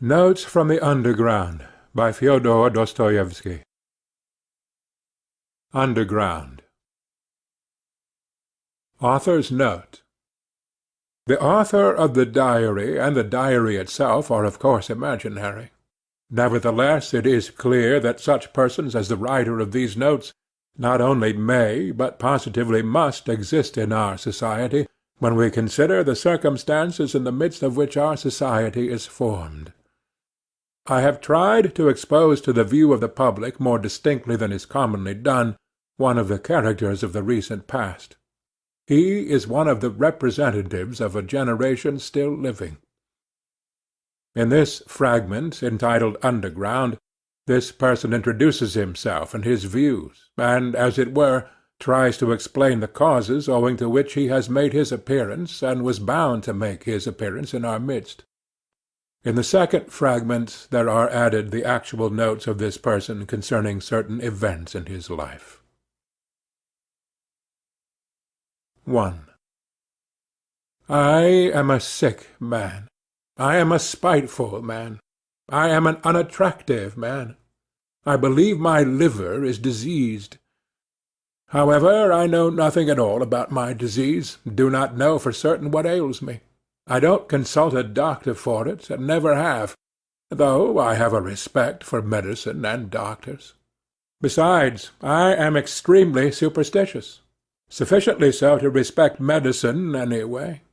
Notes from the Underground by Fyodor Dostoevsky. Underground. Author's Note. The author of the diary and the diary itself are of course imaginary. Nevertheless it is clear that such persons as the writer of these notes not only may, but positively must exist in our society, when we consider the circumstances in the midst of which our society is formed. I have tried to expose to the view of the public more distinctly than is commonly done one of the characters of the recent past. He is one of the representatives of a generation still living. In this fragment, entitled Underground, this person introduces himself and his views, and, as it were, tries to explain the causes owing to which he has made his appearance and was bound to make his appearance in our midst. In the second fragment there are added the actual notes of this person concerning certain events in his life. 1. I am a sick man. I am a spiteful man. I am an unattractive man. I believe my liver is diseased. However, I know nothing at all about my disease, do not know for certain what ails me. I don't consult a doctor for it, and never have, though I have a respect for medicine and doctors. Besides, I am extremely superstitious, sufficiently so to respect medicine anyway.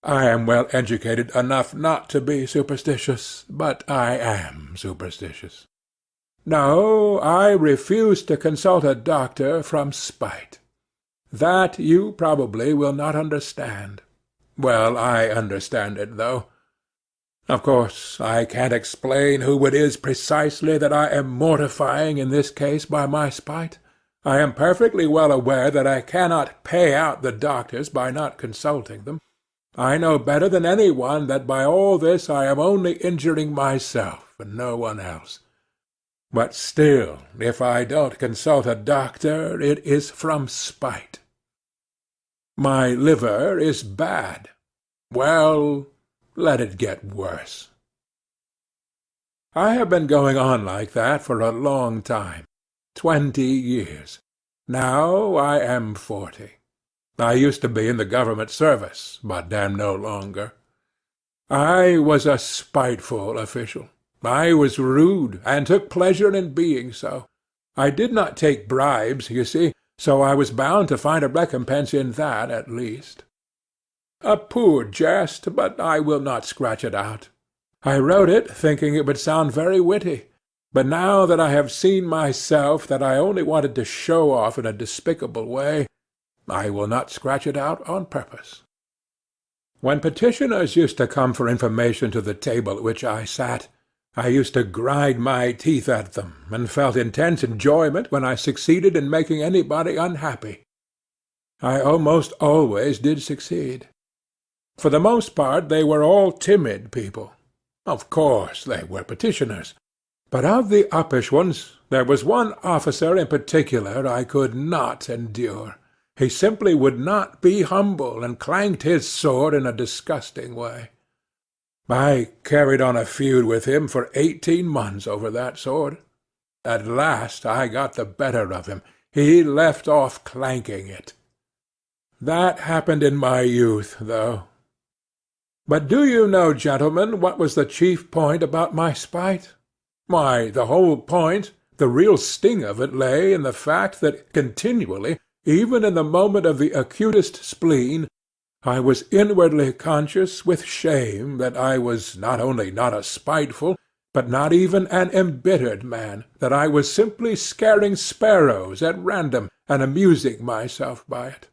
I am well educated enough not to be superstitious, but I am superstitious. No, I refuse to consult a doctor from spite. That you probably will not understand. Well, I understand it, though. Of course, I can't explain who it is precisely that I am mortifying in this case by my spite. I am perfectly well aware that I cannot pay out the doctors by not consulting them. I know better than any one that by all this I am only injuring myself and no one else. But still, if I don't consult a doctor, it is from spite. My liver is bad. Well, let it get worse. I have been going on like that for a long time, 20 years. Now I am 40. I used to be in the government service, but am no longer. I was a spiteful official. I was rude, and took pleasure in being so. I did not take bribes, you see, so I was bound to find a recompense in that at least. A poor jest, but I will not scratch it out. I wrote it thinking it would sound very witty, but now that I have seen myself that I only wanted to show off in a despicable way, I will not scratch it out on purpose. When petitioners used to come for information to the table at which I sat, I used to grind my teeth at them, and felt intense enjoyment when I succeeded in making anybody unhappy. I almost always did succeed. For the most part they were all timid people. Of course they were petitioners, but of the uppish ones there was one officer in particular I could not endure. He simply would not be humble, and clanked his sword in a disgusting way. I carried on a feud with him for 18 months over that sword. At last I got the better of him. He left off clanking it. That happened in my youth, though. But do you know, gentlemen, what was the chief point about my spite? Why, the whole point, the real sting of it lay in the fact that continually, even in the moment of the acutest spleen, I was inwardly conscious with shame that I was not only not a spiteful, but not even an embittered man, that I was simply scaring sparrows at random, and amusing myself by it.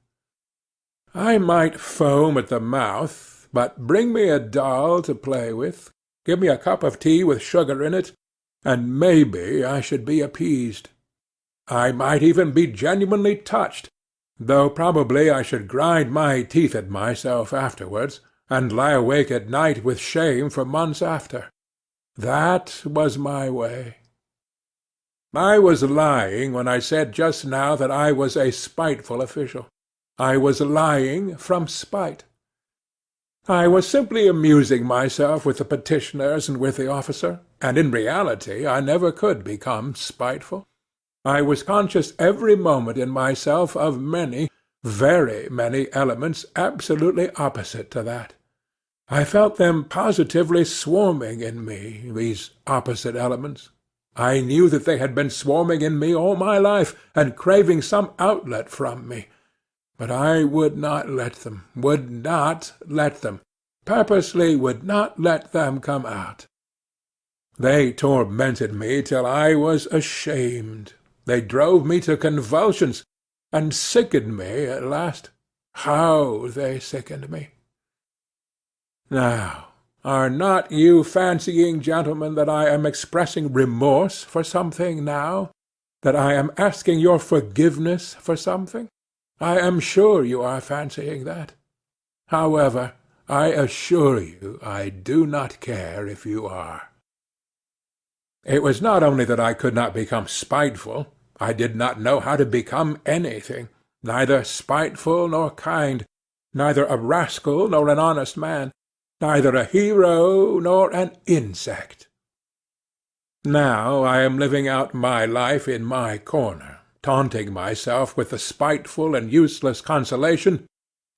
I might foam at the mouth, but bring me a doll to play with, give me a cup of tea with sugar in it, and maybe I should be appeased. I might even be genuinely touched, though probably I should grind my teeth at myself afterwards, and lie awake at night with shame for months after. That was my way. I was lying when I said just now that I was a spiteful official. I was lying from spite. I was simply amusing myself with the petitioners and with the officer, and in reality I never could become spiteful. I was conscious every moment in myself of many, very many elements absolutely opposite to that. I felt them positively swarming in me, these opposite elements. I knew that they had been swarming in me all my life, and craving some outlet from me. But I would not let them, purposely would not let them come out. They tormented me till I was ashamed. They drove me to convulsions, and sickened me at last. How they sickened me! Now, are not you fancying, gentlemen, that I am expressing remorse for something now? That I am asking your forgiveness for something? I am sure you are fancying that. However, I assure you I do not care if you are. It was not only that I could not become spiteful. I did not know how to become anything, neither spiteful nor kind, neither a rascal nor an honest man, neither a hero nor an insect. Now I am living out my life in my corner, taunting myself with the spiteful and useless consolation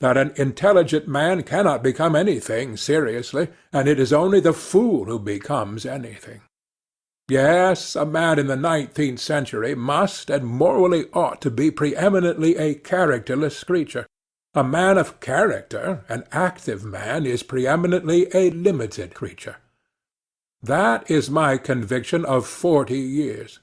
that an intelligent man cannot become anything seriously, and it is only the fool who becomes anything. Yes, a man in the 19th century must and morally ought to be preeminently a characterless creature. A man of character, an active man, is preeminently a limited creature. That is my conviction of 40 years.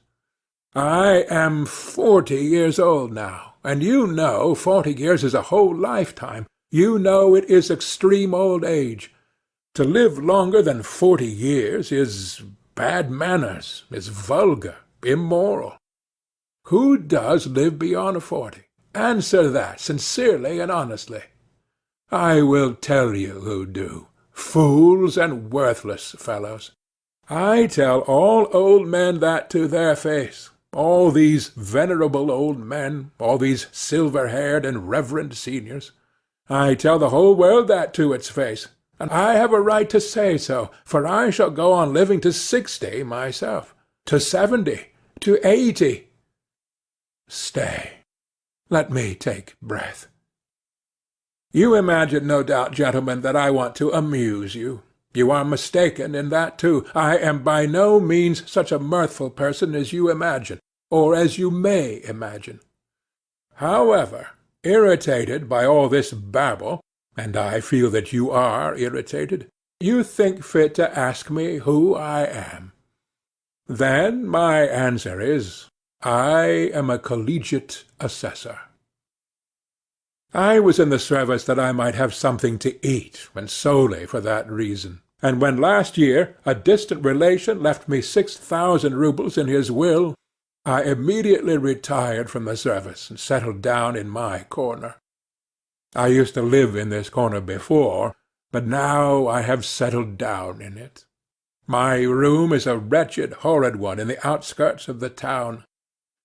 I am 40 years old now, and you know 40 years is a whole lifetime. You know it is extreme old age. To live longer than 40 years is bad manners, is vulgar, immoral. Who does live beyond 40? Answer that sincerely and honestly. I will tell you who do. Fools and worthless fellows. I tell all old men that to their face. All these venerable old men, all these silver-haired and reverend seniors. I tell the whole world that to its face, and I have a right to say so, for I shall go on living to 60 myself, to 70, to 80. Stay. Let me take breath. You imagine, no doubt, gentlemen, that I want to amuse you. You are mistaken in that too. I am by no means such a mirthful person as you imagine, or as you may imagine. However, irritated by all this babble, and I feel that you are irritated, you think fit to ask me who I am. Then my answer is, I am a collegiate assessor. I was in the service that I might have something to eat, and solely for that reason. And when last year a distant relation left me 6,000 roubles in his will, I immediately retired from the service and settled down in my corner. I used to live in this corner before, but now I have settled down in it. My room is a wretched, horrid one in the outskirts of the town.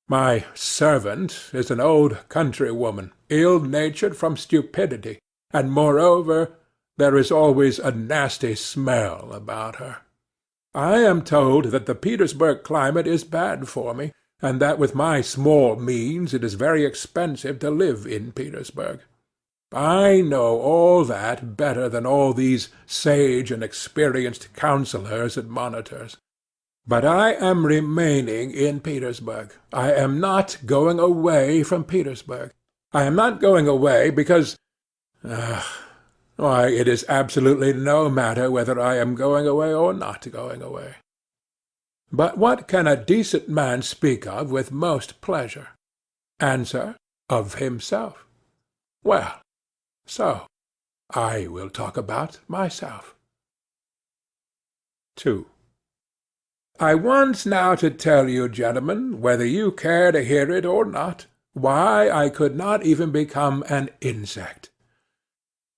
My servant is an old country woman, ill-natured from stupidity, and moreover there is always a nasty smell about her. I am told that the Petersburg climate is bad for me, and that with my small means it is very expensive to live in Petersburg. I know all that better than all these sage and experienced counsellors and monitors. But I am remaining in Petersburg. I am not going away from Petersburg. I am not going away because... why, it is absolutely no matter whether I am going away or not going away. But what can a decent man speak of with most pleasure? Answer, of himself. Well, so I will talk about myself. 2. I want now to tell you, gentlemen, whether you care to hear it or not, why I could not even become an insect.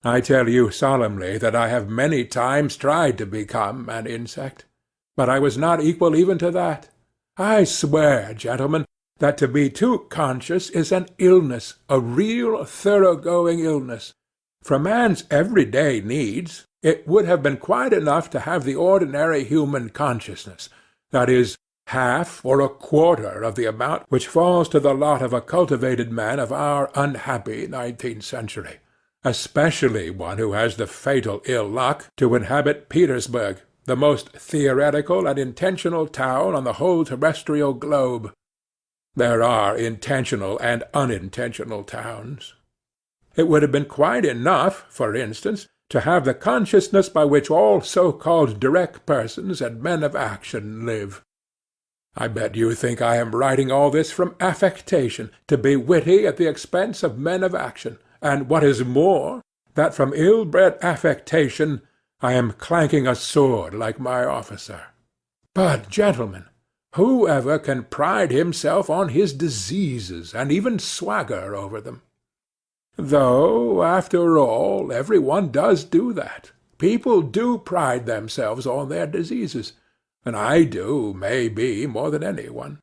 I tell you solemnly that I have many times tried to become an insect, but I was not equal even to that. I swear, gentlemen, that to be too conscious is an illness, a real thoroughgoing illness, For man's everyday needs, it would have been quite enough to have the ordinary human consciousness, that is, half or a quarter of the amount which falls to the lot of a cultivated man of our unhappy 19th century, especially one who has the fatal ill luck to inhabit Petersburg, the most theoretical and intentional town on the whole terrestrial globe. There are intentional and unintentional towns. It would have been quite enough, for instance, to have the consciousness by which all so-called direct persons and men of action live. I bet you think I am writing all this from affectation, to be witty at the expense of men of action, and what is more, that from ill-bred affectation I am clanking a sword like my officer. But, gentlemen, whoever can pride himself on his diseases, and even swagger over them? Though, after all, every one does do that. People do pride themselves on their diseases, and I do, may be, more than any one.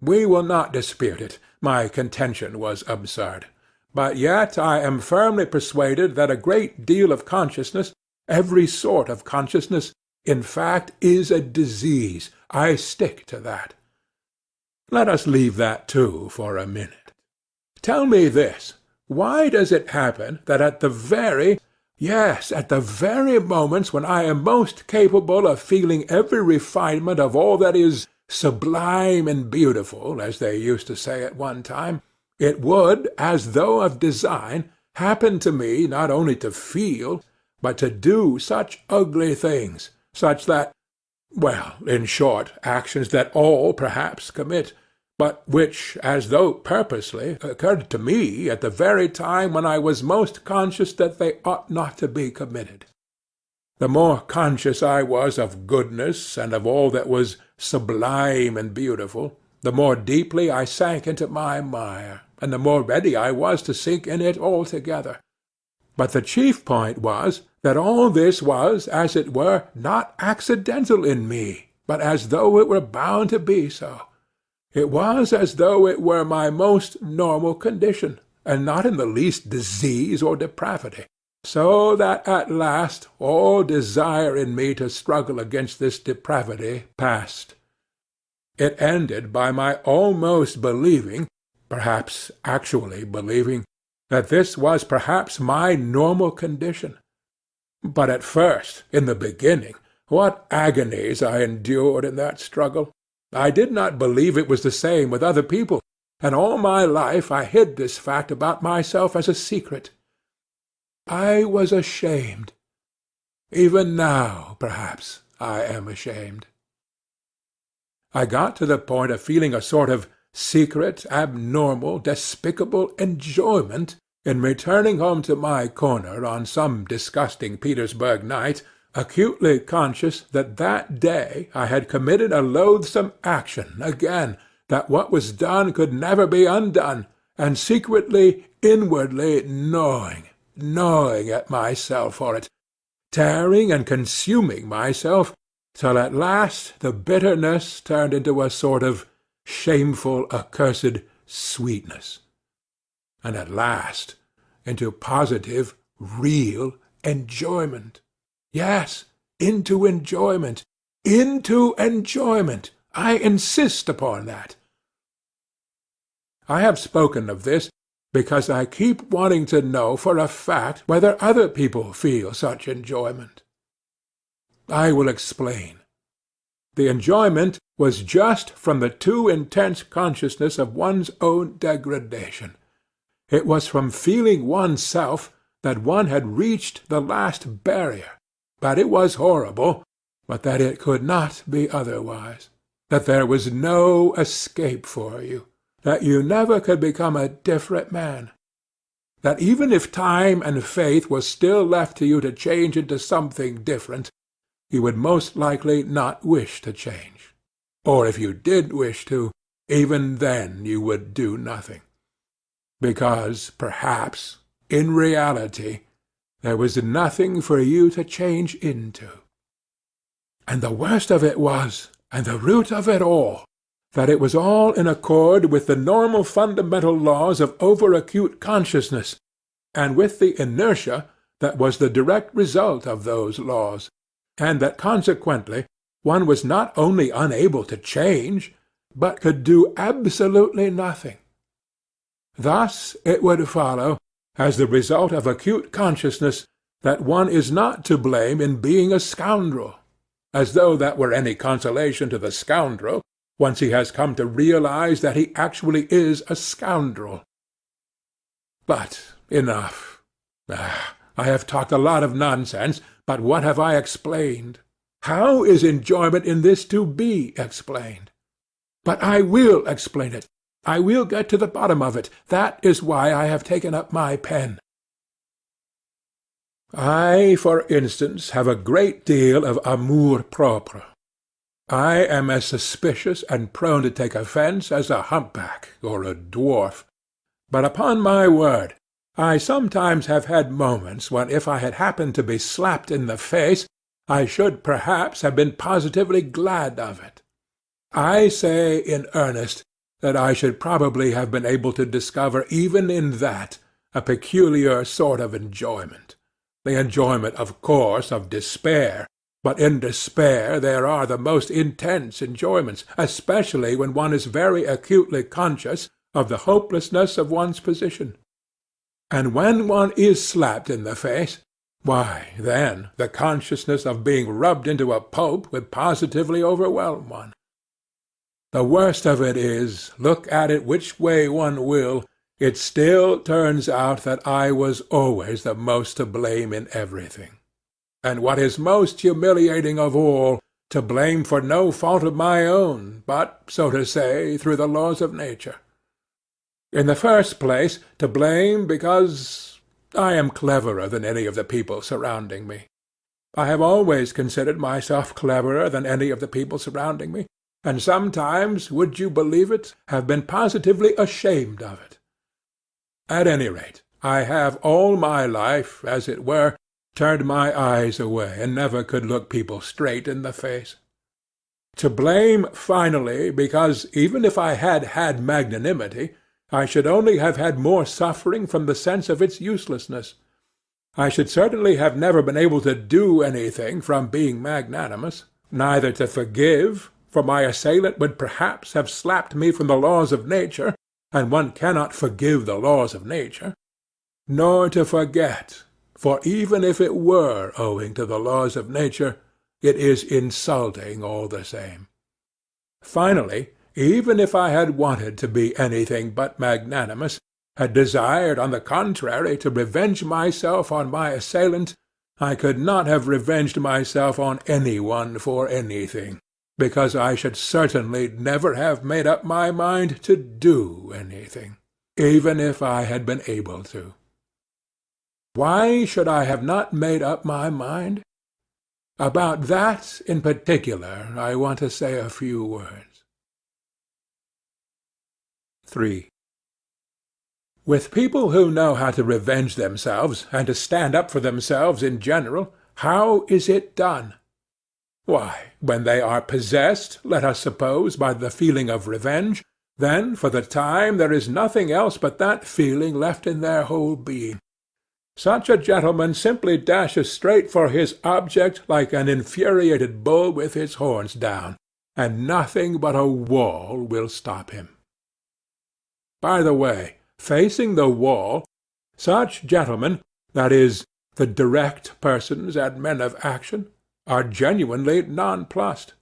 We will not dispute it. My contention was absurd. But yet I am firmly persuaded that a great deal of consciousness, every sort of consciousness, in fact, is a disease. I stick to that. Let us leave that, too, for a minute. Tell me this. Why does it happen that at the very moments when I am most capable of feeling every refinement of all that is sublime and beautiful, as they used to say at one time, it would, as though of design, happen to me not only to feel, but to do such ugly things, such that, well, in short, actions that all perhaps commit, but which, as though purposely, occurred to me at the very time when I was most conscious that they ought not to be committed. The more conscious I was of goodness and of all that was sublime and beautiful, the more deeply I sank into my mire, and the more ready I was to sink in it altogether. But the chief point was that all this was, as it were, not accidental in me, but as though it were bound to be so. It was as though it were my most normal condition, and not in the least disease or depravity, so that at last all desire in me to struggle against this depravity passed. It ended by my almost believing, perhaps actually believing, that this was perhaps my normal condition. But at first, in the beginning, what agonies I endured in that struggle! I did not believe it was the same with other people, and all my life I hid this fact about myself as a secret. I was ashamed. Even now, perhaps, I am ashamed. I got to the point of feeling a sort of secret, abnormal, despicable enjoyment in returning home to my corner on some disgusting Petersburg night, acutely conscious that that day I had committed a loathsome action again, that what was done could never be undone, and secretly, inwardly gnawing at myself for it, tearing and consuming myself, till at last the bitterness turned into a sort of shameful, accursed sweetness, and at last into positive, real enjoyment. Yes, into enjoyment. Into enjoyment. I insist upon that. I have spoken of this because I keep wanting to know for a fact whether other people feel such enjoyment. I will explain. The enjoyment was just from the too intense consciousness of one's own degradation. It was from feeling oneself that one had reached the last barrier, that it was horrible, but that it could not be otherwise, that there was no escape for you, that you never could become a different man, that even if time and faith was still left to you to change into something different, you would most likely not wish to change, or if you did wish to, even then you would do nothing, because, perhaps, in reality, there was nothing for you to change into. And the worst of it was, and the root of it all, that it was all in accord with the normal fundamental laws of over-acute consciousness, and with the inertia that was the direct result of those laws, and that consequently one was not only unable to change, but could do absolutely nothing. Thus it would follow, as the result of acute consciousness, that one is not to blame in being a scoundrel, as though that were any consolation to the scoundrel, once he has come to realize that he actually is a scoundrel. But enough. I have talked a lot of nonsense, but what have I explained? How is enjoyment in this to be explained? But I will explain it. I will get to the bottom of it. That is why I have taken up my pen. I, for instance, have a great deal of amour-propre. I am as suspicious and prone to take offence as a humpback or a dwarf. But upon my word, I sometimes have had moments when if I had happened to be slapped in the face, I should perhaps have been positively glad of it. I say in earnest that I should probably have been able to discover even in that a peculiar sort of enjoyment. The enjoyment, of course, of despair, but in despair there are the most intense enjoyments, especially when one is very acutely conscious of the hopelessness of one's position. And when one is slapped in the face, why, then, the consciousness of being rubbed into a pulp would positively overwhelm one. The worst of it is, look at it which way one will, it still turns out that I was always the most to blame in everything. And what is most humiliating of all, to blame for no fault of my own, but, so to say, through the laws of nature. In the first place, to blame because I am cleverer than any of the people surrounding me. I have always considered myself cleverer than any of the people surrounding me, and sometimes, would you believe it, have been positively ashamed of it. At any rate, I have all my life, as it were, turned my eyes away, and never could look people straight in the face. To blame, finally, because even if I had had magnanimity, I should only have had more suffering from the sense of its uselessness. I should certainly have never been able to do anything from being magnanimous, neither to forgive, for my assailant would perhaps have slapped me from the laws of nature, and one cannot forgive the laws of nature, nor to forget, for even if it were owing to the laws of nature, it is insulting all the same. Finally, even if I had wanted to be anything but magnanimous, had desired, on the contrary, to revenge myself on my assailant, I could not have revenged myself on any one for anything, because I should certainly never have made up my mind to do anything, even if I had been able to. Why should I have not made up my mind? About that in particular I want to say a few words. 3. With people who know how to revenge themselves, and to stand up for themselves in general, how is it done? Why, when they are possessed, let us suppose, by the feeling of revenge, then for the time there is nothing else but that feeling left in their whole being. Such a gentleman simply dashes straight for his object like an infuriated bull with his horns down, and nothing but a wall will stop him. By the way, facing the wall, such gentlemen, that is, the direct persons and men of action, are genuinely nonplussed.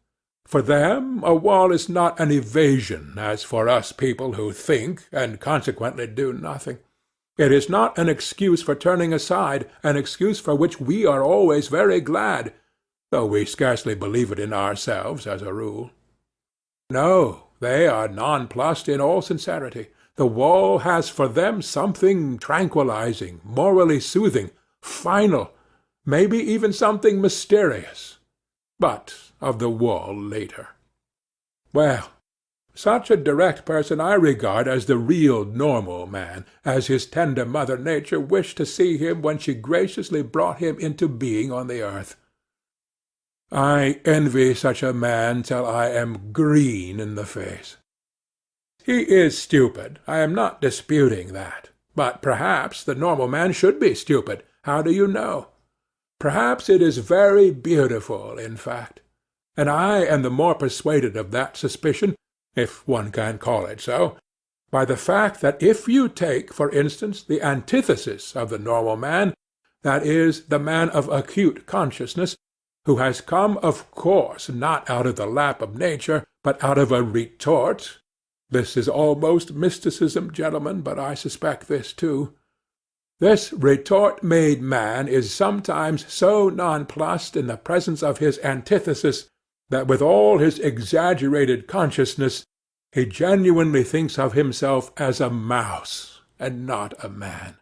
For them a wall is not an evasion, as for us people who think, and consequently do nothing. It is not an excuse for turning aside, an excuse for which we are always very glad, though we scarcely believe it in ourselves as a rule. No, they are nonplussed in all sincerity. The wall has for them something tranquilizing, morally soothing, final, maybe even something mysterious. But of the wall later. Well, such a direct person I regard as the real normal man, as his tender mother Nature wished to see him when she graciously brought him into being on the earth. I envy such a man till I am green in the face. He is stupid, I am not disputing that, But perhaps the normal man should be stupid. How do you know? Perhaps it is very beautiful, in fact. And I am the more persuaded of that suspicion, if one can call it so, by the fact that if you take, for instance, the antithesis of the normal man, that is, the man of acute consciousness, who has come, of course, not out of the lap of nature, but out of a retort. This is almost mysticism, gentlemen, but I suspect this too. This retort-made man is sometimes so nonplussed in the presence of his antithesis that with all his exaggerated consciousness he genuinely thinks of himself as a mouse, and not a man.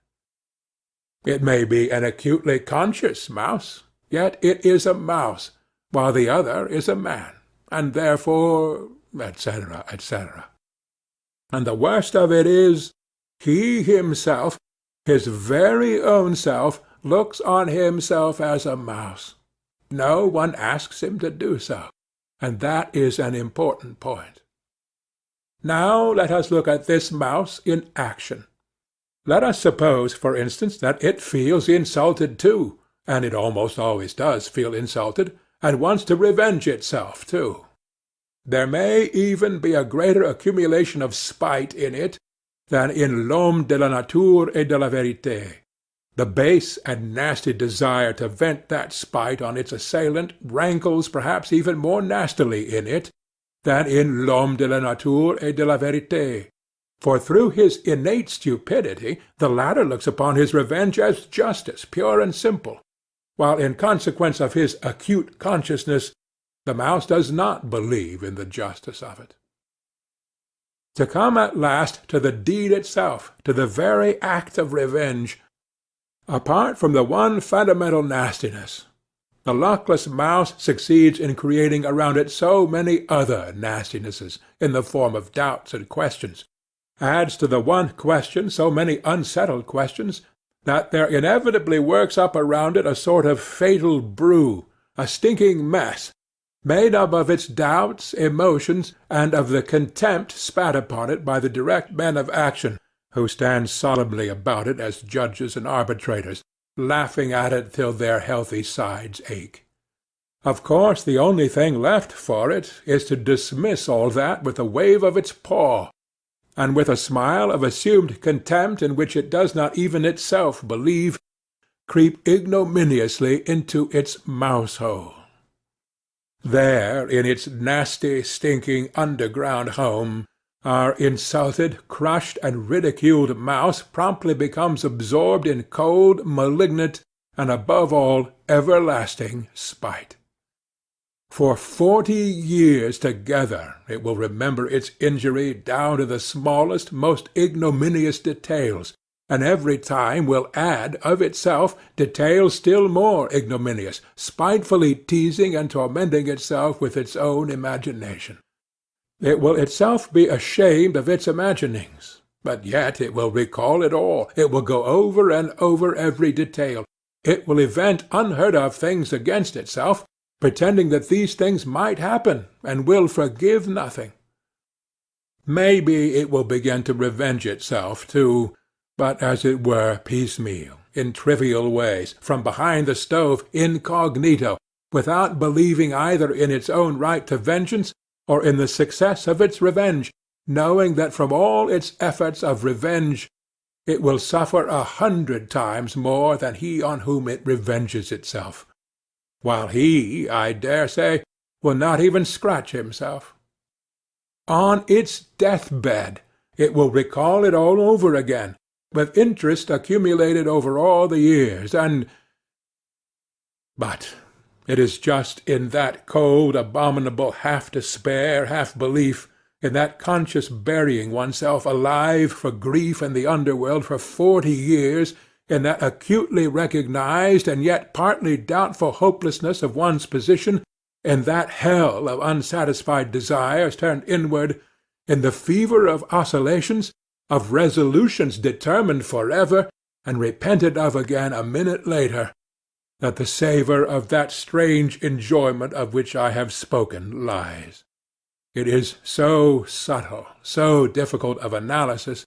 It may be an acutely conscious mouse, yet it is a mouse, while the other is a man, and therefore, etc., etc. And the worst of it is, he himself, his very own self, looks on himself as a mouse. No one asks him to do so, and that is an important point. Now let us look at this mouse in action. Let us suppose, for instance, that it feels insulted too, and it almost always does feel insulted, and wants to revenge itself too. There may even be a greater accumulation of spite in it than in l'homme de la nature et de la vérité. The base and nasty desire to vent that spite on its assailant rankles perhaps even more nastily in it than in l'homme de la nature et de la vérité. For through his innate stupidity the latter looks upon his revenge as justice, pure and simple, while in consequence of his acute consciousness the mouse does not believe in the justice of it. To come at last to the deed itself, to the very act of revenge, apart from the one fundamental nastiness, the luckless mouse succeeds in creating around it so many other nastinesses, in the form of doubts and questions, adds to the one question so many unsettled questions, that there inevitably works up around it a sort of fatal brew, a stinking mess, made up of its doubts, emotions, and of the contempt spat upon it by the direct men of action, who stand solemnly about it as judges and arbitrators, laughing at it till their healthy sides ache. Of course the only thing left for it is to dismiss all that with a wave of its paw, and with a smile of assumed contempt in which it does not even itself believe, creep ignominiously into its mouse-hole. There, in its nasty, stinking, underground home, our insulted, crushed, and ridiculed mouse promptly becomes absorbed in cold, malignant, and above all, everlasting spite. For 40 years together it will remember its injury down to the smallest, most ignominious details, and every time will add of itself details still more ignominious, spitefully teasing and tormenting itself with its own imagination. It will itself be ashamed of its imaginings, but yet it will recall it all, it will go over and over every detail, it will invent unheard-of things against itself, pretending that these things might happen, and will forgive nothing. Maybe it will begin to revenge itself too, but as it were piecemeal, in trivial ways, from behind the stove, incognito, without believing either in its own right to vengeance or in the success of its revenge, knowing that from all its efforts of revenge it will suffer 100 times more than he on whom it revenges itself, while he, I dare say, will not even scratch himself. On its death-bed it will recall it all over again, with interest accumulated over all the years, but it is just in that cold, abominable half-despair, half-belief, in that conscious burying oneself alive for grief in the underworld for 40 years, in that acutely recognized and yet partly doubtful hopelessness of one's position, in that hell of unsatisfied desires turned inward, in the fever of oscillations, of resolutions determined forever and repented of again a minute later, that the savour of that strange enjoyment of which I have spoken lies. It is so subtle, so difficult of analysis,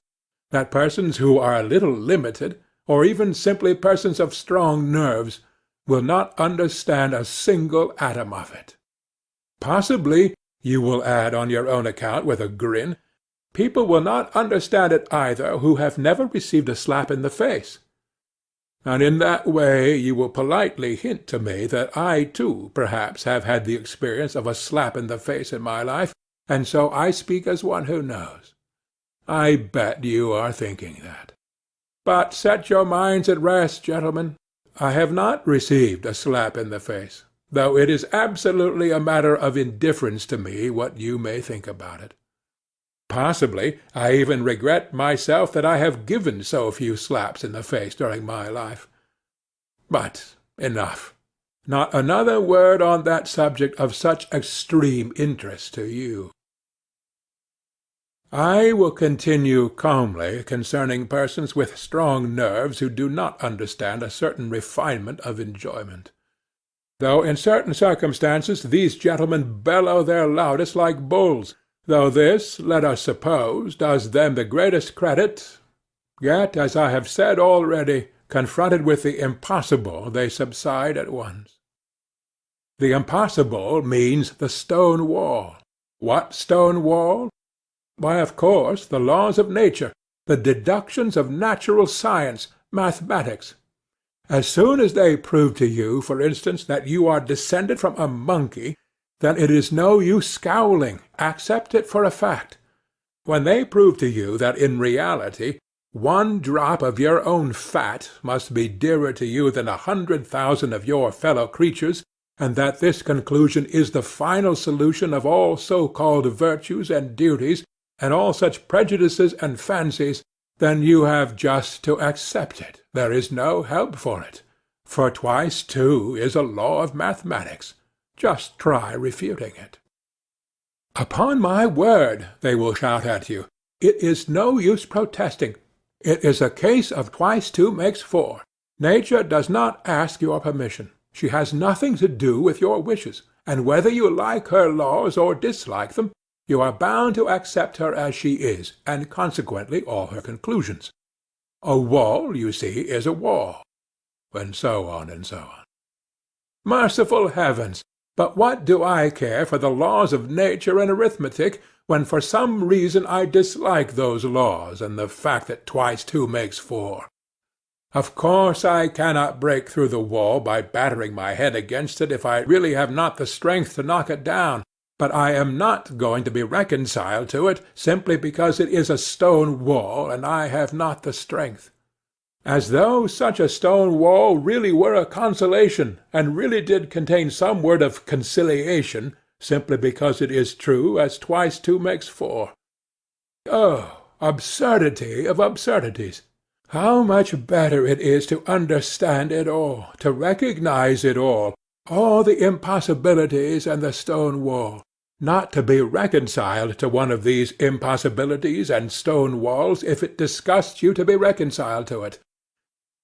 that persons who are a little limited, or even simply persons of strong nerves, will not understand a single atom of it. Possibly, you will add on your own account with a grin, people will not understand it either who have never received a slap in the face. And in that way you will politely hint to me that I too perhaps have had the experience of a slap in the face in my life, and so I speak as one who knows. I bet you are thinking that. But set your minds at rest, gentlemen. I have not received a slap in the face, though it is absolutely a matter of indifference to me what you may think about it. Possibly I even regret myself that I have given so few slaps in the face during my life. But enough. Not another word on that subject of such extreme interest to you. I will continue calmly concerning persons with strong nerves who do not understand a certain refinement of enjoyment. Though in certain circumstances these gentlemen bellow their loudest like bulls, though this, let us suppose, does them the greatest credit, yet, as I have said already, confronted with the impossible they subside at once. The impossible means the stone wall. What stone wall? Why, of course, the laws of nature, the deductions of natural science, mathematics. As soon as they prove to you, for instance, that you are descended from a monkey, then it is no use scowling. Accept it for a fact. When they prove to you that in reality one drop of your own fat must be dearer to you than 100,000 of your fellow creatures, and that this conclusion is the final solution of all so-called virtues and duties, and all such prejudices and fancies, then you have just to accept it. There is no help for it. For twice two is a law of mathematics. Just try refuting it. Upon my word, they will shout at you, it is no use protesting. It is a case of twice two makes four. Nature does not ask your permission. She has nothing to do with your wishes, and whether you like her laws or dislike them, you are bound to accept her as she is, and consequently all her conclusions. A wall, you see, is a wall, and so on and so on. Merciful heavens! But what do I care for the laws of nature and arithmetic, when for some reason I dislike those laws and the fact that twice two makes four? Of course I cannot break through the wall by battering my head against it if I really have not the strength to knock it down, but I am not going to be reconciled to it simply because it is a stone wall and I have not the strength. As though such a stone wall really were a consolation, and really did contain some word of conciliation, simply because it is true as twice two makes four. Oh, absurdity of absurdities! How much better it is to understand it all, to recognize it all the impossibilities and the stone wall, not to be reconciled to one of these impossibilities and stone walls if it disgusts you to be reconciled to it.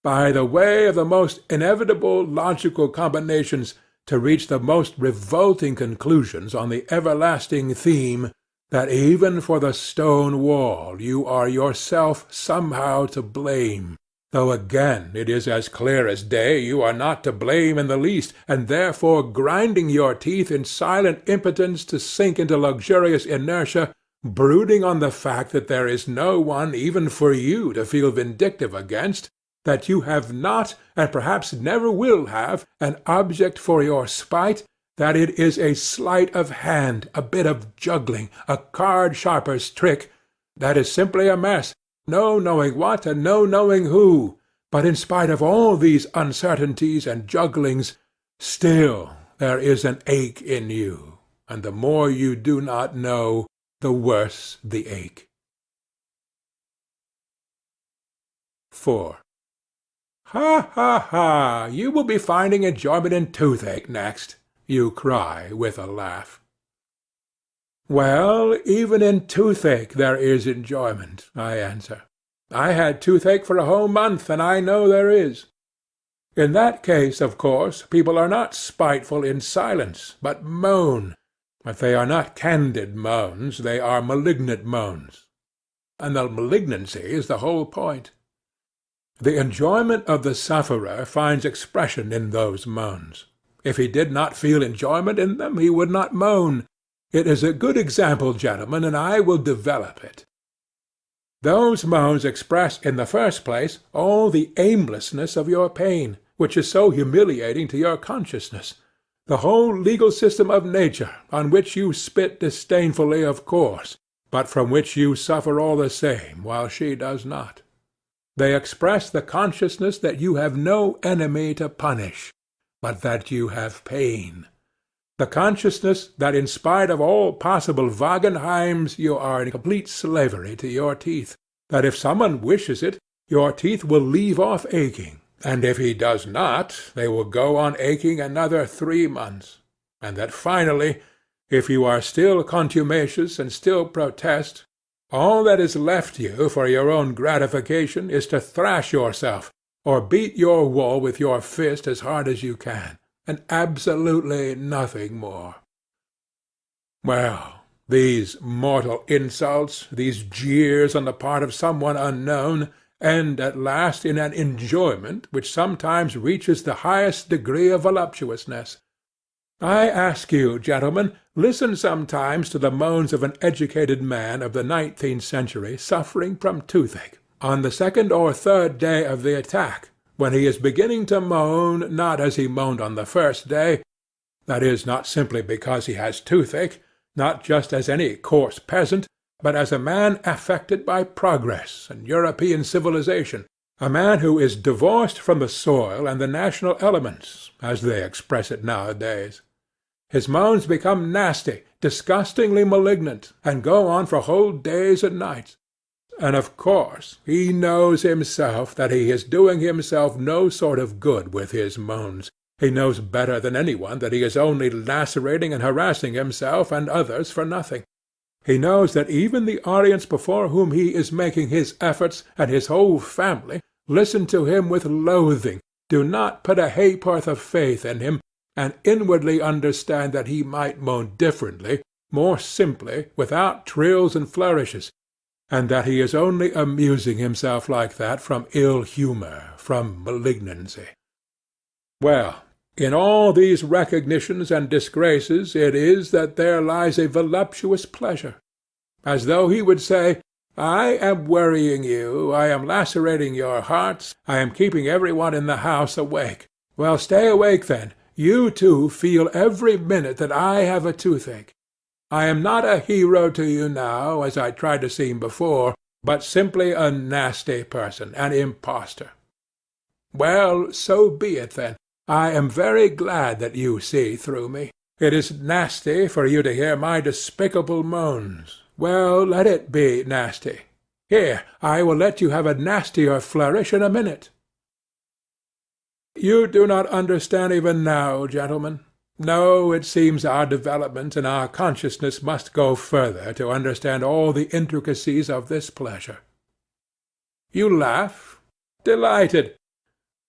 By the way of the most inevitable logical combinations, to reach the most revolting conclusions on the everlasting theme that even for the stone wall you are yourself somehow to blame, though again it is as clear as day you are not to blame in the least, and therefore grinding your teeth in silent impotence to sink into luxurious inertia, brooding on the fact that there is no one even for you to feel vindictive against, that you have not, and perhaps never will have, an object for your spite, that it is a sleight of hand, a bit of juggling, a card-sharper's trick, that is simply a mess, no knowing what and no knowing who, but in spite of all these uncertainties and jugglings, still there is an ache in you, and the more you do not know, the worse the ache. 4. Ha, ha, ha! You will be finding enjoyment in toothache next, you cry with a laugh. Well, even in toothache there is enjoyment, I answer. I had toothache for a whole month, and I know there is. In that case, of course, people are not spiteful in silence, but moan. If they are not candid moans, they are malignant moans. and the malignancy is the whole point. The enjoyment of the sufferer finds expression in those moans. If he did not feel enjoyment in them, he would not moan. It is a good example, gentlemen, and I will develop it. Those moans express, in the first place, all the aimlessness of your pain, which is so humiliating to your consciousness. The whole legal system of nature, on which you spit disdainfully, of course, but from which you suffer all the same, while she does not. They express the consciousness that you have no enemy to punish, but that you have pain. The consciousness that in spite of all possible Wagenheims you are in complete slavery to your teeth, that if someone wishes it, your teeth will leave off aching, and if he does not, they will go on aching another 3 months, and that finally, if you are still contumacious and still protest, all that is left you for your own gratification is to thrash yourself, or beat your wool with your fist as hard as you can, and absolutely nothing more. Well, these mortal insults, these jeers on the part of someone unknown, end at last in an enjoyment which sometimes reaches the highest degree of voluptuousness. I ask you, gentlemen, listen sometimes to the moans of an educated man of the 19th century suffering from toothache, on the 2nd or 3rd day of the attack, when he is beginning to moan, not as he moaned on the 1st day, that is, not simply because he has toothache, not just as any coarse peasant, but as a man affected by progress and European civilization, a man who is divorced from the soil and the national elements, as they express it nowadays. His moans become nasty, disgustingly malignant, and go on for whole days and nights. And of course he knows himself that he is doing himself no sort of good with his moans. He knows better than any one that he is only lacerating and harassing himself and others for nothing. He knows that even the audience before whom he is making his efforts, and his whole family, listen to him with loathing, do not put a ha'porth of faith in him, and inwardly understand that he might moan differently, more simply, without trills and flourishes, and that he is only amusing himself like that from ill-humour, from malignancy. Well, in all these recognitions and disgraces it is that there lies a voluptuous pleasure, as though he would say, I am worrying you, I am lacerating your hearts, I am keeping every one in the house awake. Well, stay awake then. You too feel every minute that I have a toothache. I am not a hero to you now, as I tried to seem before, but simply a nasty person, an impostor. Well, so be it then. I am very glad that you see through me. It is nasty for you to hear my despicable moans. Well, let it be nasty. Here, I will let you have a nastier flourish in a minute. You do not understand even now, gentlemen. No, it seems our development and our consciousness must go further to understand all the intricacies of this pleasure. You laugh? Delighted.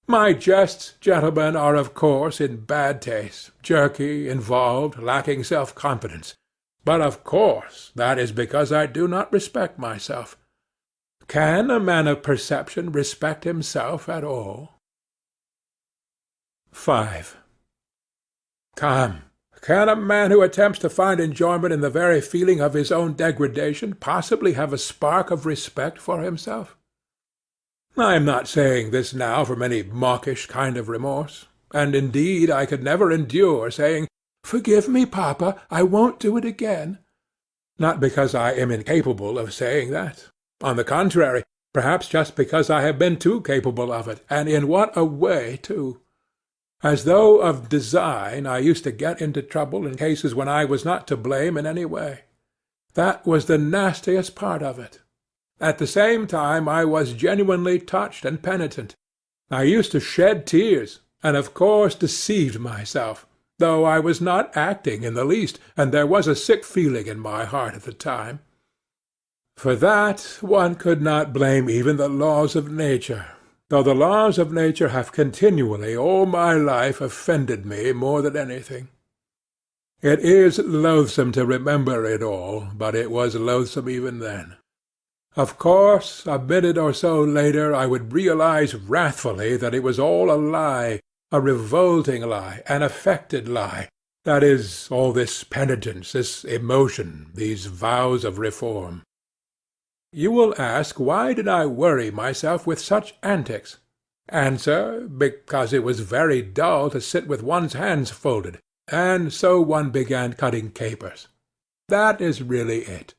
My jests, gentlemen, are of course in bad taste, jerky, involved, lacking self-confidence. But of course that is because I do not respect myself. Can a man of perception respect himself at all? 5. Come, can a man who attempts to find enjoyment in the very feeling of his own degradation possibly have a spark of respect for himself? I am not saying this now from any mawkish kind of remorse, and indeed I could never endure saying, Forgive me, Papa, I won't do it again. Not because I am incapable of saying that. On the contrary, perhaps just because I have been too capable of it, and in what a way, too! As though of design I used to get into trouble in cases when I was not to blame in any way. That was the nastiest part of it. At the same time I was genuinely touched and penitent. I used to shed tears, and of course deceived myself, though I was not acting in the least, and there was a sick feeling in my heart at the time. For that one could not blame even the laws of nature, though the laws of nature have continually all my life offended me more than anything. It is loathsome to remember it all, but it was loathsome even then. Of course, a minute or so later I would realize wrathfully that it was all a lie, a revolting lie, an affected lie. That is, all this penitence, this emotion, these vows of reform. You will ask, why did I worry myself with such antics? Answer, because it was very dull to sit with one's hands folded, and so one began cutting capers. That is really it.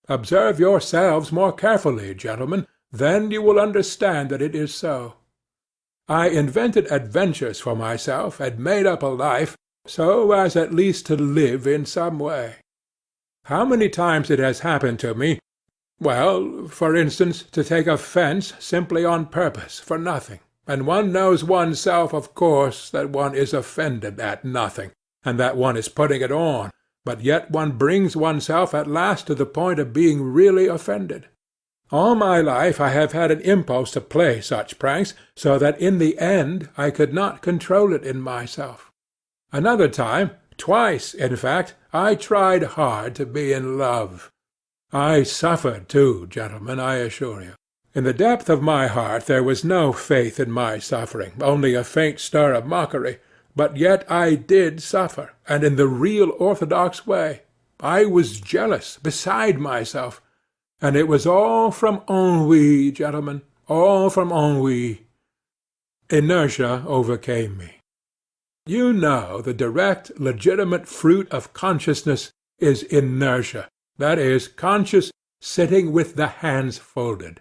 Observe yourselves more carefully, gentlemen, then you will understand that it is so. I invented adventures for myself, and made up a life, so as at least to live in some way. How many times it has happened to me, well, for instance, to take offence simply on purpose, for nothing, and one knows oneself, of course, that one is offended at nothing, and that one is putting it on, but yet one brings oneself at last to the point of being really offended. All my life I have had an impulse to play such pranks, so that in the end I could not control it in myself. Another time, twice in fact, I tried hard to be in love. I suffered too, gentlemen, I assure you. In the depth of my heart there was no faith in my suffering, only a faint stir of mockery. But yet I did suffer, and in the real orthodox way. I was jealous, beside myself. And it was all from ennui, gentlemen, all from ennui. Inertia overcame me. You know the direct, legitimate fruit of consciousness is inertia, that is, conscious sitting with the hands folded.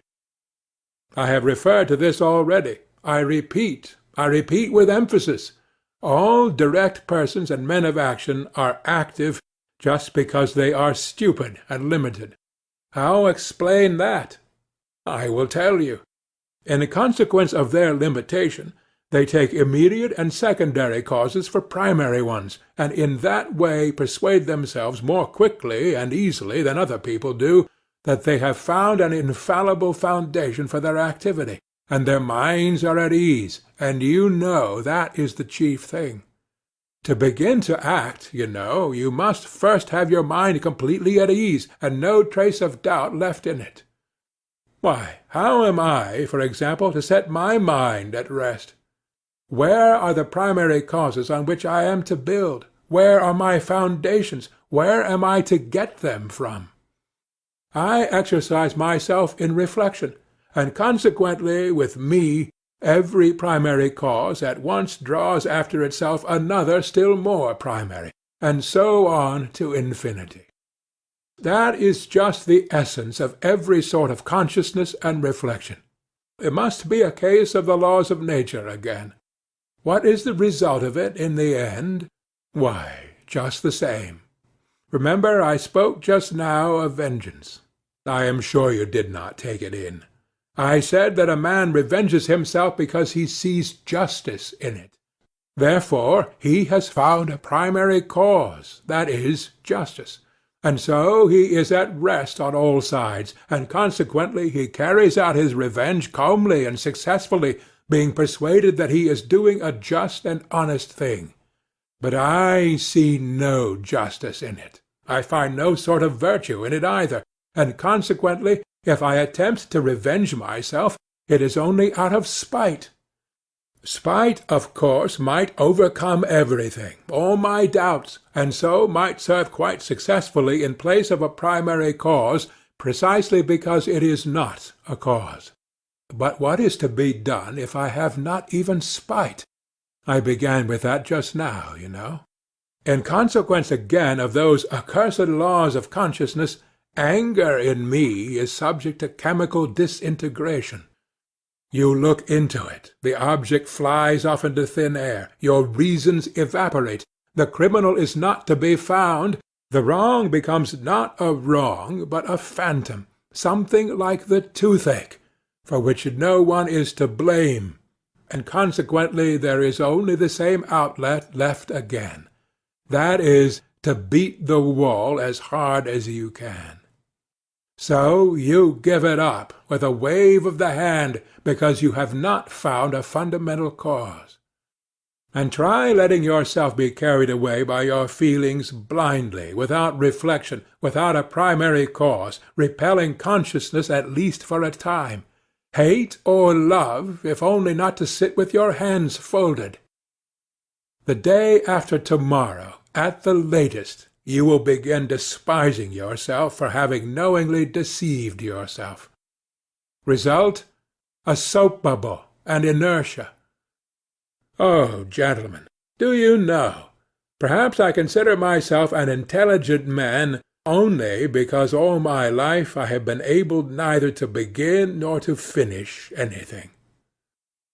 I have referred to this already. I repeat with emphasis. All direct persons and men of action are active just because they are stupid and limited. How explain that? I will tell you. In consequence of their limitation, they take immediate and secondary causes for primary ones, and in that way persuade themselves more quickly and easily than other people do that they have found an infallible foundation for their activity, and their minds are at ease, and you know that is the chief thing. To begin to act, you know, you must first have your mind completely at ease, and no trace of doubt left in it. Why, how am I, for example, to set my mind at rest? Where are the primary causes on which I am to build? Where are my foundations? Where am I to get them from? I exercise myself in reflection, and consequently with me every primary cause at once draws after itself another still more primary, and so on to infinity. That is just the essence of every sort of consciousness and reflection. It must be a case of the laws of nature again. What is the result of it in the end? Why, just the same. Remember I spoke just now of vengeance. I am sure you did not take it in. I said that a man revenges himself because he sees justice in it. Therefore he has found a primary cause, that is, justice, and so he is at rest on all sides, and consequently he carries out his revenge calmly and successfully, being persuaded that he is doing a just and honest thing. But I see no justice in it. I find no sort of virtue in it either, and consequently, if I attempt to revenge myself, it is only out of spite. Spite, of course, might overcome everything, all my doubts, and so might serve quite successfully in place of a primary cause, precisely because it is not a cause. But what is to be done if I have not even spite? I began with that just now, you know. In consequence again of those accursed laws of consciousness, anger in me is subject to chemical disintegration. You look into it, the object flies off into thin air, your reasons evaporate, the criminal is not to be found, the wrong becomes not a wrong, but a phantom, something like the toothache, for which no one is to blame, and consequently there is only the same outlet left again. That is, to beat the wall as hard as you can. So you give it up with a wave of the hand because you have not found a fundamental cause. and try letting yourself be carried away by your feelings blindly, without reflection, without a primary cause, repelling consciousness at least for a time. Hate or love, if only not to sit with your hands folded. The day after tomorrow, at the latest, you will begin despising yourself for having knowingly deceived yourself. Result, a soap bubble and inertia. Oh, gentlemen, do you know, perhaps I consider myself an intelligent man only because all my life I have been able neither to begin nor to finish anything.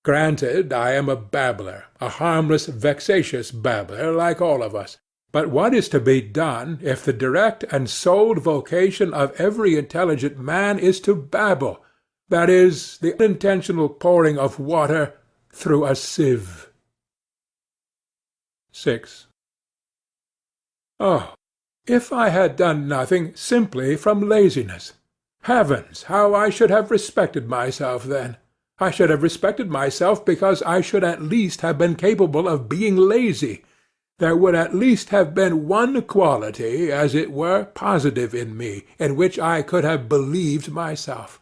Granted, I am a babbler, a harmless, vexatious babbler, like all of us. But what is to be done if the direct and sole vocation of every intelligent man is to babble, that is, the unintentional pouring of water through a sieve? 6. Oh, if I had done nothing simply from laziness! Heavens, how I should have respected myself then! I should have respected myself because I should at least have been capable of being lazy. There would at least have been one quality, as it were, positive in me, in which I could have believed myself.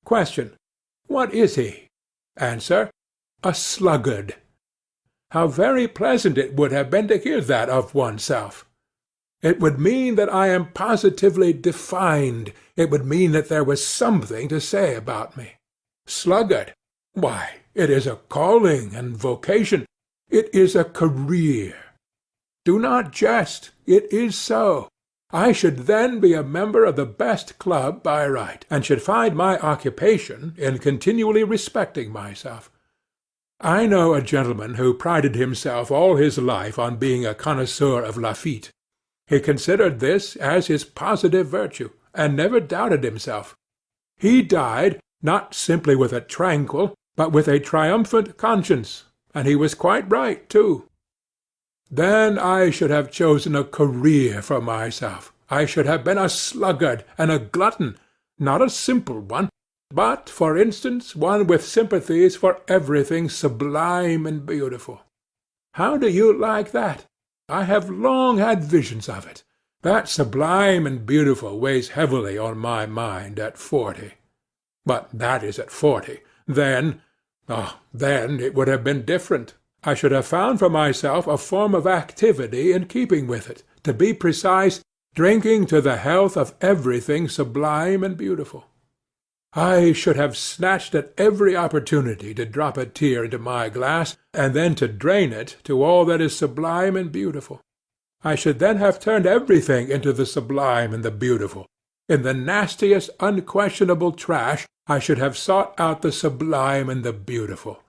Question. What is he? Answer. A sluggard. How very pleasant it would have been to hear that of oneself! It would mean that I am positively defined. It would mean that there was something to say about me. Sluggard! Why, it is a calling and vocation. It is a career. Do not jest. It is so. I should then be a member of the best club by right, and should find my occupation in continually respecting myself. I know a gentleman who prided himself all his life on being a connoisseur of Lafitte. He considered this as his positive virtue, and never doubted himself. He died, not simply with a tranquil, but with a triumphant conscience, and he was quite right, too. Then I should have chosen a career for myself. I should have been a sluggard and a glutton, not a simple one, but, for instance, one with sympathies for everything sublime and beautiful. How do you like that? I have long had visions of it. That sublime and beautiful weighs heavily on my mind at 40. But that is at 40. Then it would have been different. I should have found for myself a form of activity in keeping with it, to be precise, drinking to the health of everything sublime and beautiful. I should have snatched at every opportunity to drop a tear into my glass, and then to drain it to all that is sublime and beautiful. I should then have turned everything into the sublime and the beautiful. In the nastiest unquestionable trash I should have sought out the sublime and the beautiful.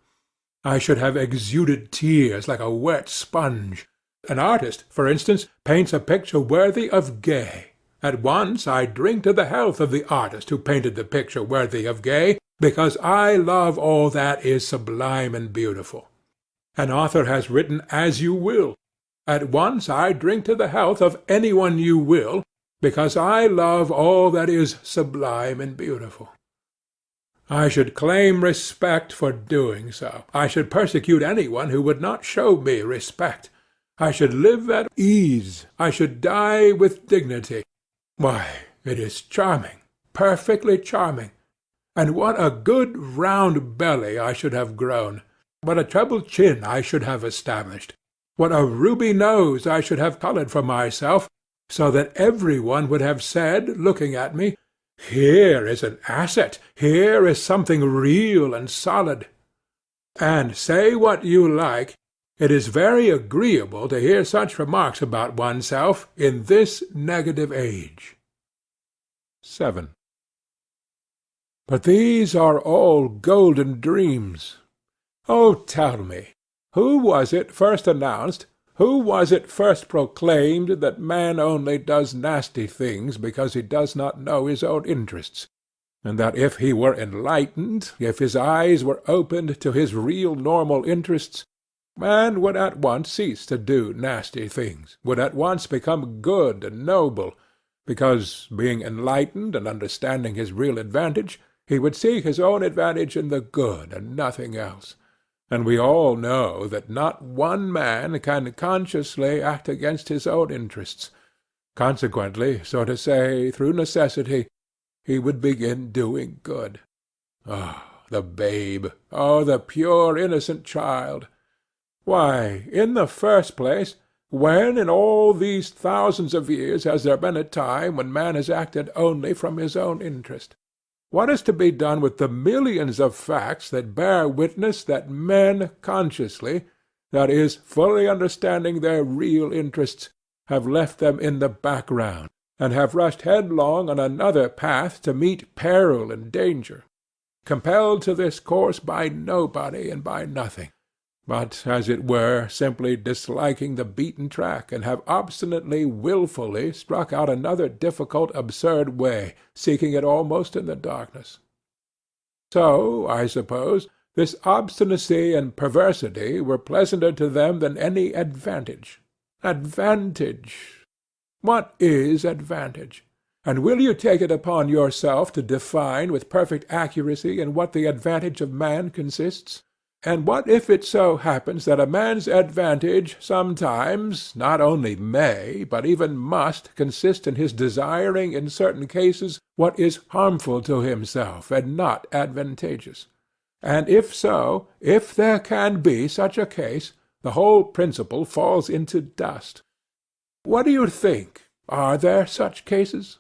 I should have exuded tears like a wet sponge. An artist, for instance, paints a picture worthy of Gay. At once I drink to the health of the artist who painted the picture worthy of Gay, because I love all that is sublime and beautiful. An author has written As You Will. At once I drink to the health of any one you will, because I love all that is sublime and beautiful. I should claim respect for doing so. I should persecute any one who would not show me respect. I should live at ease. I should die with dignity. Why, it is charming, perfectly charming. And what a good round belly I should have grown! What a treble chin I should have established! What a ruby nose I should have coloured for myself, so that every one would have said, looking at me, "Here is an asset, here is something real and solid." And say what you like, it is very agreeable to hear such remarks about oneself in this negative age. 7. But these are all golden dreams. Oh, tell me, who was it first announced, who was it first proclaimed that man only does nasty things because he does not know his own interests, and that if he were enlightened, if his eyes were opened to his real normal interests, man would at once cease to do nasty things, would at once become good and noble, because, being enlightened and understanding his real advantage, he would seek his own advantage in the good and nothing else, and we all know that not one man can consciously act against his own interests. Consequently, so to say, through necessity, he would begin doing good. Ah, the babe! Oh, the pure innocent child! Why, in the first place, when in all these thousands of years has there been a time when man has acted only from his own interest? What is to be done with the millions of facts that bear witness that men consciously, that is, fully understanding their real interests, have left them in the background, and have rushed headlong on another path to meet peril and danger, compelled to this course by nobody and by nothing, but, as it were, simply disliking the beaten track, and have obstinately, wilfully struck out another difficult, absurd way, seeking it almost in the darkness. So, I suppose, this obstinacy and perversity were pleasanter to them than any advantage. Advantage! What is advantage? And will you take it upon yourself to define with perfect accuracy in what the advantage of man consists? And what if it so happens that a man's advantage sometimes not only may, but even must, consist in his desiring in certain cases what is harmful to himself and not advantageous? And if so, if there can be such a case, the whole principle falls into dust. What do you think? Are there such cases?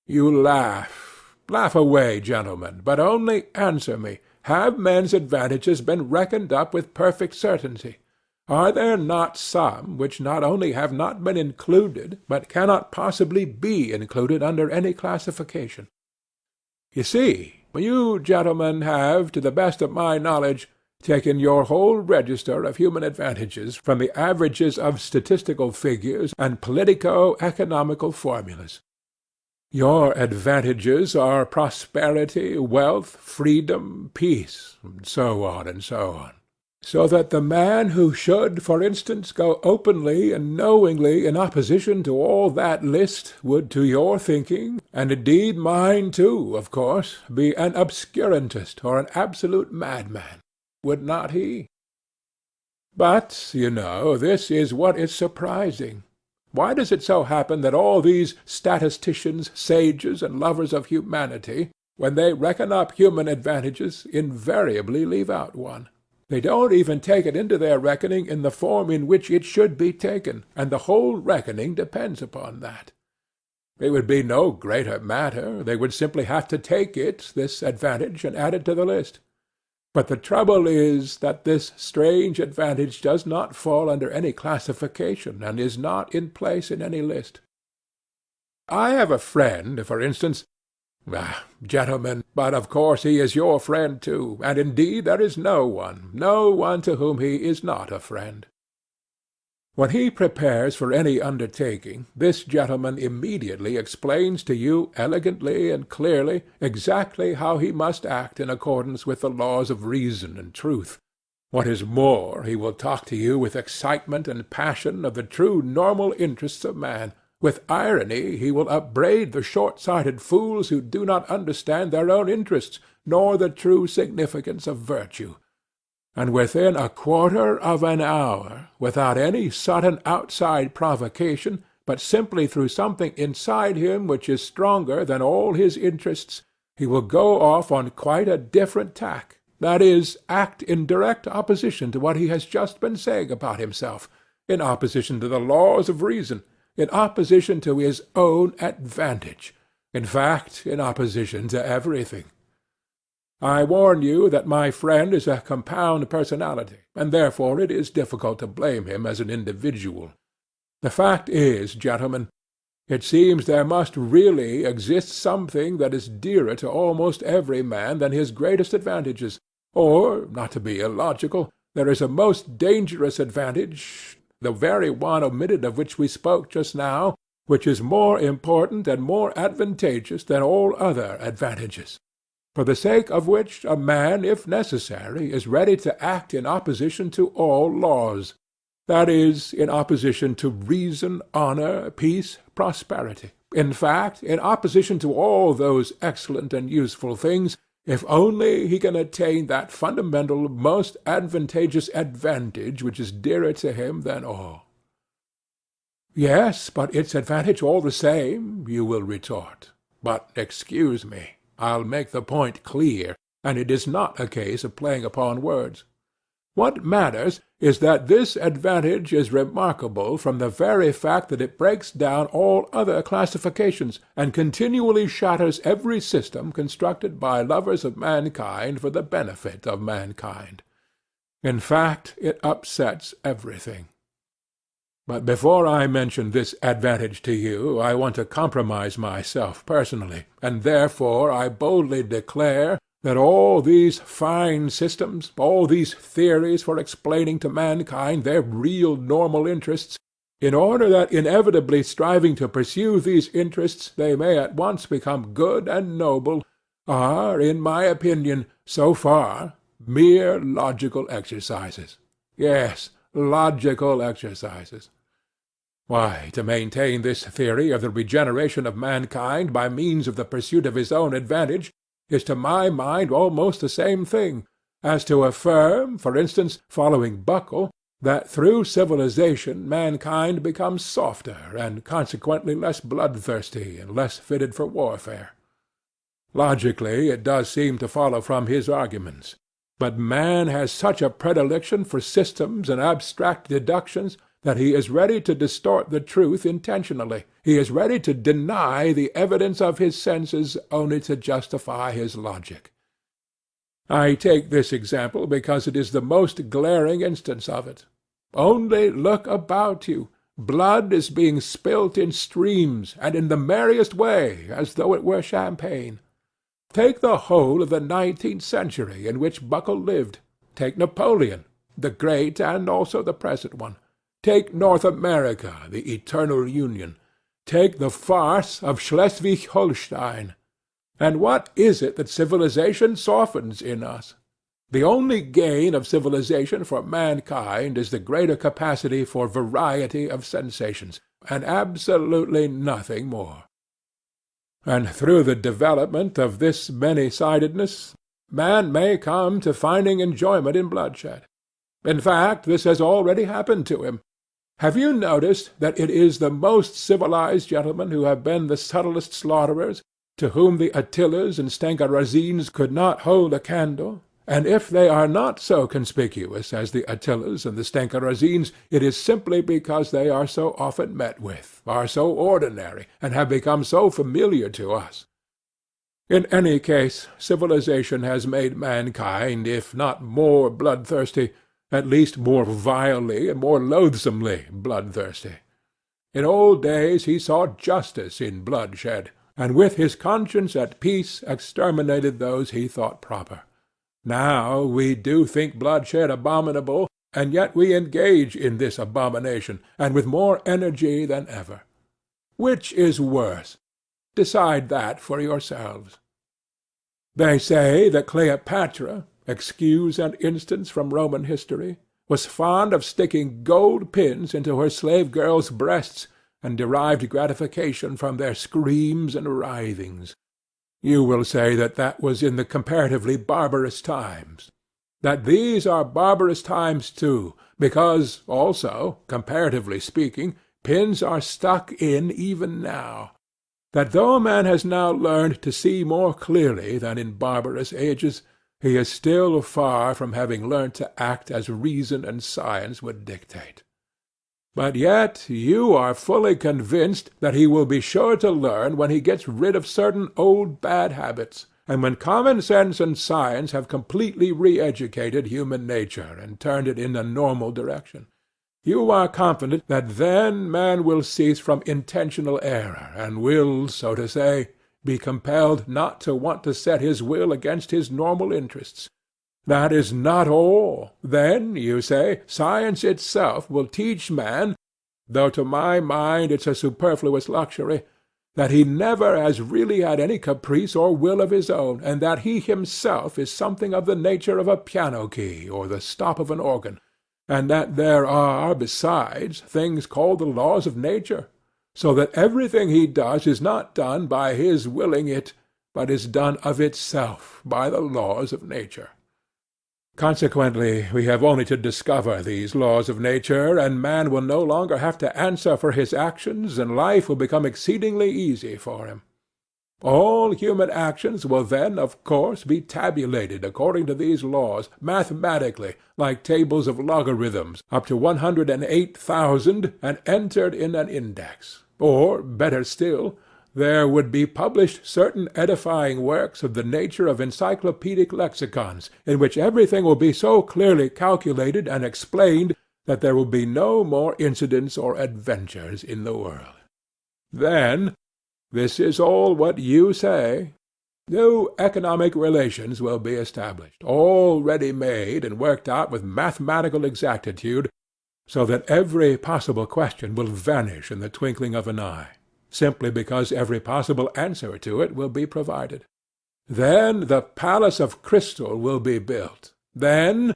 You laugh. Laugh away, gentlemen, but only answer me. Have men's advantages been reckoned up with perfect certainty? Are there not some which not only have not been included, but cannot possibly be included under any classification? You see, you gentlemen have, to the best of my knowledge, taken your whole register of human advantages from the averages of statistical figures and politico-economical formulas. Your advantages are prosperity, wealth, freedom, peace, and so on and so on. So that the man who should, for instance, go openly and knowingly in opposition to all that list would, to your thinking, and indeed mine too, of course, be an obscurantist or an absolute madman. Would not he? But, you know, this is what is surprising. Why does it so happen that all these statisticians, sages, and lovers of humanity, when they reckon up human advantages, invariably leave out one? They don't even take it into their reckoning in the form in which it should be taken, and the whole reckoning depends upon that. It would be no greater matter. They would simply have to take it, this advantage, and add it to the list. But the trouble is that this strange advantage does not fall under any classification, and is not in place in any list. I have a friend, for instance. Gentlemen, but of course he is your friend too, and indeed there is no one to whom he is not a friend. When he prepares for any undertaking, this gentleman immediately explains to you elegantly and clearly exactly how he must act in accordance with the laws of reason and truth. What is more, he will talk to you with excitement and passion of the true normal interests of man. With irony he will upbraid the short-sighted fools who do not understand their own interests, nor the true significance of virtue. And within a quarter of an hour, without any sudden outside provocation, but simply through something inside him which is stronger than all his interests, he will go off on quite a different tack, that is, act in direct opposition to what he has just been saying about himself, in opposition to the laws of reason, in opposition to his own advantage, in fact, in opposition to everything. I warn you that my friend is a compound personality, and therefore it is difficult to blame him as an individual. The fact is, gentlemen, it seems there must really exist something that is dearer to almost every man than his greatest advantages, or, not to be illogical, there is a most dangerous advantage, the very one omitted of which we spoke just now, which is more important and more advantageous than all other advantages, for the sake of which a man, if necessary, is ready to act in opposition to all laws, that is, in opposition to reason, honor, peace, prosperity, in fact, in opposition to all those excellent and useful things if only he can attain that fundamental, most advantageous advantage which is dearer to him than all. Yes, but it's advantage all the same, you will retort. But excuse me, I'll make the point clear, and it is not a case of playing upon words. What matters is that this advantage is remarkable from the very fact that it breaks down all other classifications, and continually shatters every system constructed by lovers of mankind for the benefit of mankind. In fact, it upsets everything. But before I mention this advantage to you, I want to compromise myself personally, and therefore I boldly declare that all these fine systems, all these theories for explaining to mankind their real normal interests, in order that inevitably striving to pursue these interests they may at once become good and noble, are, in my opinion, so far, mere logical exercises. Yes, logical exercises. Why, to maintain this theory of the regeneration of mankind by means of the pursuit of his own advantage is to my mind almost the same thing as to affirm, for instance, following Buckle, that through civilization mankind becomes softer and consequently less bloodthirsty and less fitted for warfare. Logically it does seem to follow from his arguments, but man has such a predilection for systems and abstract deductions that he is ready to distort the truth intentionally. He is ready to deny the evidence of his senses only to justify his logic. I take this example because it is the most glaring instance of it. Only look about you. Blood is being spilt in streams, and in the merriest way, as though it were champagne. Take the whole of the 19th century in which Buckle lived. Take Napoleon, the great and also the present one. Take North America, the eternal Union. Take the farce of Schleswig-Holstein. And what is it that civilization softens in us? The only gain of civilization for mankind is the greater capacity for variety of sensations, and absolutely nothing more. And through the development of this many-sidedness, man may come to finding enjoyment in bloodshed. In fact, this has already happened to him. Have you noticed that it is the most civilized gentlemen who have been the subtlest slaughterers, to whom the Attilas and Stengarazines could not hold a candle? And if they are not so conspicuous as the Attilas and the Stengarazines, it is simply because they are so often met with, are so ordinary, and have become so familiar to us. In any case, civilization has made mankind, if not more bloodthirsty, at least more vilely and more loathsomely bloodthirsty. In old days he saw justice in bloodshed, and with his conscience at peace exterminated those he thought proper. Now we do think bloodshed abominable, and yet we engage in this abomination, and with more energy than ever. Which is worse? Decide that for yourselves. They say that Cleopatra, excuse an instance from Roman history, was fond of sticking gold pins into her slave girls' breasts, and derived gratification from their screams and writhings. You will say that that was in the comparatively barbarous times. That these are barbarous times too, because, also, comparatively speaking, pins are stuck in even now. That though man has now learned to see more clearly than in barbarous ages, he is still far from having learnt to act as reason and science would dictate. But yet you are fully convinced that he will be sure to learn when he gets rid of certain old bad habits, and when common sense and science have completely re-educated human nature and turned it in a normal direction. You are confident that then man will cease from intentional error, and will, so to say, be compelled not to want to set his will against his normal interests. That is not all. Then, you say, science itself will teach man, though to my mind it's a superfluous luxury, that he never has really had any caprice or will of his own, and that he himself is something of the nature of a piano-key or the stop of an organ, and that there are, besides, things called the laws of nature, so that everything he does is not done by his willing it, but is done of itself by the laws of nature. Consequently, we have only to discover these laws of nature, and man will no longer have to answer for his actions, and life will become exceedingly easy for him. All human actions will then, of course, be tabulated according to these laws, mathematically, like tables of logarithms, up to 108,000, and entered in an index. Or, better still, there would be published certain edifying works of the nature of encyclopedic lexicons, in which everything will be so clearly calculated and explained that there will be no more incidents or adventures in the world. Then, this is all what you say, new economic relations will be established, all ready-made and worked out with mathematical exactitude, so that every possible question will vanish in the twinkling of an eye, simply because every possible answer to it will be provided. Then the palace of crystal will be built. Then,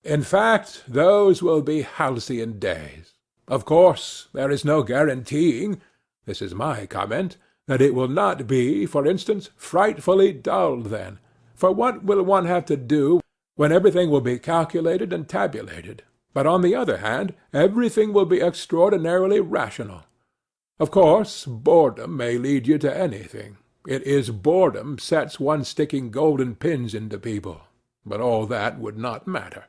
in fact, those will be halcyon days. Of course, there is no guaranteeing, this is my comment, that it will not be, for instance, frightfully dull then. For what will one have to do when everything will be calculated and tabulated? But on the other hand, everything will be extraordinarily rational. Of course, boredom may lead you to anything. It is boredom sets one sticking golden pins into people. But all that would not matter.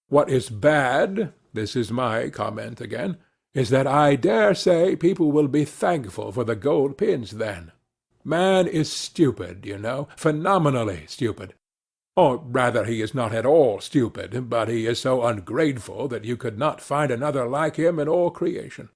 What is bad, this is my comment again, is that I dare say people will be thankful for the gold pins then. Man is stupid, you know, phenomenally stupid. Or rather, he is not at all stupid, but he is so ungrateful that you could not find another like him in all creation.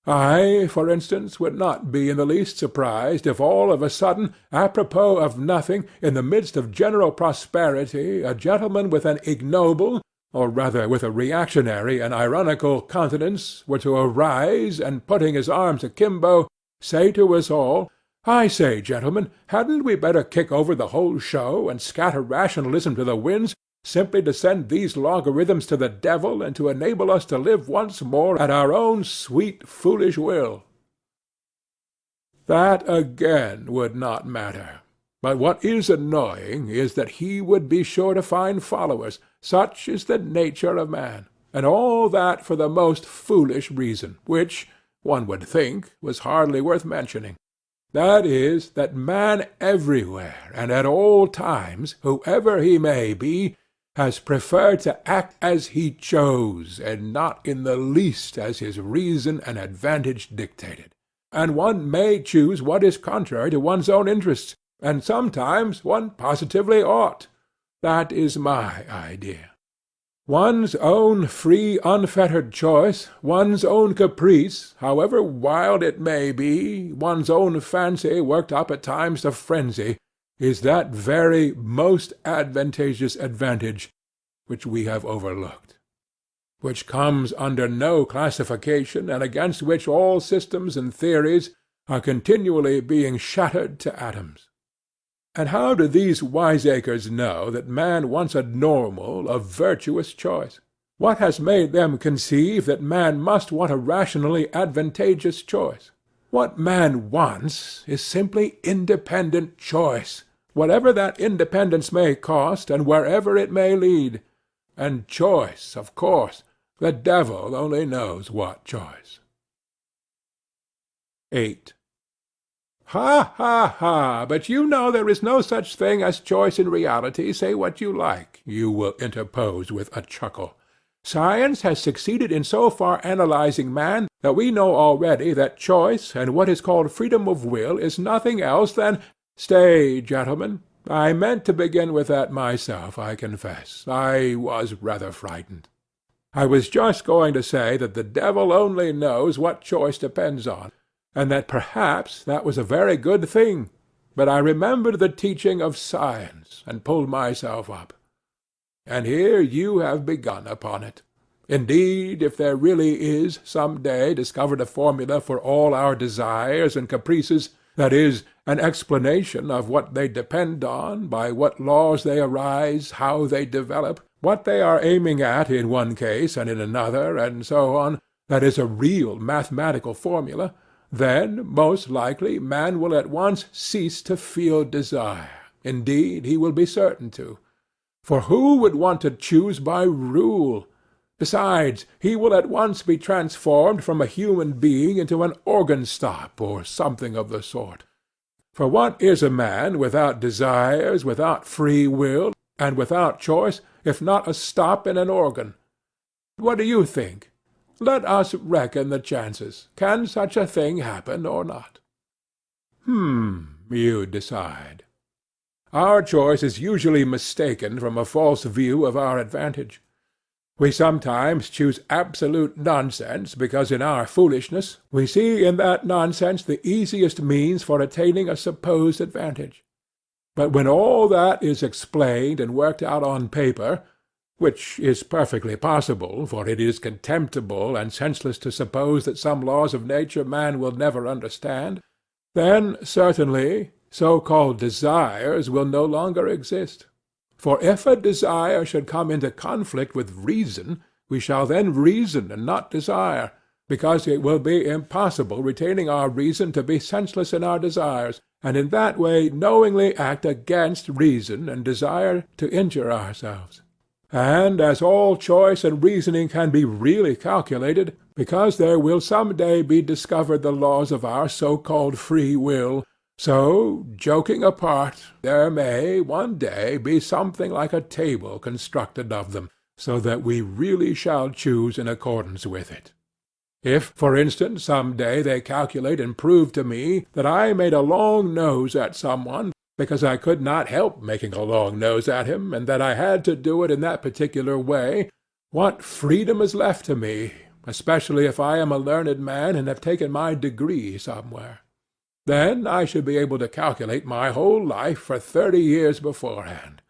I, for instance, would not be in the least surprised if all of a sudden, apropos of nothing, in the midst of general prosperity, a gentleman with an ignoble, or rather with a reactionary and ironical countenance, were to arise, and putting his arms akimbo, say to us all, "I say, gentlemen, hadn't we better kick over the whole show, and scatter rationalism to the winds, simply to send these logarithms to the devil, and to enable us to live once more at our own sweet foolish will?" That again would not matter. But what is annoying is that he would be sure to find followers. Such is the nature of man, and all that for the most foolish reason, which, one would think, was hardly worth mentioning. That is, that man everywhere and at all times, whoever he may be, has preferred to act as he chose, and not in the least as his reason and advantage dictated. And one may choose what is contrary to one's own interests, and sometimes one positively ought. That is my idea. One's own free, unfettered choice, one's own caprice, however wild it may be, one's own fancy worked up at times to frenzy, is that very most advantageous advantage which we have overlooked, which comes under no classification, and against which all systems and theories are continually being shattered to atoms. And how do these wiseacres know that man wants a normal, a virtuous choice? What has made them conceive that man must want a rationally advantageous choice? What man wants is simply independent choice, whatever that independence may cost, and wherever it may lead. And choice, of course, the devil only knows what choice. 8. Ha, ha, ha! But you know there is no such thing as choice in reality, say what you like, you will interpose with a chuckle. Science has succeeded in so far analyzing man that we know already that choice and what is called freedom of will is nothing else than— Stay, gentlemen, I meant to begin with that myself, I confess. I was rather frightened. I was just going to say that the devil only knows what choice depends on, and that perhaps that was a very good thing, but I remembered the teaching of science, and pulled myself up. And here you have begun upon it. Indeed, if there really is some day discovered a formula for all our desires and caprices, that is, an explanation of what they depend on, by what laws they arise, how they develop, what they are aiming at in one case and in another, and so on, that is a real mathematical formula, then most likely man will at once cease to feel desire. Indeed, he will be certain to. For who would want to choose by rule? Besides, he will at once be transformed from a human being into an organ-stop or something of the sort. For what is a man without desires, without free will, and without choice, if not a stop in an organ? What do you think? Let us reckon the chances. Can such a thing happen or not? You decide. Our choice is usually mistaken from a false view of our advantage. We sometimes choose absolute nonsense because in our foolishness we see in that nonsense the easiest means for attaining a supposed advantage. But when all that is explained and worked out on paper, which is perfectly possible, for it is contemptible and senseless to suppose that some laws of nature man will never understand, then certainly so-called desires will no longer exist. For if a desire should come into conflict with reason, we shall then reason and not desire, because it will be impossible retaining our reason to be senseless in our desires, and in that way knowingly act against reason and desire to injure ourselves. And as all choice and reasoning can be really calculated, because there will some day be discovered the laws of our so-called free will, so, joking apart, there may one day be something like a table constructed of them, so that we really shall choose in accordance with it. If, for instance, some day they calculate and prove to me that I made a long nose at some one, because I could not help making a long nose at him, and that I had to do it in that particular way, what freedom is left to me, especially if I am a learned man and have taken my degree somewhere? Then I should be able to calculate my whole life for 30 years beforehand.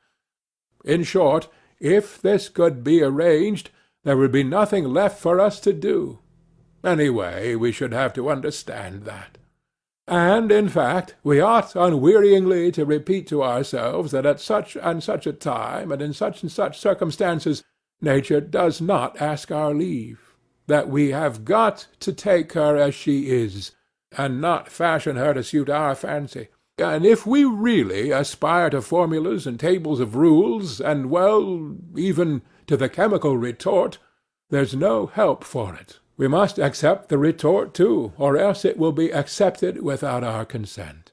In short, if this could be arranged, there would be nothing left for us to do. Anyway, we should have to understand that. And, in fact, we ought unwearyingly to repeat to ourselves that at such and such a time, and in such circumstances, nature does not ask our leave, that we have got to take her as she is, and not fashion her to suit our fancy. And if we really aspire to formulas and tables of rules, and, well, even to the chemical retort, there's no help for it. We must accept the retort too, or else it will be accepted without our consent.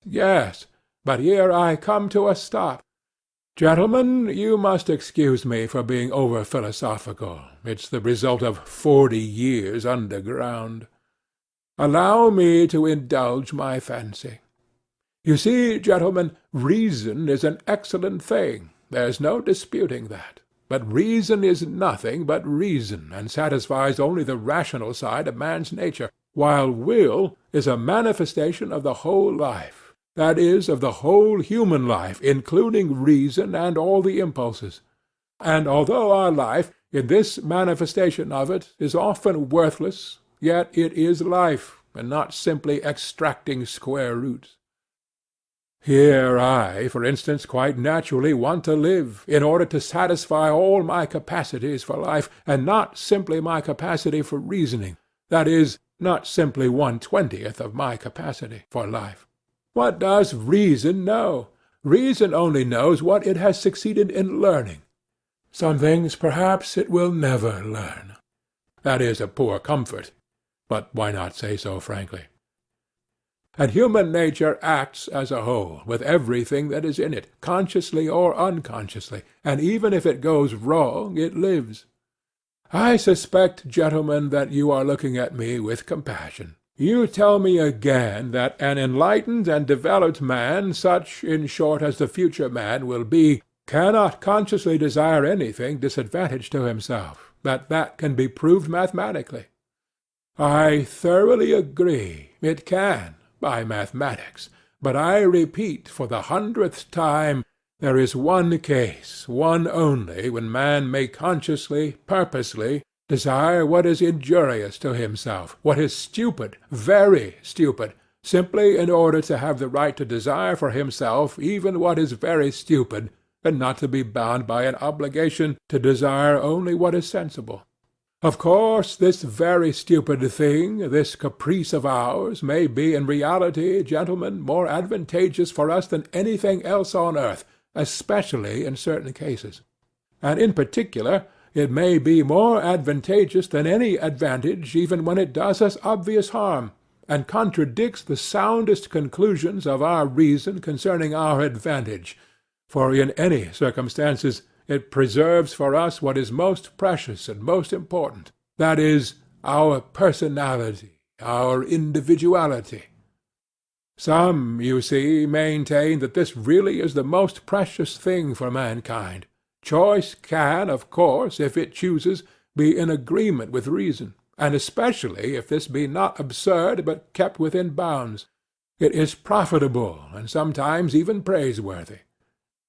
Yes, but here I come to a stop. Gentlemen, you must excuse me for being over-philosophical. It's the result of 40 years underground. Allow me to indulge my fancy. You see, gentlemen, reason is an excellent thing. There's no disputing that. But reason is nothing but reason, and satisfies only the rational side of man's nature, while will is a manifestation of the whole life, that is, of the whole human life, including reason and all the impulses. And although our life, in this manifestation of it, is often worthless, yet it is life, and not simply extracting square roots. Here I, for instance, quite naturally want to live, in order to satisfy all my capacities for life, and not simply my capacity for reasoning, that is, not simply 1/20th of my capacity for life. What does reason know? Reason only knows what it has succeeded in learning. Some things, perhaps, it will never learn. That is a poor comfort. But why not say so frankly? And human nature acts as a whole, with everything that is in it, consciously or unconsciously, and even if it goes wrong, it lives. I suspect, gentlemen, that you are looking at me with compassion. You tell me again that an enlightened and developed man, such, in short, as the future man will be, cannot consciously desire anything disadvantage to himself, that can be proved mathematically. I thoroughly agree. It can, by mathematics. But I repeat for the 100th time, there is one case, one only, when man may consciously, purposely, desire what is injurious to himself, what is stupid, very stupid, simply in order to have the right to desire for himself even what is very stupid, and not to be bound by an obligation to desire only what is sensible. Of course, this very stupid thing, this caprice of ours, may be in reality, gentlemen, more advantageous for us than anything else on earth, especially in certain cases. And in particular, it may be more advantageous than any advantage even when it does us obvious harm, and contradicts the soundest conclusions of our reason concerning our advantage, for in any circumstances it preserves for us what is most precious and most important, that is, our personality, our individuality. Some, you see, maintain that this really is the most precious thing for mankind. Choice can, of course, if it chooses, be in agreement with reason, and especially if this be not absurd but kept within bounds. It is profitable, and sometimes even praiseworthy.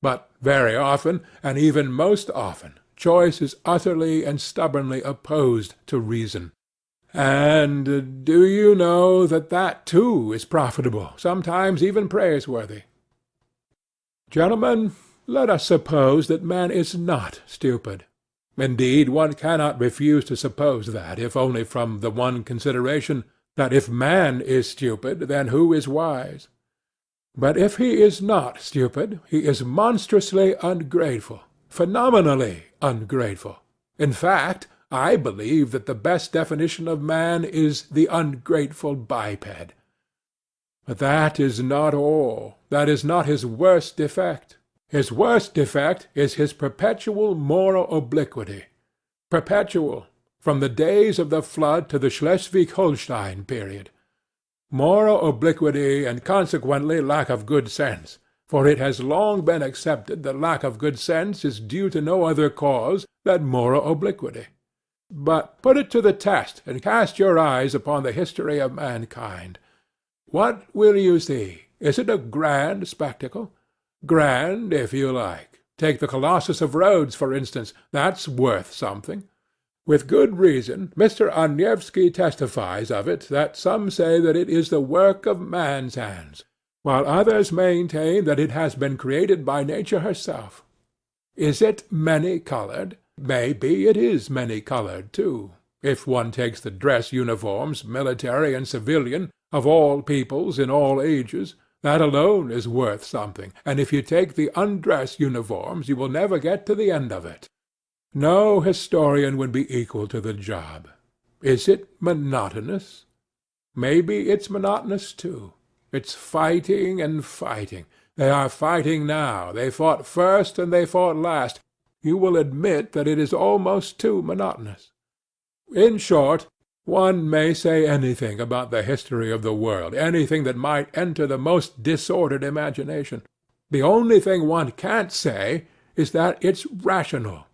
But very often, and even most often, choice is utterly and stubbornly opposed to reason. And do you know that that too is profitable, sometimes even praiseworthy? Gentlemen, let us suppose that man is not stupid. Indeed, one cannot refuse to suppose that, if only from the one consideration that if man is stupid, then who is wise? But if he is not stupid, he is monstrously ungrateful, phenomenally ungrateful. In fact, I believe that the best definition of man is the ungrateful biped. But that is not all. That is not his worst defect. His worst defect is his perpetual moral obliquity. Perpetual, from the days of the flood to the Schleswig-Holstein period. Moral obliquity, and consequently lack of good sense, for it has long been accepted that lack of good sense is due to no other cause than moral obliquity. But put it to the test, and cast your eyes upon the history of mankind. What will you see? Is it a grand spectacle? Grand, if you like. Take the Colossus of Rhodes, for instance. That's worth something. With good reason, Mr. Onievsky testifies of it that some say that it is the work of man's hands, while others maintain that it has been created by nature herself. Is it many-colored? Maybe it is many-colored, too. If one takes the dress uniforms, military and civilian, of all peoples in all ages, that alone is worth something, and if you take the undress uniforms you will never get to the end of it. No historian would be equal to the job. Is it monotonous? Maybe it's monotonous, too. It's fighting and fighting. They are fighting now. They fought first and they fought last. You will admit that it is almost too monotonous. In short, one may say anything about the history of the world, anything that might enter the most disordered imagination. The only thing one can't say is that it's rational.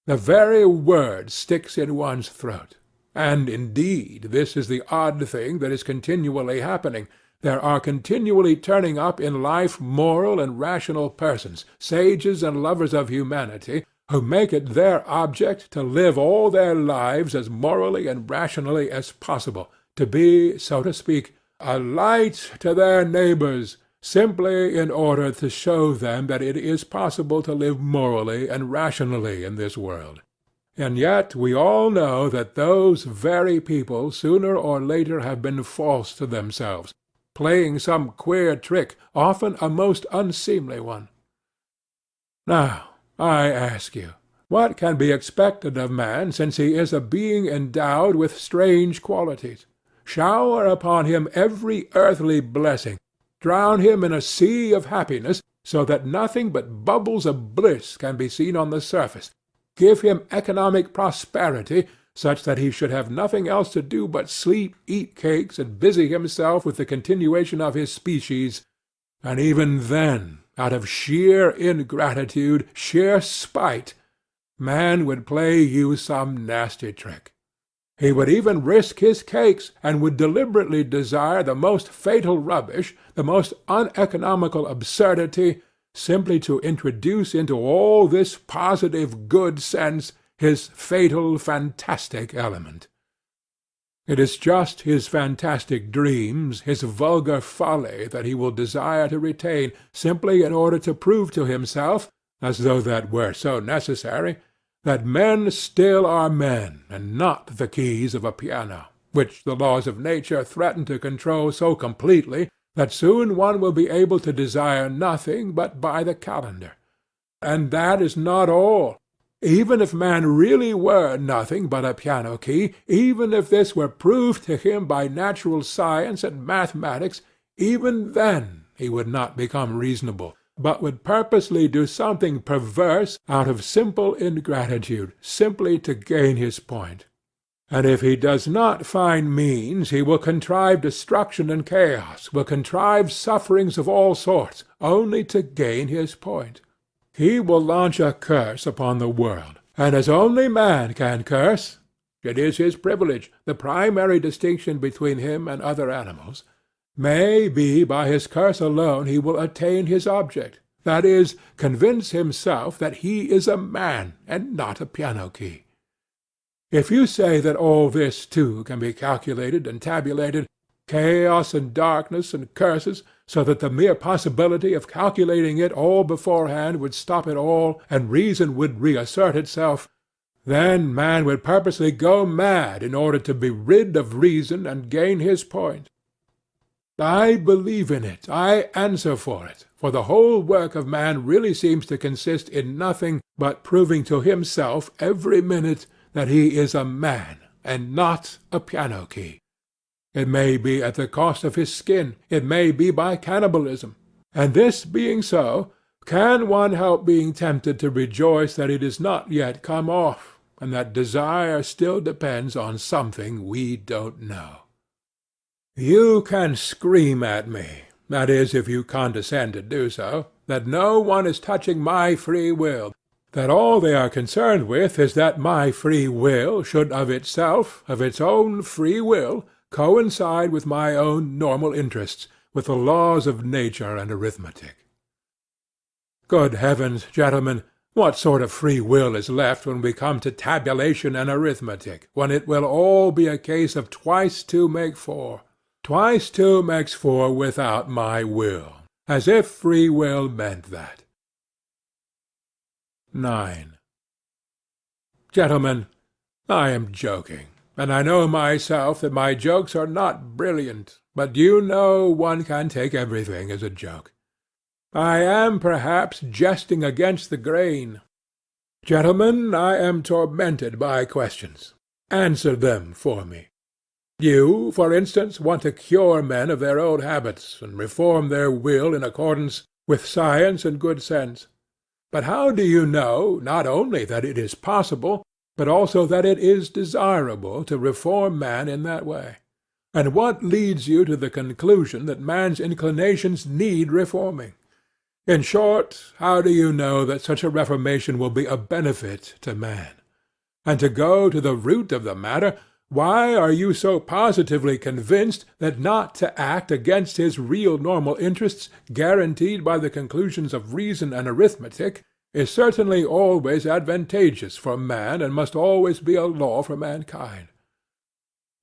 The very word sticks in one's throat. And, indeed, this is the odd thing that is continually happening. There are continually turning up in life moral and rational persons, sages and lovers of humanity, who make it their object to live all their lives as morally and rationally as possible, to be, so to speak, a light to their neighbors, simply in order to show them that it is possible to live morally and rationally in this world. And yet we all know that those very people sooner or later have been false to themselves, playing some queer trick, often a most unseemly one. Now, I ask you, what can be expected of man since he is a being endowed with strange qualities? Shower upon him every earthly blessing, drown him in a sea of happiness, so that nothing but bubbles of bliss can be seen on the surface. Give him economic prosperity, such that he should have nothing else to do but sleep, eat cakes, and busy himself with the continuation of his species, and even then, out of sheer ingratitude, sheer spite, man would play you some nasty trick. He would even risk his cakes, and would deliberately desire the most fatal rubbish, the most uneconomical absurdity, simply to introduce into all this positive good sense his fatal fantastic element. It is just his fantastic dreams, his vulgar folly, that he will desire to retain, simply in order to prove to himself, as though that were so necessary, that men still are men, and not the keys of a piano, which the laws of nature threaten to control so completely that soon one will be able to desire nothing but by the calendar. And that is not all. Even if man really were nothing but a piano key, even if this were proved to him by natural science and mathematics, even then he would not become reasonable, but would purposely do something perverse out of simple ingratitude, simply to gain his point. And if he does not find means, he will contrive destruction and chaos, will contrive sufferings of all sorts, only to gain his point. He will launch a curse upon the world, and as only man can curse, it is his privilege, the primary distinction between him and other animals, may be by his curse alone he will attain his object, that is, convince himself that he is a man, and not a piano key. If you say that all this, too, can be calculated and tabulated, chaos and darkness and curses, so that the mere possibility of calculating it all beforehand would stop it all, and reason would reassert itself, then man would purposely go mad in order to be rid of reason and gain his point. I believe in it, I answer for it, for the whole work of man really seems to consist in nothing but proving to himself every minute that he is a man, and not a piano key. It may be at the cost of his skin, it may be by cannibalism, and this being so, can one help being tempted to rejoice that it is not yet come off, and that desire still depends on something we don't know? You can scream at me, that is, if you condescend to do so, that no one is touching my free will, that all they are concerned with is that my free will should of itself, of its own free will, coincide with my own normal interests, with the laws of nature and arithmetic. Good heavens, gentlemen, what sort of free will is left when we come to tabulation and arithmetic, when it will all be a case of twice two make four? Twice two makes four without my will, as if free will meant that. 9. Gentlemen, I am joking, and I know myself that my jokes are not brilliant, but you know one can take everything as a joke. I am perhaps jesting against the grain. Gentlemen, I am tormented by questions. Answer them for me. You, for instance, want to cure men of their old habits, and reform their will in accordance with science and good sense. But how do you know, not only that it is possible, but also that it is desirable to reform man in that way? And what leads you to the conclusion that man's inclinations need reforming? In short, how do you know that such a reformation will be a benefit to man? And to go to the root of the matter, why are you so positively convinced that not to act against his real normal interests, guaranteed by the conclusions of reason and arithmetic, is certainly always advantageous for man and must always be a law for mankind?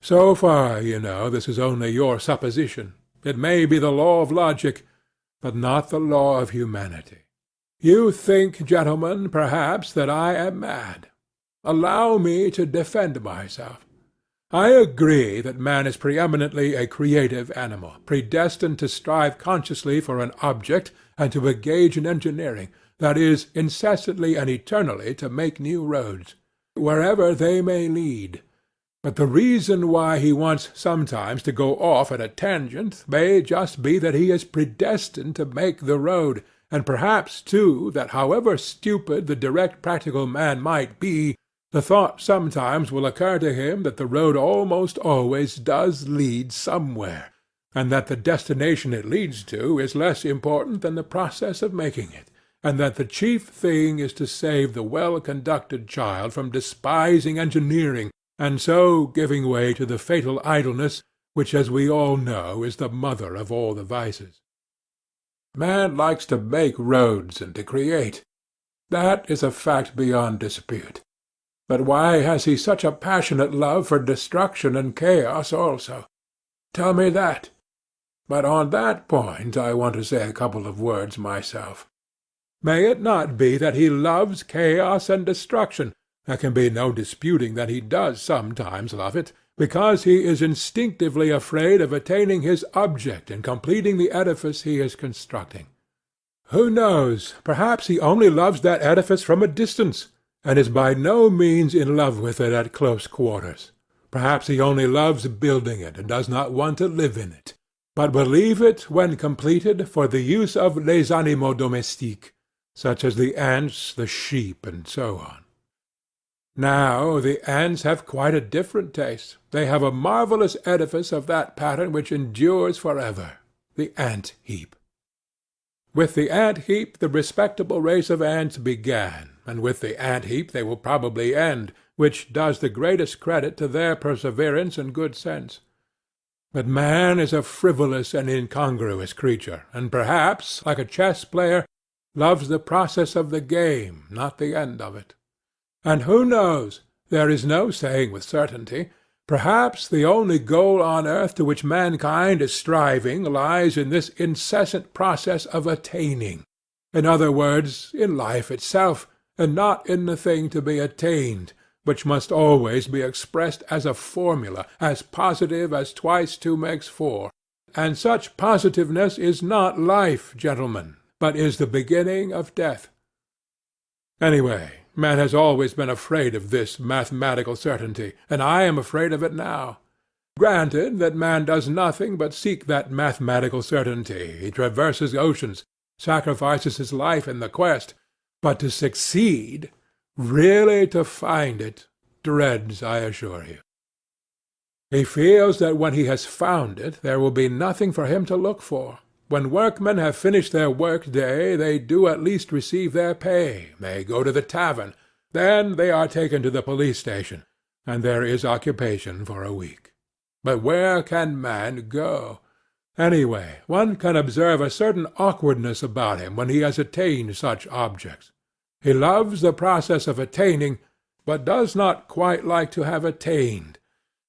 So far, you know, this is only your supposition. It may be the law of logic, but not the law of humanity. You think, gentlemen, perhaps, that I am mad. Allow me to defend myself. I agree that man is preeminently a creative animal, predestined to strive consciously for an object and to engage in engineering, that is, incessantly and eternally to make new roads, wherever they may lead. But the reason why he wants sometimes to go off at a tangent may just be that he is predestined to make the road, and perhaps, too, that however stupid the direct practical man might be, the thought sometimes will occur to him that the road almost always does lead somewhere, and that the destination it leads to is less important than the process of making it, and that the chief thing is to save the well-conducted child from despising engineering, and so giving way to the fatal idleness which, as we all know, is the mother of all the vices. Man likes to make roads and to create. That is a fact beyond dispute. But why has he such a passionate love for destruction and chaos also? Tell me that. But on that point I want to say a couple of words myself. May it not be that he loves chaos and destruction, There can be no disputing that he does sometimes love it, because he is instinctively afraid of attaining his object in completing the edifice he is constructing. Who knows? Perhaps he only loves that edifice from a distance, and is by no means in love with it at close quarters. Perhaps he only loves building it, and does not want to live in it, but will leave it, when completed, for the use of les animaux domestiques, such as the ants, the sheep, and so on. Now the ants have quite a different taste. They have a marvellous edifice of that pattern which endures for ever, the ant-heap. With the ant-heap the respectable race of ants began, and with the ant-heap they will probably end, which does the greatest credit to their perseverance and good sense. But man is a frivolous and incongruous creature, and perhaps, like a chess-player, loves the process of the game, not the end of it. And who knows? There is no saying with certainty. Perhaps the only goal on earth to which mankind is striving lies in this incessant process of attaining. In other words, in life itself, and not in the thing to be attained, which must always be expressed as a formula, as positive as twice two makes four. And such positiveness is not life, gentlemen, but is the beginning of death. Anyway, man has always been afraid of this mathematical certainty, and I am afraid of it now. Granted that man does nothing but seek that mathematical certainty, he traverses oceans, sacrifices his life in the quest, but to succeed, really to find it, dreads, I assure you. He feels that when he has found it, there will be nothing for him to look for. When workmen have finished their work-day, they do at least receive their pay, they go to the tavern, then they are taken to the police-station, and there is occupation for a week. But where can man go? Anyway, one can observe a certain awkwardness about him when he has attained such objects. He loves the process of attaining, but does not quite like to have attained,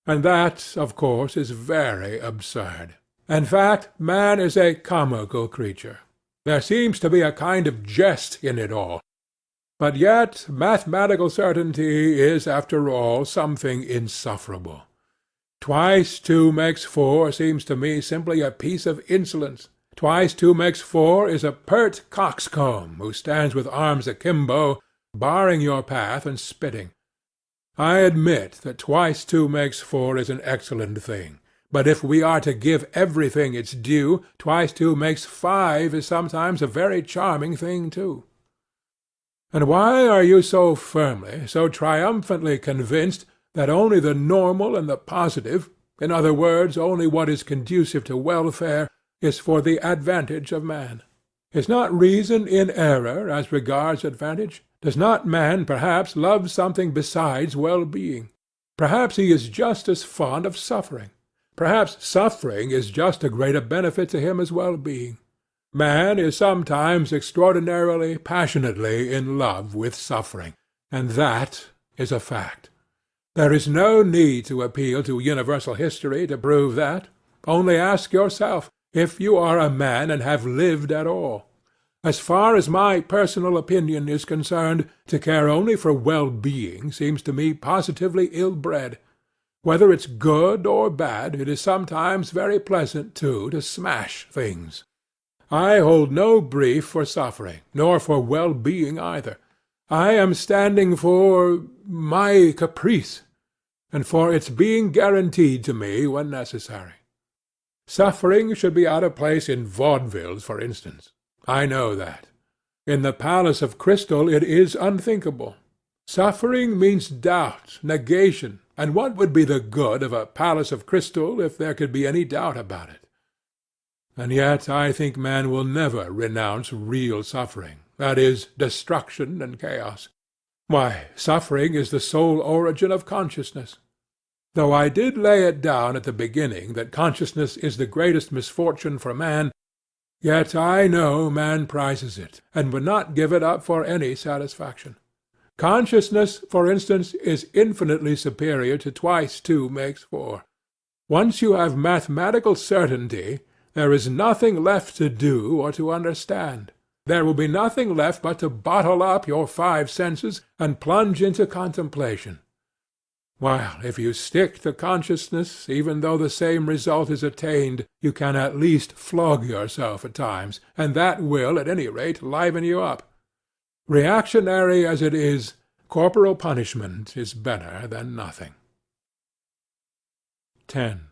and that, of course, is very absurd. In fact, man is a comical creature. There seems to be a kind of jest in it all. But yet mathematical certainty is, after all, something insufferable. Twice two makes four seems to me simply a piece of insolence. Twice two makes four is a pert coxcomb who stands with arms akimbo, barring your path and spitting. I admit that twice two makes four is an excellent thing. But if we are to give everything its due, twice two makes five is sometimes a very charming thing too. And why are you so firmly, so triumphantly convinced that only the normal and the positive, in other words, only what is conducive to welfare, is for the advantage of man? Is not reason in error as regards advantage? Does not man perhaps love something besides well-being? Perhaps he is just as fond of suffering. Perhaps suffering is just a greater benefit to him as well-being. Man is sometimes extraordinarily, passionately in love with suffering, and that is a fact. There is no need to appeal to universal history to prove that. Only ask yourself, if you are a man and have lived at all. As far as my personal opinion is concerned, to care only for well-being seems to me positively ill-bred. Whether it's good or bad, it is sometimes very pleasant, too, to smash things. I hold no brief for suffering, nor for well-being either. I am standing for my caprice, and for its being guaranteed to me when necessary. Suffering should be out of place in vaudevilles, for instance. I know that. In the Palace of Crystal it is unthinkable. Suffering means doubt, negation, and what would be the good of a Palace of Crystal if there could be any doubt about it? And yet I think man will never renounce real suffering, that is, destruction and chaos. Why, suffering is the sole origin of consciousness. Though I did lay it down at the beginning that consciousness is the greatest misfortune for man, yet I know man prizes it, and would not give it up for any satisfaction. Consciousness, for instance, is infinitely superior to twice two makes four. Once you have mathematical certainty, there is nothing left to do or to understand. There will be nothing left but to bottle up your five senses and plunge into contemplation. While if you stick to consciousness, even though the same result is attained, you can at least flog yourself at times, and that will, at any rate, liven you up. Reactionary as it is, corporal punishment is better than nothing. 10.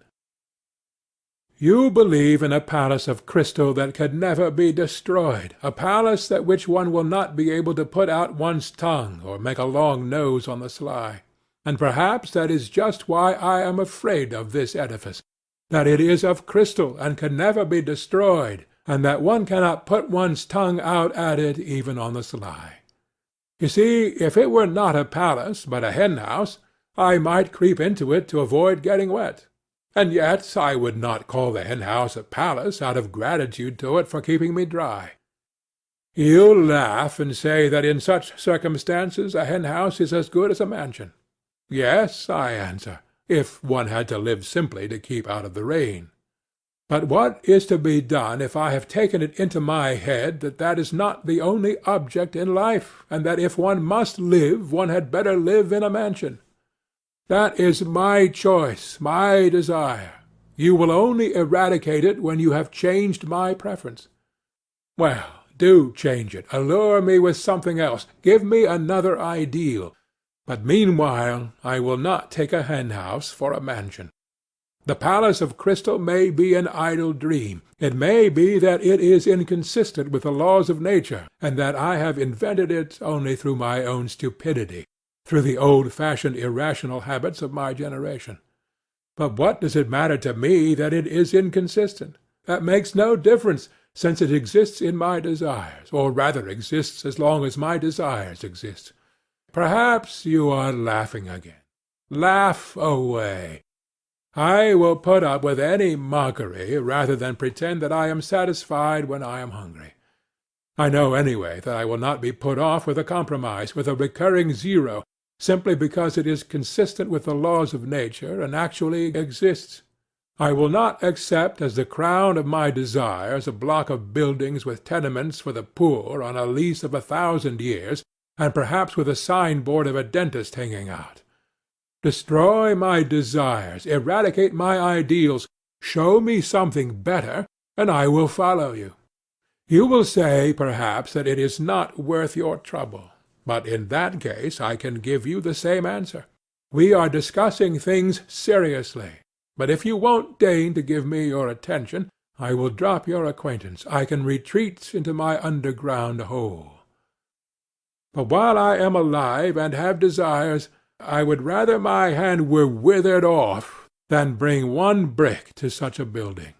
You believe in a palace of crystal that can never be destroyed, a palace at which one will not be able to put out one's tongue or make a long nose on the sly. And perhaps that is just why I am afraid of this edifice, that it is of crystal and can never be destroyed, and that one cannot put one's tongue out at it even on the sly. You see, if it were not a palace but a hen-house, I might creep into it to avoid getting wet. And yet I would not call the hen-house a palace out of gratitude to it for keeping me dry. You laugh and say that in such circumstances a hen-house is as good as a mansion. Yes, I answer, if one had to live simply to keep out of the rain. But what is to be done if I have taken it into my head that that is not the only object in life, and that if one must live, one had better live in a mansion? That is my choice, my desire. You will only eradicate it when you have changed my preference. Well, do change it. Allure me with something else. Give me another ideal. But meanwhile I will not take a hen-house for a mansion. The palace of crystal may be an idle dream. It may be that it is inconsistent with the laws of nature, and that I have invented it only through my own stupidity, through the old-fashioned irrational habits of my generation. But what does it matter to me that it is inconsistent? That makes no difference, since it exists in my desires, or rather exists as long as my desires exist. Perhaps you are laughing again. Laugh away. I will put up with any mockery rather than pretend that I am satisfied when I am hungry. I know anyway that I will not be put off with a compromise, with a recurring zero, simply because it is consistent with the laws of nature and actually exists. I will not accept as the crown of my desires a block of buildings with tenements for the poor on a lease of 1,000 years, and perhaps with a signboard of a dentist hanging out. Destroy my desires, eradicate my ideals, show me something better, and I will follow you. You will say, perhaps, that it is not worth your trouble, but in that case I can give you the same answer. We are discussing things seriously, but if you won't deign to give me your attention, I will drop your acquaintance. I can retreat into my underground hole. But while I am alive and have desires, I would rather my hand were withered off than bring one brick to such a building.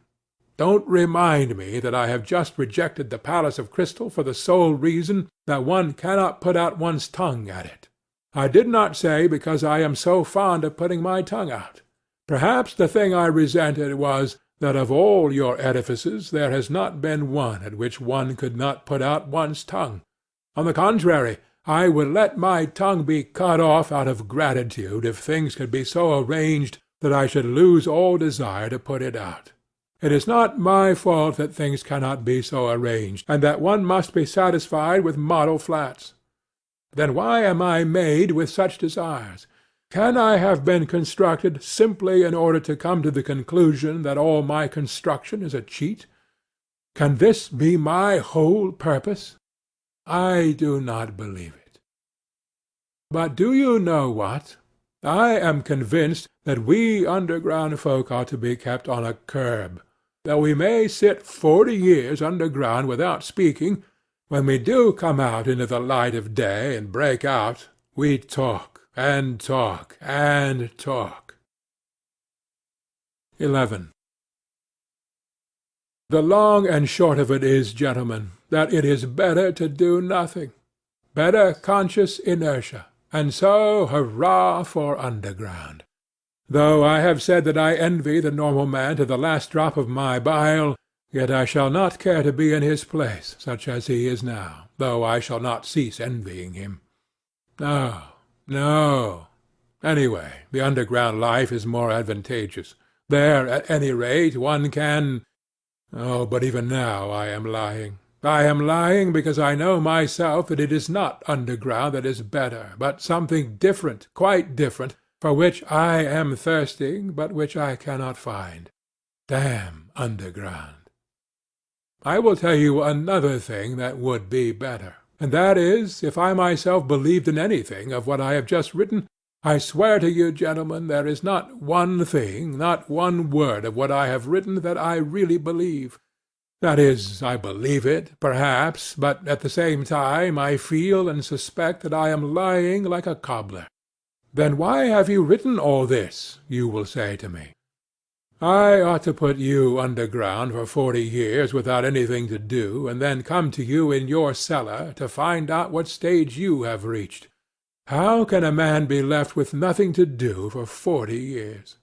Don't remind me that I have just rejected the palace of crystal for the sole reason that one cannot put out one's tongue at it. I did not say because I am so fond of putting my tongue out. Perhaps the thing I resented was that of all your edifices there has not been one at which one could not put out one's tongue. On the contrary, I would let my tongue be cut off out of gratitude if things could be so arranged that I should lose all desire to put it out. It is not my fault that things cannot be so arranged, and that one must be satisfied with model flats. Then why am I made with such desires? Can I have been constructed simply in order to come to the conclusion that all my construction is a cheat? Can this be my whole purpose? I do not believe it. But do you know what? I am convinced that we underground folk ought to be kept on a curb. Though we may sit 40 years underground without speaking, when we do come out into the light of day and break out, we talk and talk and talk. 11. The long and short of it is, gentlemen, that it is better to do nothing, better conscious inertia, and so hurrah for underground. Though I have said that I envy the normal man to the last drop of my bile, yet I shall not care to be in his place, such as he is now, though I shall not cease envying him. No, no. Anyway, the underground life is more advantageous. There, at any rate, one can— Oh, but even now I am lying. I am lying because I know myself that it is not underground that is better, but something different, quite different, for which I am thirsting, but which I cannot find. Damn underground! I will tell you another thing that would be better, and that is, if I myself believed in anything of what I have just written, I swear to you, gentlemen, there is not one thing, not one word of what I have written that I really believe. That is, I believe it, perhaps, but at the same time I feel and suspect that I am lying like a cobbler. Then why have you written all this, you will say to me. I ought to put you underground for 40 years without anything to do, and then come to you in your cellar to find out what stage you have reached. How can a man be left with nothing to do for 40 years?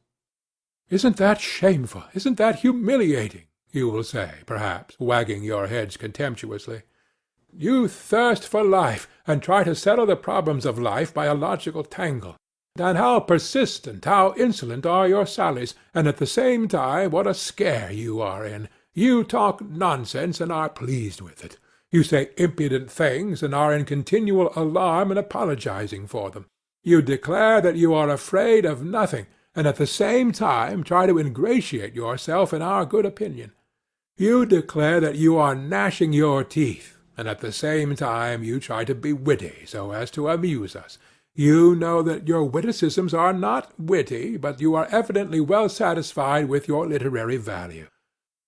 Isn't that shameful? Isn't that humiliating? You will say, perhaps, wagging your heads contemptuously. You thirst for life, and try to settle the problems of life by a logical tangle. And how persistent, how insolent are your sallies, and at the same time what a scare you are in. You talk nonsense and are pleased with it. You say impudent things and are in continual alarm and apologizing for them. You declare that you are afraid of nothing, and at the same time try to ingratiate yourself in our good opinion. You declare that you are gnashing your teeth, and at the same time you try to be witty so as to amuse us. You know that your witticisms are not witty, but you are evidently well satisfied with your literary value.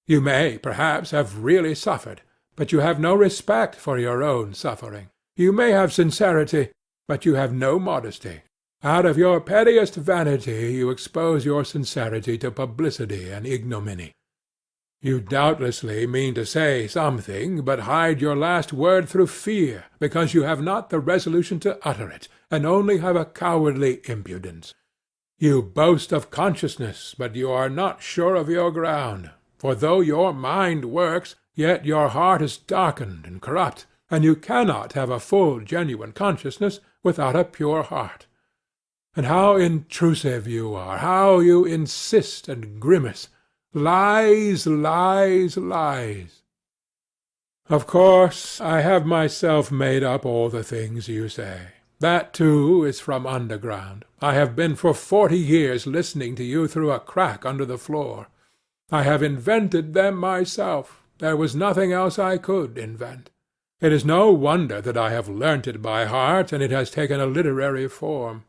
You may, perhaps, have really suffered, but you have no respect for your own suffering. You may have sincerity, but you have no modesty. Out of your pettiest vanity you expose your sincerity to publicity and ignominy. You doubtlessly mean to say something, but hide your last word through fear, because you have not the resolution to utter it, and only have a cowardly impudence. You boast of consciousness, but you are not sure of your ground, for though your mind works, yet your heart is darkened and corrupt, and you cannot have a full genuine consciousness without a pure heart. And how intrusive you are, how you insist and grimace! Lies, lies, lies. Of course, I have myself made up all the things you say. That, too, is from underground. I have been for 40 years listening to you through a crack under the floor. I have invented them myself. There was nothing else I could invent. It is no wonder that I have learnt it by heart, and it has taken a literary form.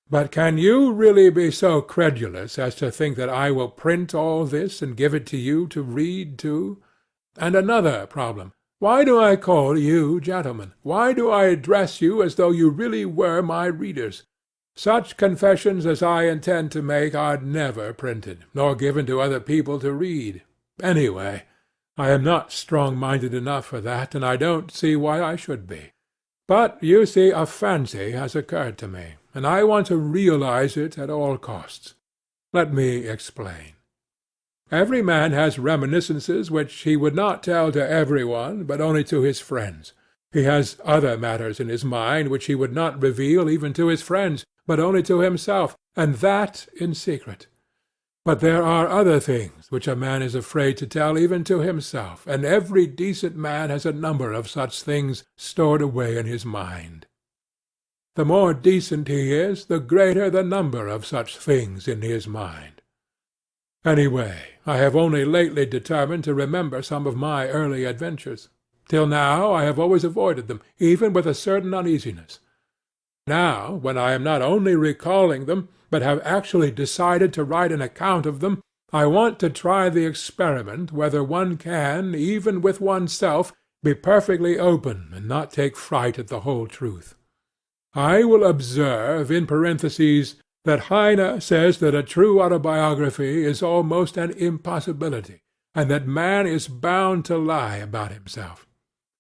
But can you really be so credulous as to think that I will print all this and give it to you to read too? And another problem. Why do I call you gentlemen? Why do I address you as though you really were my readers? Such confessions as I intend to make are never printed, nor given to other people to read. Anyway, I am not strong-minded enough for that, and I don't see why I should be. But, you see, a fancy has occurred to me, and I want to realize it at all costs. Let me explain. Every man has reminiscences which he would not tell to every one, but only to his friends. He has other matters in his mind which he would not reveal even to his friends, but only to himself, and that in secret. But there are other things which a man is afraid to tell even to himself, and every decent man has a number of such things stored away in his mind. The more decent he is, the greater the number of such things in his mind. Anyway, I have only lately determined to remember some of my early adventures. Till now I have always avoided them, even with a certain uneasiness. Now, when I am not only recalling them, but have actually decided to write an account of them, I want to try the experiment whether one can, even with oneself, be perfectly open and not take fright at the whole truth. I will observe, in parentheses, that Heine says that a true autobiography is almost an impossibility, and that man is bound to lie about himself.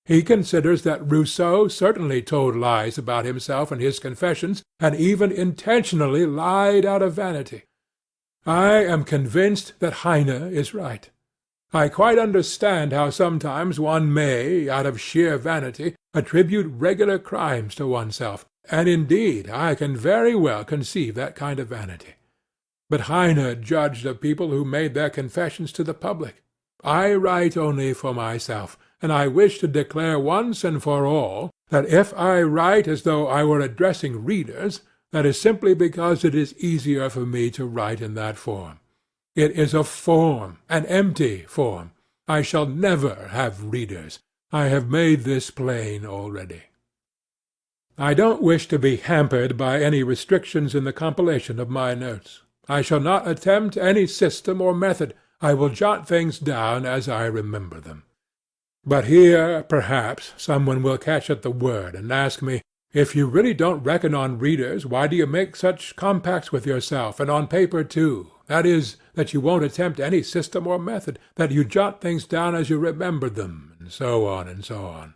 He considers that Rousseau certainly told lies about himself in his confessions, and even intentionally lied out of vanity. I am convinced that Heine is right. I quite understand how sometimes one may, out of sheer vanity, attribute regular crimes to oneself, and indeed I can very well conceive that kind of vanity. But Heine judged of people who made their confessions to the public. I write only for myself, and I wish to declare once and for all that if I write as though I were addressing readers, that is simply because it is easier for me to write in that form. It is a form, an empty form. I shall never have readers. I have made this plain already. I don't wish to be hampered by any restrictions in the compilation of my notes. I shall not attempt any system or method. I will jot things down as I remember them. But here, perhaps, someone will catch at the word and ask me, if you really don't reckon on readers, why do you make such compacts with yourself, and on paper too? That is, that you won't attempt any system or method, that you jot things down as you remember them, and so on and so on.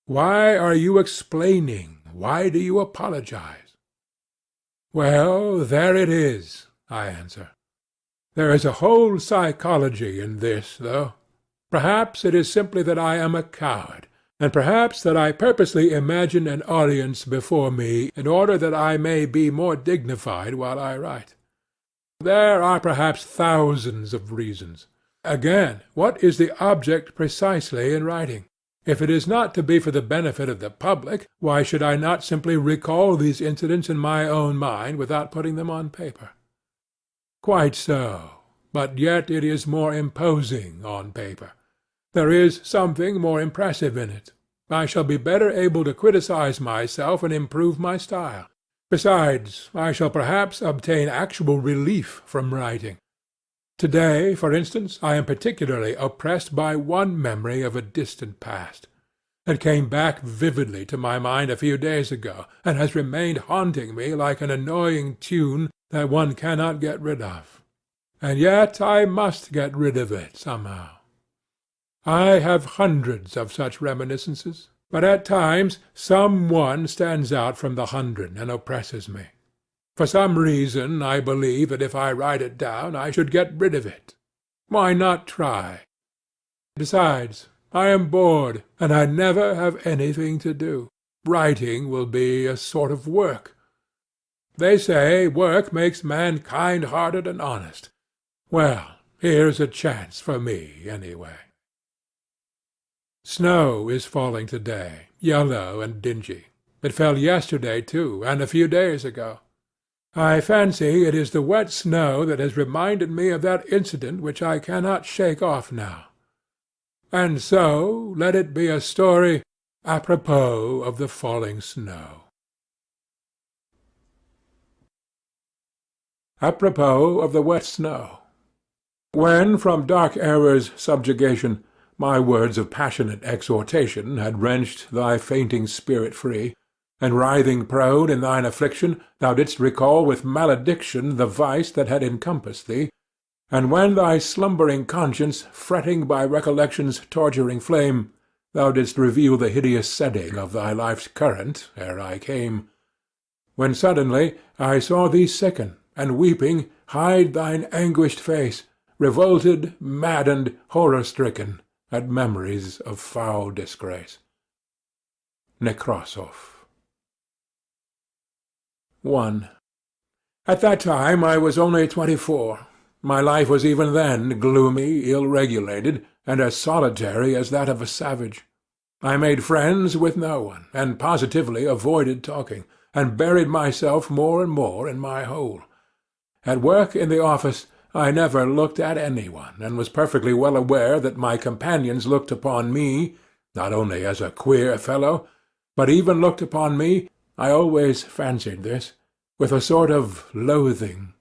Why are you explaining? Why do you apologize? Well, there it is, I answer. There is a whole psychology in this, though. Perhaps it is simply that I am a coward, and perhaps that I purposely imagine an audience before me in order that I may be more dignified while I write. There are perhaps thousands of reasons. Again, what is the object precisely in writing? If it is not to be for the benefit of the public, why should I not simply recall these incidents in my own mind without putting them on paper? Quite so, but yet it is more imposing on paper. There is something more impressive in it. I shall be better able to criticize myself and improve my style. Besides, I shall perhaps obtain actual relief from writing. To-day, for instance, I am particularly oppressed by one memory of a distant past. It came back vividly to my mind a few days ago, and has remained haunting me like an annoying tune that one cannot get rid of. And yet I must get rid of it somehow. I have hundreds of such reminiscences, but at times some one stands out from the hundred and oppresses me. For some reason I believe that if I write it down I should get rid of it. Why not try? Besides, I am bored, and I never have anything to do. Writing will be a sort of work. They say work makes man kind-hearted and honest. Well, here's a chance for me, anyway. Snow is falling to-day, yellow and dingy. It fell yesterday, too, and a few days ago. I fancy it is the wet snow that has reminded me of that incident which I cannot shake off now. And so let it be a story apropos of the falling snow. Apropos of the wet snow. When from dark error's subjugation my words of passionate exhortation had wrenched thy fainting spirit free, and writhing prone in thine affliction thou didst recall with malediction the vice that had encompassed thee, and when thy slumbering conscience, fretting by recollection's torturing flame, thou didst reveal the hideous setting of thy life's current ere I came, when suddenly I saw thee sicken, and weeping hide thine anguished face, revolted, maddened, horror-stricken, at memories of foul disgrace. Nekrasov. 1. At that time I was only 24. My life was even then gloomy, ill-regulated, and as solitary as that of a savage. I made friends with no one, and positively avoided talking, and buried myself more and more in my hole. At work in the office I never looked at anyone, and was perfectly well aware that my companions looked upon me, not only as a queer fellow, but even looked upon me, I always fancied this, with a sort of loathing.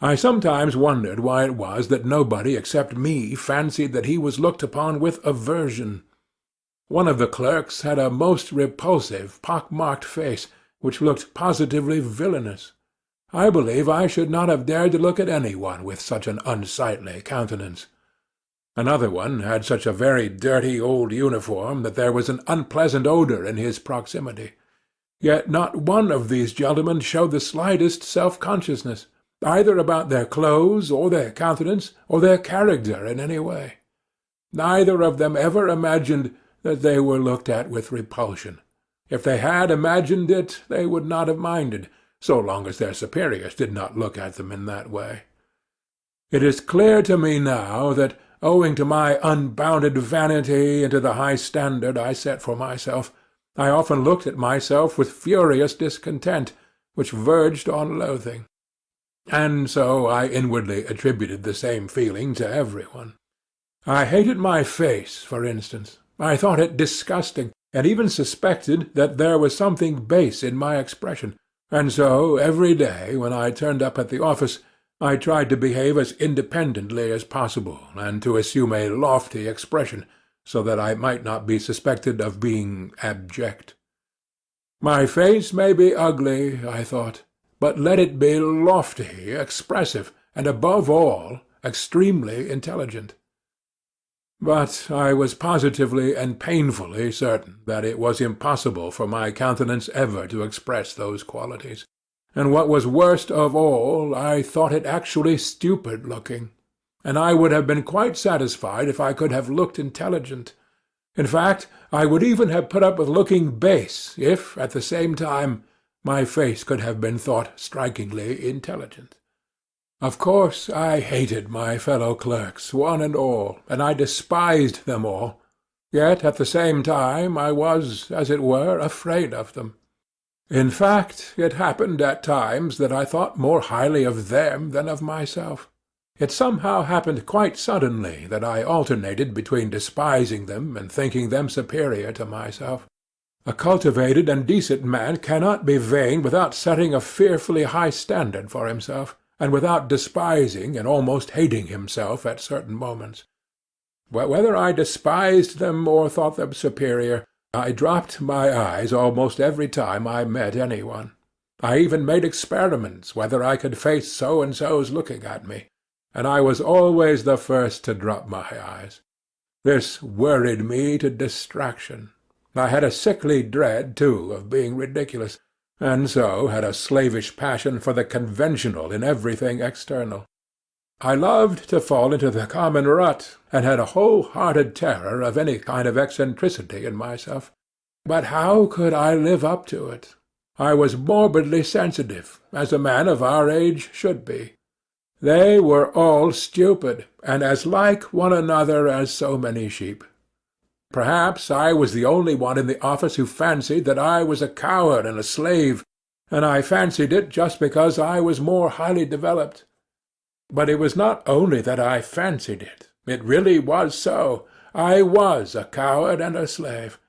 I sometimes wondered why it was that nobody except me fancied that he was looked upon with aversion. One of the clerks had a most repulsive, pock-marked face, which looked positively villainous. I believe I should not have dared to look at anyone with such an unsightly countenance. Another one had such a very dirty old uniform that there was an unpleasant odour in his proximity. Yet not one of these gentlemen showed the slightest self-consciousness, either about their clothes, or their countenance, or their character in any way. Neither of them ever imagined that they were looked at with repulsion. If they had imagined it, they would not have minded, so long as their superiors did not look at them in that way. It is clear to me now that, owing to my unbounded vanity and to the high standard I set for myself, I often looked at myself with furious discontent, which verged on loathing. And so I inwardly attributed the same feeling to every one. I hated my face, for instance. I thought it disgusting, and even suspected that there was something base in my expression, and so every day when I turned up at the office I tried to behave as independently as possible, and to assume a lofty expression, so that I might not be suspected of being abject. My face may be ugly, I thought, but let it be lofty, expressive, and above all, extremely intelligent. But I was positively and painfully certain that it was impossible for my countenance ever to express those qualities, and what was worst of all, I thought it actually stupid-looking, and I would have been quite satisfied if I could have looked intelligent. In fact, I would even have put up with looking base if, at the same time, my face could have been thought strikingly intelligent. Of course I hated my fellow-clerks, one and all, and I despised them all, yet at the same time I was, as it were, afraid of them. In fact, it happened at times that I thought more highly of them than of myself. It somehow happened quite suddenly that I alternated between despising them and thinking them superior to myself. A cultivated and decent man cannot be vain without setting a fearfully high standard for himself, and without despising and almost hating himself at certain moments. Whether I despised them or thought them superior, I dropped my eyes almost every time I met any one. I even made experiments whether I could face so-and-so's looking at me, and I was always the first to drop my eyes. This worried me to distraction. I had a sickly dread, too, of being ridiculous, and so had a slavish passion for the conventional in everything external. I loved to fall into the common rut, and had a whole-hearted terror of any kind of eccentricity in myself. But how could I live up to it? I was morbidly sensitive, as a man of our age should be. They were all stupid, and as like one another as so many sheep. Perhaps I was the only one in the office who fancied that I was a coward and a slave, and I fancied it just because I was more highly developed. But it was not only that I fancied it. It really was so. I was a coward and a slave,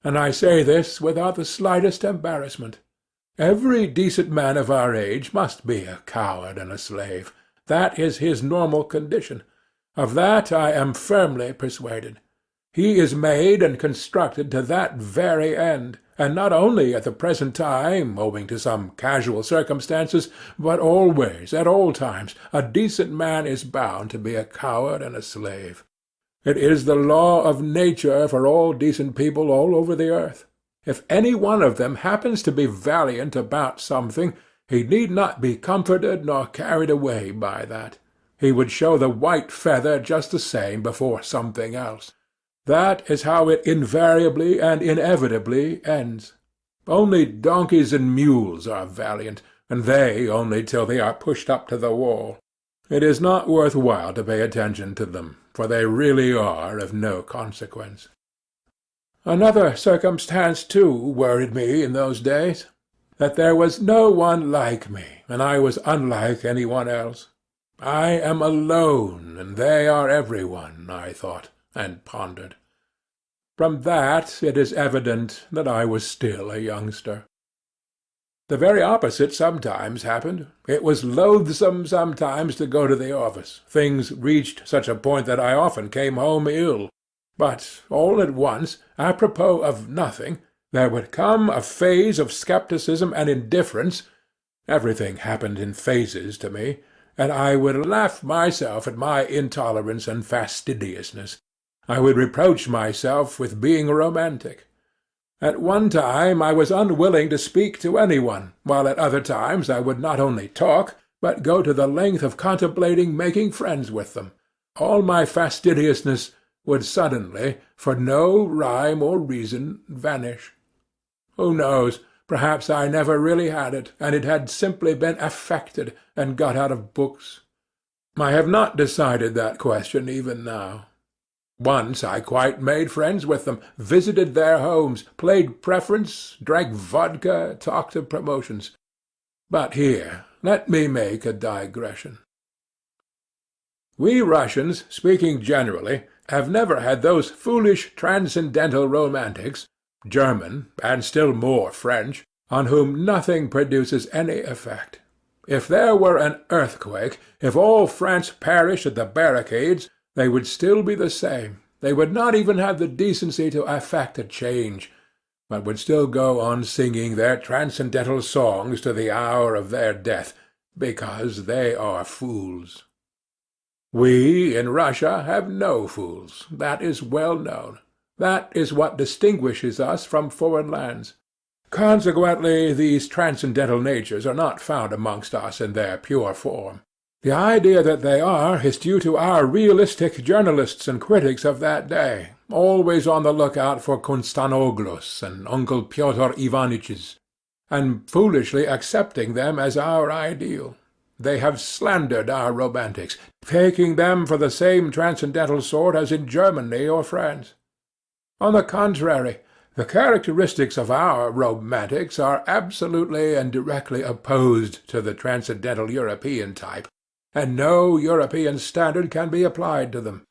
and I say this without the slightest embarrassment. Every decent man of our age must be a coward and a slave. That is his normal condition. Of that I am firmly persuaded. He is made and constructed to that very end, and not only at the present time, owing to some casual circumstances, but always, at all times, a decent man is bound to be a coward and a slave. It is the law of nature for all decent people all over the earth. If any one of them happens to be valiant about something, he need not be comforted nor carried away by that. He would show the white feather just the same before something else. That is how it invariably and inevitably ends. Only donkeys and mules are valiant, and they only till they are pushed up to the wall. It is not worth while to pay attention to them, for they really are of no consequence. Another circumstance, too, worried me in those days, that there was no one like me, and I was unlike any one else. I am alone, and they are every one, I thought, and pondered. From that it is evident that I was still a youngster. The very opposite sometimes happened. It was loathsome sometimes to go to the office. Things reached such a point that I often came home ill. But all at once, apropos of nothing, there would come a phase of scepticism and indifference. Everything happened in phases to me, and I would laugh myself at my intolerance and fastidiousness. I would reproach myself with being romantic. At one time I was unwilling to speak to any one, while at other times I would not only talk, but go to the length of contemplating making friends with them. All my fastidiousness would suddenly, for no rhyme or reason, vanish. Who knows? Perhaps I never really had it, and it had simply been affected, and got out of books. I have not decided that question even now. Once I quite made friends with them, visited their homes, played preference, drank vodka, talked of promotions. But here let me make a digression. We Russians, speaking generally, have never had those foolish transcendental romantics, German, and still more French, on whom nothing produces any effect. If there were an earthquake, if all France perished at the barricades, they would still be the same. They would not even have the decency to affect a change, but would still go on singing their transcendental songs to the hour of their death, because they are fools. We in Russia have no fools. That is well known. That is what distinguishes us from foreign lands. Consequently, these transcendental natures are not found amongst us in their pure form. The idea that they are is due to our realistic journalists and critics of that day, always on the lookout for Konstanoglos and Uncle Pyotr Ivanitchs, and foolishly accepting them as our ideal. They have slandered our romantics, taking them for the same transcendental sort as in Germany or France. On the contrary, the characteristics of our romantics are absolutely and directly opposed to the transcendental European type, and no European standard can be applied to them.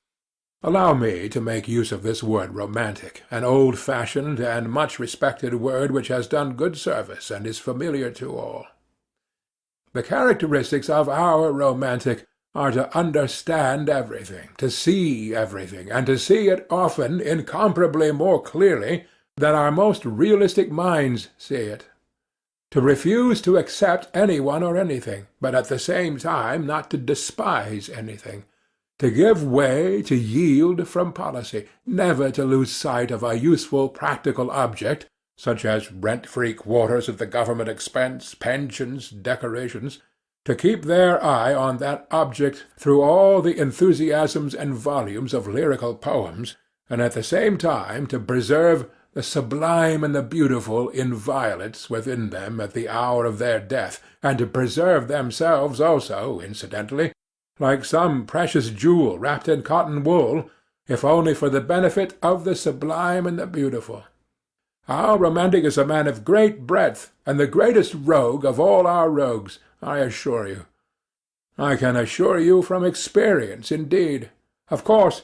Allow me to make use of this word romantic, an old-fashioned and much-respected word which has done good service and is familiar to all. The characteristics of our romantic are to understand everything, to see everything, and to see it often incomparably more clearly than our most realistic minds see it. To refuse to accept anyone or anything, but at the same time not to despise anything. To give way, to yield from policy, never to lose sight of a useful practical object, such as rent-free quarters at the government expense, pensions, decorations, to keep their eye on that object through all the enthusiasms and volumes of lyrical poems, and at the same time to preserve the sublime and the beautiful inviolates within them at the hour of their death, and to preserve themselves also, incidentally, like some precious jewel wrapped in cotton wool, if only for the benefit of the sublime and the beautiful. Our romantic is a man of great breadth, and the greatest rogue of all our rogues, I assure you. I can assure you from experience, indeed. Of course,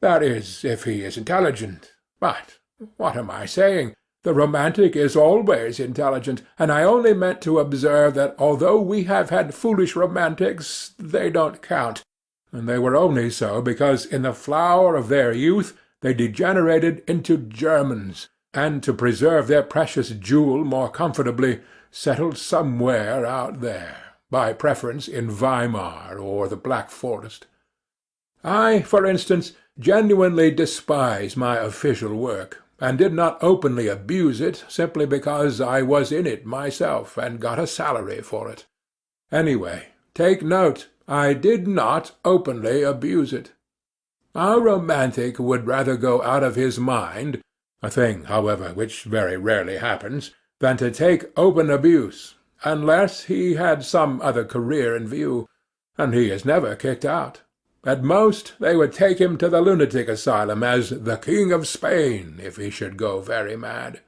that is, if he is intelligent. But what am I saying? The romantic is always intelligent, and I only meant to observe that although we have had foolish romantics, they don't count, and they were only so because in the flower of their youth they degenerated into Germans, and to preserve their precious jewel more comfortably, settled somewhere out there, by preference in Weimar or the Black Forest. I, for instance, genuinely despise my official work, and did not openly abuse it simply because I was in it myself and got a salary for it. Anyway, take note, I did not openly abuse it. Our romantic would rather go out of his mind, a thing, however, which very rarely happens, than to take open abuse, unless he had some other career in view, and he is never kicked out. At most they would take him to the lunatic asylum as the King of Spain, if he should go very mad.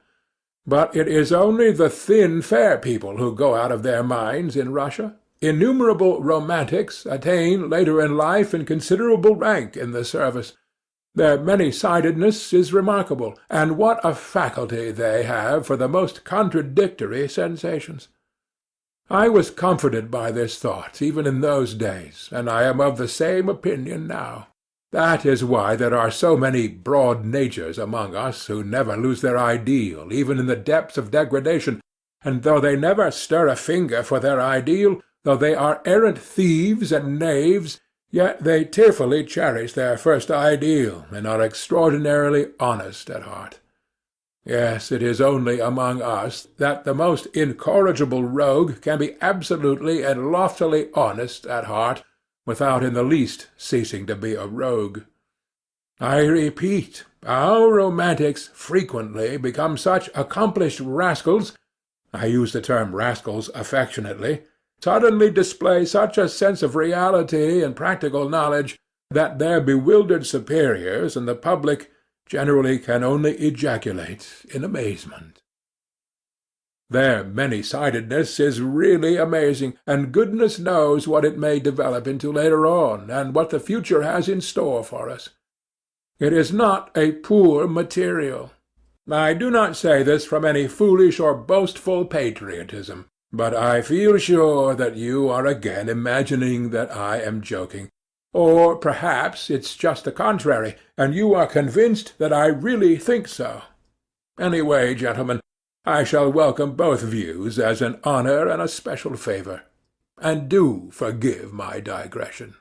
But it is only the thin, fair people who go out of their minds in Russia. Innumerable romantics attain later in life in considerable rank in the service. Their many-sidedness is remarkable, and what a faculty they have for the most contradictory sensations! I was comforted by this thought even in those days, and I am of the same opinion now. That is why there are so many broad natures among us who never lose their ideal even in the depths of degradation, and though they never stir a finger for their ideal, though they are arrant thieves and knaves, yet they tearfully cherish their first ideal and are extraordinarily honest at heart. Yes, it is only among us that the most incorrigible rogue can be absolutely and loftily honest at heart, without in the least ceasing to be a rogue. I repeat, our romantics frequently become such accomplished rascals, I use the term rascals affectionately, suddenly display such a sense of reality and practical knowledge that their bewildered superiors and the public generally can only ejaculate in amazement. Their many-sidedness is really amazing, and goodness knows what it may develop into later on, and what the future has in store for us. It is not a poor material. I do not say this from any foolish or boastful patriotism, but I feel sure that you are again imagining that I am joking. Or perhaps it's just the contrary, and you are convinced that I really think so. Anyway, gentlemen, I shall welcome both views as an honour and a special favour. And do forgive my digression.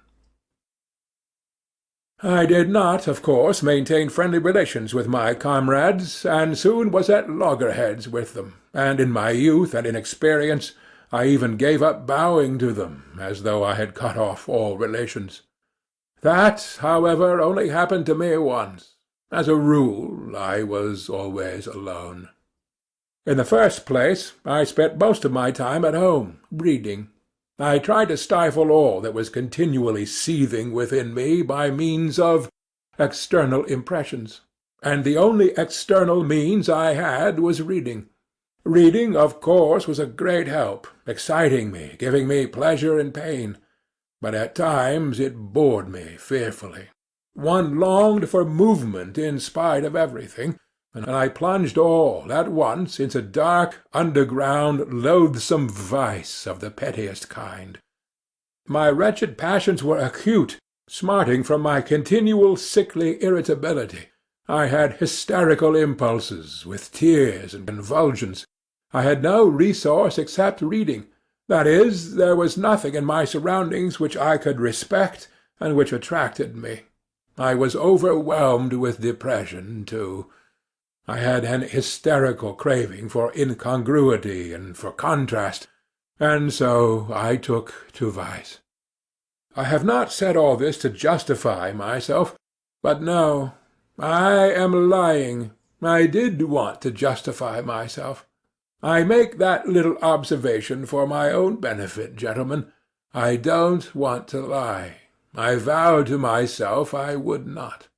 I did not, of course, maintain friendly relations with my comrades, and soon was at loggerheads with them, and in my youth and inexperience I even gave up bowing to them, as though I had cut off all relations. That, however, only happened to me once. As a rule, I was always alone. In the first place, I spent most of my time at home, reading. I tried to stifle all that was continually seething within me by means of external impressions, and the only external means I had was reading. Reading, of course, was a great help, exciting me, giving me pleasure and pain, but at times it bored me fearfully. One longed for movement in spite of everything, and I plunged all at once into dark, underground, loathsome vice of the pettiest kind. My wretched passions were acute, smarting from my continual sickly irritability. I had hysterical impulses, with tears and convulsions. I had no resource except reading. That is, there was nothing in my surroundings which I could respect and which attracted me. I was overwhelmed with depression, too. I had an hysterical craving for incongruity and for contrast, and so I took to vice. I have not said all this to justify myself, but no, I am lying. I did want to justify myself. I make that little observation for my own benefit, gentlemen. I don't want to lie. I vowed to myself I would not.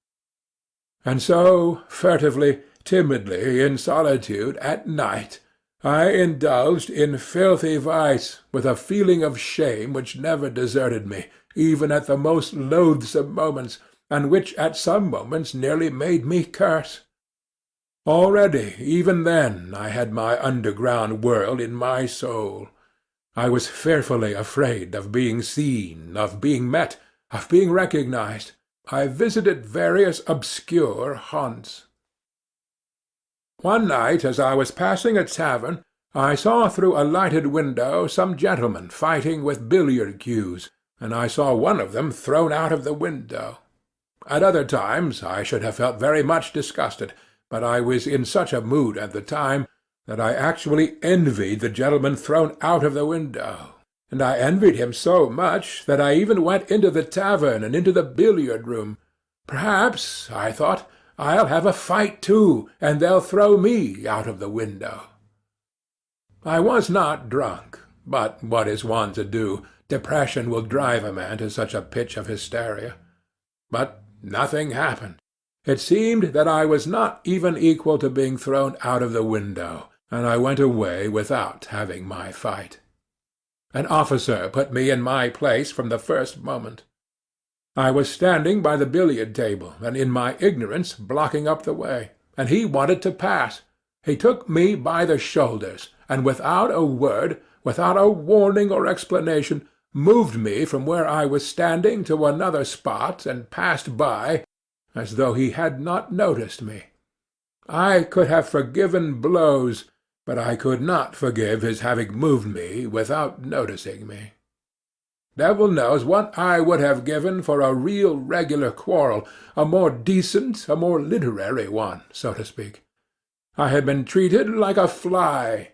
And so, furtively, timidly, in solitude, at night, I indulged in filthy vice, with a feeling of shame which never deserted me, even at the most loathsome moments, and which at some moments nearly made me curse. Already, even then, I had my underground world in my soul. I was fearfully afraid of being seen, of being met, of being recognized. I visited various obscure haunts. One night, as I was passing a tavern, I saw through a lighted window some gentlemen fighting with billiard cues, and I saw one of them thrown out of the window. At other times I should have felt very much disgusted, but I was in such a mood at the time that I actually envied the gentleman thrown out of the window, and I envied him so much that I even went into the tavern and into the billiard-room. Perhaps, I thought, I'll have a fight too, and they'll throw me out of the window. I was not drunk, but what is one to do? Depression will drive a man to such a pitch of hysteria. But nothing happened. It seemed that I was not even equal to being thrown out of the window, and I went away without having my fight. An officer put me in my place from the first moment. I was standing by the billiard-table, and in my ignorance blocking up the way, and he wanted to pass. He took me by the shoulders, and without a word, without a warning or explanation, moved me from where I was standing to another spot, and passed by, as though he had not noticed me. I could have forgiven blows, but I could not forgive his having moved me without noticing me. Devil knows what I would have given for a real regular quarrel, a more decent, a more literary one, so to speak. I had been treated like a fly.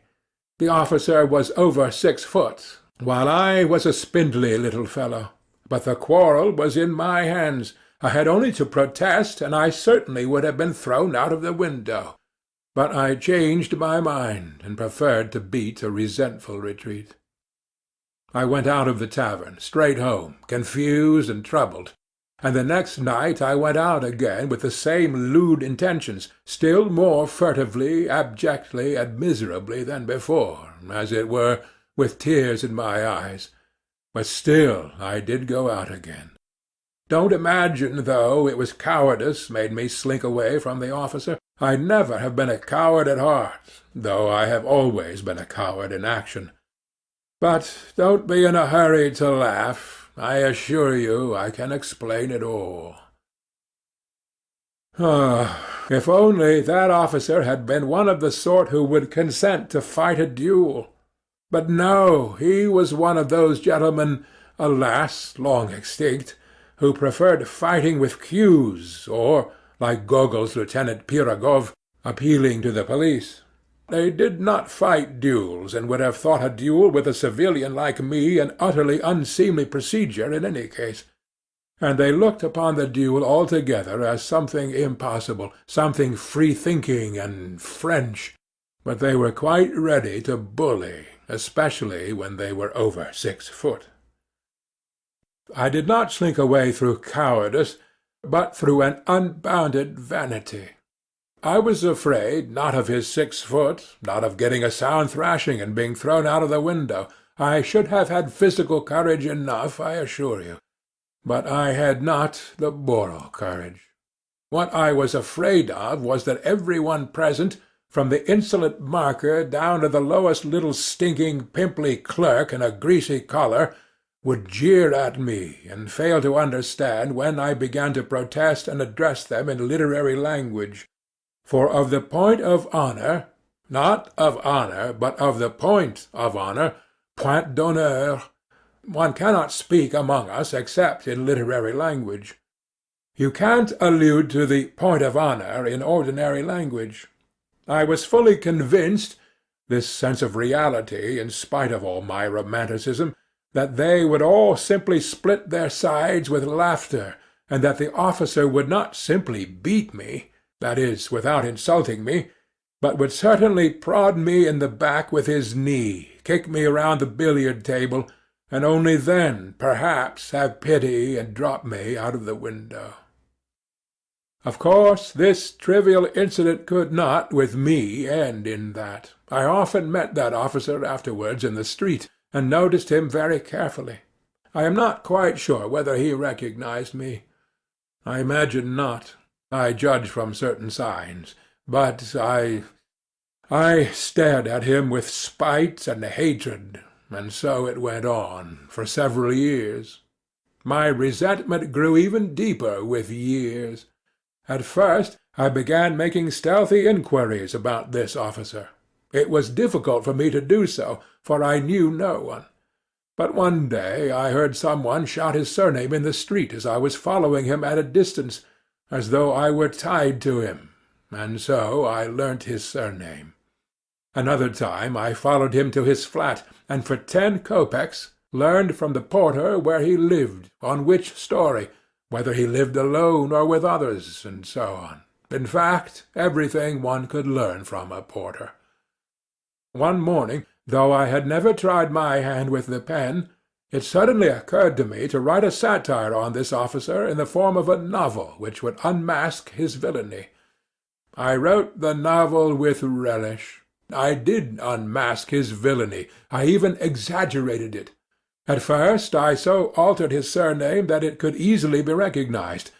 The officer was over 6 foot, while I was a spindly little fellow. But the quarrel was in my hands. I had only to protest, and I certainly would have been thrown out of the window. But I changed my mind, and preferred to beat a resentful retreat. I went out of the tavern, straight home, confused and troubled, and the next night I went out again with the same lewd intentions, still more furtively, abjectly, and miserably than before, as it were, with tears in my eyes. But still I did go out again. Don't imagine, though, it was cowardice made me slink away from the officer. I never have been a coward at heart, though I have always been a coward in action. But don't be in a hurry to laugh. I assure you I can explain it all. If only that officer had been one of the sort who would consent to fight a duel! But no, he was one of those gentlemen, alas, long extinct, who preferred fighting with cues, or, like Gogol's Lieutenant Pirogov, appealing to the police. They did not fight duels, and would have thought a duel with a civilian like me an utterly unseemly procedure in any case. And they looked upon the duel altogether as something impossible, something free-thinking and French. But they were quite ready to bully, especially when they were over 6 foot. I did not slink away through cowardice, but through an unbounded vanity. I was afraid, not of his 6 foot, not of getting a sound thrashing and being thrown out of the window. I should have had physical courage enough, I assure you. But I had not the moral courage. What I was afraid of was that every one present, from the insolent marker down to the lowest little stinking pimply clerk in a greasy collar, would jeer at me and fail to understand when I began to protest and address them in literary language. For of the point of honour, not of honour, but of the point of honour, point d'honneur, one cannot speak among us except in literary language. You can't allude to the point of honour in ordinary language. I was fully convinced, this sense of reality in spite of all my romanticism, that they would all simply split their sides with laughter, and that the officer would not simply beat me, that is, without insulting me, but would certainly prod me in the back with his knee, kick me round the billiard-table, and only then, perhaps, have pity and drop me out of the window. Of course, this trivial incident could not, with me, end in that. I often met that officer afterwards in the street, and noticed him very carefully. I am not quite sure whether he recognized me. I imagine not. I judge from certain signs. But I stared at him with spite and hatred, and so it went on, for several years. My resentment grew even deeper with years. At first I began making stealthy inquiries about this officer. It was difficult for me to do so, for I knew no one. But one day I heard some one shout his surname in the street as I was following him at a distance, as though I were tied to him, and so I learnt his surname. Another time I followed him to his flat, and for 10 kopecks learned from the porter where he lived, on which story, whether he lived alone or with others, and so on. In fact, everything one could learn from a porter. One morning, though I had never tried my hand with the pen, it suddenly occurred to me to write a satire on this officer in the form of a novel which would unmask his villainy. I wrote the novel with relish. I did unmask his villainy. I even exaggerated it. At first I so altered his surname that it could easily be recognized,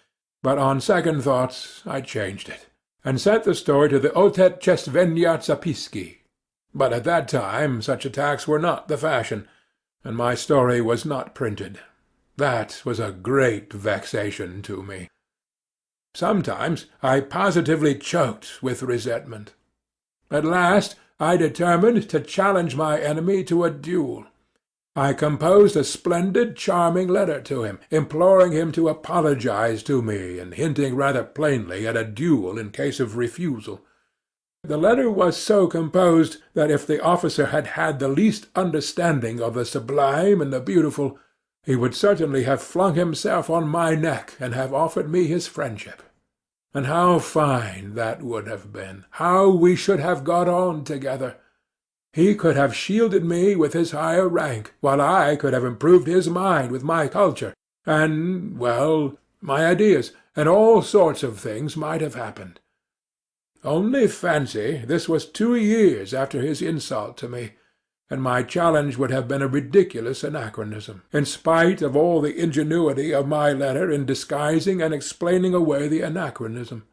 but on second thoughts I changed it, and sent the story to the Otet Chestvenia Zapiski. But at that time such attacks were not the fashion, and my story was not printed. That was a great vexation to me. Sometimes I positively choked with resentment. At last I determined to challenge my enemy to a duel. I composed a splendid, charming letter to him, imploring him to apologize to me, and hinting rather plainly at a duel in case of refusal. The letter was so composed that if the officer had had the least understanding of the sublime and the beautiful, he would certainly have flung himself on my neck and have offered me his friendship. And how fine that would have been! How we should have got on together! He could have shielded me with his higher rank, while I could have improved his mind with my culture, and, well, my ideas, and all sorts of things might have happened. Only fancy, this was 2 years after his insult to me, and my challenge would have been a ridiculous anachronism, in spite of all the ingenuity of my letter in disguising and explaining away the anachronism.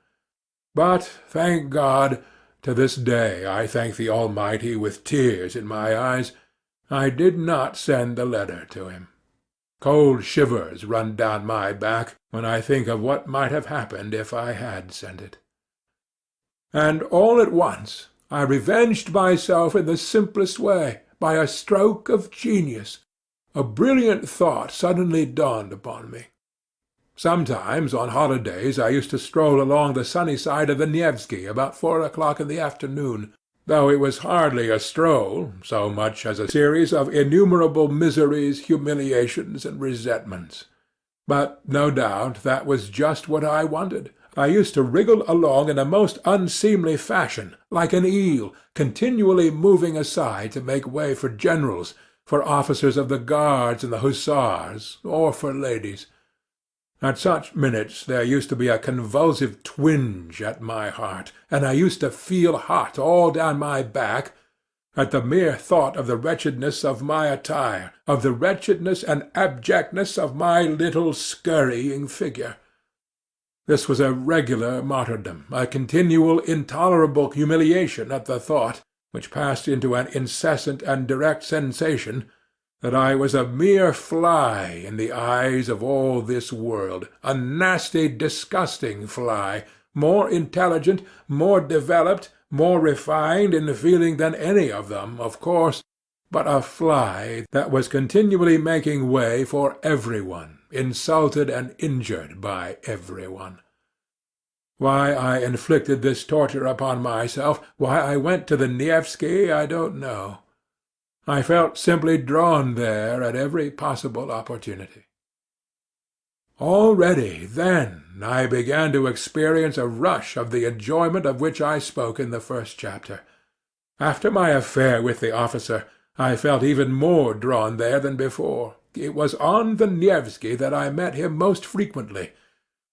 But, thank God, to this day I thank the Almighty with tears in my eyes, I did not send the letter to him. Cold shivers run down my back when I think of what might have happened if I had sent it. And all at once I revenged myself in the simplest way, by a stroke of genius. A brilliant thought suddenly dawned upon me. Sometimes on holidays I used to stroll along the sunny side of the Nevsky about 4 o'clock in the afternoon, though it was hardly a stroll, so much as a series of innumerable miseries, humiliations, and resentments. But no doubt that was just what I wanted. I used to wriggle along in a most unseemly fashion, like an eel, continually moving aside to make way for generals, for officers of the guards and the hussars, or for ladies. At such minutes there used to be a convulsive twinge at my heart, and I used to feel hot all down my back at the mere thought of the wretchedness of my attire, of the wretchedness and abjectness of my little scurrying figure. This was a regular martyrdom, a continual intolerable humiliation at the thought, which passed into an incessant and direct sensation, that I was a mere fly in the eyes of all this world, a nasty, disgusting fly, more intelligent, more developed, more refined in feeling than any of them, of course, but a fly that was continually making way for every one, insulted and injured by every one. Why I inflicted this torture upon myself, why I went to the Nevsky, I don't know. I felt simply drawn there at every possible opportunity. Already, then, I began to experience a rush of the enjoyment of which I spoke in the first chapter. After my affair with the officer, I felt even more drawn there than before. It was on the Nevsky that I met him most frequently.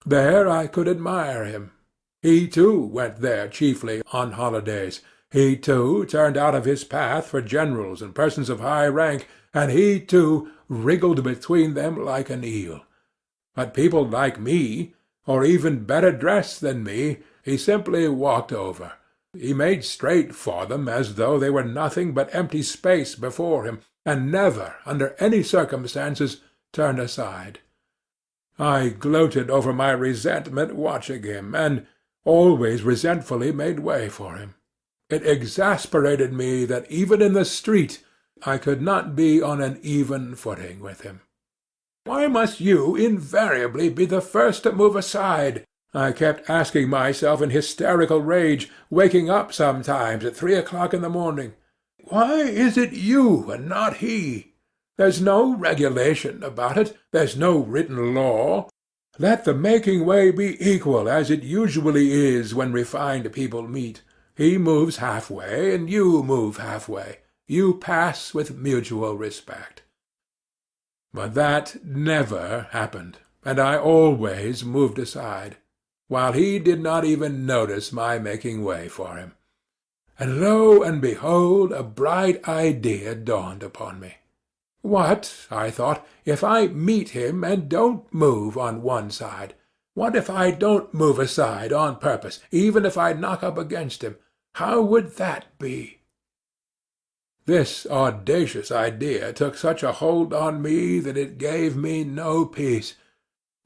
There I could admire him. He, too, went there chiefly on holidays. He, too, turned out of his path for generals and persons of high rank, and he, too, wriggled between them like an eel. But people like me, or even better dressed than me, he simply walked over. He made straight for them as though they were nothing but empty space before him, and never, under any circumstances, turned aside. I gloated over my resentment watching him, and always resentfully made way for him. It exasperated me that even in the street I could not be on an even footing with him. "Why must you invariably be the first to move aside?" I kept asking myself in hysterical rage, waking up sometimes at 3 o'clock in the morning. "Why is it you and not he? There's no regulation about it. There's no written law. Let the making way be equal, as it usually is when refined people meet. He moves half-way, and you move half-way. You pass with mutual respect." But that never happened, and I always moved aside, while he did not even notice my making way for him. And lo and behold, a bright idea dawned upon me. What, I thought, if I meet him and don't move on one side? What if I don't move aside on purpose, even if I knock up against him? How would that be? This audacious idea took such a hold on me that it gave me no peace.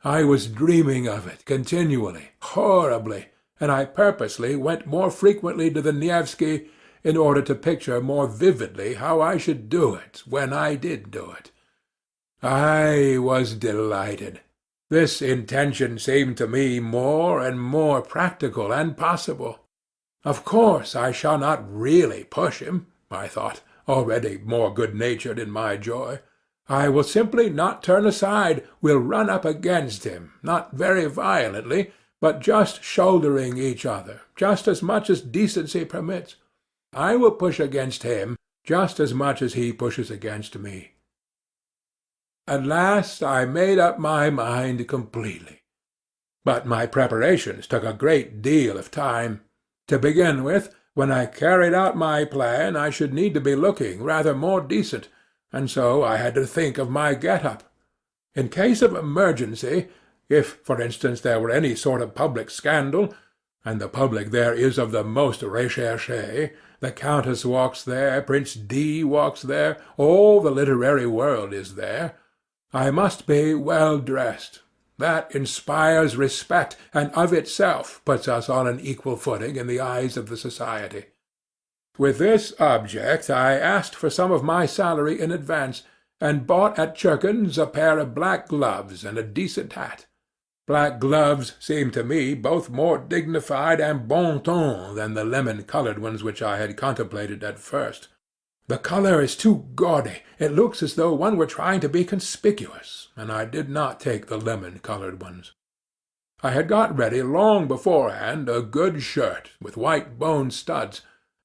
I was dreaming of it continually, horribly, and I purposely went more frequently to the Nevsky in order to picture more vividly how I should do it when I did do it. I was delighted. This intention seemed to me more and more practical and possible. Of course I shall not really push him, I thought, already more good-natured in my joy. I will simply not turn aside, will run up against him, not very violently, but just shouldering each other, just as much as decency permits. I will push against him, just as much as he pushes against me. At last I made up my mind completely. But my preparations took a great deal of time. To begin with, when I carried out my plan I should need to be looking rather more decent, and so I had to think of my get-up. In case of emergency, if, for instance, there were any sort of public scandal, and the public there is of the most recherché, the Countess walks there, Prince D. walks there, all the literary world is there, I must be well dressed. That inspires respect, and of itself puts us on an equal footing in the eyes of the society. With this object I asked for some of my salary in advance, and bought at Churkin's a pair of black gloves and a decent hat. Black gloves seemed to me both more dignified and bon ton than the lemon-coloured ones which I had contemplated at first. The colour is too gaudy. It looks as though one were trying to be conspicuous, and I did not take the lemon-coloured ones. I had got ready long beforehand a good shirt with white bone studs.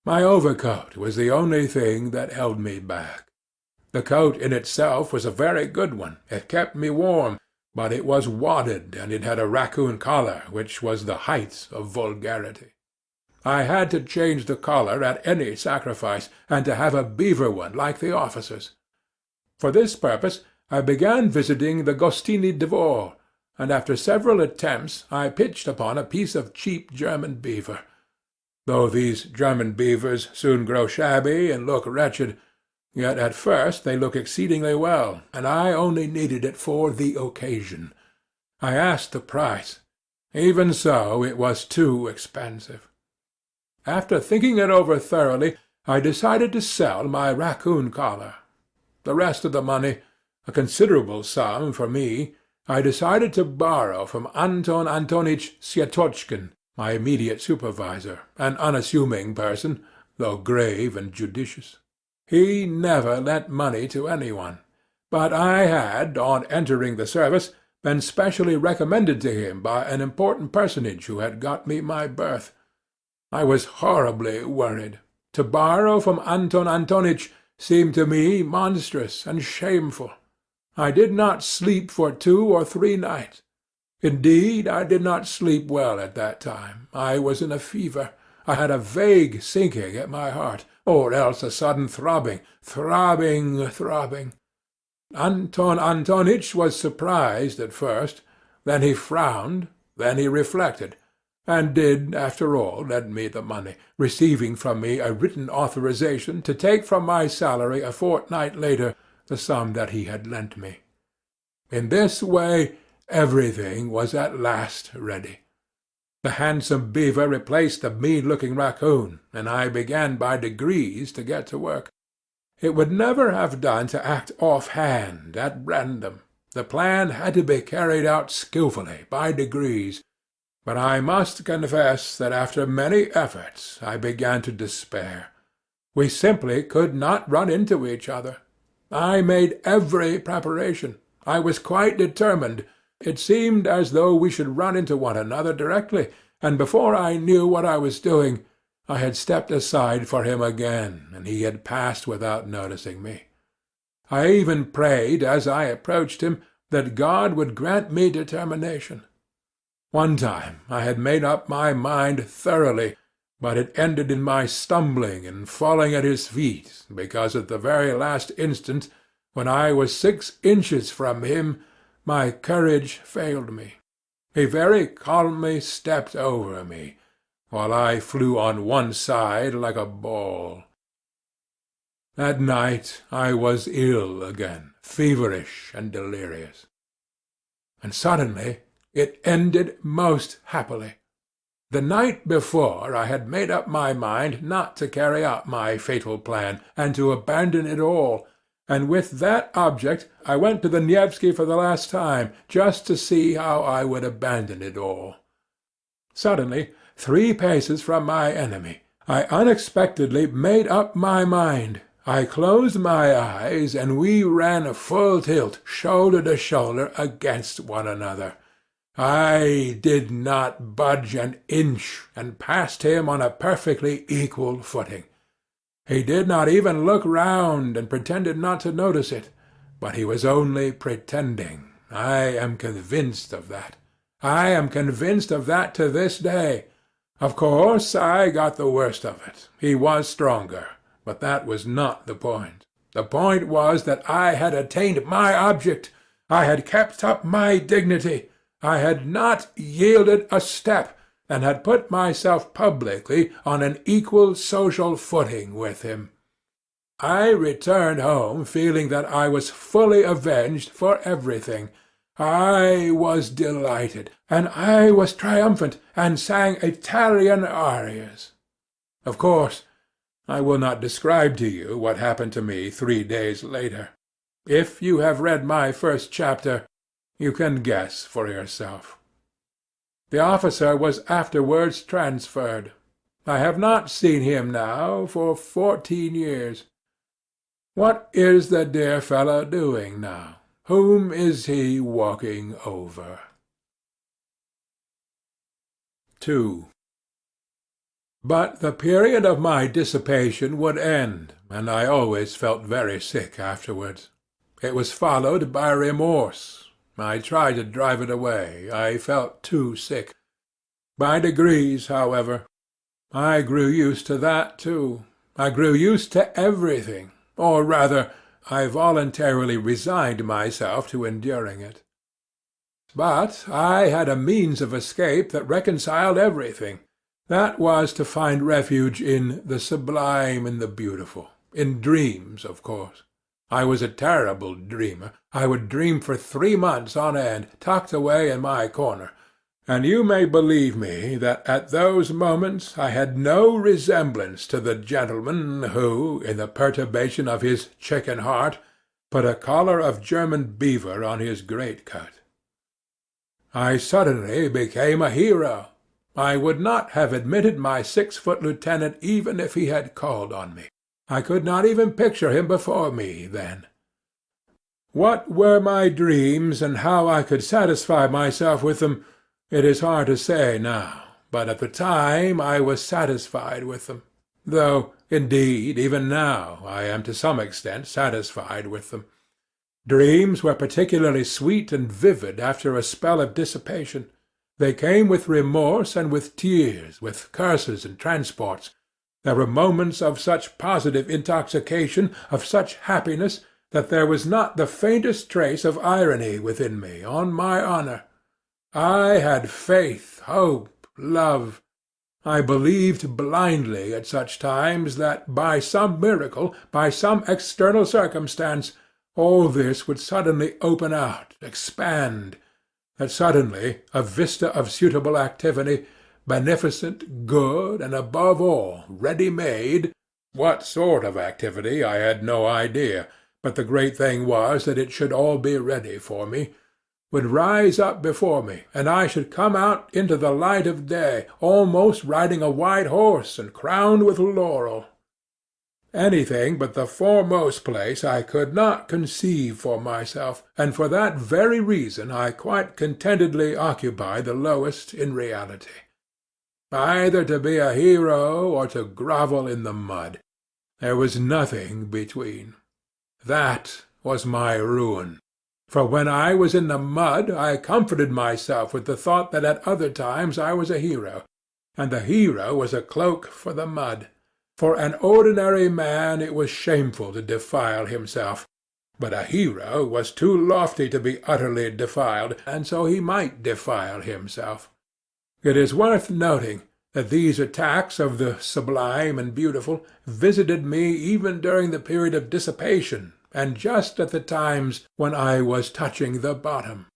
My overcoat was the only thing that held me back. The coat in itself was a very good one. It kept me warm, but it was wadded, and it had a raccoon collar, which was the height of vulgarity. I had to change the collar at any sacrifice, and to have a beaver one like the officers. For this purpose I began visiting the Gostiny Dvor, and after several attempts I pitched upon a piece of cheap German beaver. Though these German beavers soon grow shabby and look wretched, yet at first they look exceedingly well, and I only needed it for the occasion. I asked the price. Even so, it was too expensive. After thinking it over thoroughly, I decided to sell my raccoon collar. The rest of the money, a considerable sum for me, I decided to borrow from Anton Antonitch Syetotchkin, my immediate supervisor, an unassuming person, though grave and judicious. He never lent money to any one, but I had, on entering the service, been specially recommended to him by an important personage who had got me my berth. I was horribly worried. To borrow from Anton Antonitch seemed to me monstrous and shameful. I did not sleep for 2 or 3 nights. Indeed, I did not sleep well at that time. I was in a fever. I had a vague sinking at my heart, or else a sudden throbbing. Anton Antonitch was surprised at first, then he frowned, then he reflected, and did, after all, lend me the money, receiving from me a written authorization to take from my salary a fortnight later the sum that he had lent me. In this way everything was at last ready. The handsome beaver replaced the mean-looking raccoon, and I began by degrees to get to work. It would never have done to act off-hand, at random. The plan had to be carried out skilfully, by degrees. But I must confess that after many efforts I began to despair. We simply could not run into each other. I made every preparation. I was quite determined. It seemed as though we should run into one another directly, and before I knew what I was doing, I had stepped aside for him again, and he had passed without noticing me. I even prayed, as I approached him, that God would grant me determination. One time I had made up my mind thoroughly, but it ended in my stumbling and falling at his feet, because at the very last instant, when I was 6 inches from him, my courage failed me. He very calmly stepped over me, while I flew on one side like a ball. That night I was ill again, feverish and delirious. And suddenly it ended most happily. The night before I had made up my mind not to carry out my fatal plan, and to abandon it all, and with that object I went to the Nevsky for the last time, just to see how I would abandon it all. Suddenly, 3 paces from my enemy, I unexpectedly made up my mind. I closed my eyes, and we ran full tilt, shoulder to shoulder, against one another. I did not budge an inch, and passed him on a perfectly equal footing. He did not even look round, and pretended not to notice it. But he was only pretending. I am convinced of that. I am convinced of that to this day. Of course, I got the worst of it. He was stronger. But that was not the point. The point was that I had attained my object. I had kept up my dignity. I had not yielded a step, and had put myself publicly on an equal social footing with him. I returned home feeling that I was fully avenged for everything. I was delighted, and I was triumphant, and sang Italian arias. Of course, I will not describe to you what happened to me 3 days later. If you have read my first chapter, you can guess for yourself. The officer was afterwards transferred. I have not seen him now for 14 years. What is the dear fellow doing now? Whom is he walking over? 2. But the period of my dissipation would end, and I always felt very sick afterwards. It was followed by remorse. I tried to drive it away. I felt too sick. By degrees, however, I grew used to that too. I grew used to everything, or rather, I voluntarily resigned myself to enduring it. But I had a means of escape that reconciled everything. That was to find refuge in the sublime and the beautiful, in dreams, of course. I was a terrible dreamer. I would dream for 3 months on end, tucked away in my corner, and you may believe me that at those moments I had no resemblance to the gentleman who, in the perturbation of his chicken heart, put a collar of German beaver on his greatcoat. I suddenly became a hero. I would not have admitted my 6-foot lieutenant even if he had called on me. I could not even picture him before me then. What were my dreams, and how I could satisfy myself with them, it is hard to say now, but at the time I was satisfied with them, though, indeed, even now I am to some extent satisfied with them. Dreams were particularly sweet and vivid after a spell of dissipation. They came with remorse and with tears, with curses and transports. There were moments of such positive intoxication, of such happiness, that there was not the faintest trace of irony within me, on my honour. I had faith, hope, love. I believed blindly at such times that by some miracle, by some external circumstance, all this would suddenly open out, expand, that suddenly a vista of suitable activity, beneficent, good, and above all, ready-made, what sort of activity I had no idea, but the great thing was that it should all be ready for me, would rise up before me, and I should come out into the light of day, almost riding a white horse and crowned with laurel. Anything but the foremost place I could not conceive for myself, and for that very reason I quite contentedly occupy the lowest in reality. Either to be a hero or to grovel in the mud. There was nothing between. That was my ruin. For when I was in the mud I comforted myself with the thought that at other times I was a hero, and the hero was a cloak for the mud. For an ordinary man it was shameful to defile himself, but a hero was too lofty to be utterly defiled, and so he might defile himself. It is worth noting that these attacks of the sublime and beautiful visited me even during the period of dissipation, and just at the times when I was touching the bottom.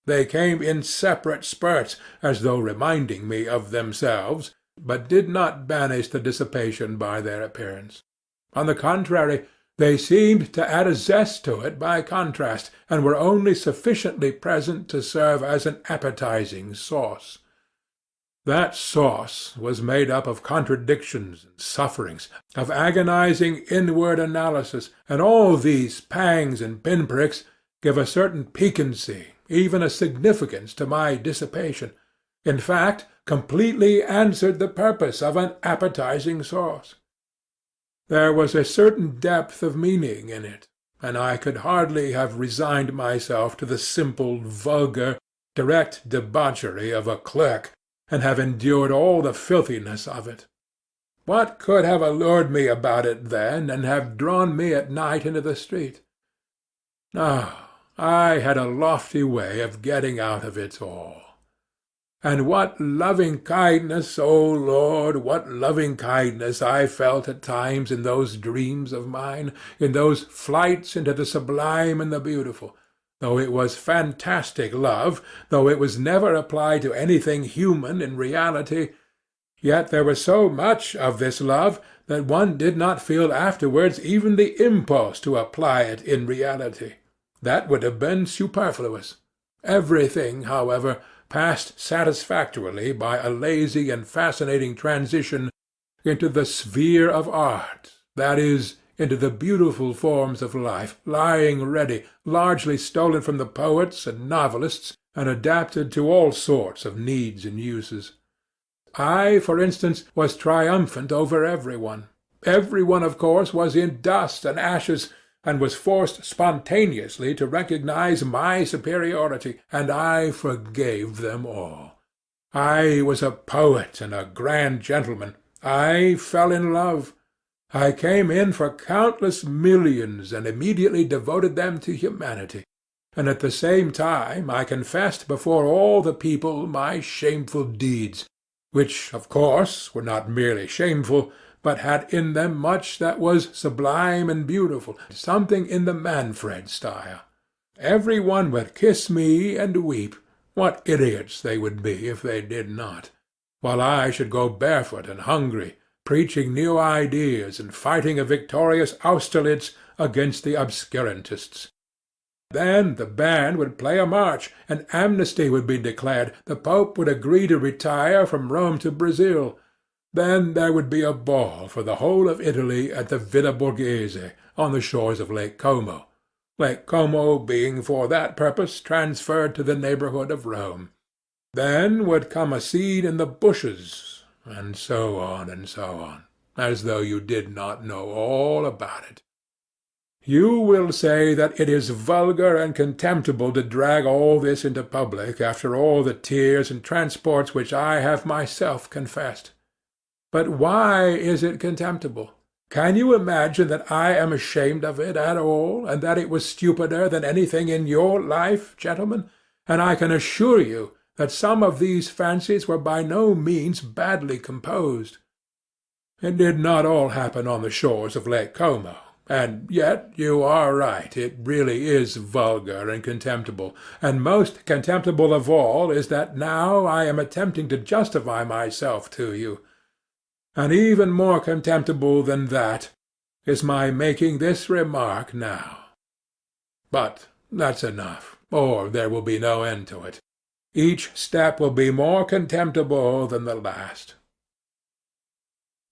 They came in separate spurts, as though reminding me of themselves, but did not banish the dissipation by their appearance. On the contrary, they seemed to add a zest to it by contrast, and were only sufficiently present to serve as an appetizing sauce. That sauce was made up of contradictions and sufferings, of agonizing inward analysis, and all these pangs and pinpricks give a certain piquancy, even a significance, to my dissipation. In fact, completely answered the purpose of an appetizing sauce. There was a certain depth of meaning in it, and I could hardly have resigned myself to the simple, vulgar, direct debauchery of a clerk, and have endured all the filthiness of it. What could have allured me about it then, and have drawn me at night into the street? No, I had a lofty way of getting out of it all. And what loving-kindness, O Lord, what loving-kindness I felt at times in those dreams of mine, in those flights into the sublime and the beautiful, though it was fantastic love, though it was never applied to anything human in reality, yet there was so much of this love that one did not feel afterwards even the impulse to apply it in reality. That would have been superfluous. Everything, however, passed satisfactorily by a lazy and fascinating transition into the sphere of art, that is, into the beautiful forms of life, lying ready, largely stolen from the poets and novelists, and adapted to all sorts of needs and uses. I, for instance, was triumphant over every one. Every one, of course, was in dust and ashes, and was forced spontaneously to recognize my superiority, and I forgave them all. I was a poet and a grand gentleman. I fell in love. I came in for countless millions, and immediately devoted them to humanity, and at the same time I confessed before all the people my shameful deeds, which, of course, were not merely shameful, but had in them much that was sublime and beautiful, something in the Manfred style. Every one would kiss me and weep. What idiots they would be if they did not, while I should go barefoot and hungry, preaching new ideas and fighting a victorious Austerlitz against the obscurantists. Then the band would play a march, and amnesty would be declared, the Pope would agree to retire from Rome to Brazil. Then there would be a ball for the whole of Italy at the Villa Borghese, on the shores of Lake Como, Lake Como being for that purpose transferred to the neighborhood of Rome. Then would come a scene in the bushes, and so on, as though you did not know all about it. You will say that it is vulgar and contemptible to drag all this into public after all the tears and transports which I have myself confessed. But why is it contemptible? Can you imagine that I am ashamed of it at all, and that it was stupider than anything in your life, gentlemen? And I can assure you that some of these fancies were by no means badly composed. It did not all happen on the shores of Lake Como, and yet you are right, it really is vulgar and contemptible, and most contemptible of all is that now I am attempting to justify myself to you. And even more contemptible than that is my making this remark now. But that's enough, or there will be no end to it. Each step will be more contemptible than the last.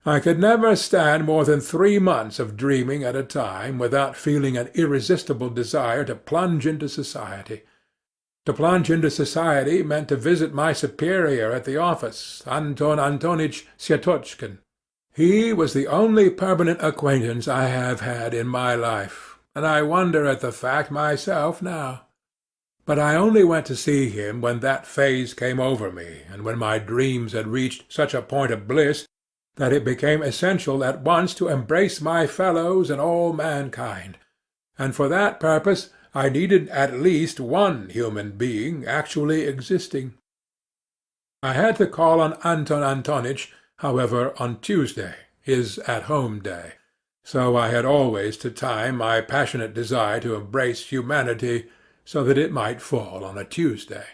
I could never stand more than 3 months of dreaming at a time without feeling an irresistible desire to plunge into society. To plunge into society meant to visit my superior at the office, Anton Antonitch Syetotchkin. He was the only permanent acquaintance I have had in my life, and I wonder at the fact myself now. But I only went to see him when that phase came over me, and when my dreams had reached such a point of bliss that it became essential at once to embrace my fellows and all mankind, and for that purpose I needed at least one human being actually existing. I had to call on Anton Antonitch, however, on Tuesday, his at-home day, so I had always to time my passionate desire to embrace humanity so that it might fall on a Tuesday.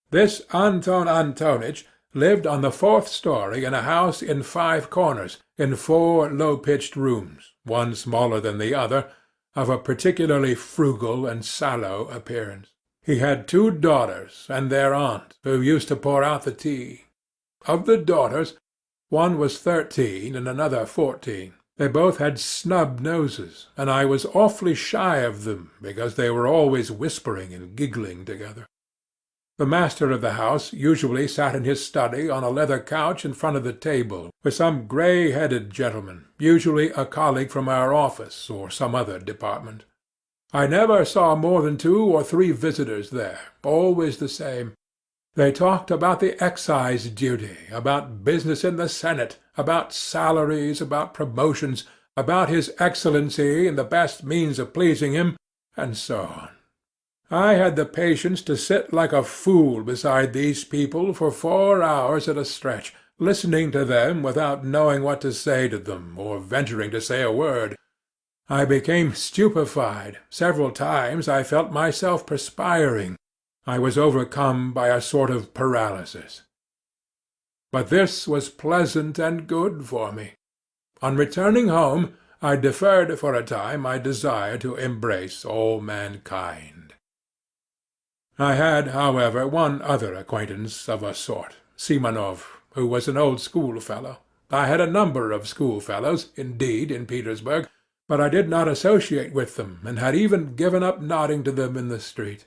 This Anton Antonitch lived on the 4th story in a house in 5 corners, in 4 low-pitched rooms, one smaller than the other, of a particularly frugal and sallow appearance. He had 2 daughters and their aunt, who used to pour out the tea. Of the daughters, one was 13 and another 14. They both had snub noses, and I was awfully shy of them because they were always whispering and giggling together. The master of the house usually sat in his study on a leather couch in front of the table, with some grey-headed gentleman, usually a colleague from our office or some other department. I never saw more than 2 or 3 visitors there, always the same. They talked about the excise duty, about business in the Senate, about salaries, about promotions, about His Excellency and the best means of pleasing him, and so on. I had the patience to sit like a fool beside these people for 4 hours at a stretch, listening to them without knowing what to say to them, or venturing to say a word. I became stupefied. Several times I felt myself perspiring. I was overcome by a sort of paralysis. But this was pleasant and good for me. On returning home, I deferred for a time my desire to embrace all mankind. I had, however, one other acquaintance of a sort, Simonov, who was an old schoolfellow. I had a number of schoolfellows, indeed, in Petersburg, but I did not associate with them, and had even given up nodding to them in the street.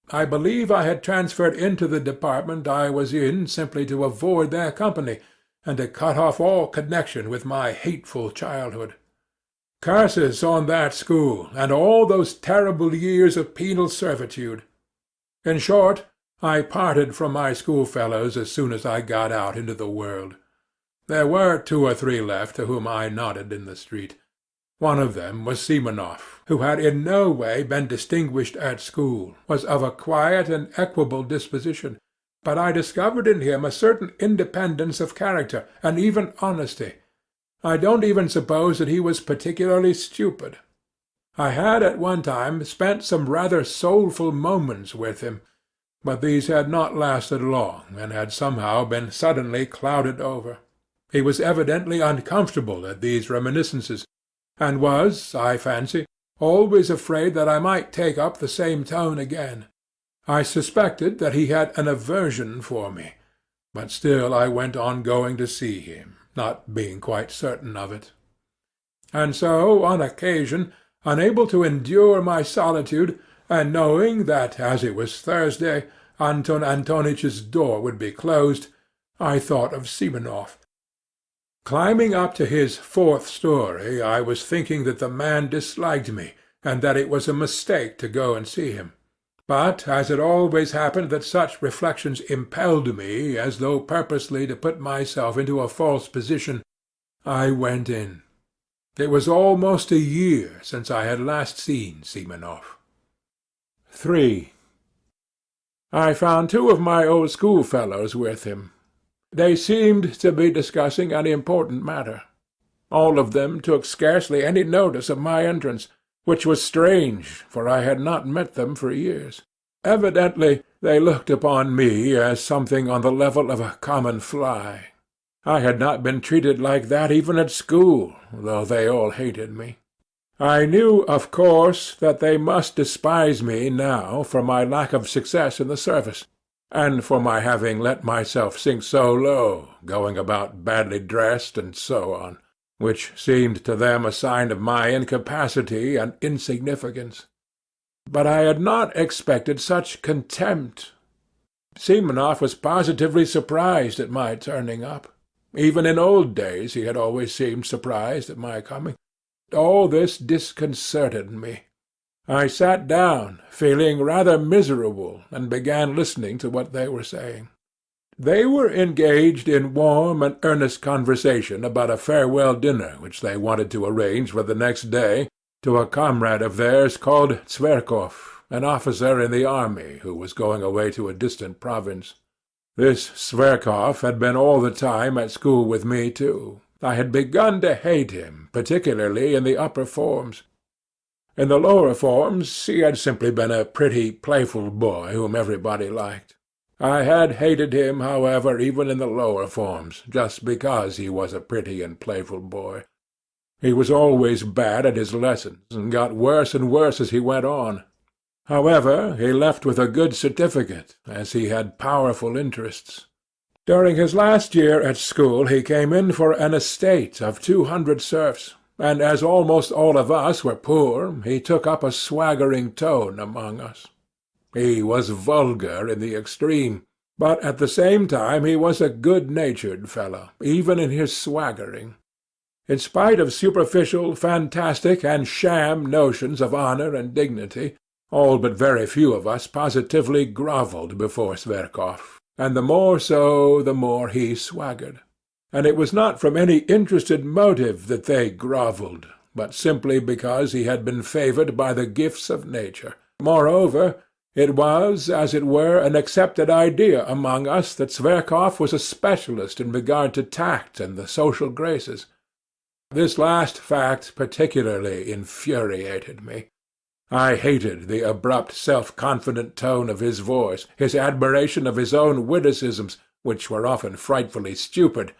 I believe I had transferred into the department I was in simply to avoid their company, and to cut off all connection with my hateful childhood. Curses on that school, and all those terrible years of penal servitude! In short, I parted from my schoolfellows as soon as I got out into the world. There were 2 or 3 left to whom I nodded in the street. One of them was Simonov, who had in no way been distinguished at school, was of a quiet and equable disposition, but I discovered in him a certain independence of character, and even honesty. I don't even suppose that he was particularly stupid. I had at one time spent some rather soulful moments with him, but these had not lasted long, and had somehow been suddenly clouded over. He was evidently uncomfortable at these reminiscences, and was, I fancy, always afraid that I might take up the same tone again. I suspected that he had an aversion for me, but still I went on going to see him, not being quite certain of it. And so, on occasion, unable to endure my solitude, and knowing that, as it was Thursday, Anton Antonyitch's door would be closed, I thought of Simonov. Climbing up to his 4th story, I was thinking that the man disliked me, and that it was a mistake to go and see him. But as it always happened that such reflections impelled me, as though purposely to put myself into a false position, I went in. It was almost a year since I had last seen Simonov. 3. I found 2 of my old schoolfellows with him. They seemed to be discussing an important matter. All of them took scarcely any notice of my entrance, which was strange, for I had not met them for years. Evidently they looked upon me as something on the level of a common fly. I had not been treated like that even at school, though they all hated me. I knew, of course, that they must despise me now for my lack of success in the service, and for my having let myself sink so low, going about badly dressed and so on, which seemed to them a sign of my incapacity and insignificance. But I had not expected such contempt. Simonov was positively surprised at my turning up. Even in old days he had always seemed surprised at my coming. All this disconcerted me. I sat down, feeling rather miserable, and began listening to what they were saying. They were engaged in warm and earnest conversation about a farewell dinner which they wanted to arrange for the next day to a comrade of theirs called Zverkov, an officer in the army who was going away to a distant province. This Zverkov had been all the time at school with me too. I had begun to hate him, particularly in the upper forms. In the lower forms he had simply been a pretty, playful boy whom everybody liked. I had hated him, however, even in the lower forms, just because he was a pretty and playful boy. He was always bad at his lessons, and got worse and worse as he went on. However, he left with a good certificate, as he had powerful interests. During his last year at school he came in for an estate of 200 serfs, and as almost all of us were poor, he took up a swaggering tone among us. He was vulgar in the extreme, but at the same time he was a good-natured fellow, even in his swaggering. In spite of superficial, fantastic, and sham notions of honour and dignity, all but very few of us positively grovelled before Zverkov, and the more so the more he swaggered. And it was not from any interested motive that they grovelled, but simply because he had been favoured by the gifts of nature. Moreover, it was, as it were, an accepted idea among us that Zverkov was a specialist in regard to tact and the social graces. This last fact particularly infuriated me. I hated the abrupt, self-confident tone of his voice, his admiration of his own witticisms, which were often frightfully stupid,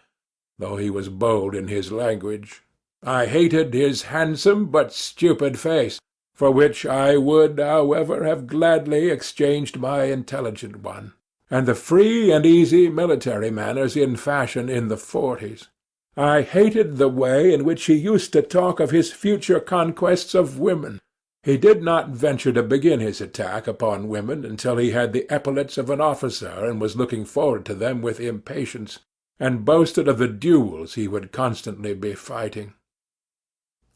though he was bold in his language. I hated his handsome but stupid face, for which I would, however, have gladly exchanged my intelligent one, and the free and easy military manners in fashion in the 40s. I hated the way in which he used to talk of his future conquests of women. He did not venture to begin his attack upon women until he had the epaulets of an officer and was looking forward to them with impatience, and boasted of the duels he would constantly be fighting.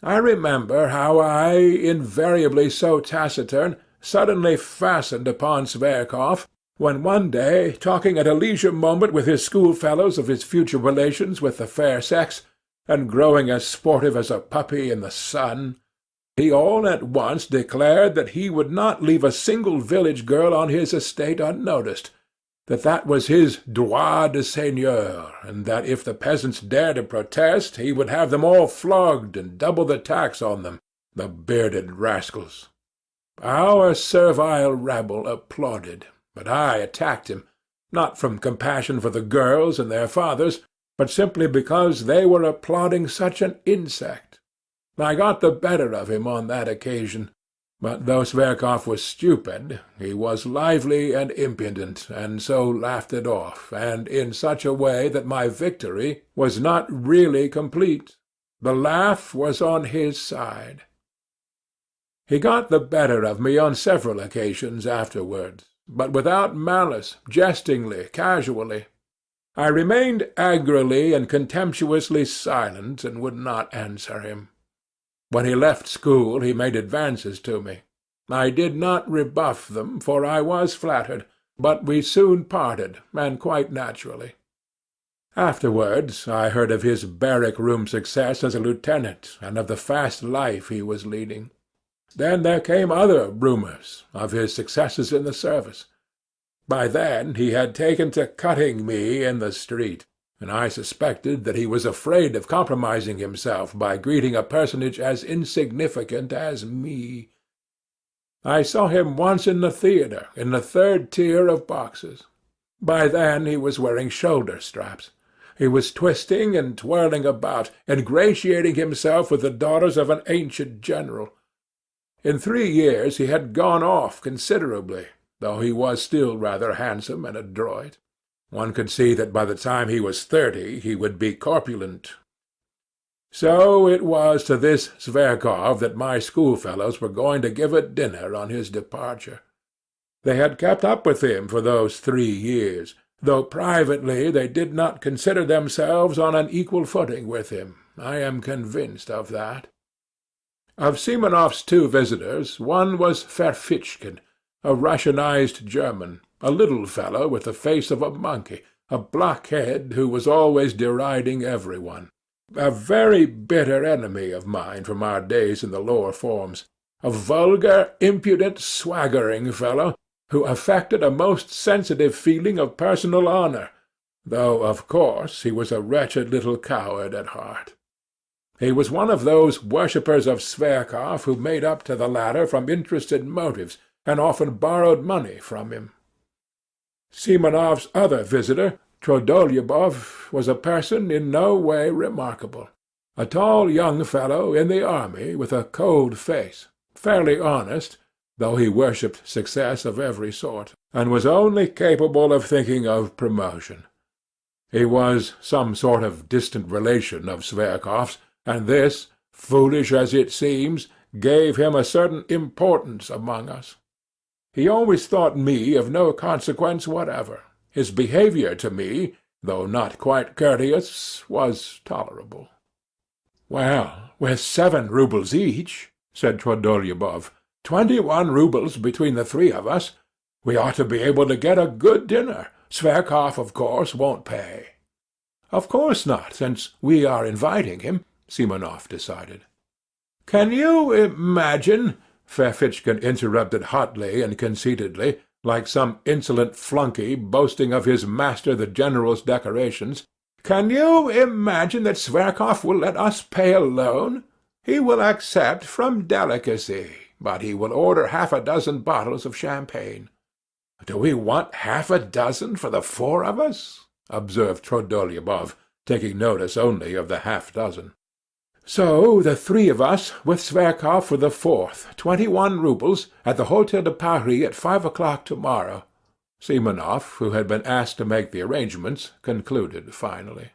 I remember how I, invariably so taciturn, suddenly fastened upon Zverkov, when one day, talking at a leisure moment with his schoolfellows of his future relations with the fair sex, and growing as sportive as a puppy in the sun, he all at once declared that he would not leave a single village girl on his estate unnoticed, that was his droit de seigneur, and that if the peasants dared to protest, he would have them all flogged and double the tax on them, the bearded rascals. Our servile rabble applauded, but I attacked him, not from compassion for the girls and their fathers, but simply because they were applauding such an insect. I got the better of him on that occasion. But though Zverkov was stupid, he was lively and impudent, and so laughed it off, and in such a way that my victory was not really complete. The laugh was on his side. He got the better of me on several occasions afterwards, but without malice, jestingly, casually. I remained angrily and contemptuously silent, and would not answer him. When he left school he made advances to me. I did not rebuff them, for I was flattered, but we soon parted, and quite naturally. Afterwards I heard of his barrack-room success as a lieutenant, and of the fast life he was leading. Then there came other rumours of his successes in the service. By then he had taken to cutting me in the street, and I suspected that he was afraid of compromising himself by greeting a personage as insignificant as me. I saw him once in the theatre, in the third tier of boxes. By then he was wearing shoulder-straps. He was twisting and twirling about, ingratiating himself with the daughters of an ancient general. In 3 years he had gone off considerably, though he was still rather handsome and adroit. One could see that by the time he was 30 he would be corpulent. So it was to this Zverkov that my schoolfellows were going to give a dinner on his departure. They had kept up with him for those 3 years, though privately they did not consider themselves on an equal footing with him. I am convinced of that. Of Simonov's 2 visitors, one was Ferfitchkin, a Russianized German, a little fellow with the face of a monkey, a blockhead who was always deriding every one. A very bitter enemy of mine from our days in the lower forms, a vulgar, impudent, swaggering fellow, who affected a most sensitive feeling of personal honour, though, of course, he was a wretched little coward at heart. He was one of those worshippers of Zverkov who made up to the latter from interested motives, and often borrowed money from him. Simonov's other visitor, Trudolyubov, was a person in no way remarkable. A tall young fellow in the army, with a cold face, fairly honest, though he worshipped success of every sort, and was only capable of thinking of promotion. He was some sort of distant relation of Zverkov's, and this, foolish as it seems, gave him a certain importance among us. He always thought me of no consequence whatever. His behaviour to me, though not quite courteous, was tolerable. "Well, with 7 roubles each," said Trudolyubov, 21 roubles between the 3 of us, we ought to be able to get a good dinner. Zverkov, of course, won't pay." "Of course not, since we are inviting him," Simonov decided. "Can you imagine," Ferfitchkin interrupted hotly and conceitedly, like some insolent flunkey boasting of his master the general's decorations, "can you imagine that Zverkov will let us pay alone? He will accept from delicacy, but he will order 6 bottles of champagne." "Do we want 6 for the 4 of us?" observed Trudolyubov, taking notice only of the 6. "So the 3 of us, with Zverkov for the 4th, 21 roubles, at the Hotel de Paris at 5 o'clock tomorrow," Simonov, who had been asked to make the arrangements, concluded finally.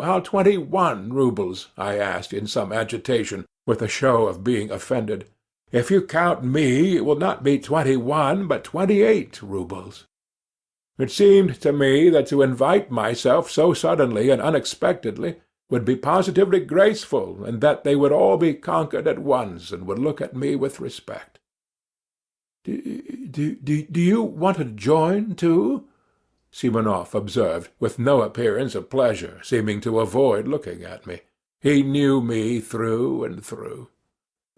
"How 21 roubles?" I asked in some agitation, with a show of being offended. "If you count me, it will not be 21, but 28 roubles." It seemed to me that to invite myself so suddenly and unexpectedly would be positively graceful, and that they would all be conquered at once, and would look at me with respect. Do you want to join, too?" Simonov observed, with no appearance of pleasure, seeming to avoid looking at me. He knew me through and through.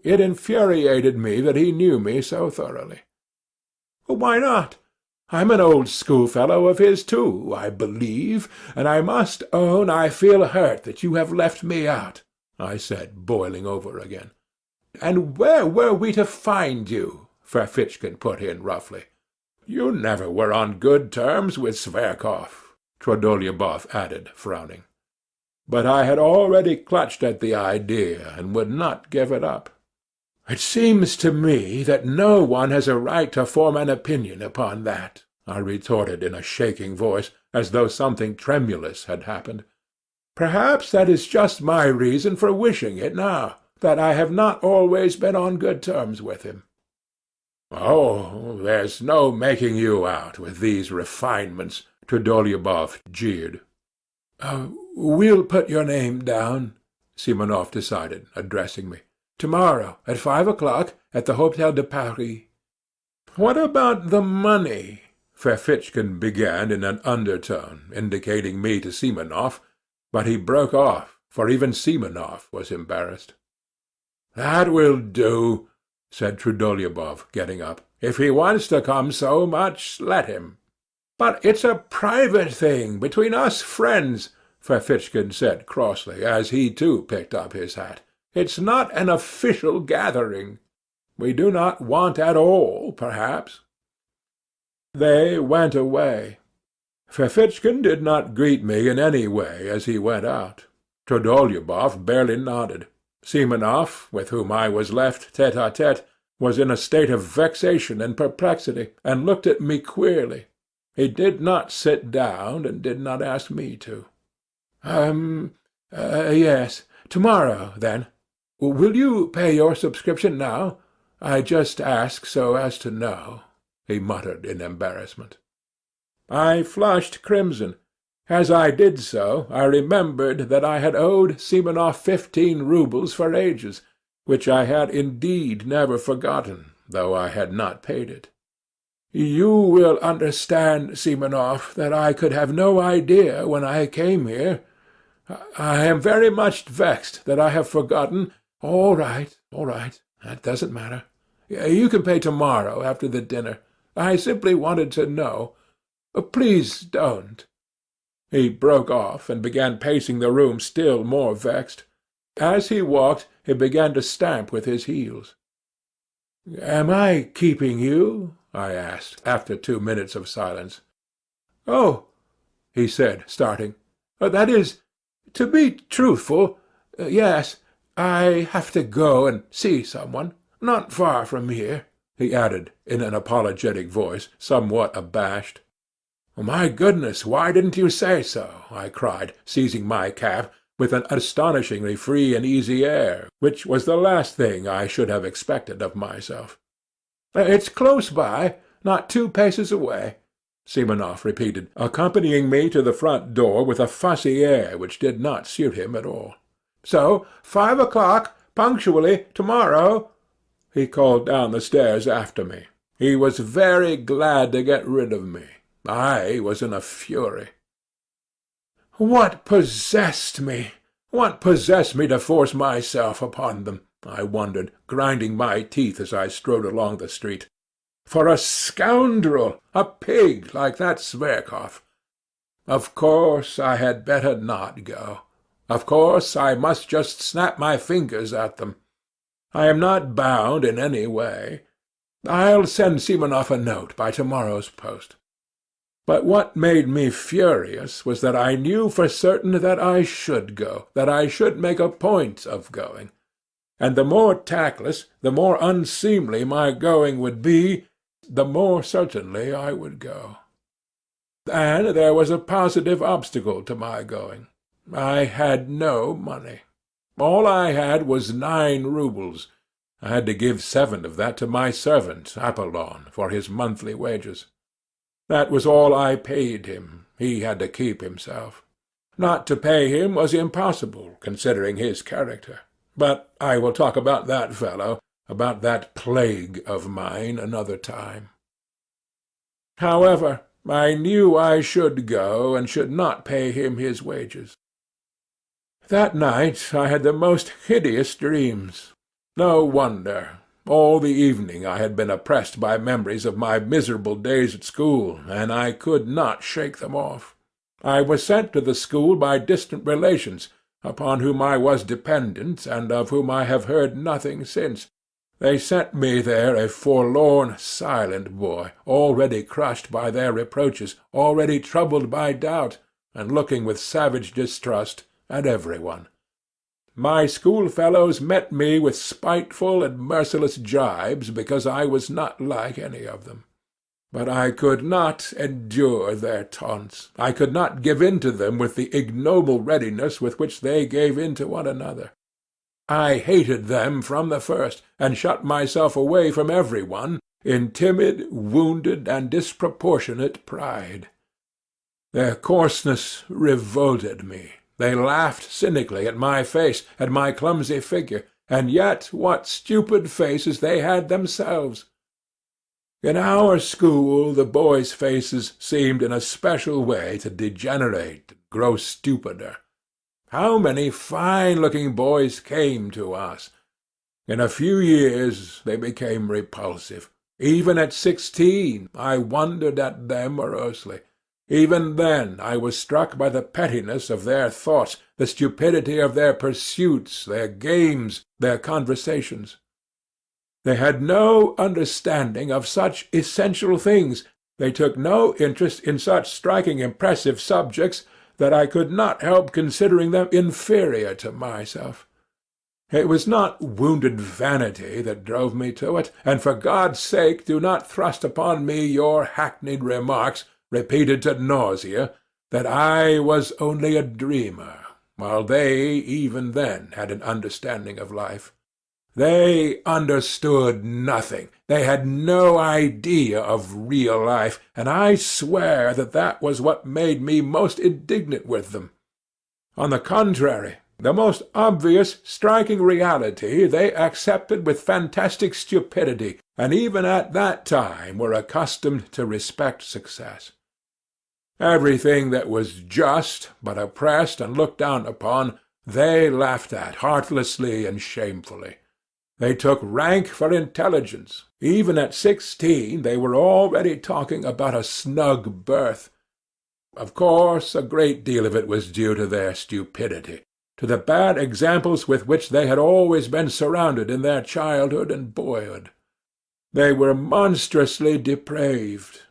It infuriated me that he knew me so thoroughly. "Why not? I'm an old schoolfellow of his too, I believe, and I must own I feel hurt that you have left me out," I said, boiling over again. "And where were we to find you?" Ferfitchkin put in roughly. "You never were on good terms with Zverkov," Trudolyubov added, frowning. But I had already clutched at the idea, and would not give it up. "It seems to me that no one has a right to form an opinion upon that," I retorted in a shaking voice, as though something tremulous had happened. "Perhaps that is just my reason for wishing it now, that I have not always been on good terms with him." "Oh, there's no making you out with these refinements," Trudolyubov jeered. "We'll put your name down," Simonov decided, addressing me. "Tomorrow, at 5 o'clock, at the Hotel de Paris." "What about the money?" Ferfitchkin began in an undertone, indicating me to Simonov, but he broke off, for even Simonov was embarrassed. "That will do," said Trudolyubov, getting up. "If he wants to come so much, let him." "But it's a private thing, between us friends," Ferfitchkin said crossly, as he too picked up his hat. "It's not an official gathering. We do not want at all, perhaps." They went away. Ferfitchkin did not greet me in any way as he went out. Trudolyubov barely nodded. Simonov, with whom I was left tête-à-tête, was in a state of vexation and perplexity, and looked at me queerly. He did not sit down, and did not ask me to. Yes, tomorrow, then. Will you pay your subscription now? I just ask so as to know," he muttered in embarrassment. I flushed crimson. As I did so, I remembered that I had owed Simonov 15 roubles for ages, which I had indeed never forgotten, though I had not paid it. "You will understand, Simonov, that I could have no idea when I came here. I am very much vexed that I have forgotten. All right, that doesn't matter. You can pay tomorrow after the dinner. I simply wanted to know. Please don't." He broke off, and began pacing the room still more vexed. As he walked, he began to stamp with his heels. "Am I keeping you?" I asked, after 2 minutes of silence. "Oh," he said, starting. "That is, to be truthful, yes. I have to go and see someone. Not far from here," he added, in an apologetic voice, somewhat abashed. "My goodness, why didn't you say so?" I cried, seizing my cap, with an astonishingly free and easy air, which was the last thing I should have expected of myself. It's close by, not 2 paces away," Simonov repeated, accompanying me to the front door with a fussy air which did not suit him at all. "So 5 o'clock, punctually, to-morrow," he called down the stairs after me. He was very glad to get rid of me. I was in a fury. What possessed me? What possessed me to force myself upon them? I wondered, grinding my teeth as I strode along the street. For a scoundrel, a pig like that Zverkov. Of course I had better not go. Of course I must just snap my fingers at them. I am not bound in any way. I'll send Simonov a note by tomorrow's post. But what made me furious was that I knew for certain that I should go, that I should make a point of going. And the more tactless, the more unseemly my going would be, the more certainly I would go. And there was a positive obstacle to my going. I had no money. All I had was 9 roubles. I had to give 7 of that to my servant, Apollon, for his monthly wages. That was all I paid him. He had to keep himself. Not to pay him was impossible, considering his character. But I will talk about that fellow, about that plague of mine, another time. However, I knew I should go, and should not pay him his wages. That night I had the most hideous dreams. No wonder. All the evening I had been oppressed by memories of my miserable days at school, and I could not shake them off. I was sent to the school by distant relations, upon whom I was dependent, and of whom I have heard nothing since. They sent me there a forlorn, silent boy, already crushed by their reproaches, already troubled by doubt, and looking with savage distrust at every one. My schoolfellows met me with spiteful and merciless gibes because I was not like any of them. But I could not endure their taunts. I could not give in to them with the ignoble readiness with which they gave in to one another. I hated them from the first, and shut myself away from every one in timid, wounded, and disproportionate pride. Their coarseness revolted me. They laughed cynically at my face, at my clumsy figure, and yet what stupid faces they had themselves! In our school the boys' faces seemed in a special way to degenerate and grow stupider. How many fine-looking boys came to us! In a few years they became repulsive. Even at 16 I wondered at them morosely. Even then I was struck by the pettiness of their thoughts, the stupidity of their pursuits, their games, their conversations. They had no understanding of such essential things. They took no interest in such striking, impressive subjects that I could not help considering them inferior to myself. It was not wounded vanity that drove me to it, and for God's sake do not thrust upon me your hackneyed remarks, repeated to nausea, that I was only a dreamer, while they even then had an understanding of life. They understood nothing. They had no idea of real life, and I swear that that was what made me most indignant with them. On the contrary, the most obvious, striking reality they accepted with fantastic stupidity, and even at that time were accustomed to respect success. Everything that was just, but oppressed and looked down upon, they laughed at heartlessly and shamefully. They took rank for intelligence. Even at 16 they were already talking about a snug berth. Of course, a great deal of it was due to their stupidity, to the bad examples with which they had always been surrounded in their childhood and boyhood. They were monstrously depraved.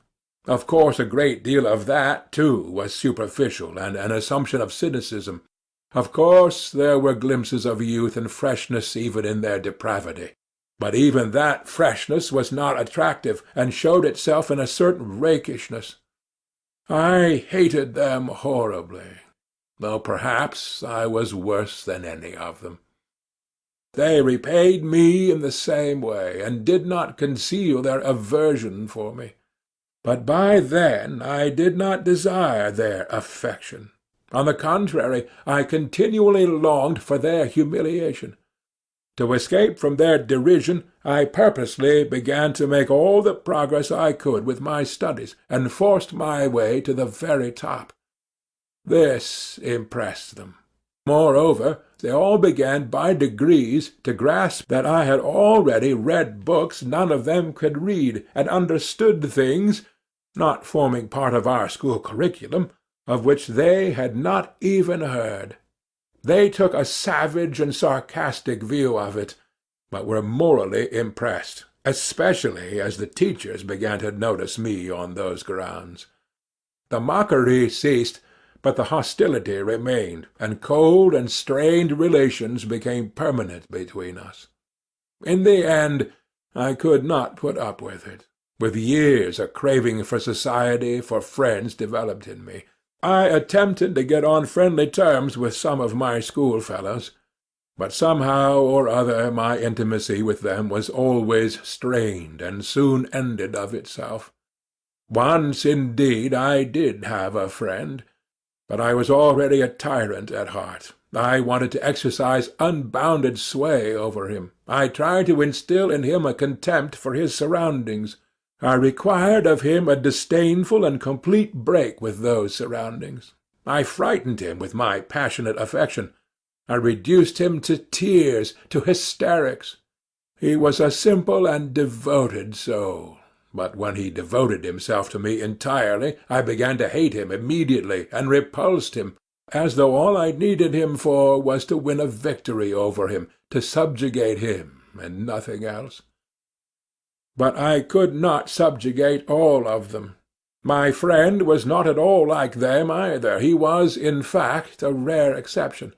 Of course, a great deal of that, too, was superficial and an assumption of cynicism. Of course, there were glimpses of youth and freshness even in their depravity, but even that freshness was not attractive, and showed itself in a certain rakishness. I hated them horribly, though perhaps I was worse than any of them. They repaid me in the same way, and did not conceal their aversion for me. But by then I did not desire their affection. On the contrary, I continually longed for their humiliation. To escape from their derision, I purposely began to make all the progress I could with my studies, and forced my way to the very top. This impressed them. Moreover, they all began by degrees to grasp that I had already read books none of them could read, and understood things, not forming part of our school curriculum, of which they had not even heard. They took a savage and sarcastic view of it, but were morally impressed, especially as the teachers began to notice me on those grounds. The mockery ceased, but the hostility remained, and cold and strained relations became permanent between us. In the end, I could not put up with it. With years a craving for society, for friends, developed in me. I attempted to get on friendly terms with some of my schoolfellows, but somehow or other my intimacy with them was always strained, and soon ended of itself. Once, indeed, I did have a friend, but I was already a tyrant at heart. I wanted to exercise unbounded sway over him. I tried to instill in him a contempt for his surroundings. I required of him a disdainful and complete break with those surroundings. I frightened him with my passionate affection. I reduced him to tears, to hysterics. He was a simple and devoted soul. But when he devoted himself to me entirely, I began to hate him immediately, and repulsed him, as though all I needed him for was to win a victory over him, to subjugate him, and nothing else. But I could not subjugate all of them. My friend was not at all like them either. He was, in fact, a rare exception.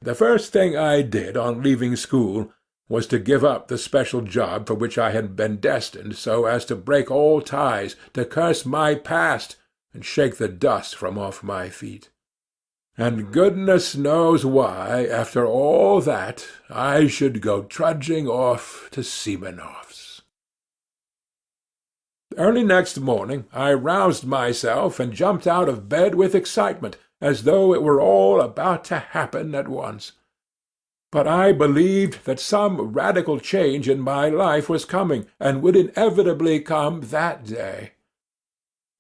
The first thing I did on leaving school was to give up the special job for which I had been destined, so as to break all ties, to curse my past, and shake the dust from off my feet. And goodness knows why, after all that, I should go trudging off to Semenov's. Early next morning I roused myself and jumped out of bed with excitement, as though it were all about to happen at once. But I believed that some radical change in my life was coming, and would inevitably come that day.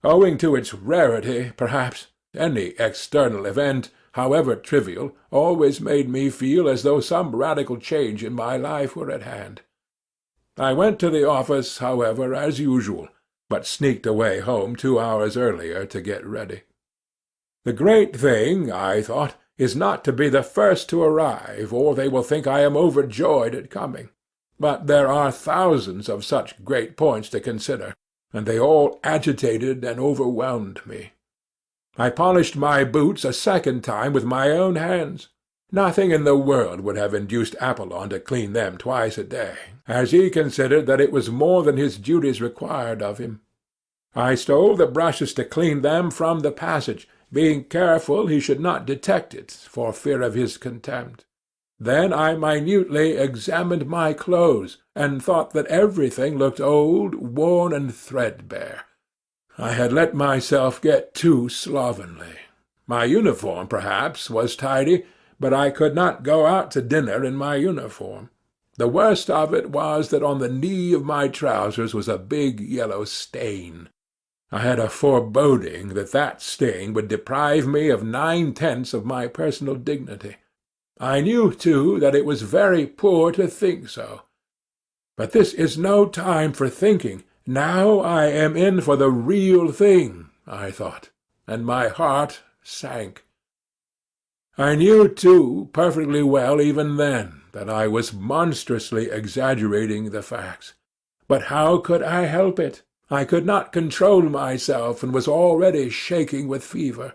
Owing to its rarity, perhaps, any external event, however trivial, always made me feel as though some radical change in my life were at hand. I went to the office, however, as usual, but sneaked away home 2 hours earlier to get ready. The great thing, I thought, is not to be the first to arrive, or they will think I am overjoyed at coming. But there are thousands of such great points to consider, and they all agitated and overwhelmed me. I polished my boots a second time with my own hands. Nothing in the world would have induced Apollon to clean them twice a day, as he considered that it was more than his duties required of him. I stole the brushes to clean them from the passage, being careful he should not detect it, for fear of his contempt. Then I minutely examined my clothes, and thought that everything looked old, worn, and threadbare. I had let myself get too slovenly. My uniform, perhaps, was tidy, but I could not go out to dinner in my uniform. The worst of it was that on the knee of my trousers was a big yellow stain. I had a foreboding that that stain would deprive me of 9/10 of my personal dignity. I knew, too, that it was very poor to think so. But this is no time for thinking. Now I am in for the real thing, I thought, and my heart sank. I knew, too, perfectly well even then, that I was monstrously exaggerating the facts. But how could I help it? I could not control myself, and was already shaking with fever.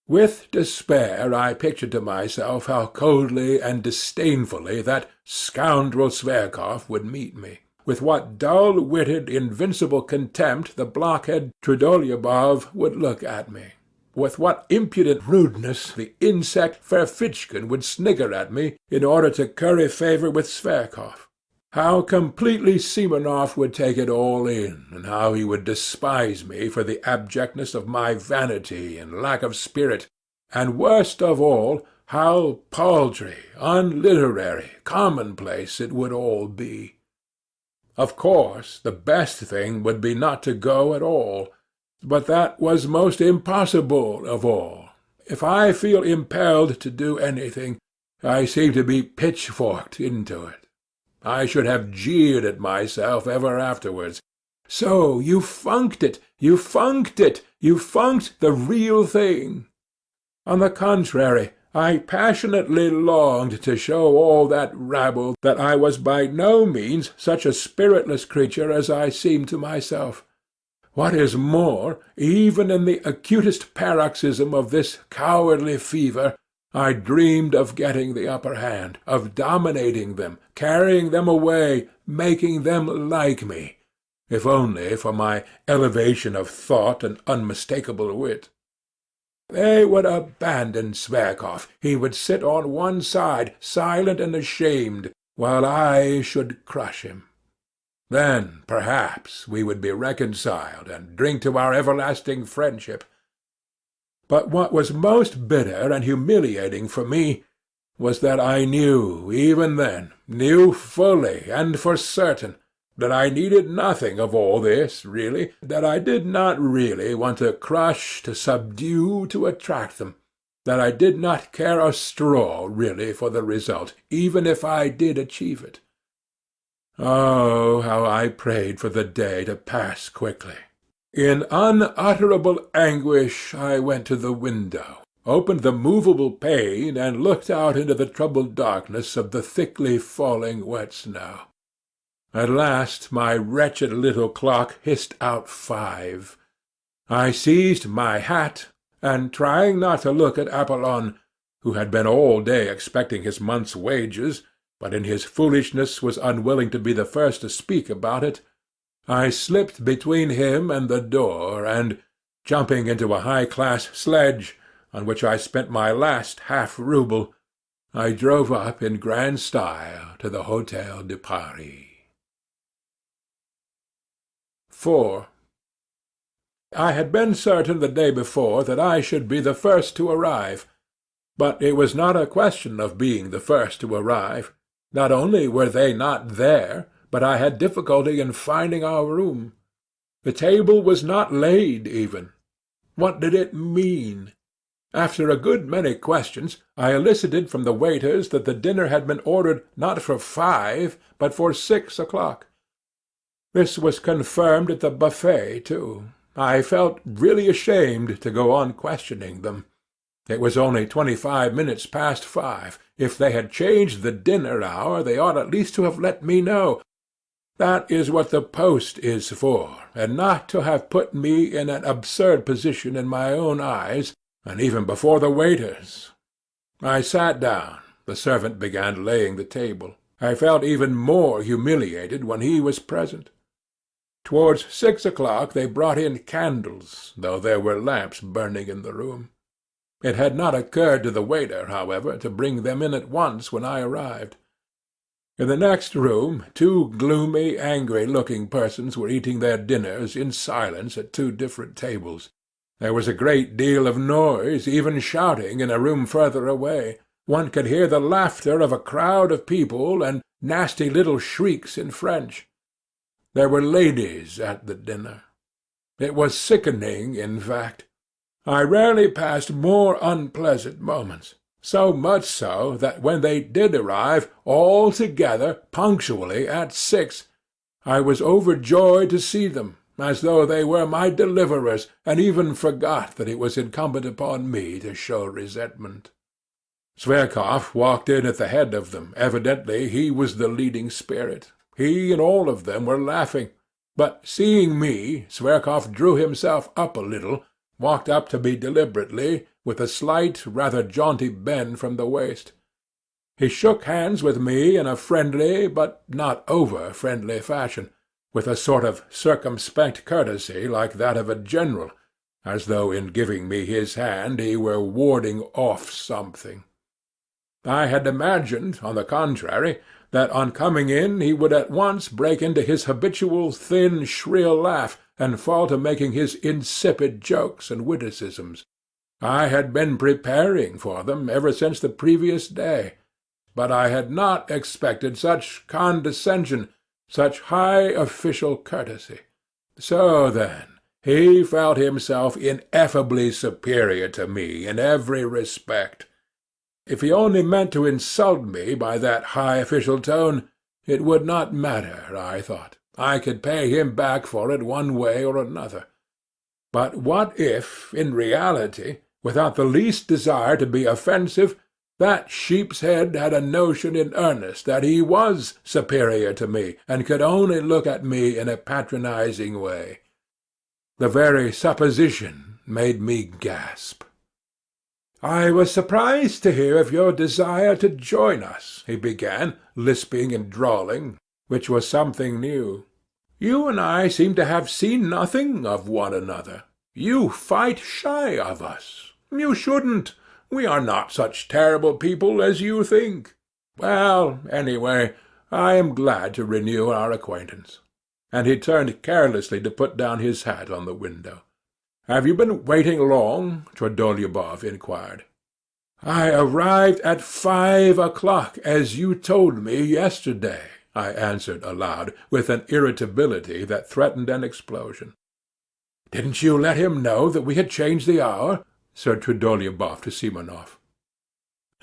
With despair I pictured to myself how coldly and disdainfully that scoundrel Zverkov would meet me, with what dull-witted, invincible contempt the blockhead Trudolyubov would look at me. with what impudent rudeness the insect Ferfitchkin would snigger at me in order to curry favour with Zverkov. How completely Simonov would take it all in, and how he would despise me for the abjectness of my vanity and lack of spirit, and worst of all, how paltry, unliterary, commonplace it would all be. Of course, the best thing would be not to go at all, but that was most impossible of all. If I feel impelled to do anything, I seem to be pitchforked into it. I should have jeered at myself ever afterwards. So you funked it, you funked it, you funked the real thing. On the contrary, I passionately longed to show all that rabble that I was by no means such a spiritless creature as I seemed to myself. What is more, even in the acutest paroxysm of this cowardly fever, I dreamed of getting the upper hand, of dominating them, carrying them away, making them like me, if only for my elevation of thought and unmistakable wit. They would abandon Zverkov. He would sit on one side, silent and ashamed, while I should crush him. Then, perhaps, we would be reconciled and drink to our everlasting friendship. But what was most bitter and humiliating for me was that I knew, even then, knew fully and for certain, that I needed nothing of all this, really, that I did not really want to crush, to subdue, to attract them, that I did not care a straw, really, for the result, even if I did achieve it. Oh, how I prayed for the day to pass quickly! In unutterable anguish I went to the window, opened the movable pane, and looked out into the troubled darkness of the thickly falling wet snow. At last my wretched little clock hissed out 5. I seized my hat, and trying not to look at Apollon, who had been all day expecting his month's wages, but in his foolishness was unwilling to be the first to speak about it, I slipped between him and the door, and, jumping into a high-class sledge, on which I spent my last half-rouble, I drove up in grand style to the Hôtel de Paris. 4. I had been certain the day before that I should be the first to arrive, but it was not a question of being the first to arrive. Not only were they not there, but I had difficulty in finding our room. The table was not laid even. What did it mean? After a good many questions, I elicited from the waiters that the dinner had been ordered not for 5, but for 6 o'clock. This was confirmed at the buffet, too. I felt really ashamed to go on questioning them. It was only 25 minutes past 5. If they had changed the dinner hour, they ought at least to have let me know. That is what the post is for, and not to have put me in an absurd position in my own eyes, and even before the waiters. I sat down. The servant began laying the table. I felt even more humiliated when he was present. Towards 6 o'clock they brought in candles, though there were lamps burning in the room. It had not occurred to the waiter, however, to bring them in at once when I arrived. In the next room 2 gloomy, angry-looking persons were eating their dinners in silence at 2 different tables. There was a great deal of noise, even shouting, in a room further away. One could hear the laughter of a crowd of people, and nasty little shrieks in French. There were ladies at the dinner. It was sickening, in fact. I rarely passed more unpleasant moments, so much so that when they did arrive, all together, punctually at 6, I was overjoyed to see them, as though they were my deliverers, and even forgot that it was incumbent upon me to show resentment. Zverkov walked in at the head of them. Evidently he was the leading spirit. He and all of them were laughing, but seeing me, Zverkov drew himself up a little, walked up to me deliberately, with a slight, rather jaunty bend from the waist. He shook hands with me in a friendly, but not over-friendly fashion, with a sort of circumspect courtesy like that of a general, as though in giving me his hand he were warding off something. I had imagined, on the contrary, that on coming in he would at once break into his habitual thin, shrill laugh, and fall to making his insipid jokes and witticisms. I had been preparing for them ever since the previous day, but I had not expected such condescension, such high official courtesy. So then, he felt himself ineffably superior to me in every respect. If he only meant to insult me by that high official tone, it would not matter, I thought. I could pay him back for it one way or another. But what if, in reality, without the least desire to be offensive, that sheep's head had a notion in earnest that he was superior to me, and could only look at me in a patronizing way? The very supposition made me gasp. "I was surprised to hear of your desire to join us," he began, lisping and drawling, which was something new. "You and I seem to have seen nothing of one another. You fight shy of us. You shouldn't. We are not such terrible people as you think. Well, anyway, I am glad to renew our acquaintance." And he turned carelessly to put down his hat on the window. "Have you been waiting long?" Trudolyubov inquired. "I arrived at 5 o'clock, as you told me yesterday," I answered aloud, with an irritability that threatened an explosion. "Didn't you let him know that we had changed the hour?" said Trudolyubov to Simonov.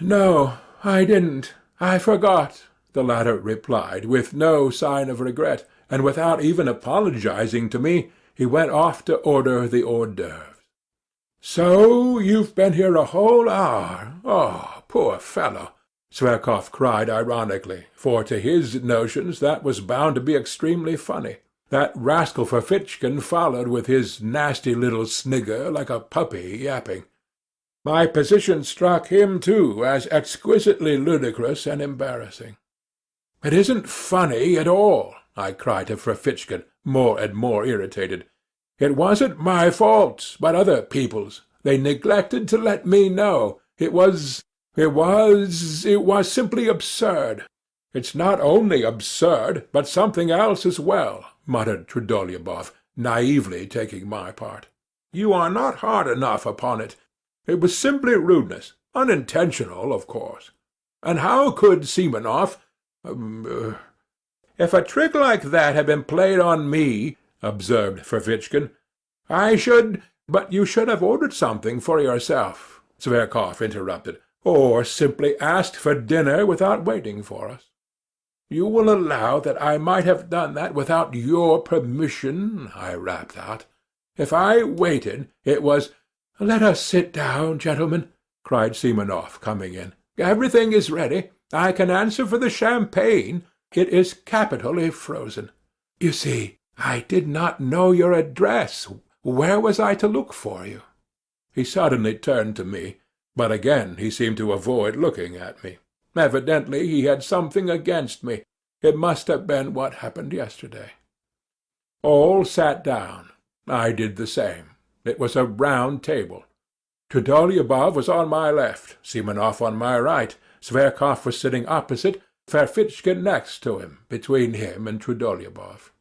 "No, I didn't. I forgot," the latter replied, with no sign of regret, and without even apologizing to me, he went off to order the hors d'oeuvres. "So you've been here a whole hour? Oh, poor fellow!" Zverkov cried ironically, for to his notions that was bound to be extremely funny. That rascal Ferfitchkin followed with his nasty little snigger like a puppy yapping. My position struck him too as exquisitely ludicrous and embarrassing. "It isn't funny at all," I cried to Ferfitchkin, more and more irritated. "It wasn't my fault, but other people's. They neglected to let me know. It was simply absurd." "It's not only absurd, but something else as well," muttered Trudolyubov, naively taking my part. "You are not hard enough upon it. It was simply rudeness, unintentional, of course. And how could Simonov— "If a trick like that had been played on me," observed Ferfitchkin, "But you should have ordered something for yourself," Zverkov interrupted, "or simply asked for dinner without waiting for us." "You will allow that I might have done that without your permission," I rapped out. "If I waited, it was—" "Let us sit down, gentlemen," cried Simonov, coming in. "Everything is ready. I can answer for the champagne. It is capitally frozen. You see, I did not know your address. Where was I to look for you?" He suddenly turned to me, but again he seemed to avoid looking at me. Evidently he had something against me. It must have been what happened yesterday. All sat down. I did the same. It was a round table. Trudolyubov was on my left, Simonov on my right. Zverkov was sitting opposite, Ferfitchkin next to him, between him and Trudolyubov.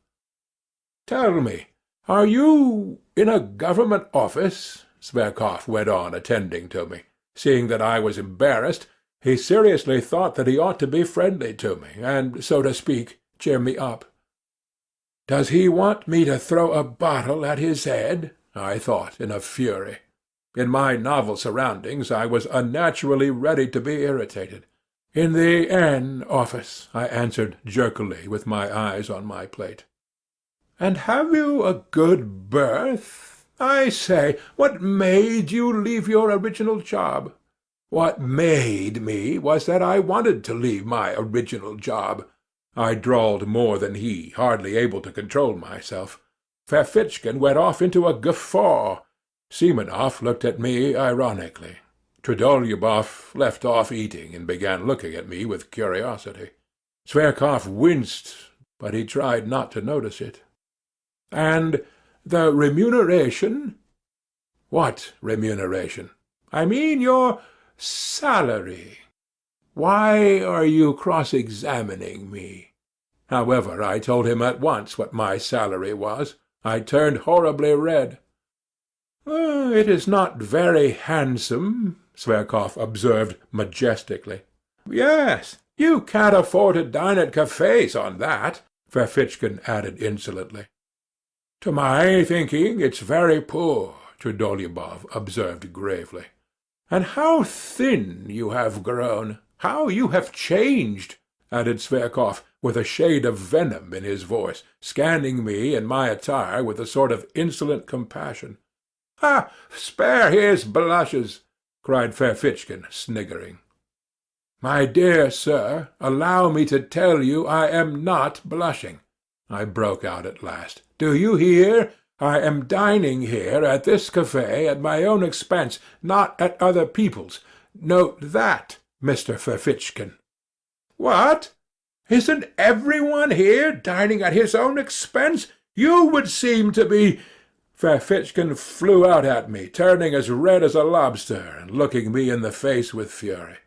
"Tell me, are you in a government office?" Zverkov went on, attending to me. Seeing that I was embarrassed, he seriously thought that he ought to be friendly to me, and, so to speak, cheer me up. "Does he want me to throw a bottle at his head?" I thought, in a fury. In my novel surroundings I was unnaturally ready to be irritated. "In the N office," I answered jerkily, with my eyes on my plate. "And have you a good berth? I say, what made you leave your original job?" "What made me was that I wanted to leave my original job." I drawled more than he, hardly able to control myself. Ferfitchkin went off into a guffaw. Simonov looked at me ironically. Trudolyubov left off eating and began looking at me with curiosity. Zverkov winced, but he tried not to notice it. "And the remuneration?" "What remuneration?" "I mean your salary. Why are you cross-examining me?" However, I told him at once what my salary was. I turned horribly red. "It is not very handsome," Zverkov observed majestically. "Yes, you can't afford to dine at cafes on that," Ferfitchkin added insolently. "To my thinking, it's very poor," Trudolyubov observed gravely. "And how thin you have grown! How you have changed!" added Zverkov, with a shade of venom in his voice, scanning me and my attire with a sort of insolent compassion. "Ah, spare his blushes!" cried Ferfitchkin, sniggering. "My dear sir, allow me to tell you I am not blushing," I broke out at last. "Do you hear? I am dining here at this cafe at my own expense, not at other people's. Note that, Mr. Ferfitchkin." "What? Isn't every one here dining at his own expense? You would seem to be—" Ferfitchkin flew out at me, turning as red as a lobster, and looking me in the face with fury.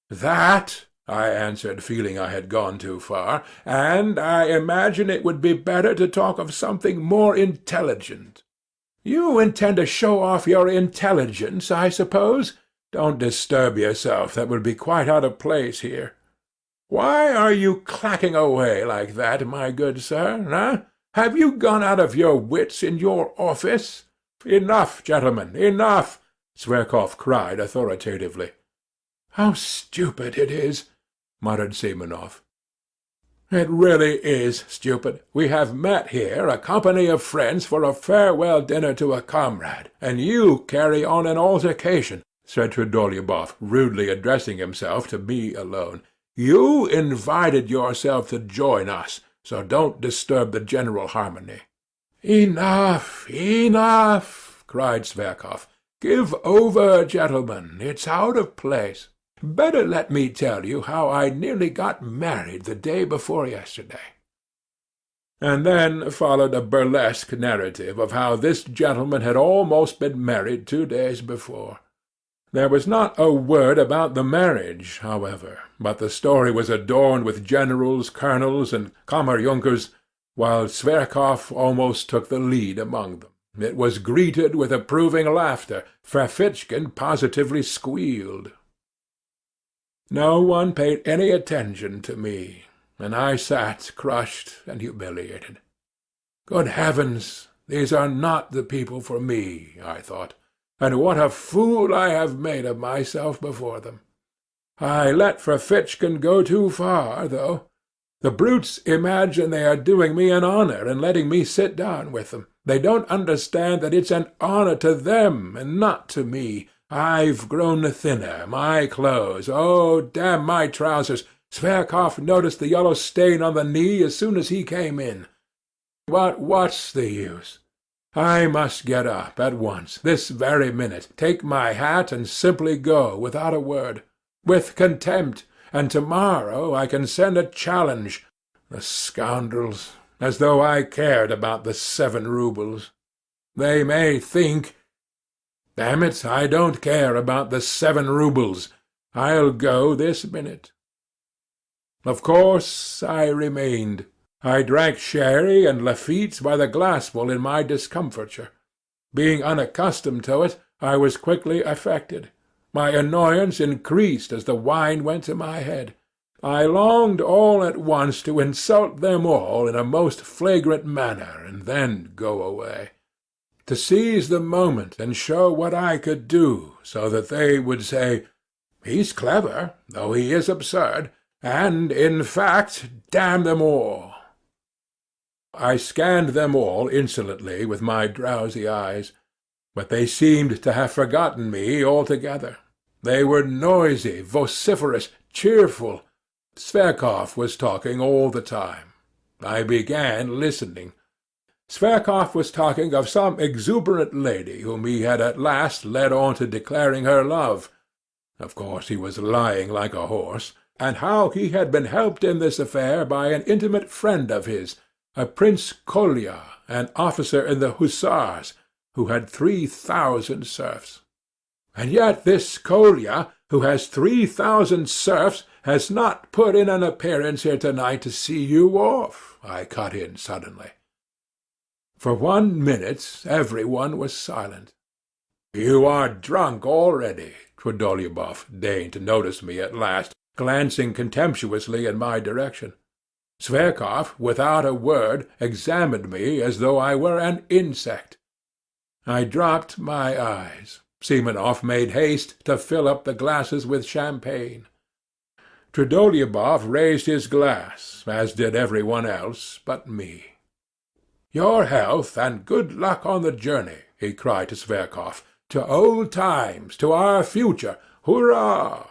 "That," I answered, feeling I had gone too far, "and I imagine it would be better to talk of something more intelligent." "You intend to show off your intelligence, I suppose? Don't disturb yourself, that would be quite out of place here. Why are you clacking away like that, my good sir, eh? Have you gone out of your wits in your office?" "Enough, gentlemen, enough!" Zverkov cried authoritatively. "How stupid it is!" muttered Simonov. "It really is stupid. We have met here, a company of friends, for a farewell dinner to a comrade, and you carry on an altercation," said Trudolyubov, rudely addressing himself to me alone. "You invited yourself to join us, so don't disturb the general harmony." "Enough, enough!" cried Zverkov. "Give over, gentlemen. It's out of place. Better let me tell you how I nearly got married the day before yesterday." And then followed a burlesque narrative of how this gentleman had almost been married 2 days before. There was not a word about the marriage, however, but the story was adorned with generals, colonels, and kammerjunkers, while Zverkov almost took the lead among them. It was greeted with approving laughter. Ferfitchkin positively squealed. No one paid any attention to me, and I sat crushed and humiliated. Good heavens, these are not the people for me, I thought, and what a fool I have made of myself before them. I let Ferfitchkin go too far, though. The brutes imagine they are doing me an honour in letting me sit down with them. They don't understand that it's an honour to them and not to me. I've grown thinner, my clothes, oh, damn my trousers! Zverkov noticed the yellow stain on the knee as soon as he came in. But what's the use? I must get up at once, this very minute, take my hat and simply go without a word, with contempt, and tomorrow I can send a challenge. The scoundrels! As though I cared about the 7 roubles. They may think... Damn it, I don't care about the 7 roubles. I'll go this minute. Of course I remained. I drank sherry and Lafitte by the glassful in my discomfiture. Being unaccustomed to it, I was quickly affected. My annoyance increased as the wine went to my head. I longed all at once to insult them all in a most flagrant manner, and then go away. To seize the moment and show what I could do, so that they would say, "He's clever, though he is absurd, and, in fact, damn them all." I scanned them all insolently with my drowsy eyes, but they seemed to have forgotten me altogether. They were noisy, vociferous, cheerful. Zverkov was talking all the time. I began listening. Zverkov was talking of some exuberant lady whom he had at last led on to declaring her love. Of course he was lying like a horse, and how he had been helped in this affair by an intimate friend of his, a Prince Kolya, an officer in the Hussars, who had 3,000 serfs. And yet this Kolya, who has 3,000 serfs, has not put in an appearance here to-night to see you off, I cut in suddenly. For 1 minute every one was silent. You are drunk already, Trudolyubov deigned to notice me at last, glancing contemptuously in my direction. Zverkov, without a word, examined me as though I were an insect. I dropped my eyes. Simonov made haste to fill up the glasses with champagne. Trudolyubov raised his glass, as did every one else but me. "Your health, and good luck on the journey," he cried to Zverkov. "To old times, to our future! Hurrah!"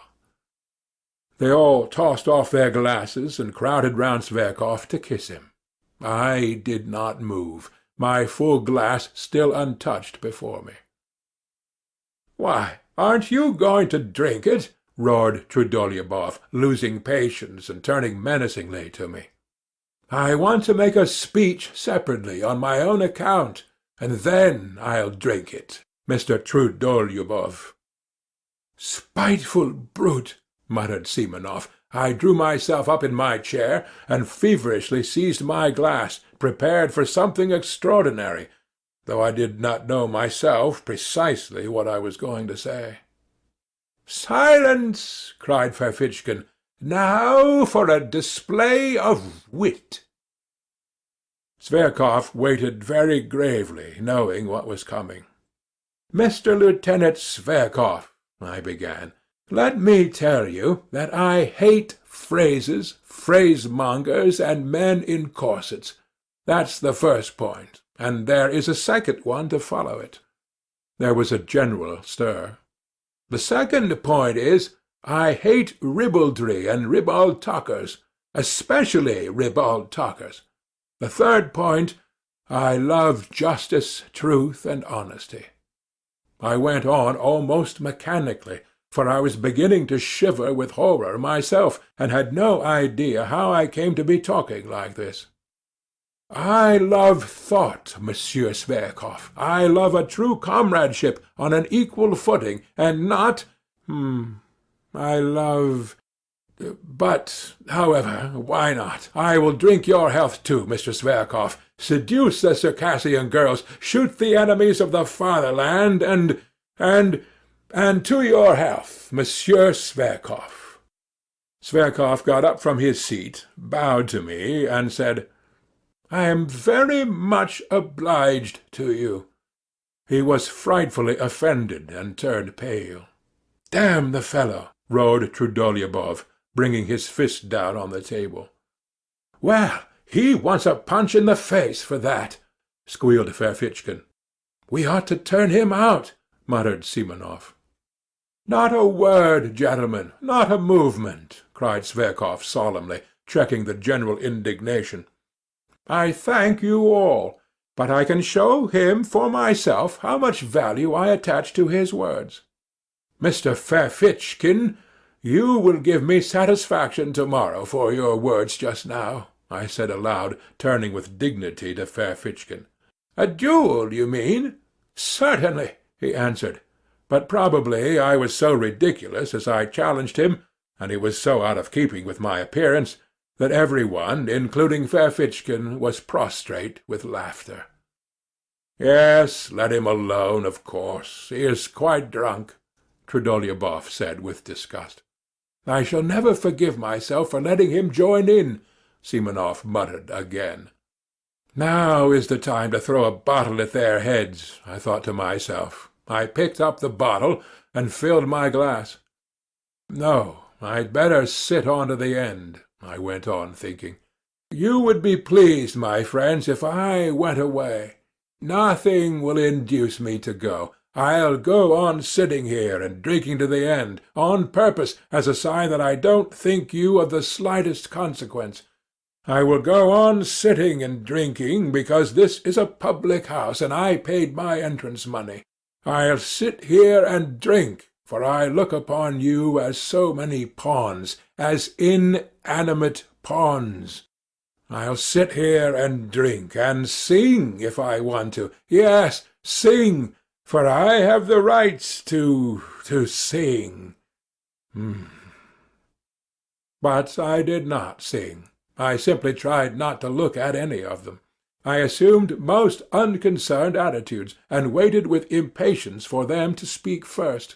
They all tossed off their glasses and crowded round Zverkov to kiss him. I did not move, my full glass still untouched before me. "Why, aren't you going to drink it?" roared Trudolyubov, losing patience and turning menacingly to me. "I want to make a speech separately on my own account, and then I'll drink it, Mr. Trudolyubov." "Spiteful brute!" muttered Simonov. I drew myself up in my chair and feverishly seized my glass, prepared for something extraordinary, though I did not know myself precisely what I was going to say. "Silence!" cried Ferfitchkin. "Now for a display of wit." Zverkov waited very gravely, knowing what was coming. "Mr. Lieutenant Zverkov," I began, "let me tell you that I hate phrases, phrasemongers, and men in corsets. That's the first point, and there is a second one to follow it." There was a general stir. "The second point is, I hate ribaldry and ribald talkers, especially ribald talkers. The third point, I love justice, truth, and honesty." I went on almost mechanically, for I was beginning to shiver with horror myself, and had no idea how I came to be talking like this. "I love thought, Monsieur Zverkov. I love a true comradeship on an equal footing, and not... I love... But, however, why not? I will drink your health too, Mr. Zverkov. Seduce the Circassian girls, shoot the enemies of the fatherland, and to your health, Monsieur Zverkov." Zverkov got up from his seat, bowed to me, and said, "I am very much obliged to you." He was frightfully offended and turned pale. "Damn the fellow!" roared Trudolyubov, bringing his fist down on the table. "Well, he wants a punch in the face for that," squealed Ferfitchkin. "We ought to turn him out," muttered Simonov. "Not a word, gentlemen, not a movement," cried Zverkov solemnly, checking the general indignation. "I thank you all, but I can show him for myself how much value I attach to his words. Mr. Ferfitchkin, you will give me satisfaction to-morrow for your words just now," I said aloud, turning with dignity to Ferfitchkin. "A duel, you mean?" "Certainly," he answered, but probably I was so ridiculous as I challenged him, and he was so out of keeping with my appearance, that every one, including Ferfitchkin, was prostrate with laughter. "Yes, let him alone, of course. He is quite drunk," Trudolyubov said with disgust. "I shall never forgive myself for letting him join in," Simonov muttered again. "Now is the time to throw a bottle at their heads," I thought to myself. I picked up the bottle and filled my glass. "No, I'd better sit on to the end," I went on thinking. "You would be pleased, my friends, if I went away. Nothing will induce me to go. I'll go on sitting here and drinking to the end, on purpose, as a sign that I don't think you of the slightest consequence. I will go on sitting and drinking because this is a public house, and I paid my entrance money. I'll sit here and drink, for I look upon you as so many pawns, as inanimate pawns. I'll sit here and drink, and sing if I want to. Yes, Sing, for I have the rights to sing. But I did not sing. I simply tried not to look at any of them. I assumed most unconcerned attitudes, and waited with impatience for them to speak first.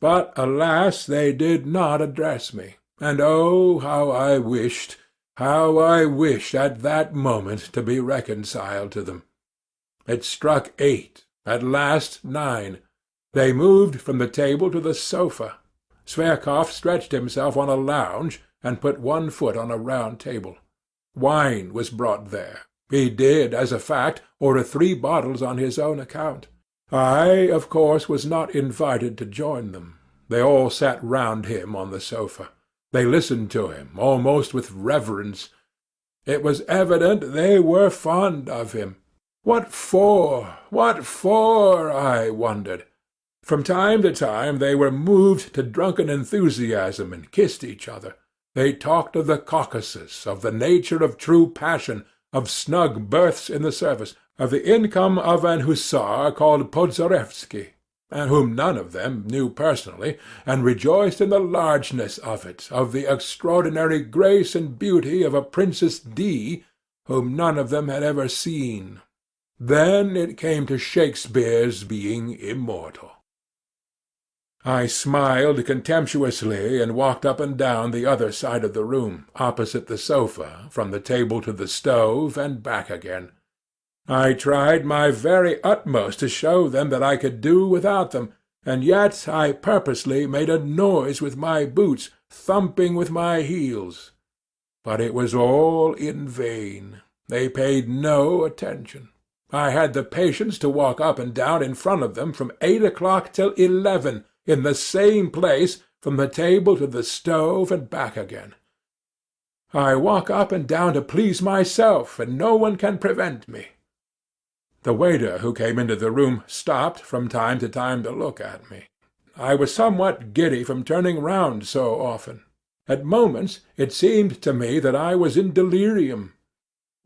But alas, they did not address me, and oh, how I wished at that moment to be reconciled to them. It struck 8, at last 9. They moved from the table to the sofa. Zverkov stretched himself on a lounge, and put one foot on a round table. Wine was brought there. He did, as a fact, order 3 bottles on his own account. I, of course, was not invited to join them. They all sat round him on the sofa. They listened to him, almost with reverence. It was evident they were fond of him. What for? What for? I wondered. From time to time they were moved to drunken enthusiasm and kissed each other. They talked of the Caucasus, of the nature of true passion, of snug berths in the service, of the income of an hussar called Podzarevsky, and whom none of them knew personally, and rejoiced in the largeness of it, of the extraordinary grace and beauty of a Princess D., whom none of them had ever seen. Then it came to Shakespeare's being immortal. I smiled contemptuously and walked up and down the other side of the room, opposite the sofa, from the table to the stove, and back again. I tried my very utmost to show them that I could do without them, and yet I purposely made a noise with my boots, thumping with my heels. But it was all in vain. They paid no attention. I had the patience to walk up and down in front of them from 8 o'clock till 11, in the same place, from the table to the stove and back again. I walk up and down to please myself, and no one can prevent me. The waiter who came into the room stopped from time to time to look at me. I was somewhat giddy from turning round so often. At moments it seemed to me that I was in delirium.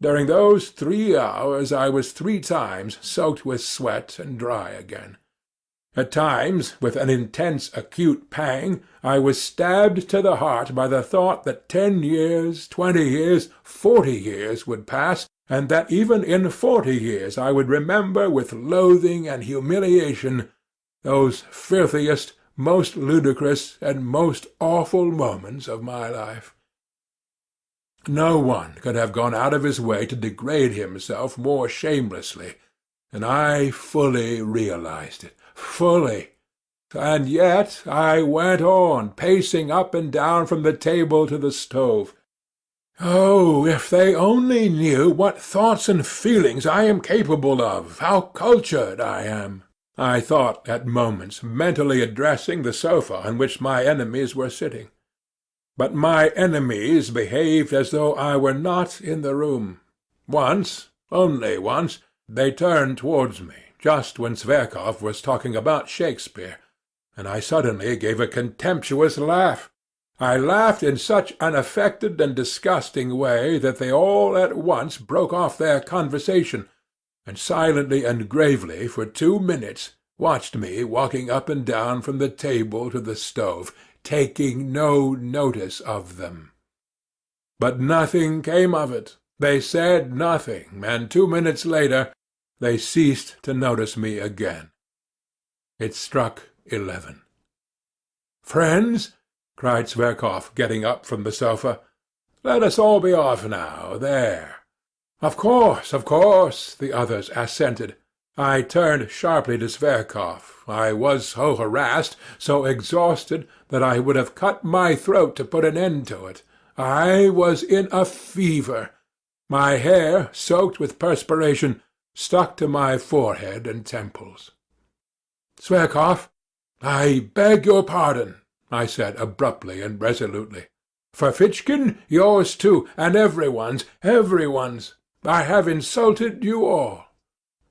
During those 3 hours I was 3 times soaked with sweat and dry again. At times, with an intense acute pang, I was stabbed to the heart by the thought that 10 years, 20 years, 40 years would pass, and that even in 40 years I would remember with loathing and humiliation those filthiest, most ludicrous, and most awful moments of my life. No one could have gone out of his way to degrade himself more shamelessly, and I fully realized it. Fully. And yet I went on, pacing up and down from the table to the stove. Oh, if they only knew what thoughts and feelings I am capable of, how cultured I am! I thought at moments, mentally addressing the sofa on which my enemies were sitting. But my enemies behaved as though I were not in the room. Once, only once, they turned towards me, just when Zverkov was talking about Shakespeare, and I suddenly gave a contemptuous laugh. I laughed in such an affected and disgusting way that they all at once broke off their conversation, and silently and gravely for 2 minutes watched me walking up and down from the table to the stove, taking no notice of them. But nothing came of it. They said nothing, and 2 minutes later they ceased to notice me again. It struck 11. "Friends," cried Zverkov, getting up from the sofa, "let us all be off now, there." Of course, the others assented. I turned sharply to Zverkov. I was so harassed, so exhausted, that I would have cut my throat to put an end to it. I was in a fever. My hair, soaked with perspiration, stuck to my forehead and temples. "Zverkov, I beg your pardon," I said abruptly and resolutely. "Ferfitchkin, yours too, and everyone's. I have insulted you all."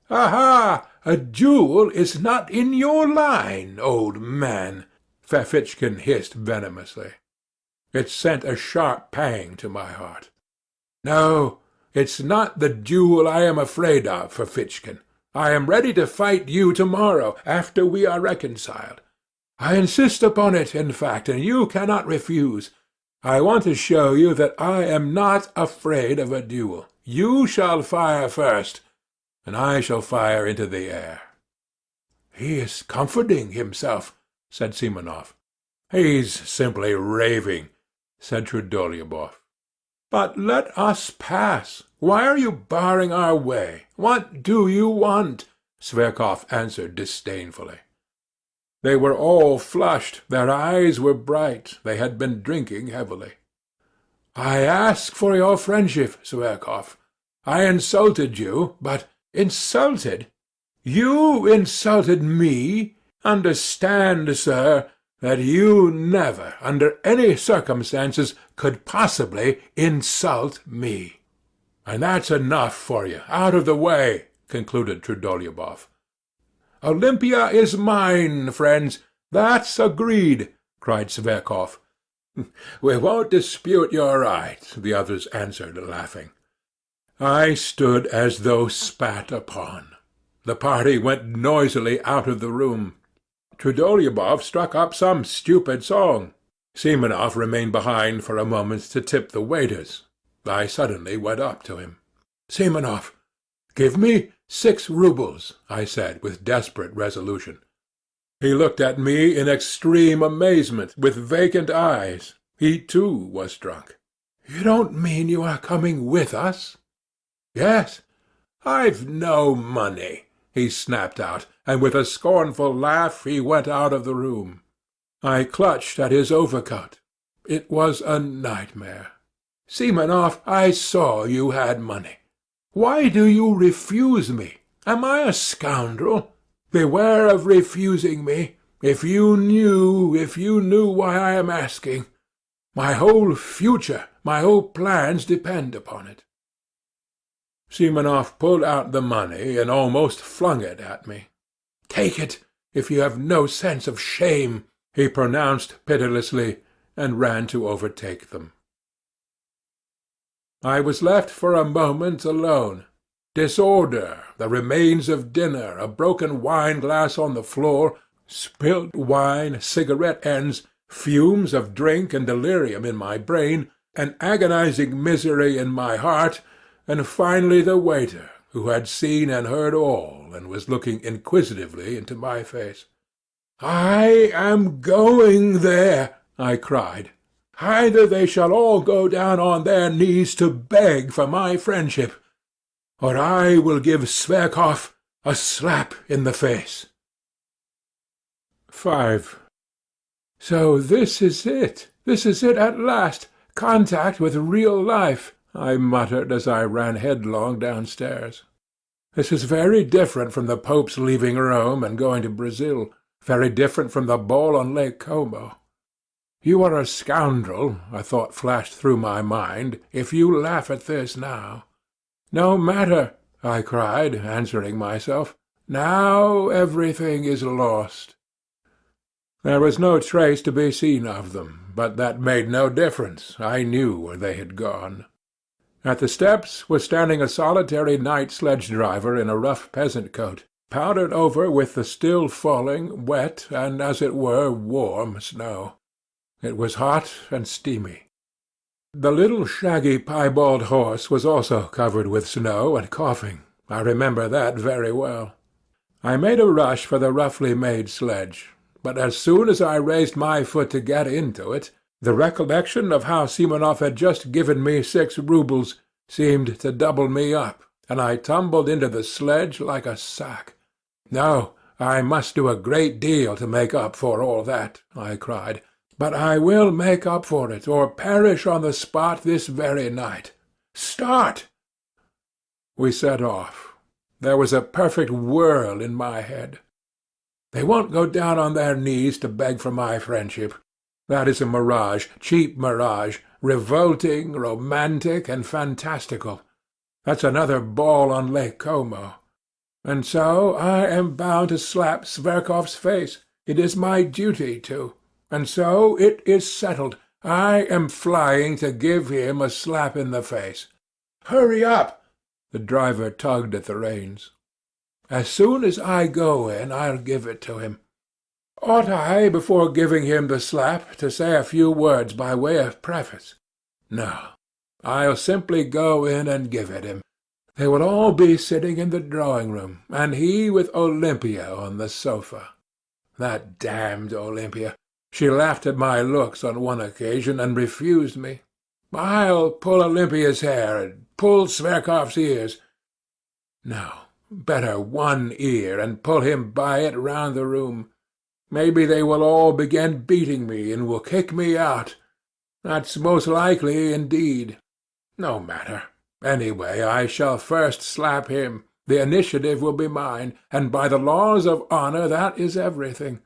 "Aha! A duel is not in your line, old man," Ferfitchkin hissed venomously. It sent a sharp pang to my heart. "No, it's not the duel I am afraid of, Ferfitchkin. I am ready to fight you tomorrow, after we are reconciled. I insist upon it, in fact, and you cannot refuse. I want to show you that I am not afraid of a duel. You shall fire first, and I shall fire into the air." "He is comforting himself," said Simonov. "He's simply raving," said Trudolyubov. "But let us pass. Why are you barring our way? What do you want?" Zverkov answered disdainfully. They were all flushed, their eyes were bright, they had been drinking heavily. "I ask for your friendship, Zverkov. I insulted you, but—" "Insulted? You insulted me? Understand, sir, that you never, under any circumstances, could possibly insult me. And that's enough for you. Out of the way," concluded Trudolyubov. "Olympia is mine, friends. That's agreed," cried Zverkov. "We won't dispute your right," the others answered, laughing. I stood as though spat upon. The party went noisily out of the room. Trudolyubov struck up some stupid song. Simonov remained behind for a moment to tip the waiters. I suddenly went up to him. "Simonov, give me 6 roubles," I said with desperate resolution. He looked at me in extreme amazement, with vacant eyes. He too was drunk. "You don't mean you are coming with us?" "Yes." "I've no money," he snapped out, and with a scornful laugh he went out of the room. I clutched at his overcoat. It was a nightmare. "Simonov, I saw you had money. Why do you refuse me? Am I a scoundrel? Beware of refusing me. If you knew why I am asking. My whole future, my whole plans depend upon it." Simonov pulled out the money and almost flung it at me. "Take it, if you have no sense of shame," he pronounced pitilessly, and ran to overtake them. I was left for a moment alone. Disorder, the remains of dinner, a broken wine-glass on the floor, spilt wine, cigarette ends, fumes of drink and delirium in my brain, an agonizing misery in my heart, and finally the waiter, who had seen and heard all, and was looking inquisitively into my face. "I am going there," I cried. "Either they shall all go down on their knees to beg for my friendship, or I will give Zverkov a slap in the face." 5. "So this is it. This is it at last. Contact with real life," I muttered as I ran headlong downstairs. "This is very different from the Pope's leaving Rome and going to Brazil, very different from the ball on Lake Como. You are a scoundrel, a thought flashed through my mind, if you laugh at this now. No matter, I cried, answering myself. Now everything is lost. There was no trace to be seen of them, but that made no difference. I knew where they had gone. At the steps was standing a solitary night sledge-driver in a rough peasant coat, powdered over with the still falling, wet, and, as it were, warm snow. It was hot and steamy. The little shaggy piebald horse was also covered with snow and coughing. I remember that very well. I made a rush for the roughly made sledge, but as soon as I raised my foot to get into it, the recollection of how Simonov had just given me 6 roubles seemed to double me up, and I tumbled into the sledge like a sack. "No, I must do a great deal to make up for all that," I cried. "But I will make up for it, or perish on the spot this very night. Start!" We set off. There was a perfect whirl in my head. They won't go down on their knees to beg for my friendship. That is a mirage, cheap mirage, revolting, romantic, and fantastical. That's another ball on Lake Como. And so I am bound to slap Zverkov's face. It is my duty to. And so it is settled. I am flying to give him a slap in the face. Hurry up! The driver tugged at the reins. As soon as I go in, I'll give it to him. Ought I, before giving him the slap, to say a few words by way of preface? No. I'll simply go in and give it him. They will all be sitting in the drawing-room, and he with Olympia on the sofa. That damned Olympia! She laughed at my looks on one occasion and refused me. I'll pull Olympia's hair and pull Sverkov's ears. No, better one ear and pull him by it round the room. Maybe they will all begin beating me and will kick me out. That's most likely indeed. No matter. Anyway, I shall first slap him. The initiative will be mine, and by the laws of honor that is everything.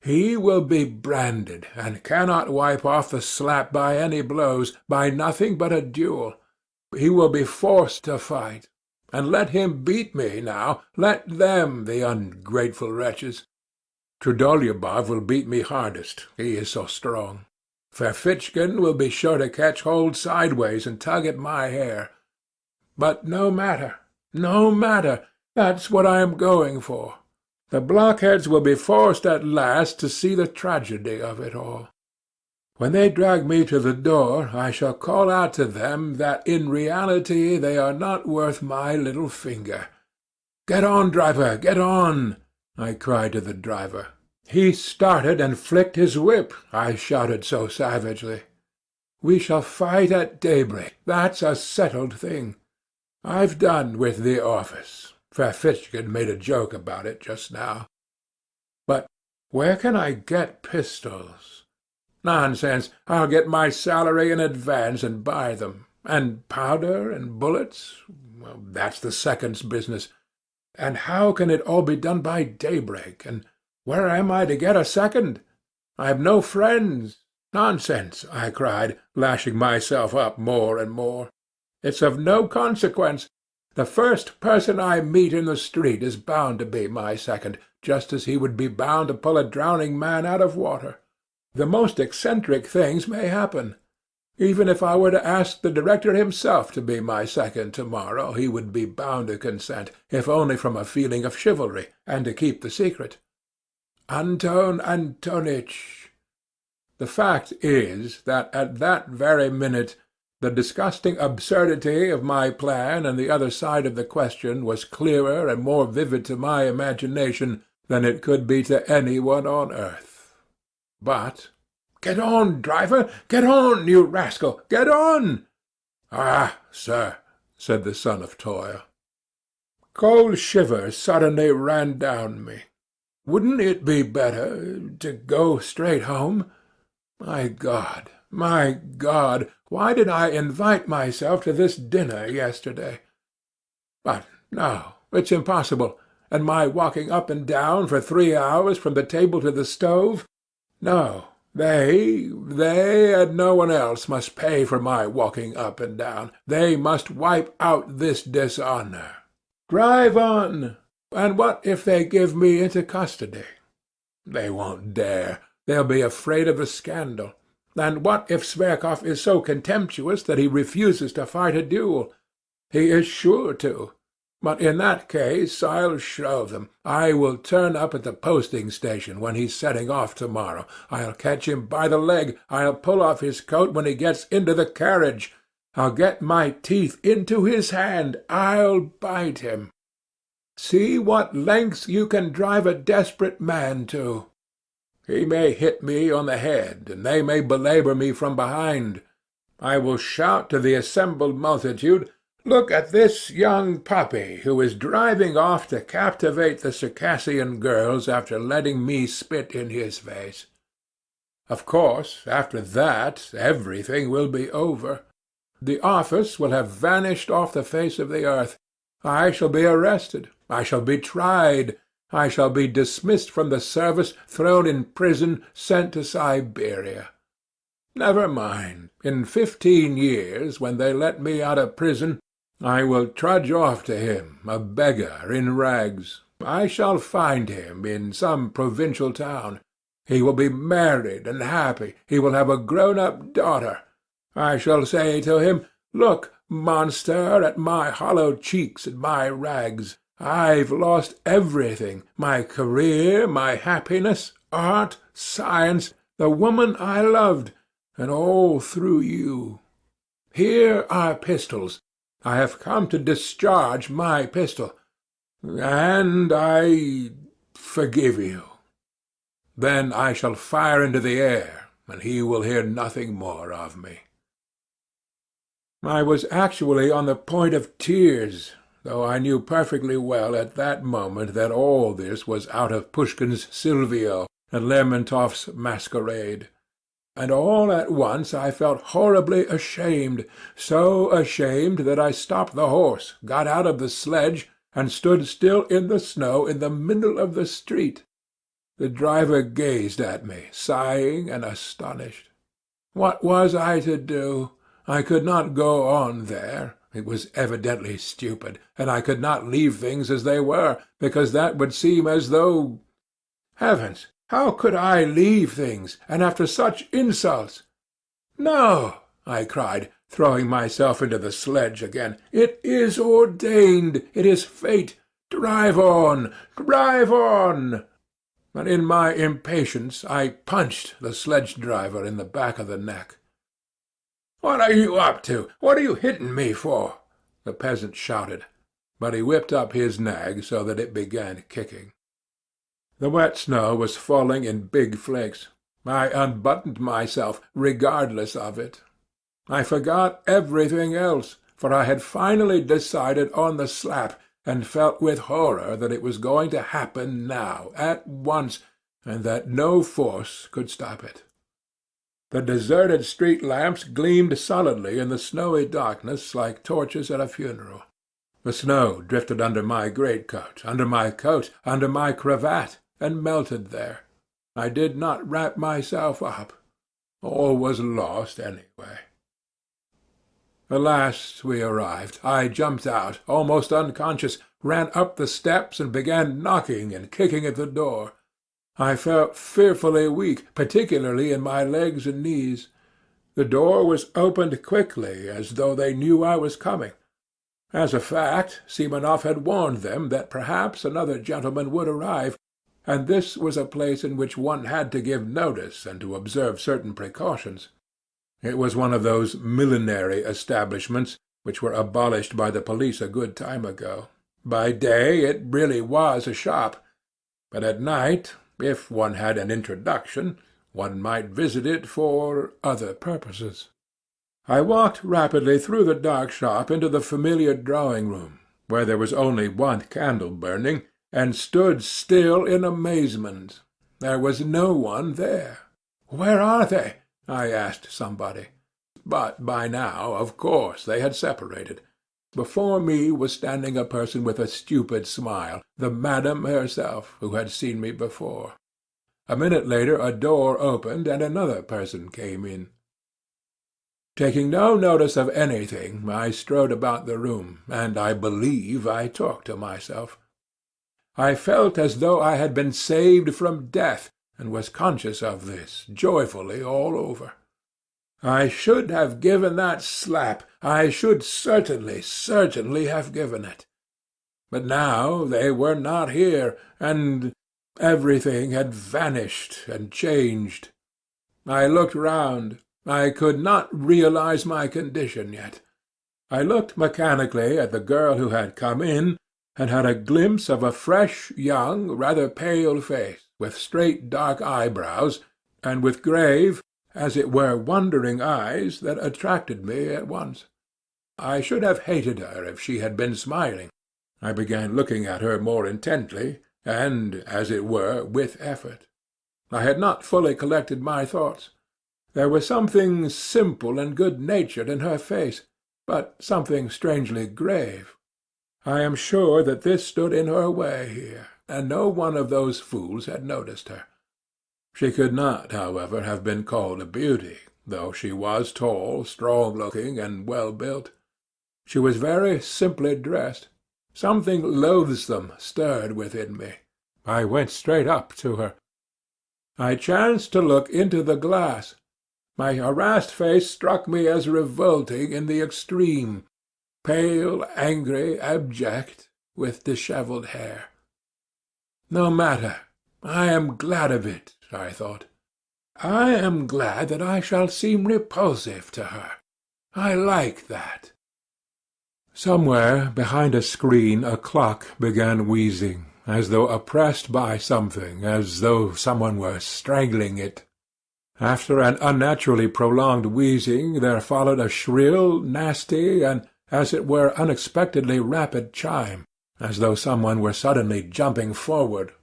He will be branded, and cannot wipe off the slap by any blows, by nothing but a duel. He will be forced to fight. And let him beat me now. Let them, the ungrateful wretches. Trudolyubov will beat me hardest. He is so strong. Ferfitchkin will be sure to catch hold sideways and tug at my hair. But no matter. No matter. That's what I am going for. The blockheads will be forced at last to see the tragedy of it all. When they drag me to the door, I shall call out to them that in reality they are not worth my little finger. "Get on, driver, get on!" I cried to the driver. He started and flicked his whip, I shouted so savagely. We shall fight at daybreak. That's a settled thing. I've done with the office. Ferfitchkin made a joke about it just now. But where can I get pistols? Nonsense! I'll get my salary in advance and buy them. And powder and bullets? Well, that's the second's business. And how can it all be done by daybreak? And where am I to get a second? I have no friends. Nonsense! I cried, lashing myself up more and more. It's of no consequence. The first person I meet in the street is bound to be my second, just as he would be bound to pull a drowning man out of water. The most eccentric things may happen. Even if I were to ask the director himself to be my second to-morrow, he would be bound to consent, if only from a feeling of chivalry, and to keep the secret. Anton Antonitch. The fact is that at that very minute the disgusting absurdity of my plan and the other side of the question was clearer and more vivid to my imagination than it could be to any one on earth. But, "Get on, driver! Get on, you rascal! Get on!" "Ah, sir," said the son of toil. Cold shivers suddenly ran down me. Wouldn't it be better to go straight home? My God, why did I invite myself to this dinner yesterday? But no, it's impossible. And my walking up and down for 3 hours from the table to the stove? No, they and no one else must pay for my walking up and down. They must wipe out this dishonour. Drive on! And what if they give me into custody? They won't dare. They'll be afraid of the scandal. And what if Sverkov is so contemptuous that he refuses to fight a duel? He is sure to. But in that case I'll show them. I will turn up at the posting-station when he's setting off to-morrow. I'll catch him by the leg. I'll pull off his coat when he gets into the carriage. I'll get my teeth into his hand. I'll bite him. See what lengths you can drive a desperate man to. He may hit me on the head, and they may belabor me from behind. I will shout to the assembled multitude, "Look at this young puppy who is driving off to captivate the Circassian girls after letting me spit in his face." Of course, after that, everything will be over. The office will have vanished off the face of the earth. I shall be arrested. I shall be tried. I shall be dismissed from the service, thrown in prison, sent to Siberia. Never mind. In 15 years, when they let me out of prison, I will trudge off to him, a beggar in rags. I shall find him in some provincial town. He will be married and happy. He will have a grown-up daughter. I shall say to him, "Look, monster, at my hollow cheeks and my rags. I've lost everything, my career, my happiness, art, science, the woman I loved, and all through you. Here are pistols. I have come to discharge my pistol, and I forgive you. Then I shall fire into the air, and he will hear nothing more of me." I was actually on the point of tears, though I knew perfectly well at that moment that all this was out of Pushkin's Silvio and Lermontov's Masquerade. And all at once I felt horribly ashamed, so ashamed that I stopped the horse, got out of the sledge, and stood still in the snow in the middle of the street. The driver gazed at me, sighing and astonished. What was I to do? I could not go on there. It was evidently stupid, and I could not leave things as they were, because that would seem as though— Heavens! How could I leave things, and after such insults? "No," I cried, throwing myself into the sledge again. "It is ordained. It is fate. Drive on! Drive on!" And in my impatience I punched the sledge-driver in the back of the neck. "What are you up to? What are you hitting me for?" the peasant shouted, but he whipped up his nag so that it began kicking. The wet snow was falling in big flakes. I unbuttoned myself, regardless of it. I forgot everything else, for I had finally decided on the slap, and felt with horror that it was going to happen now, at once, and that no force could stop it. The deserted street lamps gleamed solidly in the snowy darkness like torches at a funeral. The snow drifted under my greatcoat, under my coat, under my cravat, and melted there. I did not wrap myself up. All was lost anyway. At last we arrived. I jumped out, almost unconscious, ran up the steps and began knocking and kicking at the door. I felt fearfully weak, particularly in my legs and knees. The door was opened quickly, as though they knew I was coming. As a fact, Simonov had warned them that perhaps another gentleman would arrive, and this was a place in which one had to give notice and to observe certain precautions. It was one of those millinery establishments which were abolished by the police a good time ago. By day it really was a shop, but at night, if one had an introduction, one might visit it for other purposes. I walked rapidly through the dark shop into the familiar drawing-room, where there was only one candle burning, and stood still in amazement. There was no one there. "Where are they?" I asked somebody. But by now, of course, they had separated. Before me was standing a person with a stupid smile, the madam herself, who had seen me before. A minute later a door opened, and another person came in. Taking no notice of anything, I strode about the room, and I believe I talked to myself. I felt as though I had been saved from death, and was conscious of this, joyfully all over. I should have given that slap. I should certainly have given it. But now they were not here, and everything had vanished and changed. I looked round. I could not realize my condition yet. I looked mechanically at the girl who had come in, and had a glimpse of a fresh, young, rather pale face, with straight dark eyebrows, and with grave, as it were wondering eyes, that attracted me at once. I should have hated her if she had been smiling. I began looking at her more intently, and, as it were, with effort. I had not fully collected my thoughts. There was something simple and good-natured in her face, but something strangely grave. I am sure that this stood in her way here, and no one of those fools had noticed her. She could not, however, have been called a beauty, though she was tall, strong-looking, and well-built. She was very simply dressed. Something loathsome stirred within me. I went straight up to her. I chanced to look into the glass. My harassed face struck me as revolting in the extreme. Pale, angry, abject, with dishevelled hair. No matter. I am glad of it, I thought. I am glad that I shall seem repulsive to her. I like that. Somewhere behind a screen a clock began wheezing, as though oppressed by something, as though someone were strangling it. After an unnaturally prolonged wheezing there followed a shrill, nasty, and, as it were, unexpectedly rapid chime, as though someone were suddenly jumping forward.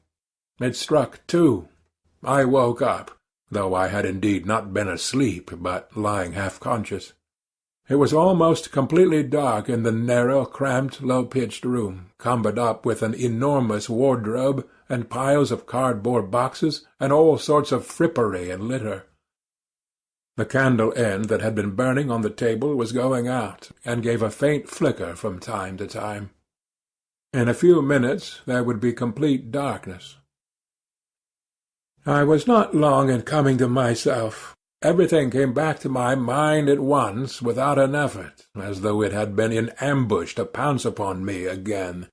It struck 2. I woke up, though I had indeed not been asleep, but lying half-conscious. It was almost completely dark in the narrow, cramped, low-pitched room, cumbered up with an enormous wardrobe, and piles of cardboard boxes, and all sorts of frippery and litter. The candle end that had been burning on the table was going out, and gave a faint flicker from time to time. In a few minutes there would be complete darkness. I was not long in coming to myself. Everything came back to my mind at once, without an effort, as though it had been in ambush to pounce upon me again.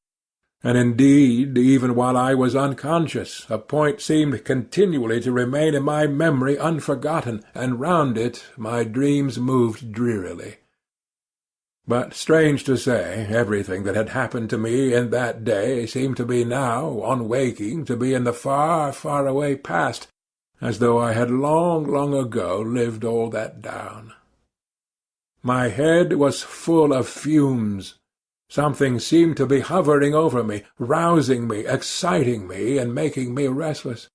And indeed, even while I was unconscious, a point seemed continually to remain in my memory unforgotten, and round it my dreams moved drearily. But, strange to say, everything that had happened to me in that day seemed to me now, on waking, to be in the far, far away past, as though I had long, long ago lived all that down. My head was full of fumes. Something seemed to be hovering over me, rousing me, exciting me, and making me restless.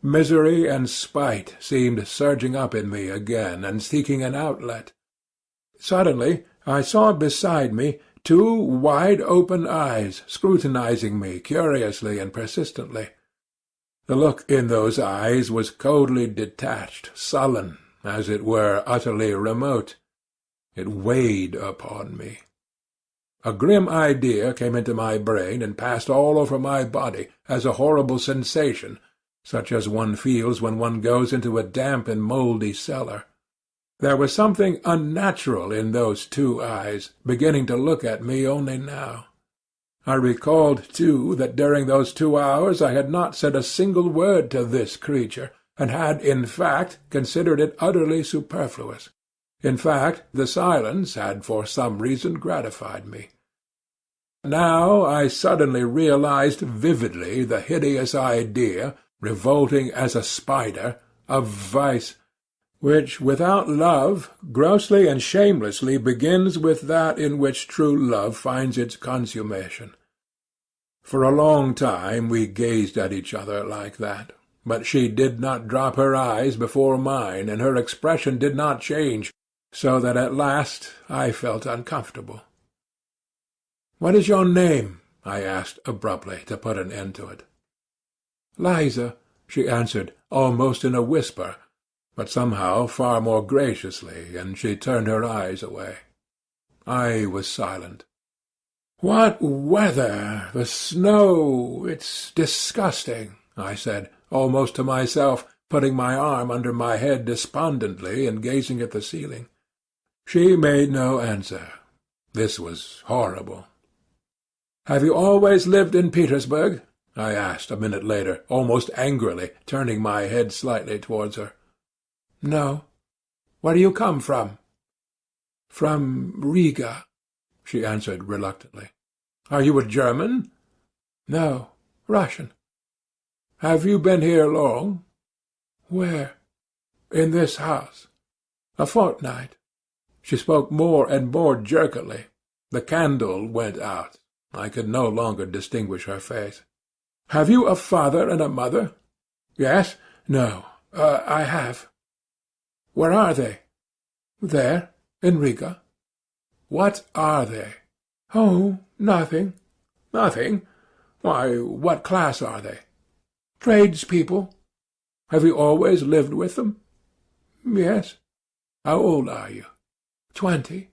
Misery and spite seemed surging up in me again, and seeking an outlet. Suddenly I saw beside me 2 wide-open eyes scrutinizing me curiously and persistently. The look in those eyes was coldly detached, sullen, as it were utterly remote. It weighed upon me. A grim idea came into my brain and passed all over my body, as a horrible sensation, such as one feels when one goes into a damp and mouldy cellar. There was something unnatural in those 2 eyes, beginning to look at me only now. I recalled, too, that during those 2 hours I had not said a single word to this creature, and had, in fact, considered it utterly superfluous. In fact, the silence had for some reason gratified me. Now I suddenly realized vividly the hideous idea, revolting as a spider, of vice, which without love grossly and shamelessly begins with that in which true love finds its consummation. For a long time we gazed at each other like that, but she did not drop her eyes before mine, and her expression did not change, so that at last I felt uncomfortable. "What is your name?" I asked abruptly, to put an end to it. "Liza," she answered, almost in a whisper, but somehow far more graciously, and she turned her eyes away. I was silent. "What weather! The snow! It's disgusting," I said, almost to myself, putting my arm under my head despondently and gazing at the ceiling. She made no answer. This was horrible. "Have you always lived in Petersburg?" I asked a minute later, almost angrily, turning my head slightly towards her. "No. Where do you come from?" "From Riga," she answered reluctantly. "Are you a German?" "No, Russian." "Have you been here long?" "Where?" "In this house." "A fortnight." She spoke more and more jerkily. The candle went out. I could no longer distinguish her face. "Have you a father and a mother?" "Yes. No. I have." "Where are they?" "There, in Riga." "What are they?" "Oh, nothing." "Nothing? Why, what class are they?" "Tradespeople." "Have you always lived with them?" "Yes." "How old are you?" 20.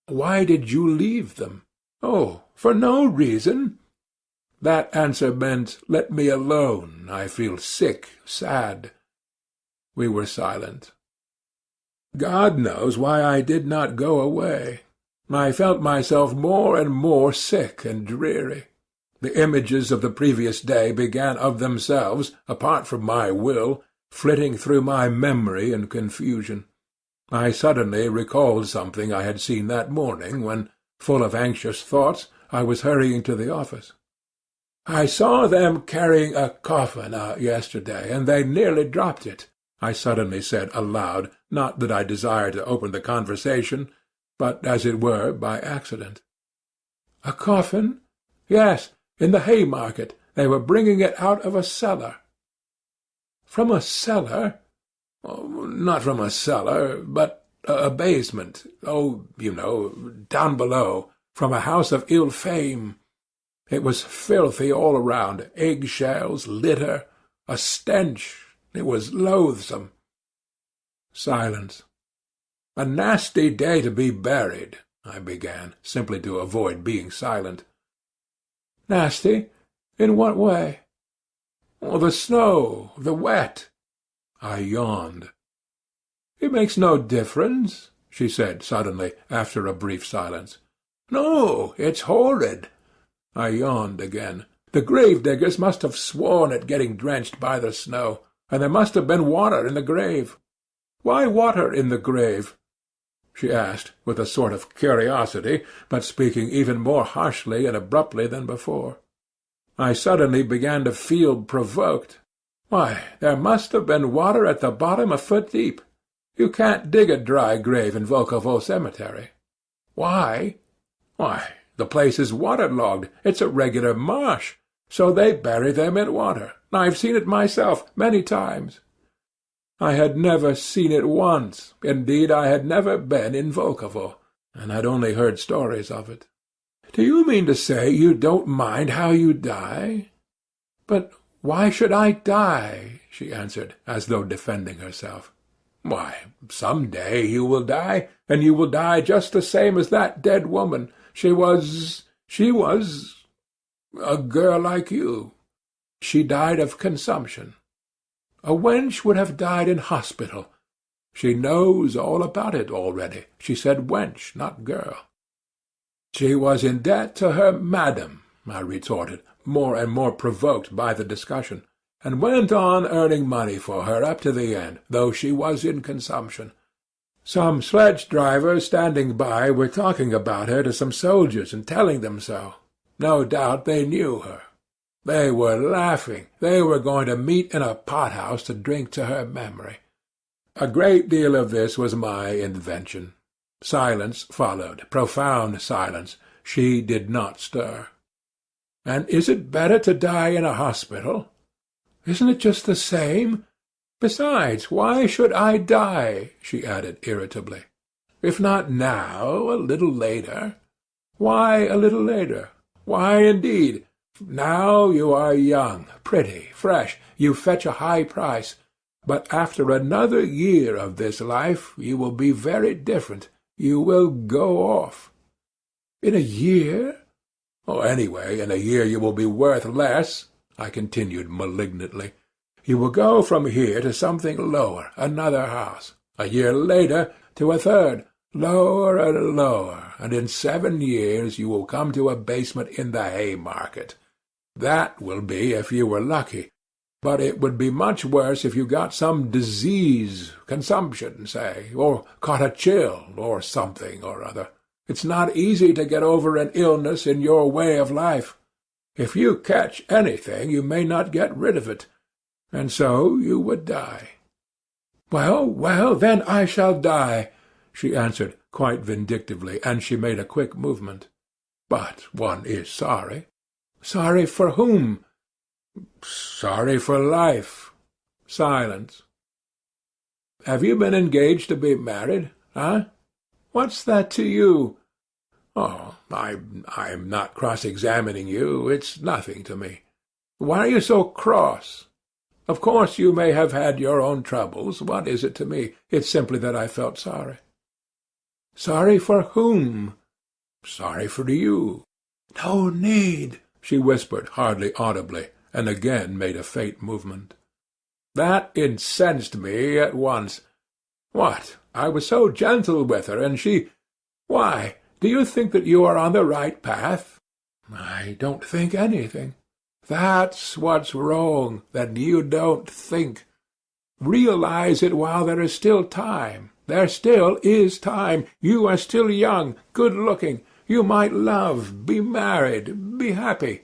"Why did you leave them?" "Oh, for no reason." That answer meant, "Let me alone. I feel sick, sad." We were silent. God knows why I did not go away. I felt myself more and more sick and dreary. The images of the previous day began of themselves, apart from my will, flitting through my memory in confusion. I suddenly recalled something I had seen that morning when, full of anxious thoughts, I was hurrying to the office. "I saw them carrying a coffin out yesterday, and they nearly dropped it," I suddenly said aloud, not that I desired to open the conversation, but, as it were, by accident. "A coffin?" "Yes, in the Haymarket. They were bringing it out of a cellar." "From a cellar?" "Oh, not from a cellar, but a basement. Oh, you know, down below, from a house of ill fame. It was filthy all around, egg-shells, litter, a stench. It was loathsome." Silence. "A nasty day to be buried," I began, simply to avoid being silent. "Nasty? In what way?" "Oh, the snow, the wet." I yawned. "It makes no difference," she said suddenly, after a brief silence. "No, it's horrid." I yawned again. "The grave-diggers must have sworn at getting drenched by the snow, and there must have been water in the grave." "Why water in the grave?" she asked, with a sort of curiosity, but speaking even more harshly and abruptly than before. I suddenly began to feel provoked. "Why, there must have been water at the bottom a foot deep. You can't dig a dry grave in Volkovo Cemetery." "Why?" "Why, the place is waterlogged. It's a regular marsh. So they bury them in water. I've seen it myself many times." I had never seen it once. Indeed, I had never been in Volkovo, and had only heard stories of it. "Do you mean to say you don't mind how you die?" "But why should I die?" she answered, as though defending herself. "Why, some day you will die, and you will die just the same as that dead woman. She was a girl like you. She died of consumption. A wench would have died in hospital. She knows all about it already. She said wench, not girl." "She was in debt to her madam," I retorted, more and more provoked by the discussion, "and went on earning money for her up to the end, though she was in consumption. Some sledge-drivers standing by were talking about her to some soldiers and telling them so. No doubt they knew her. They were laughing. They were going to meet in a pothouse to drink to her memory. A great deal of this was my invention." Silence followed, profound silence. She did not stir. "And is it better to die in a hospital?" "Isn't it just the same? Besides, why should I die?" she added irritably. "If not now, a little later." "Why a little later?" "Why, indeed? Now you are young, pretty, fresh. You fetch a high price. But after another year of this life you will be very different. You will go off." "In a year?" "Oh, anyway, in a year you will be worth less," I continued malignantly. "You will go from here to something lower, another house. A year later to a third, lower and lower, and in 7 years you will come to a basement in the Haymarket. That will be if you were lucky, but it would be much worse if you got some disease, consumption, say, or caught a chill, or something or other. It's not easy to get over an illness in your way of life. If you catch anything, you may not get rid of it, and so you would die." "Well, well, then I shall die," she answered quite vindictively, and she made a quick movement. "But one is sorry." "Sorry for whom?" "Sorry for life." Silence. "Have you been engaged to be married, huh?" "What's that to you?" "Oh, I'm not cross-examining you. It's nothing to me." "Why are you so cross?" "Of course you may have had your own troubles. What is it to me? It's simply that I felt sorry." "Sorry for whom?" "Sorry for you." "No need," she whispered hardly audibly, and again made a faint movement. That incensed me at once. What? I was so gentle with her, and she— Why, do you think that you are on the right path? I don't think anything. That's what's wrong, that you don't think. Realize it while there is still time. There still is time. You are still young, good-looking. You might love, be married, be happy.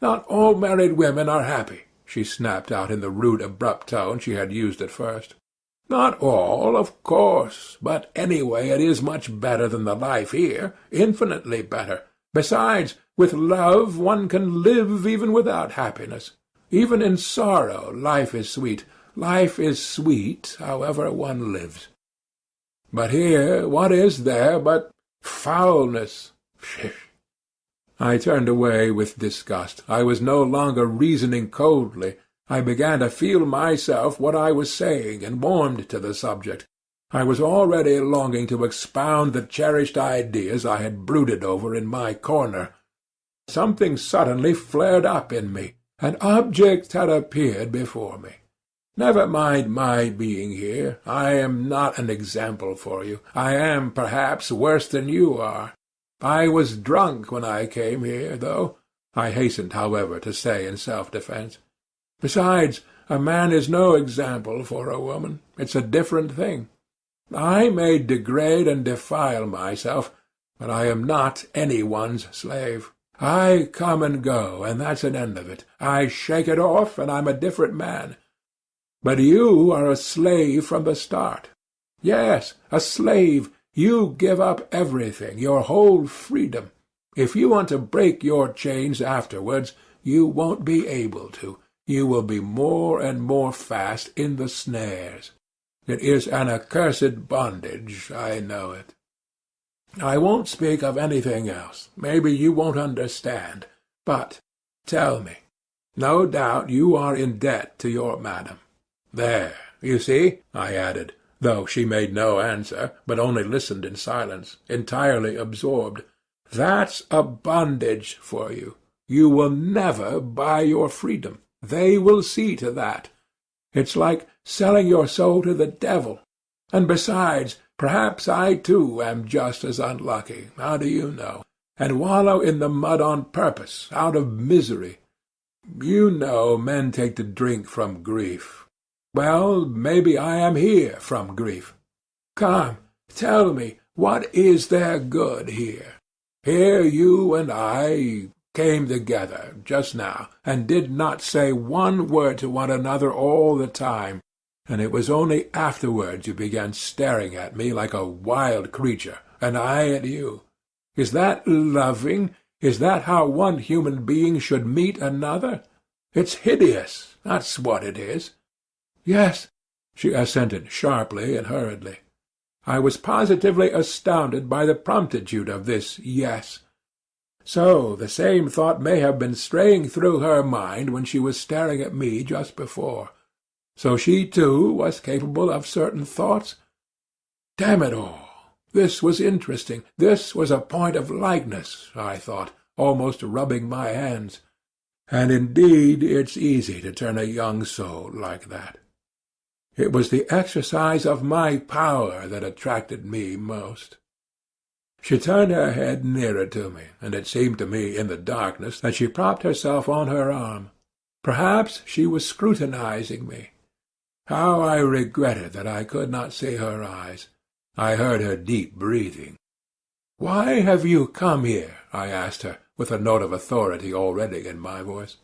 Not all married women are happy, she snapped out in the rude, abrupt tone she had used at first. Not all, of course, but anyway it is much better than the life here, infinitely better. Besides, with love one can live even without happiness. Even in sorrow life is sweet. Life is sweet, however one lives. But here what is there but foulness? I turned away with disgust. I was no longer reasoning coldly. I began to feel myself what I was saying, and warmed to the subject. I was already longing to expound the cherished ideas I had brooded over in my corner. Something suddenly flared up in me. An object had appeared before me. Never mind my being here. I am not an example for you. I am, perhaps, worse than you are. I was drunk when I came here, though, I hastened, however, to say in self-defence. Besides, a man is no example for a woman. It's a different thing. I may degrade and defile myself, but I am not any one's slave. I come and go, and that's an end of it. I shake it off, and I'm a different man. But you are a slave from the start. Yes, a slave. You give up everything, your whole freedom. If you want to break your chains afterwards, you won't be able to. You will be more and more fast in the snares. It is an accursed bondage, I know it. I won't speak of anything else. Maybe you won't understand. But tell me. No doubt you are in debt to your madam. There, you see, I added, though she made no answer, but only listened in silence, entirely absorbed. That's a bondage for you. You will never buy your freedom. They will see to that. It's like selling your soul to the devil. And besides, perhaps I too am just as unlucky, how do you know, and wallow in the mud on purpose, out of misery. You know men take to drink from grief. Well, maybe I am here from grief. Come, tell me, what is there good here? Here you and I came together just now, and did not say one word to one another all the time, and it was only afterwards you began staring at me like a wild creature, and I at you. Is that loving? Is that how one human being should meet another? It's hideous, that's what it is. Yes, she assented sharply and hurriedly. I was positively astounded by the promptitude of this yes. So the same thought may have been straying through her mind when she was staring at me just before. So she, too, was capable of certain thoughts? Damn it all! This was interesting. This was a point of likeness, I thought, almost rubbing my hands. And indeed it's easy to turn a young soul like that. It was the exercise of my power that attracted me most. She turned her head nearer to me, and it seemed to me in the darkness that she propped herself on her arm. Perhaps she was scrutinizing me. How I regretted that I could not see her eyes. I heard her deep breathing. "Why have you come here?" I asked her, with a note of authority already in my voice.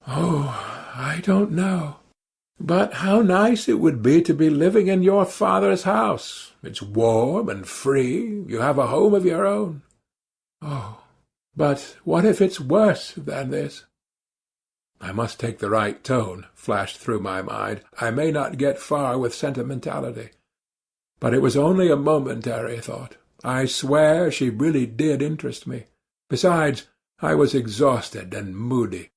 "Oh, I don't know. But how nice it would be to be living in your father's house. It's warm and free. You have a home of your own. Oh, but what if it's worse than this?" I must take the right tone, flashed through my mind. I may not get far with sentimentality. But it was only a momentary thought. I swear she really did interest me. Besides, I was exhausted and moody,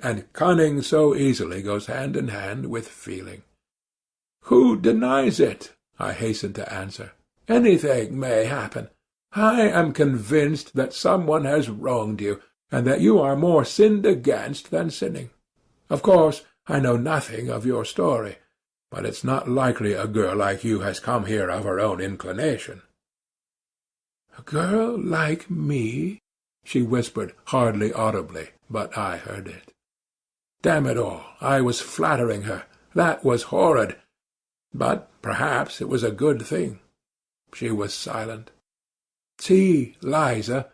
and cunning so easily goes hand in hand with feeling. "Who denies it?" I hastened to answer. "Anything may happen. I am convinced that someone has wronged you, and that you are more sinned against than sinning. Of course, I know nothing of your story, but it's not likely a girl like you has come here of her own inclination." "A girl like me?" she whispered, hardly audibly, but I heard it. Damn it all, I was flattering her. That was horrid. But perhaps it was a good thing. She was silent. See, Liza,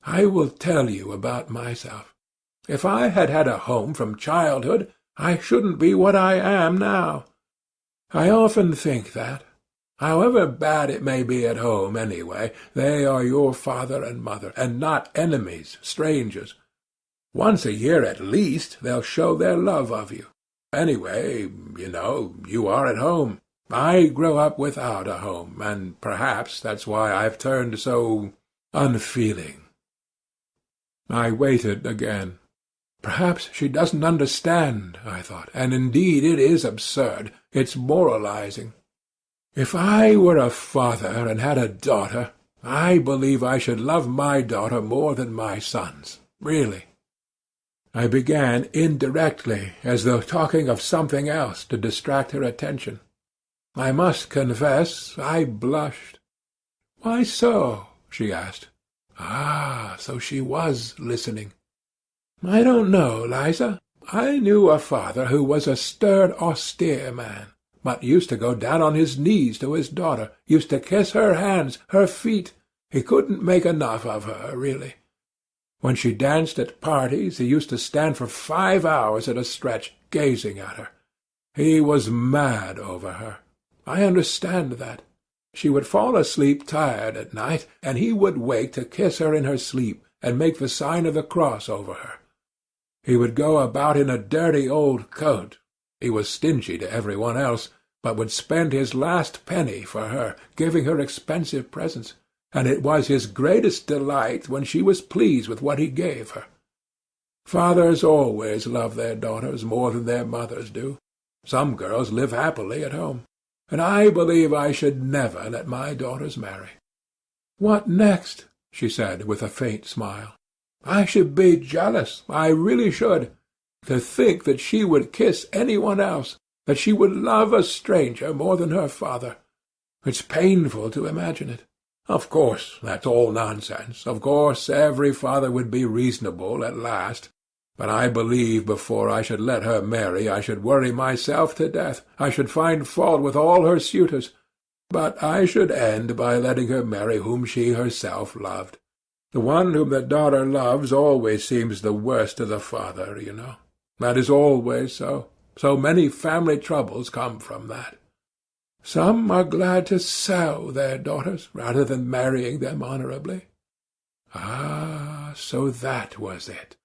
I will tell you about myself. If I had had a home from childhood, I shouldn't be what I am now. I often think that. However bad it may be at home, anyway, they are your father and mother, and not enemies, strangers. Once a year at least they'll show their love of you. Anyway, you are at home. I grew up without a home, and perhaps that's why I've turned so unfeeling. I waited again. Perhaps she doesn't understand, I thought, and indeed it is absurd. It's moralizing. If I were a father and had a daughter, I believe I should love my daughter more than my sons, really. I began indirectly, as though talking of something else to distract her attention. I must confess I blushed. "Why so?" she asked. Ah, so she was listening. "I don't know, Liza. I knew a father who was a stern, austere man, but used to go down on his knees to his daughter, used to kiss her hands, her feet. He couldn't make enough of her, really. When she danced at parties, he used to stand for 5 hours at a stretch, gazing at her. He was mad over her. I understand that. She would fall asleep tired at night, and he would wake to kiss her in her sleep, and make the sign of the cross over her. He would go about in a dirty old coat. He was stingy to everyone else, but would spend his last penny for her, giving her expensive presents, and it was his greatest delight when she was pleased with what he gave her. Fathers always love their daughters more than their mothers do. Some girls live happily at home, and I believe I should never let my daughters marry. What next? She said, with a faint smile. I should be jealous, I really should. To think that she would kiss anyone else, that she would love a stranger more than her father. It's painful to imagine it. Of course, that's all nonsense. Of course, every father would be reasonable at last. But I believe before I should let her marry I should worry myself to death. I should find fault with all her suitors. But I should end by letting her marry whom she herself loved. The one whom the daughter loves always seems the worst to the father, you know. That is always so. So many family troubles come from that. Some are glad to sell their daughters rather than marrying them honorably. Ah, so that was it.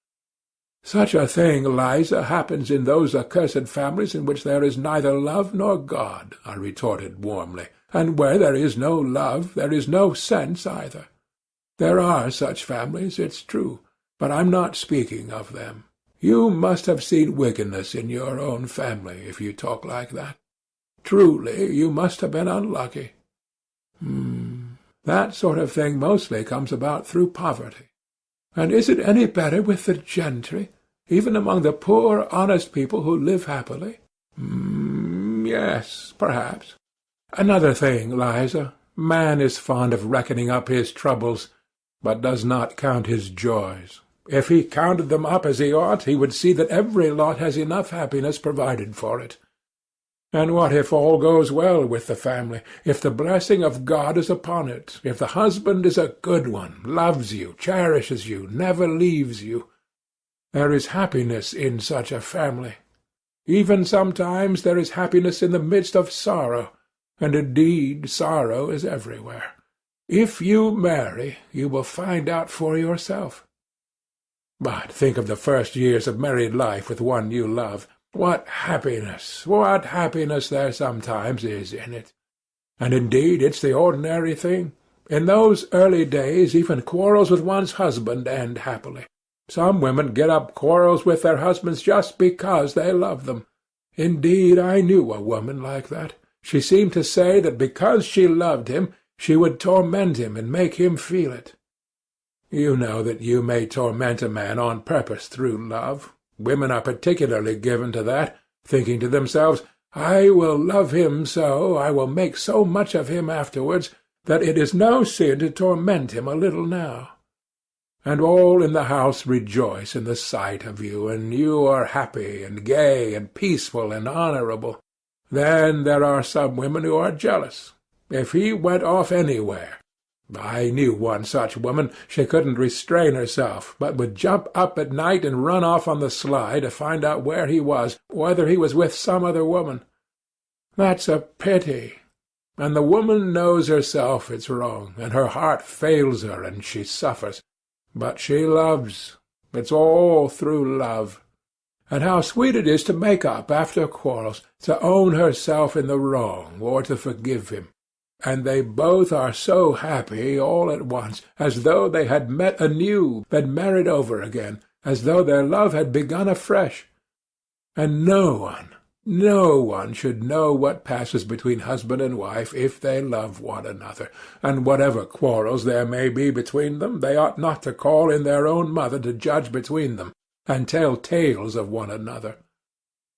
Such a thing, Liza, happens in those accursed families in which there is neither love nor God, I retorted warmly, and where there is no love there is no sense either. There are such families, it's true, but I'm not speaking of them. You must have seen wickedness in your own family if you talk like that. Truly, you must have been unlucky. That sort of thing mostly comes about through poverty. And is it any better with the gentry, even among the poor, honest people who live happily? Yes, perhaps. Another thing, Liza, man is fond of reckoning up his troubles, but does not count his joys. If he counted them up as he ought, he would see that every lot has enough happiness provided for it. And what if all goes well with the family, if the blessing of God is upon it, if the husband is a good one, loves you, cherishes you, never leaves you? There is happiness in such a family. Even sometimes there is happiness in the midst of sorrow, and indeed sorrow is everywhere. If you marry, you will find out for yourself. But think of the first years of married life with one you love. What happiness there sometimes is in it! And indeed it's the ordinary thing. In those early days even quarrels with one's husband end happily. Some women get up quarrels with their husbands just because they love them. Indeed, I knew a woman like that. She seemed to say that because she loved him, she would torment him and make him feel it. You know that you may torment a man on purpose through love. Women are particularly given to that, thinking to themselves, I will love him so, I will make so much of him afterwards, that it is no sin to torment him a little now. and all in the house rejoice in the sight of you, and you are happy and gay and peaceful and honorable. Then there are some women who are jealous. If he went off anywhere, I knew one such woman, she couldn't restrain herself, but would jump up at night and run off on the sly to find out where he was, whether he was with some other woman. That's a pity. And the woman knows herself it's wrong, and her heart fails her, and she suffers. But she loves. It's all through love. And how sweet it is to make up after quarrels, to own herself in the wrong, or to forgive him. And they both are so happy all at once, as though they had met anew, been married over again, as though their love had begun afresh. And no one should know what passes between husband and wife if they love one another, and whatever quarrels there may be between them, they ought not to call in their own mother to judge between them, and tell tales of one another.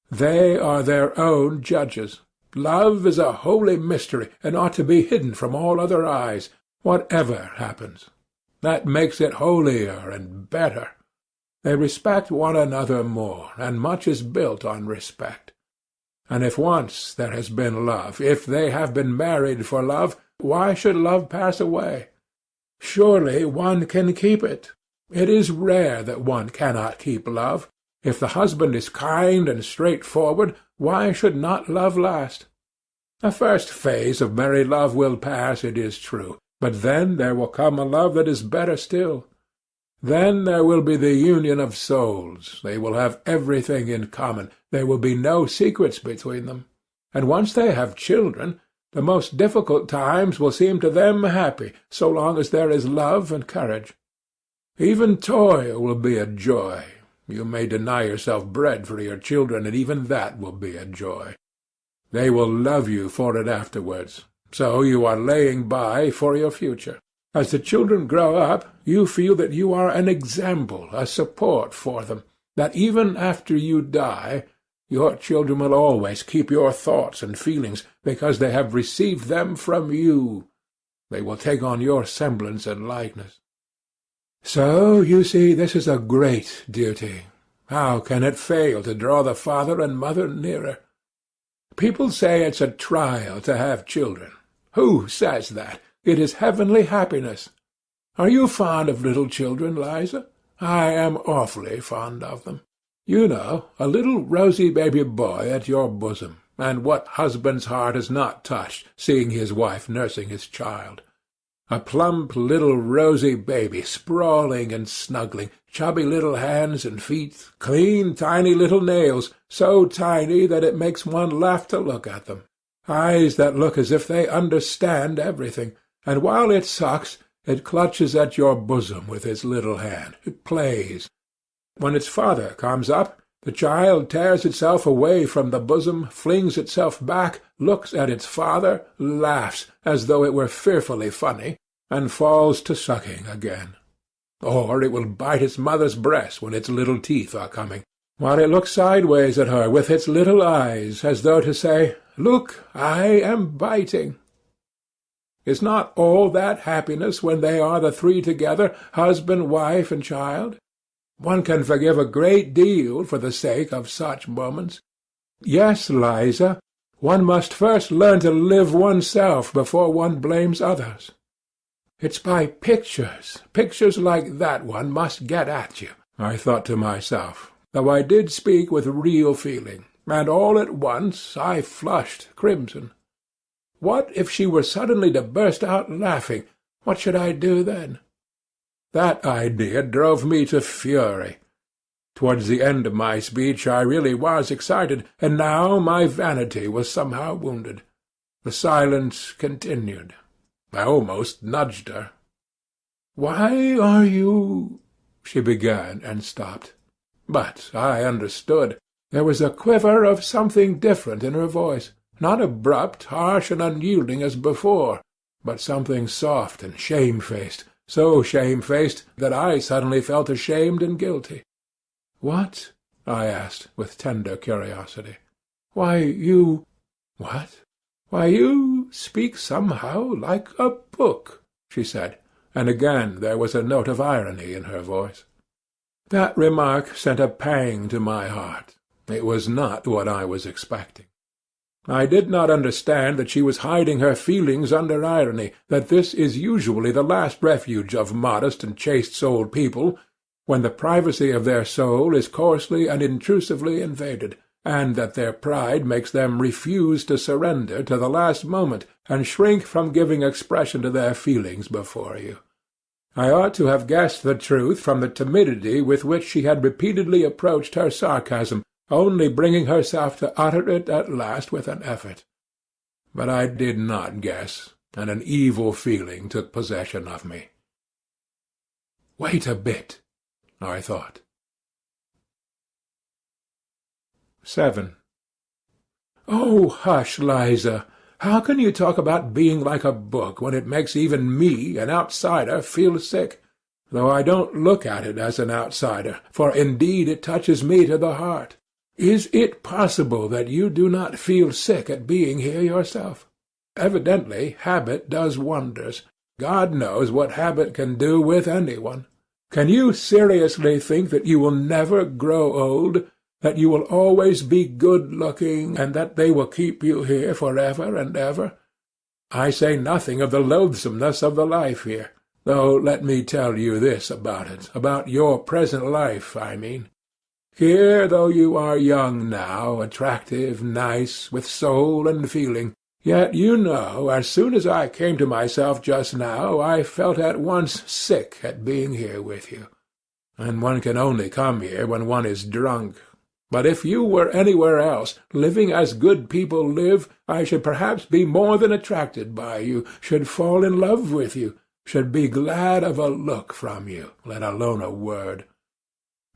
They are their own judges. Love is a holy mystery, and ought to be hidden from all other eyes, whatever happens. That makes it holier and better. They respect one another more, and much is built on respect. And if once there has been love, if they have been married for love, why should love pass away? Surely one can keep it. It is rare that one cannot keep love. If the husband is kind and straightforward, why should not love last? The first phase of married love will pass, it is true, but then there will come a love that is better still. Then there will be the union of souls. They will have everything in common. There will be no secrets between them. And once they have children, the most difficult times will seem to them happy, so long as there is love and courage. Even toil will be a joy. You may deny yourself bread for your children, and even that will be a joy. They will love you for it afterwards. So you are laying by for your future. As the children grow up, you feel that you are an example, a support for them, that even after you die, your children will always keep your thoughts and feelings, because they have received them from you. They will take on your semblance and likeness. So, you see, this is a great duty. How can it fail to draw the father and mother nearer? People say it's a trial to have children. Who says that? It is heavenly happiness. Are you fond of little children, Liza? I am awfully fond of them. You know, a little rosy baby boy at your bosom, and what husband's heart is not touched, seeing his wife nursing his child? A plump little rosy baby, sprawling and snuggling, chubby little hands and feet, clean tiny little nails, so tiny that it makes one laugh to look at them, eyes that look as if they understand everything, and while it sucks, it clutches at your bosom with its little hand. It plays. When its father comes up, the child tears itself away from the bosom, flings itself back, looks at its father, laughs as though it were fearfully funny, and falls to sucking again. Or it will bite its mother's breast when its little teeth are coming, while it looks sideways at her with its little eyes, as though to say, "Look, I am biting." Is not all that happiness when they are the three together, husband, wife, and child? One can forgive a great deal for the sake of such moments. Yes, Liza, one must first learn to live oneself before one blames others. It's by pictures like that one must get at you, I thought to myself, though I did speak with real feeling, and all at once I flushed crimson. What if she were suddenly to burst out laughing? What should I do then? That idea drove me to fury. Towards the end of my speech I really was excited, and now my vanity was somehow wounded. The silence continued. I almost nudged her. "Why are you—" she began and stopped. But I understood. There was a quiver of something different in her voice, not abrupt, harsh, and unyielding as before, but something soft and shamefaced, so shamefaced that I suddenly felt ashamed and guilty. "What?" I asked, with tender curiosity. "Why, you—" "What?" "Why, you speak somehow like a book," she said, and again there was a note of irony in her voice. That remark sent a pang to my heart. It was not what I was expecting. I did not understand that she was hiding her feelings under irony, that this is usually the last refuge of modest and chaste-souled people, when the privacy of their soul is coarsely and intrusively invaded, and that their pride makes them refuse to surrender to the last moment, and shrink from giving expression to their feelings before you. I ought to have guessed the truth from the timidity with which she had repeatedly approached her sarcasm, only bringing herself to utter it at last with an effort. But I did not guess, and an evil feeling took possession of me. Wait a bit, I thought. 7. Oh, hush, Liza! How can you talk about being like a book when it makes even me, an outsider, feel sick, though I don't look at it as an outsider, for indeed it touches me to the heart? Is it possible that you do not feel sick at being here yourself? Evidently habit does wonders. God knows what habit can do with anyone. Can you seriously think that you will never grow old, that you will always be good-looking, and that they will keep you here forever and ever? I say nothing of the loathsomeness of the life here, though let me tell you this about it, about your present life, I mean. Here, though you are young now, attractive, nice, with soul and feeling, yet you know, as soon as I came to myself just now, I felt at once sick at being here with you. And one can only come here when one is drunk. But if you were anywhere else, living as good people live, I should perhaps be more than attracted by you, should fall in love with you, should be glad of a look from you, let alone a word.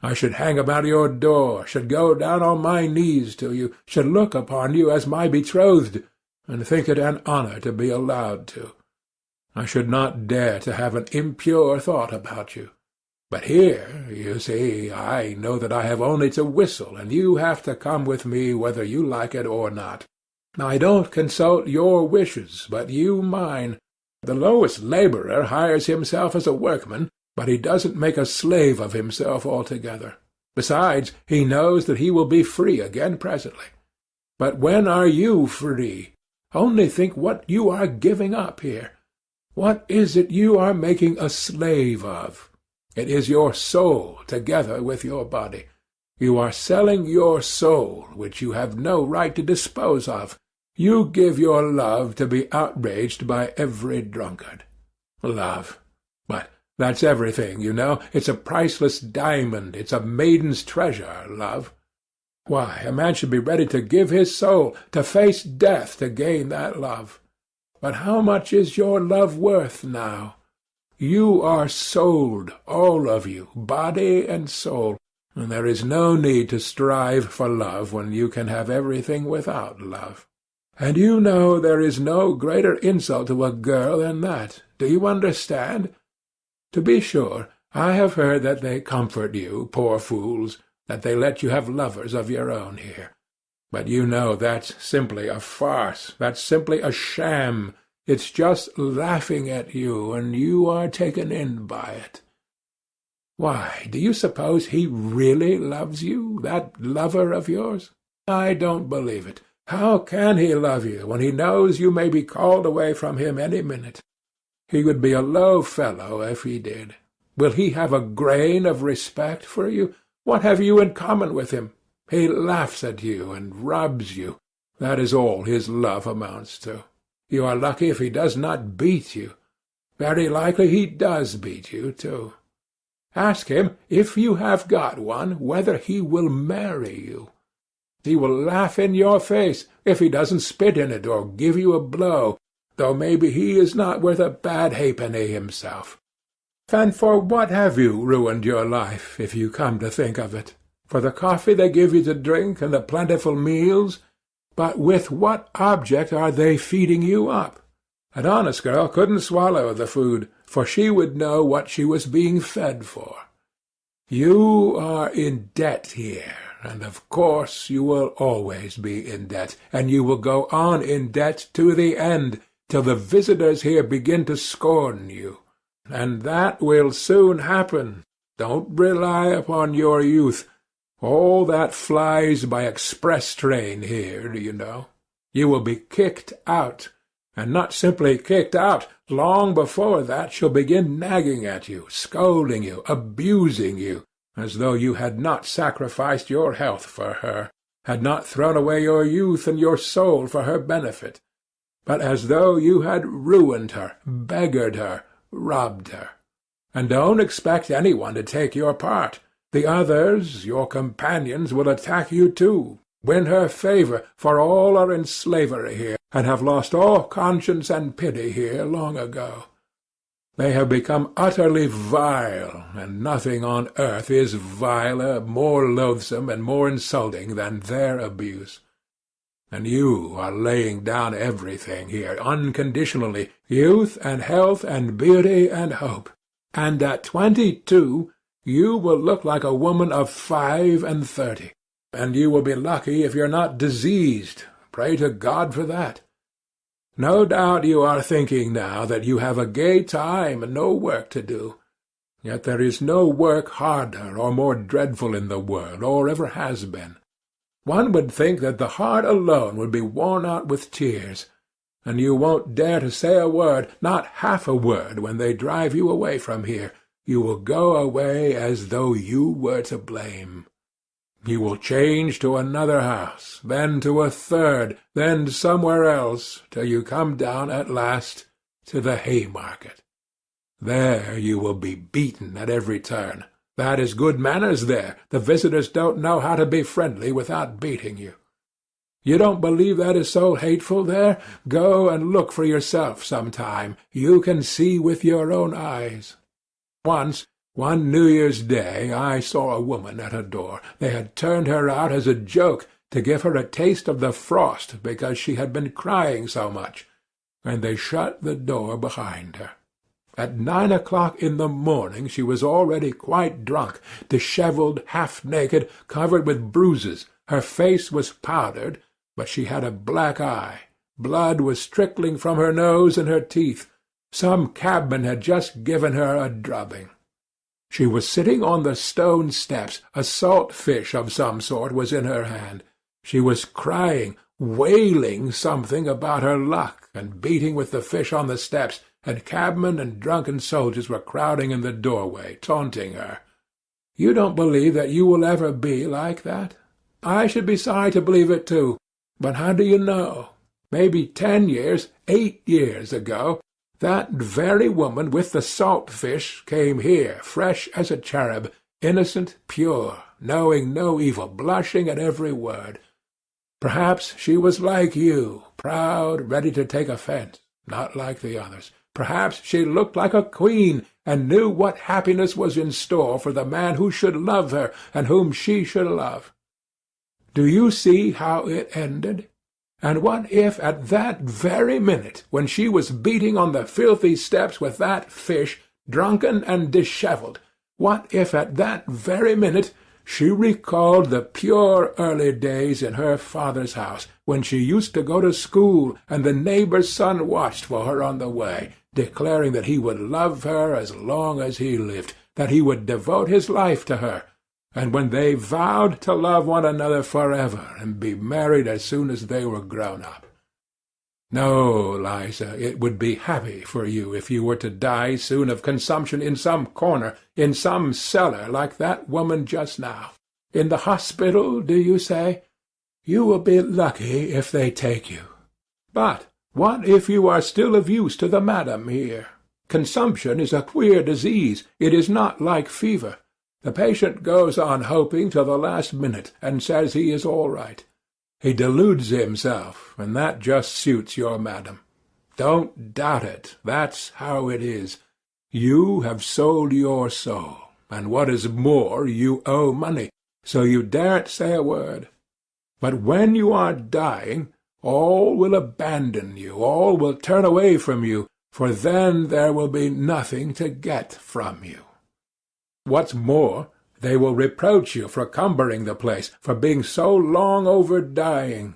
I should hang about your door, should go down on my knees to you, should look upon you as my betrothed, and think it an honour to be allowed to. I should not dare to have an impure thought about you. But here, you see, I know that I have only to whistle, and you have to come with me whether you like it or not. I don't consult your wishes, but you mine. The lowest labourer hires himself as a workman, but he doesn't make a slave of himself altogether. Besides, he knows that he will be free again presently. But when are you free? Only think what you are giving up here. What is it you are making a slave of? It is your soul together with your body. You are selling your soul, which you have no right to dispose of. You give your love to be outraged by every drunkard. Love. But that's everything, you know. It's a priceless diamond. It's a maiden's treasure, love. Why, a man should be ready to give his soul, to face death to gain that love. But how much is your love worth now? You are sold, all of you, body and soul, and there is no need to strive for love when you can have everything without love. And you know there is no greater insult to a girl than that. Do you understand? To be sure, I have heard that they comfort you, poor fools, that they let you have lovers of your own here. But you know that's simply a farce, that's simply a sham. It's just laughing at you, and you are taken in by it. Why, do you suppose he really loves you, that lover of yours? I don't believe it. How can he love you when he knows you may be called away from him any minute? He would be a low fellow if he did. Will he have a grain of respect for you? What have you in common with him? He laughs at you and rubs you. That is all his love amounts to. You are lucky if he does not beat you. Very likely he does beat you, too. Ask him, if you have got one, whether he will marry you. He will laugh in your face if he doesn't spit in it or give you a blow, though maybe he is not worth a bad halfpenny himself. And for what have you ruined your life, if you come to think of it? For the coffee they give you to drink and the plentiful meals? But with what object are they feeding you up? An honest girl couldn't swallow the food, for she would know what she was being fed for. You are in debt here, and of course you will always be in debt, and you will go on in debt to the end, till the visitors here begin to scorn you. and that will soon happen. Don't rely upon your youth. All that flies by express train here, do you know? You will be kicked out, and not simply kicked out. Long before that she'll begin nagging at you, scolding you, abusing you, as though you had not sacrificed your health for her, had not thrown away your youth and your soul for her benefit, but as though you had ruined her, beggared her, robbed her. And don't expect anyone to take your part. The others, your companions, will attack you too. Win her favour, for all are in slavery here, and have lost all conscience and pity here long ago. They have become utterly vile, and nothing on earth is viler, more loathsome, and more insulting than their abuse. And you are laying down everything here, unconditionally, youth and health and beauty and hope. And at 22 you will look like a woman of 35, and you will be lucky if you're not diseased. Pray to God for that. No doubt you are thinking now that you have a gay time and no work to do. Yet there is no work harder or more dreadful in the world, or ever has been. One would think that the heart alone would be worn out with tears, and you won't dare to say a word, not half a word, when they drive you away from here. You will go away as though you were to blame. You will change to another house, then to a third, then somewhere else, till you come down at last to the Haymarket. There you will be beaten at every turn. That is good manners there. The visitors don't know how to be friendly without beating you. You don't believe that is so hateful there? Go and look for yourself some time. You can see with your own eyes. Once, one New Year's Day, I saw a woman at a door. They had turned her out as a joke, to give her a taste of the frost, because she had been crying so much, and they shut the door behind her. At 9 o'clock in the morning she was already quite drunk, dishevelled, half-naked, covered with bruises. Her face was powdered, but she had a black eye. Blood was trickling from her nose and her teeth. Some cabman had just given her a drubbing. She was sitting on the stone steps. A salt fish of some sort was in her hand. She was crying, wailing something about her luck, and beating with the fish on the steps, and cabmen and drunken soldiers were crowding in the doorway, taunting her. You don't believe that you will ever be like that? I should be sorry to believe it too, but how do you know? Maybe 10 years, 8 years ago, that very woman with the salt fish came here, fresh as a cherub, innocent, pure, knowing no evil, blushing at every word. Perhaps she was like you, proud, ready to take offence, not like the others. Perhaps she looked like a queen, and knew what happiness was in store for the man who should love her, and whom she should love. Do you see how it ended? And what if at that very minute, when she was beating on the filthy steps with that fish, drunken and dishevelled, what if at that very minute she recalled the pure early days in her father's house, when she used to go to school, and the neighbour's son watched for her on the way, declaring that he would love her as long as he lived, that he would devote his life to her, and when they vowed to love one another forever and be married as soon as they were grown up? No, Liza, it would be happy for you if you were to die soon of consumption in some corner, in some cellar, like that woman just now. In the hospital, do you say? You will be lucky if they take you. But what if you are still of use to the madam here? Consumption is a queer disease. It is not like fever. The patient goes on hoping till the last minute, and says he is all right. He deludes himself, and that just suits your madam. Don't doubt it. That's how it is. You have sold your soul, and what is more, you owe money, so you daren't say a word. But when you are dying, all will abandon you, all will turn away from you, for then there will be nothing to get from you. What's more, they will reproach you for cumbering the place, for being so long over dying.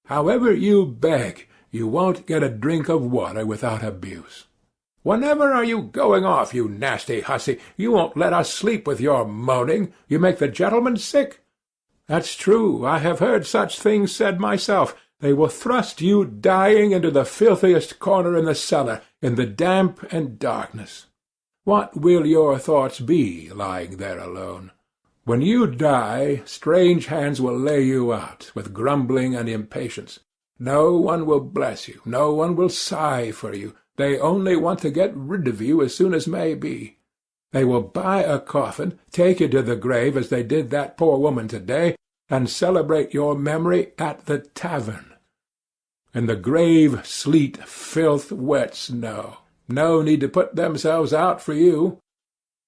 However you beg, you won't get a drink of water without abuse. Whenever are you going off, you nasty hussy? You won't let us sleep with your moaning. You make the gentlemen sick. That's true. I have heard such things said myself. They will thrust you dying into the filthiest corner in the cellar, in the damp and darkness. What will your thoughts be, lying there alone? When you die, strange hands will lay you out, with grumbling and impatience. No one will bless you, no one will sigh for you. They only want to get rid of you as soon as may be. They will buy a coffin, take you to the grave as they did that poor woman to-day, and celebrate your memory at the tavern. In the grave, sleet, filth, wet snow. No need to put themselves out for you.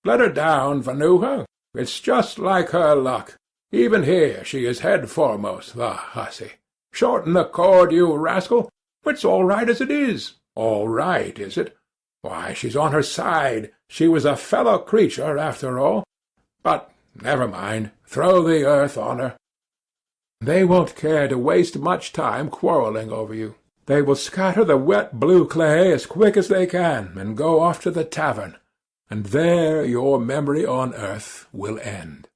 Let her down, Vanuha. It's just like her luck. Even here she is head foremost, the hussy. Shorten the cord, you rascal. It's all right as it is. All right, is it? Why, she's on her side. She was a fellow creature, after all. But never mind. Throw the earth on her. They won't care to waste much time quarrelling over you. They will scatter the wet blue clay as quick as they can, and go off to the tavern, and there your memory on earth will end.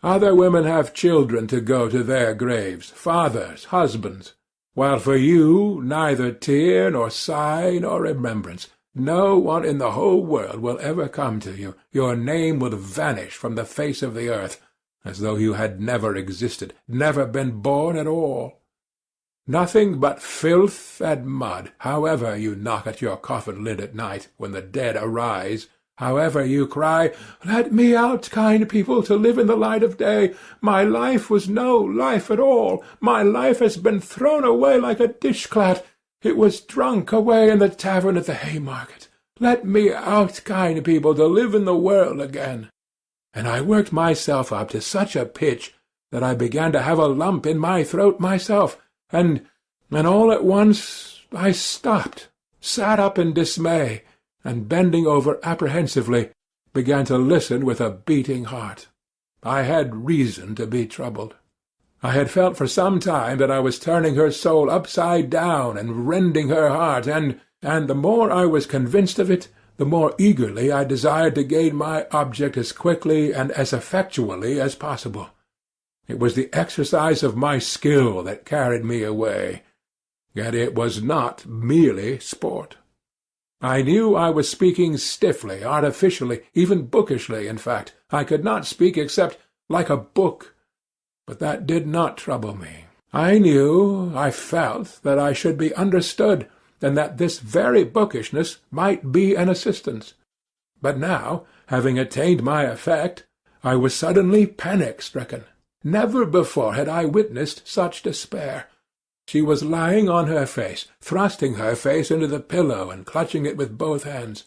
Other women have children to go to their graves, fathers, husbands, while for you neither tear nor sigh nor remembrance. No one in the whole world will ever come to you. Your name will vanish from the face of the earth, as though you had never existed, never been born at all. Nothing but filth and mud, however you knock at your coffin lid at night, when the dead arise, however you cry, "Let me out, kind people, to live in the light of day. My life was no life at all. My life has been thrown away like a dishclout. It was drunk away in the tavern at the Haymarket. Let me out, kind people, to live in the world again." And I worked myself up to such a pitch that I began to have a lump in my throat myself, and all at once I stopped, sat up in dismay, and bending over apprehensively, began to listen with a beating heart. I had reason to be troubled. I had felt for some time that I was turning her soul upside down and rending her heart, and the more I was convinced of it, the more eagerly I desired to gain my object as quickly and as effectually as possible. It was the exercise of my skill that carried me away, yet it was not merely sport. I knew I was speaking stiffly, artificially, even bookishly, in fact. I could not speak except like a book, but that did not trouble me. I knew, I felt, that I should be understood, and that this very bookishness might be an assistance. But now, having attained my effect, I was suddenly panic-stricken. Never before had I witnessed such despair. She was lying on her face, thrusting her face into the pillow and clutching it with both hands.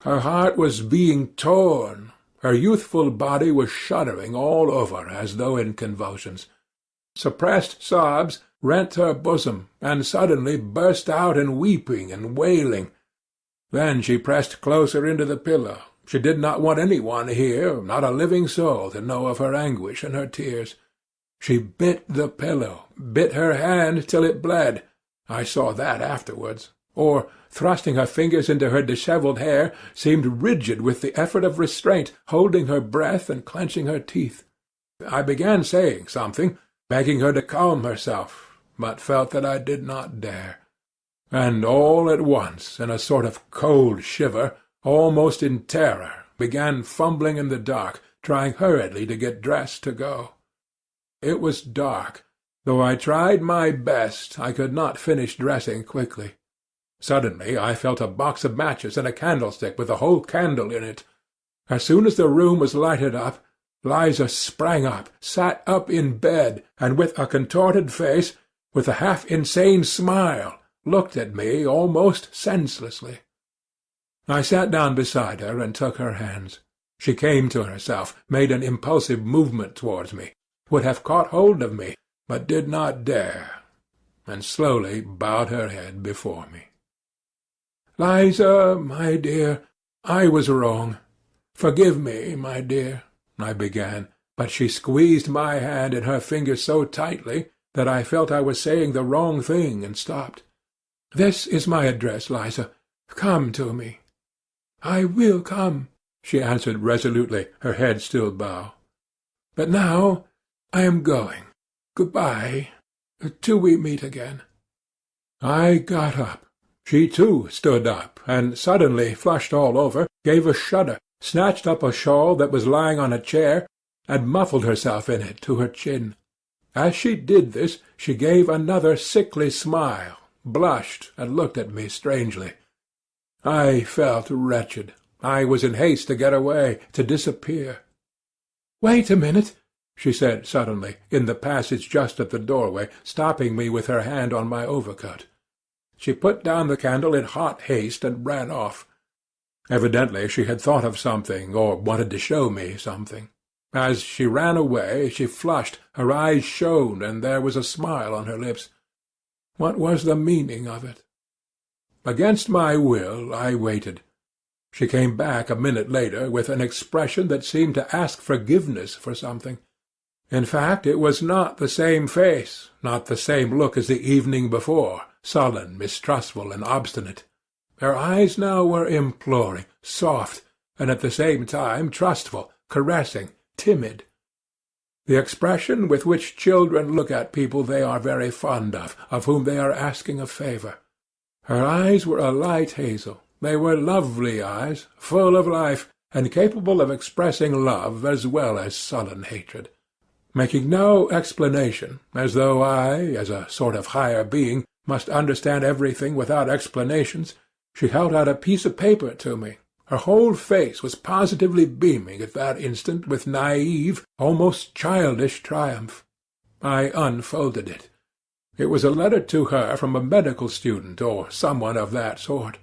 Her heart was being torn. Her youthful body was shuddering all over as though in convulsions. Suppressed sobs rent her bosom, and suddenly burst out in weeping and wailing. Then she pressed closer into the pillow. She did not want any one here, not a living soul, to know of her anguish and her tears. She bit the pillow, bit her hand till it bled. I saw that afterwards. Or, thrusting her fingers into her dishevelled hair, seemed rigid with the effort of restraint, holding her breath and clenching her teeth. I began saying something, begging her to calm herself, but felt that I did not dare. And all at once, in a sort of cold shiver, almost in terror, began fumbling in the dark, trying hurriedly to get dressed to go. It was dark. Though I tried my best, I could not finish dressing quickly. Suddenly I felt a box of matches and a candlestick with a whole candle in it. As soon as the room was lighted up, Liza sprang up, sat up in bed, and with a contorted face, with a half-insane smile, looked at me almost senselessly. I sat down beside her and took her hands. She came to herself, made an impulsive movement towards me, would have caught hold of me, but did not dare, and slowly bowed her head before me. "Liza, my dear, I was wrong. Forgive me, my dear," I began, but she squeezed my hand in her fingers so tightly that I felt I was saying the wrong thing and stopped. "This is my address, Liza. Come to me." "I will come," she answered resolutely, her head still bowed. "But now I am going. Good-bye, till we meet again." I got up. She too stood up, and suddenly, flushed all over, gave a shudder, snatched up a shawl that was lying on a chair, and muffled herself in it to her chin. As she did this, she gave another sickly smile, blushed, and looked at me strangely. I felt wretched. I was in haste to get away, to disappear. "Wait a minute," she said suddenly, in the passage just at the doorway, stopping me with her hand on my overcoat. She put down the candle in hot haste and ran off. Evidently she had thought of something, or wanted to show me something. As she ran away, she flushed, her eyes shone, and there was a smile on her lips. What was the meaning of it? Against my will, I waited. She came back a minute later with an expression that seemed to ask forgiveness for something. In fact, it was not the same face, not the same look as the evening before, sullen, mistrustful, and obstinate. Her eyes now were imploring, soft, and at the same time trustful, caressing, timid. The expression with which children look at people they are very fond of whom they are asking a favour. Her eyes were a light hazel. They were lovely eyes, full of life, and capable of expressing love as well as sullen hatred. Making no explanation, as though I, as a sort of higher being, must understand everything without explanations, she held out a piece of paper to me. Her whole face was positively beaming at that instant with naive, almost childish triumph. I unfolded it. It was a letter to her from a medical student, or someone of that sort.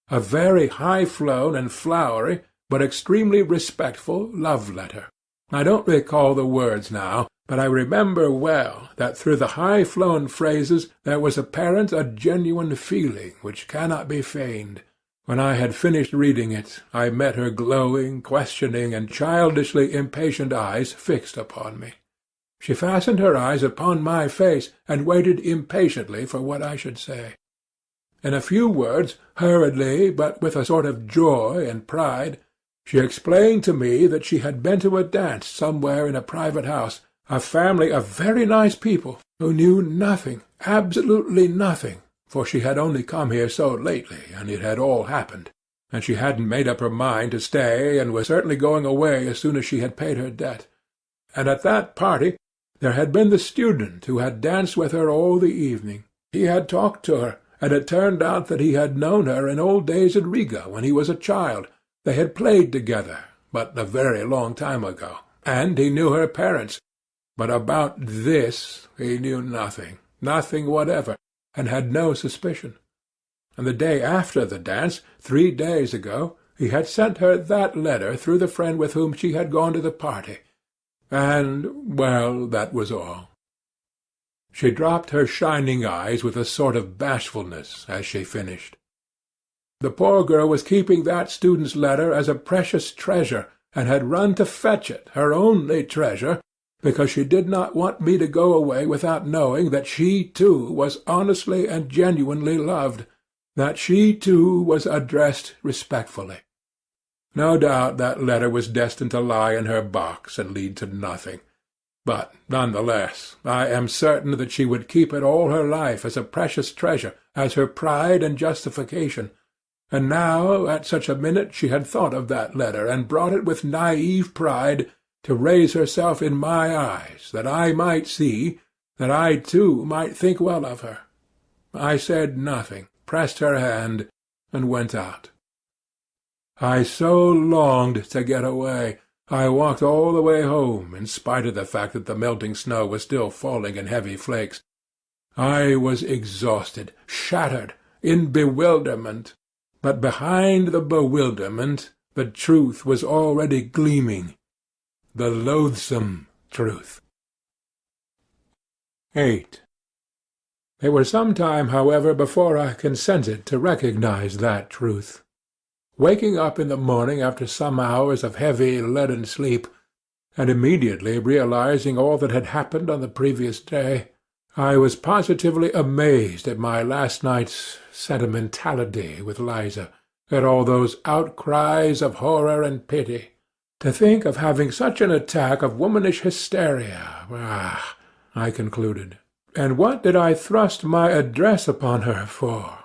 A very high-flown and flowery, but extremely respectful love-letter. I don't recall the words now, but I remember well that through the high-flown phrases there was apparent a genuine feeling which cannot be feigned. When I had finished reading it, I met her glowing, questioning, and childishly impatient eyes fixed upon me. She fastened her eyes upon my face, and waited impatiently for what I should say. In a few words, hurriedly, but with a sort of joy and pride, she explained to me that she had been to a dance somewhere in a private house, a family of very nice people, who knew nothing, absolutely nothing, for she had only come here so lately, and it had all happened, and she hadn't made up her mind to stay, and was certainly going away as soon as she had paid her debt. And at that party there had been the student who had danced with her all the evening. He had talked to her, and it turned out that he had known her in old days at Riga when he was a child. They had played together, but a very long time ago, and he knew her parents. But about this he knew nothing, nothing whatever, and had no suspicion. And the day after the dance, 3 days ago, he had sent her that letter through the friend with whom she had gone to the party. And, well, that was all. She dropped her shining eyes with a sort of bashfulness as she finished. The poor girl was keeping that student's letter as a precious treasure, and had run to fetch it, her only treasure, because she did not want me to go away without knowing that she too was honestly and genuinely loved, that she too was addressed respectfully. No doubt that letter was destined to lie in her box and lead to nothing. But none the less, I am certain that she would keep it all her life as a precious treasure, as her pride and justification. And now, at such a minute, she had thought of that letter, and brought it with naive pride to raise herself in my eyes, that I might see, that I too might think well of her. I said nothing, pressed her hand, and went out. I so longed to get away. I walked all the way home, in spite of the fact that the melting snow was still falling in heavy flakes. I was exhausted, shattered, in bewilderment. But behind the bewilderment the truth was already gleaming, the loathsome truth. 8. It was some time, however, before I consented to recognize that truth. Waking up in the morning after some hours of heavy, leaden sleep, and immediately realizing all that had happened on the previous day, I was positively amazed at my last night's sentimentality with Liza, at all those outcries of horror and pity. To think of having such an attack of womanish hysteria! Ah! I concluded. And what did I thrust my address upon her for?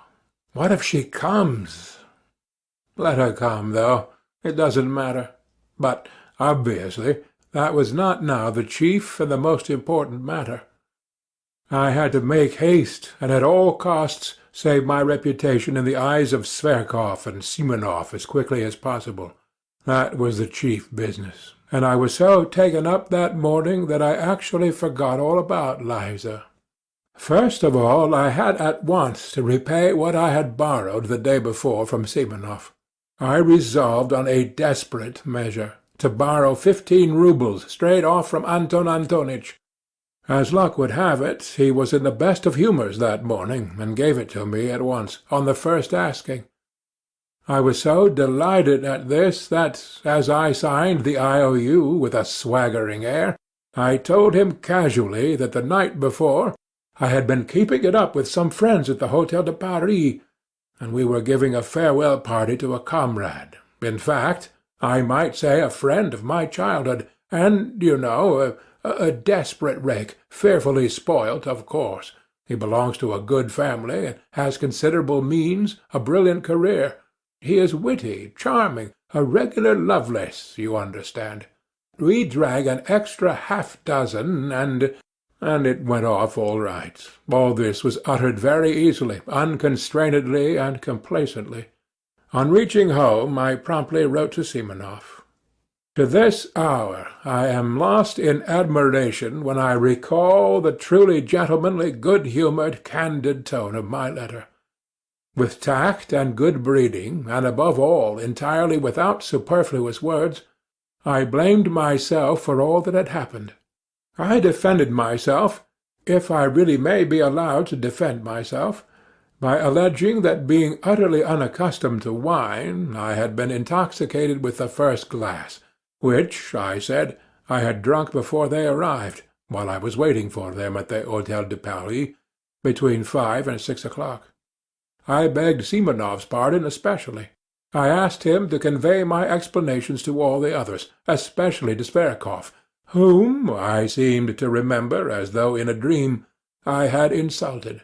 What if she comes? Let her come, though. It doesn't matter. But, obviously, that was not now the chief and the most important matter. I had to make haste, and at all costs save my reputation in the eyes of Zverkov and Simonov as quickly as possible. That was the chief business, and I was so taken up that morning that I actually forgot all about Liza. First of all, I had at once to repay what I had borrowed the day before from Simonov. I resolved on a desperate measure, to borrow 15 roubles straight off from Anton Antonitch. As luck would have it, he was in the best of humours that morning, and gave it to me at once, on the first asking. I was so delighted at this that, as I signed the IOU with a swaggering air, I told him casually that the night before I had been keeping it up with some friends at the Hôtel de Paris, and we were giving a farewell party to a comrade, in fact, I might say a friend of my childhood, and, you know, a desperate rake, fearfully spoilt, of course. He belongs to a good family, and has considerable means, a brilliant career. He is witty, charming, a regular Lovelace, you understand. We drank an extra half-dozen, and it went off all right. All this was uttered very easily, unconstrainedly, and complacently. On reaching home, I promptly wrote to Simonov. To this hour I am lost in admiration when I recall the truly gentlemanly, good-humoured, candid tone of my letter. With tact and good breeding, and above all entirely without superfluous words, I blamed myself for all that had happened. I defended myself, if I really may be allowed to defend myself, by alleging that being utterly unaccustomed to wine, I had been intoxicated with the first glass, which, I said, I had drunk before they arrived, while I was waiting for them at the Hôtel de Paris, between 5 and 6 o'clock. I begged Simonov's pardon especially. I asked him to convey my explanations to all the others, especially to Zverkov, whom, I seemed to remember as though in a dream, I had insulted.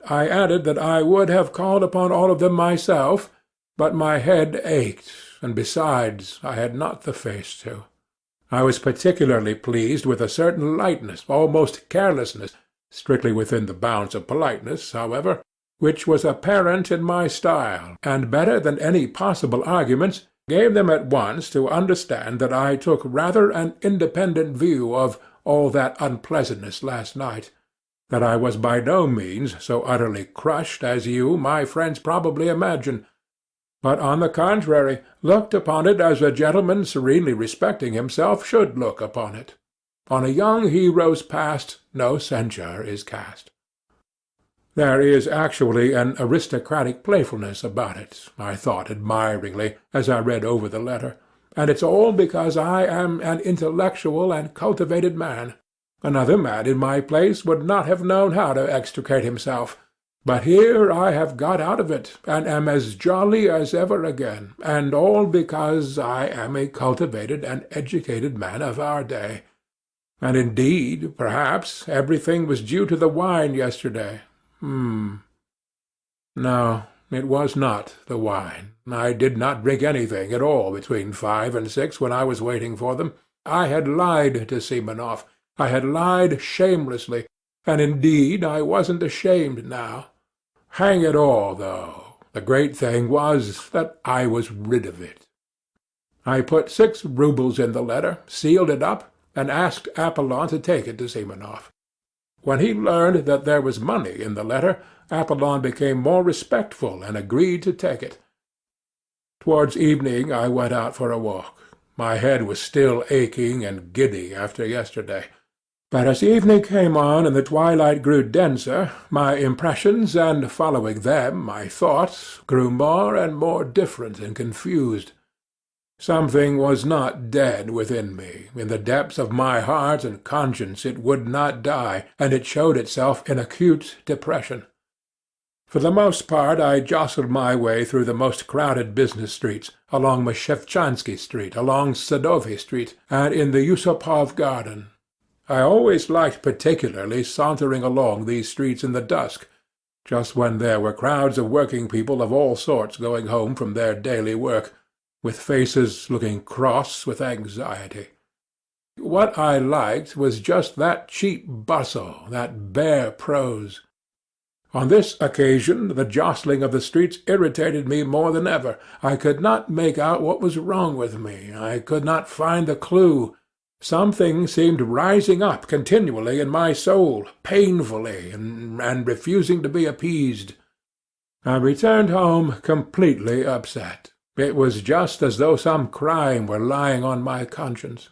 I added that I would have called upon all of them myself, but my head ached, and besides I had not the face to. I was particularly pleased with a certain lightness, almost carelessness, strictly within the bounds of politeness, however, which was apparent in my style, and better than any possible arguments, gave them at once to understand that I took rather an independent view of all that unpleasantness last night, that I was by no means so utterly crushed as you, my friends, probably imagine, but on the contrary looked upon it as a gentleman serenely respecting himself should look upon it. On a young hero's past no censure is cast. There is actually an aristocratic playfulness about it, I thought admiringly, as I read over the letter, and it's all because I am an intellectual and cultivated man. Another man in my place would not have known how to extricate himself, but here I have got out of it, and am as jolly as ever again, and all because I am a cultivated and educated man of our day. And indeed, perhaps, everything was due to the wine yesterday. No, it was not the wine. I did not drink anything at all between 5 and 6 when I was waiting for them. I had lied to Simonov. I had lied shamelessly, and indeed I wasn't ashamed now. Hang it all, though, the great thing was that I was rid of it. I put 6 roubles in the letter, sealed it up, and asked Apollon to take it to Simonov. When he learned that there was money in the letter, Apollon became more respectful and agreed to take it. Towards evening I went out for a walk. My head was still aching and giddy after yesterday. But as evening came on and the twilight grew denser, my impressions, and following them my thoughts, grew more and more different and confused. Something was not dead within me. In the depths of my heart and conscience it would not die, and it showed itself in acute depression. For the most part I jostled my way through the most crowded business streets, along Meshevchansky Street, along Sadovy Street, and in the Yusupov Garden. I always liked particularly sauntering along these streets in the dusk, just when there were crowds of working people of all sorts going home from their daily work, with faces looking cross with anxiety. What I liked was just that cheap bustle, that bare prose. On this occasion the jostling of the streets irritated me more than ever. I could not make out what was wrong with me. I could not find the clue. Something seemed rising up continually in my soul, painfully, and refusing to be appeased. I returned home completely upset. It was just as though some crime were lying on my conscience.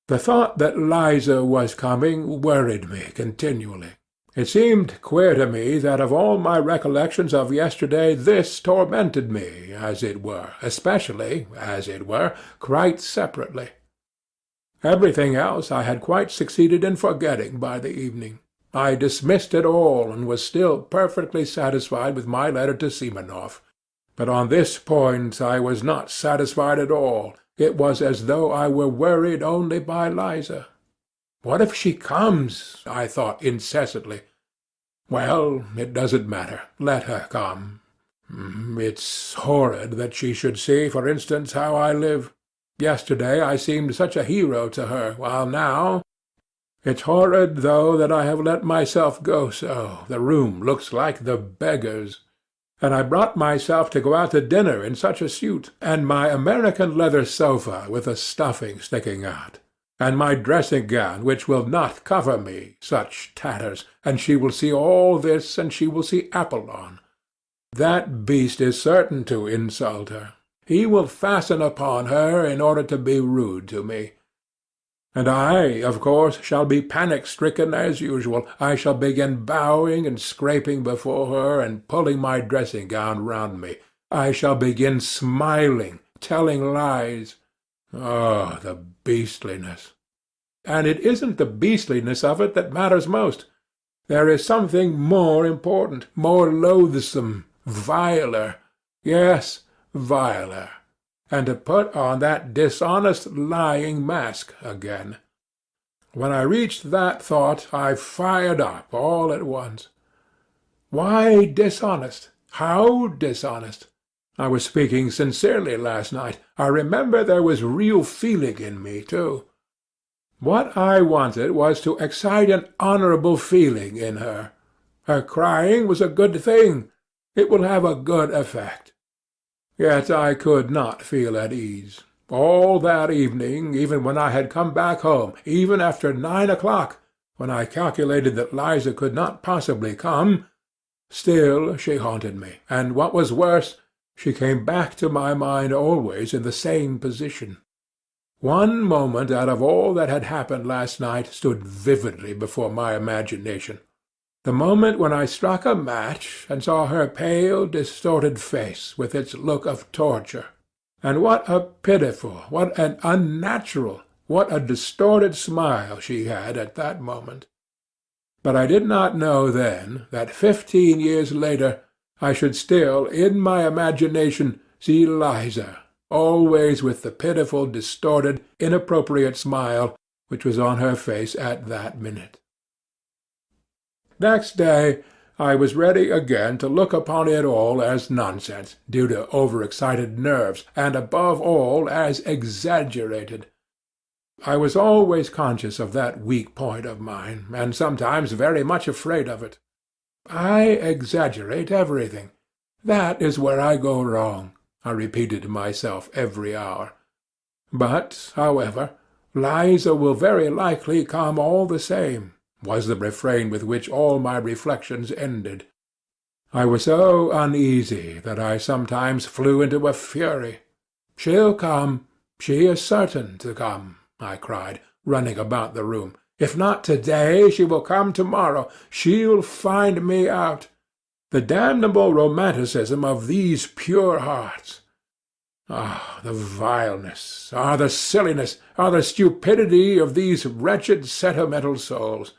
The thought that Liza was coming worried me continually. It seemed queer to me that of all my recollections of yesterday this tormented me, as it were, especially, as it were, quite separately. Everything else I had quite succeeded in forgetting by the evening. I dismissed it all, and was still perfectly satisfied with my letter to Simonov. But on this point I was not satisfied at all. It was as though I were worried only by Liza. What if she comes? I thought incessantly. Well, it doesn't matter. Let her come. It's horrid that she should see, for instance, how I live. Yesterday I seemed such a hero to her, while now... It's horrid, though, that I have let myself go so. The room looks like the beggar's. And I brought myself to go out to dinner in such a suit, and my American leather sofa with the stuffing sticking out, and my dressing-gown which will not cover me, such tatters, and she will see all this, and she will see Apollon. That beast is certain to insult her. He will fasten upon her in order to be rude to me. And I, of course, shall be panic-stricken as usual. I shall begin bowing and scraping before her, and pulling my dressing-gown round me. I shall begin smiling, telling lies. Oh, the beastliness! And it isn't the beastliness of it that matters most. There is something more important, more loathsome, viler. Yes, viler. And to put on that dishonest lying mask again. When I reached that thought, I fired up all at once. Why dishonest? How dishonest? I was speaking sincerely last night. I remember there was real feeling in me, too. What I wanted was to excite an honourable feeling in her. Her crying was a good thing. It will have a good effect. Yet I could not feel at ease. All that evening, even when I had come back home, even after 9 o'clock, when I calculated that Liza could not possibly come, still she haunted me, and what was worse, she came back to my mind always in the same position. One moment out of all that had happened last night stood vividly before my imagination. The moment when I struck a match and saw her pale, distorted face with its look of torture. And what a pitiful, what an unnatural, what a distorted smile she had at that moment. But I did not know then that 15 years later I should still, in my imagination, see Liza, always with the pitiful, distorted, inappropriate smile which was on her face at that minute. Next day I was ready again to look upon it all as nonsense, due to overexcited nerves, and above all as exaggerated. I was always conscious of that weak point of mine, and sometimes very much afraid of it. I exaggerate everything. That is where I go wrong, I repeated to myself every hour. But, however, Liza will very likely come all the same, was the refrain with which all my reflections ended. I was so uneasy that I sometimes flew into a fury. "She'll come. She is certain to come," I cried, running about the room. "If not to-day, she will come to-morrow. She'll find me out. The damnable romanticism of these pure hearts! Ah, the vileness, ah, the silliness, ah, the stupidity of these wretched sentimental souls!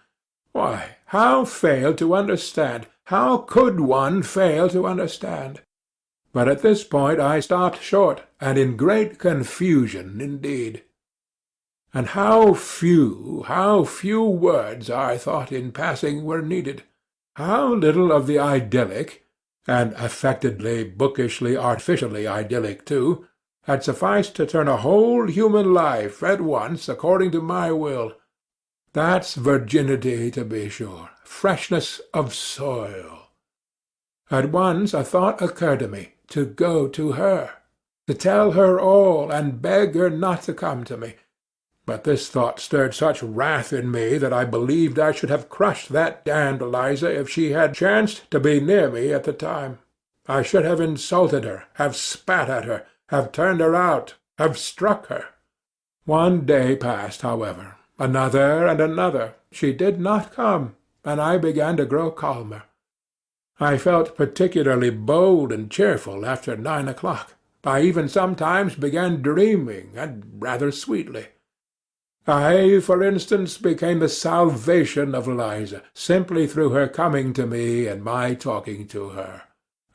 Why, how fail to understand? How could one fail to understand? But at this point I stopped short, and in great confusion indeed. And how few words, I thought, in passing, were needed! How little of the idyllic, and affectedly, bookishly, artificially idyllic too, had sufficed to turn a whole human life at once according to my will. That's virginity, to be sure, freshness of soil. At once a thought occurred to me, to go to her, to tell her all, and beg her not to come to me. But this thought stirred such wrath in me that I believed I should have crushed that damned Eliza if she had chanced to be near me at the time. I should have insulted her, have spat at her, have turned her out, have struck her. One day passed, however, another and another. She did not come, and I began to grow calmer. I felt particularly bold and cheerful after 9 o'clock. I even sometimes began dreaming, and rather sweetly. I, for instance, became the salvation of Eliza, simply through her coming to me and my talking to her.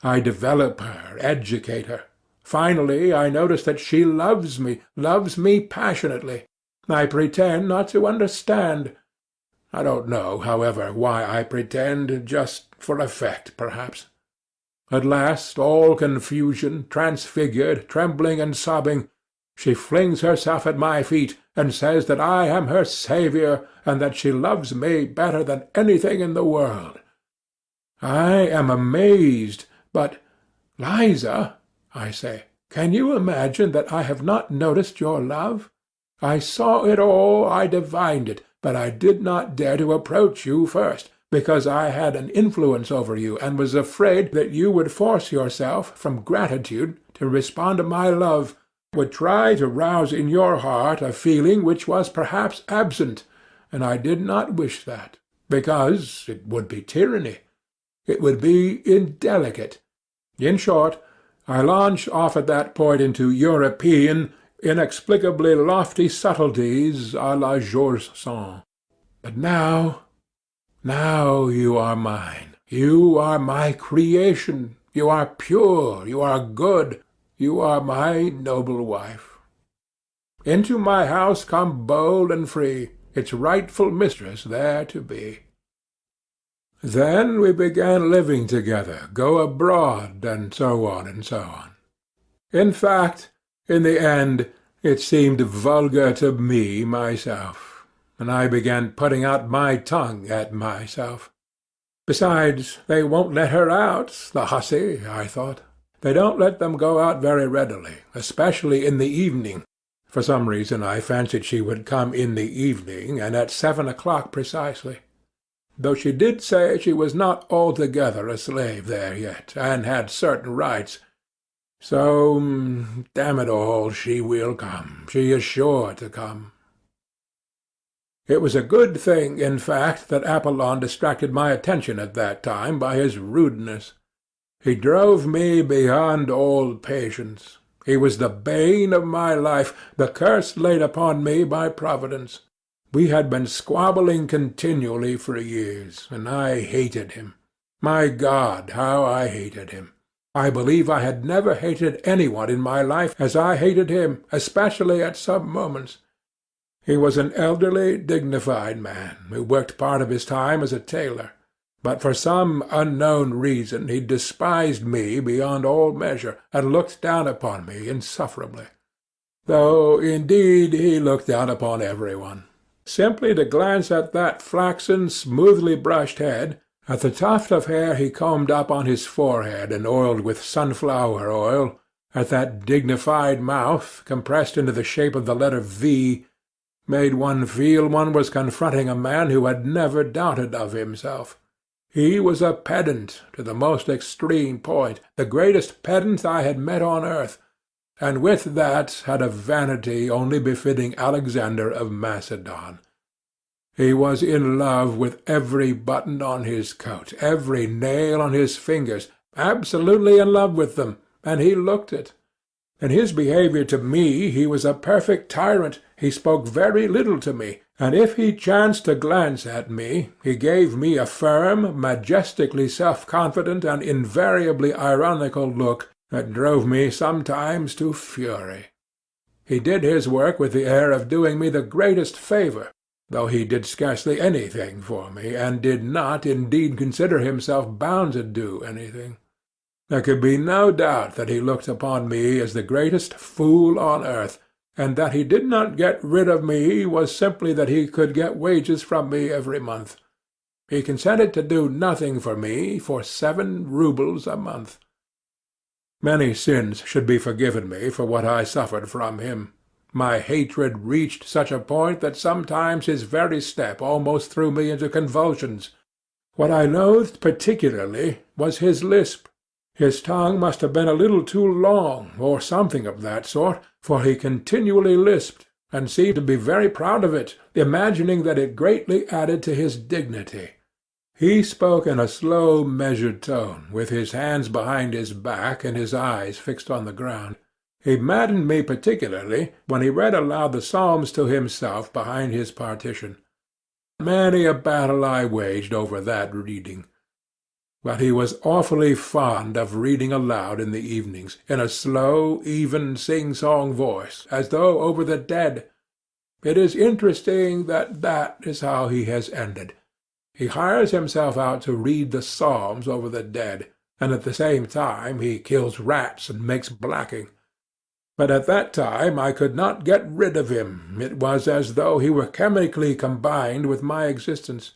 I develop her, educate her. Finally, I notice that she loves me passionately. I pretend not to understand. I don't know, however, why I pretend, just for effect, perhaps. At last, all confusion, transfigured, trembling and sobbing, she flings herself at my feet, and says that I am her saviour, and that she loves me better than anything in the world. I am amazed, but, Liza, I say, can you imagine that I have not noticed your love? I saw it all, I divined it, but I did not dare to approach you first, because I had an influence over you, and was afraid that you would force yourself, from gratitude, to respond to my love, would try to rouse in your heart a feeling which was perhaps absent, and I did not wish that, because it would be tyranny. It would be indelicate. In short, I launched off at that point into European, inexplicably lofty subtleties à la George Sand. But now you are mine. You are my creation. You are pure. You are good. You are my noble wife. Into my house come bold and free, its rightful mistress there to be. Then we began living together, go abroad, and so on and so on. In fact, in the end, it seemed vulgar to me myself, and I began putting out my tongue at myself. Besides, they won't let her out, the hussy, I thought. They don't let them go out very readily, especially in the evening. For some reason I fancied she would come in the evening, and at 7 o'clock precisely. Though she did say she was not altogether a slave there yet, and had certain rights. So, damn it all, she will come. She is sure to come. It was a good thing, in fact, that Apollon distracted my attention at that time by his rudeness. He drove me beyond all patience. He was the bane of my life, the curse laid upon me by Providence. We had been squabbling continually for years, and I hated him. My God, how I hated him! I believe I had never hated any one in my life as I hated him, especially at some moments. He was an elderly, dignified man, who worked part of his time as a tailor. But for some unknown reason he despised me beyond all measure, and looked down upon me insufferably. Though, indeed, he looked down upon every one. Simply to glance at that flaxen, smoothly brushed head, at the tuft of hair he combed up on his forehead and oiled with sunflower oil, at that dignified mouth, compressed into the shape of the letter V, made one feel one was confronting a man who had never doubted of himself. He was a pedant to the most extreme point, the greatest pedant I had met on earth, and with that had a vanity only befitting Alexander of Macedon. He was in love with every button on his coat, every nail on his fingers, absolutely in love with them, and he looked it. In his behaviour to me he was a perfect tyrant. He spoke very little to me, and if he chanced to glance at me, he gave me a firm, majestically self-confident, and invariably ironical look that drove me sometimes to fury. He did his work with the air of doing me the greatest favour, though he did scarcely anything for me, and did not indeed consider himself bound to do anything. There could be no doubt that he looked upon me as the greatest fool on earth, and that he did not get rid of me was simply that he could get wages from me every month. He consented to do nothing for me for 7 roubles a month. Many sins should be forgiven me for what I suffered from him. My hatred reached such a point that sometimes his very step almost threw me into convulsions. What I loathed particularly was his lisp. His tongue must have been a little too long, or something of that sort, for he continually lisped, and seemed to be very proud of it, imagining that it greatly added to his dignity. He spoke in a slow, measured tone, with his hands behind his back and his eyes fixed on the ground. He maddened me particularly when he read aloud the Psalms to himself behind his partition. Many a battle I waged over that reading. But he was awfully fond of reading aloud in the evenings, in a slow, even, sing-song voice, as though over the dead. It is interesting that that is how he has ended. He hires himself out to read the Psalms over the dead, and at the same time he kills rats and makes blacking. But at that time I could not get rid of him. It was as though he were chemically combined with my existence.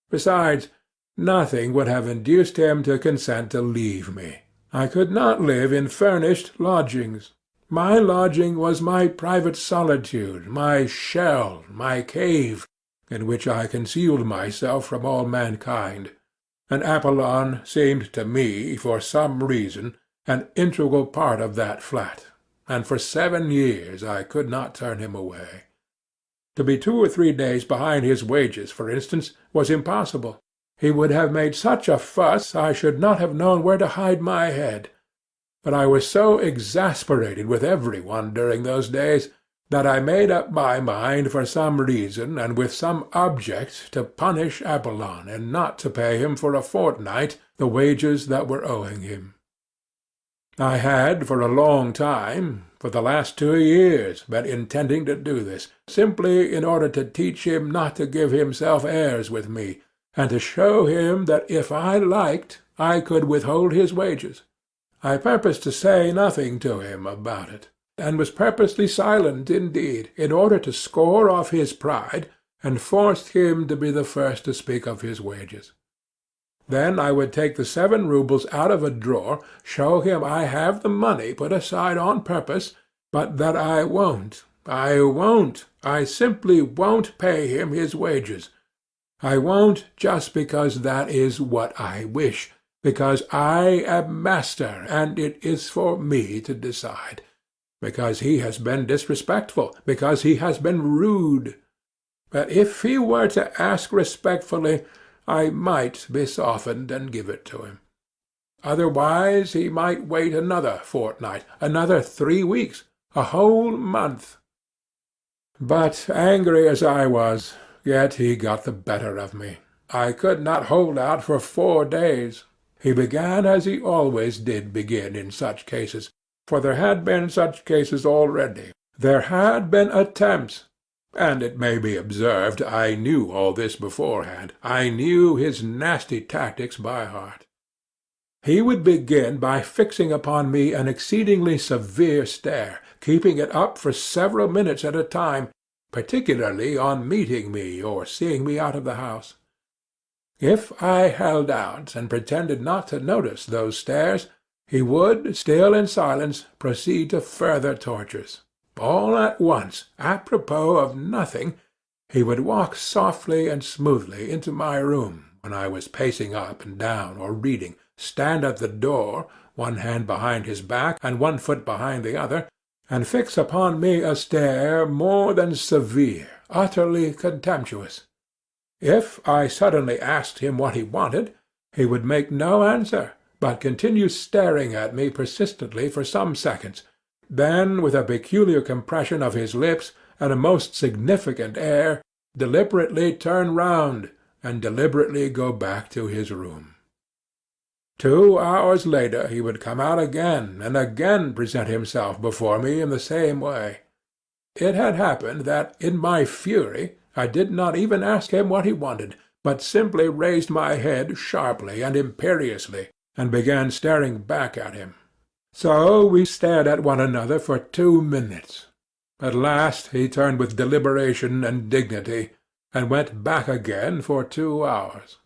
Besides, nothing would have induced him to consent to leave me. I could not live in furnished lodgings. My lodging was my private solitude, my shell, my cave, in which I concealed myself from all mankind, and Apollon seemed to me, for some reason, an integral part of that flat, and for 7 years I could not turn him away. To be 2 or 3 days behind his wages, for instance, was impossible. He would have made such a fuss I should not have known where to hide my head. But I was so exasperated with every one during those days that I made up my mind for some reason and with some object to punish Apollon, and not to pay him for a fortnight the wages that were owing him. I had for a long time, for the last 2 years, been intending to do this, simply in order to teach him not to give himself airs with me, and to show him that if I liked I could withhold his wages. I purposed to say nothing to him about it, and was purposely silent indeed, in order to score off his pride, and force him to be the first to speak of his wages. Then I would take the 7 roubles out of a drawer, show him I have the money put aside on purpose, but that I won't, I simply won't pay him his wages. I won't just because that is what I wish, because I am master, and it is for me to decide, because he has been disrespectful, because he has been rude. But if he were to ask respectfully, I might be softened and give it to him. Otherwise he might wait another fortnight, another 3 weeks, a whole month. But angry as I was, yet he got the better of me. I could not hold out for 4 days. He began as he always did begin in such cases, for there had been such cases already. There had been attempts, and it may be observed I knew all this beforehand. I knew his nasty tactics by heart. He would begin by fixing upon me an exceedingly severe stare, keeping it up for several minutes at a time, particularly on meeting me or seeing me out of the house. If I held out and pretended not to notice those stares, he would, still in silence, proceed to further tortures. All at once, apropos of nothing, he would walk softly and smoothly into my room when I was pacing up and down or reading, stand at the door, one hand behind his back and one foot behind the other, and fix upon me a stare more than severe, utterly contemptuous. If I suddenly asked him what he wanted, he would make no answer, but continue staring at me persistently for some seconds, then with a peculiar compression of his lips and a most significant air, deliberately turn round and deliberately go back to his room. 2 hours later he would come out again and again present himself before me in the same way. It had happened that, in my fury, I did not even ask him what he wanted, but simply raised my head sharply and imperiously, and began staring back at him. So we stared at one another for 2 minutes. At last he turned with deliberation and dignity, and went back again for 2 hours.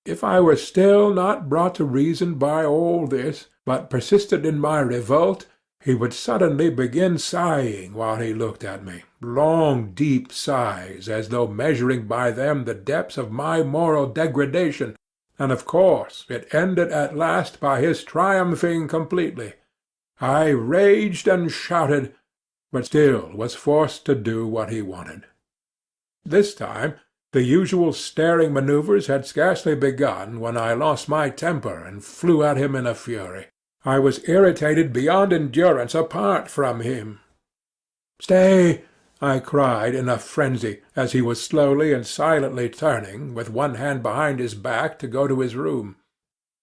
If I were still not brought to reason by all this, but persisted in my revolt, he would suddenly begin sighing while he looked at me, long deep sighs, as though measuring by them the depths of my moral degradation, and of course it ended at last by his triumphing completely. I raged and shouted, but still was forced to do what he wanted. This time the usual staring manoeuvres had scarcely begun when I lost my temper and flew at him in a fury. I was irritated beyond endurance apart from him. "Stay!" I cried in a frenzy, as he was slowly and silently turning, with one hand behind his back, to go to his room.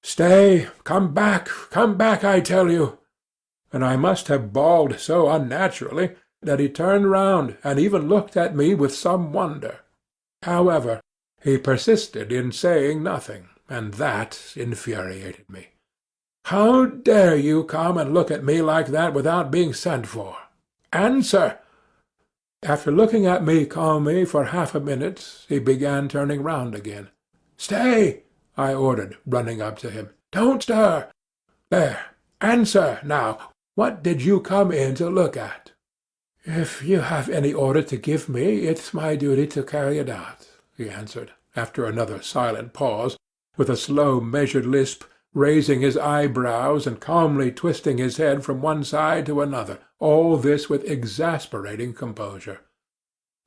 "Stay! Come back, I tell you!" And I must have bawled so unnaturally that he turned round and even looked at me with some wonder. However, he persisted in saying nothing, and that infuriated me. "How dare you come and look at me like that without being sent for? Answer!" After looking at me calmly for half a minute, he began turning round again. "Stay!" I ordered, running up to him. "Don't stir! There! Answer, now! What did you come in to look at?" "If you have any order to give me, it's my duty to carry it out," he answered, after another silent pause, with a slow measured lisp, raising his eyebrows and calmly twisting his head from one side to another, all this with exasperating composure.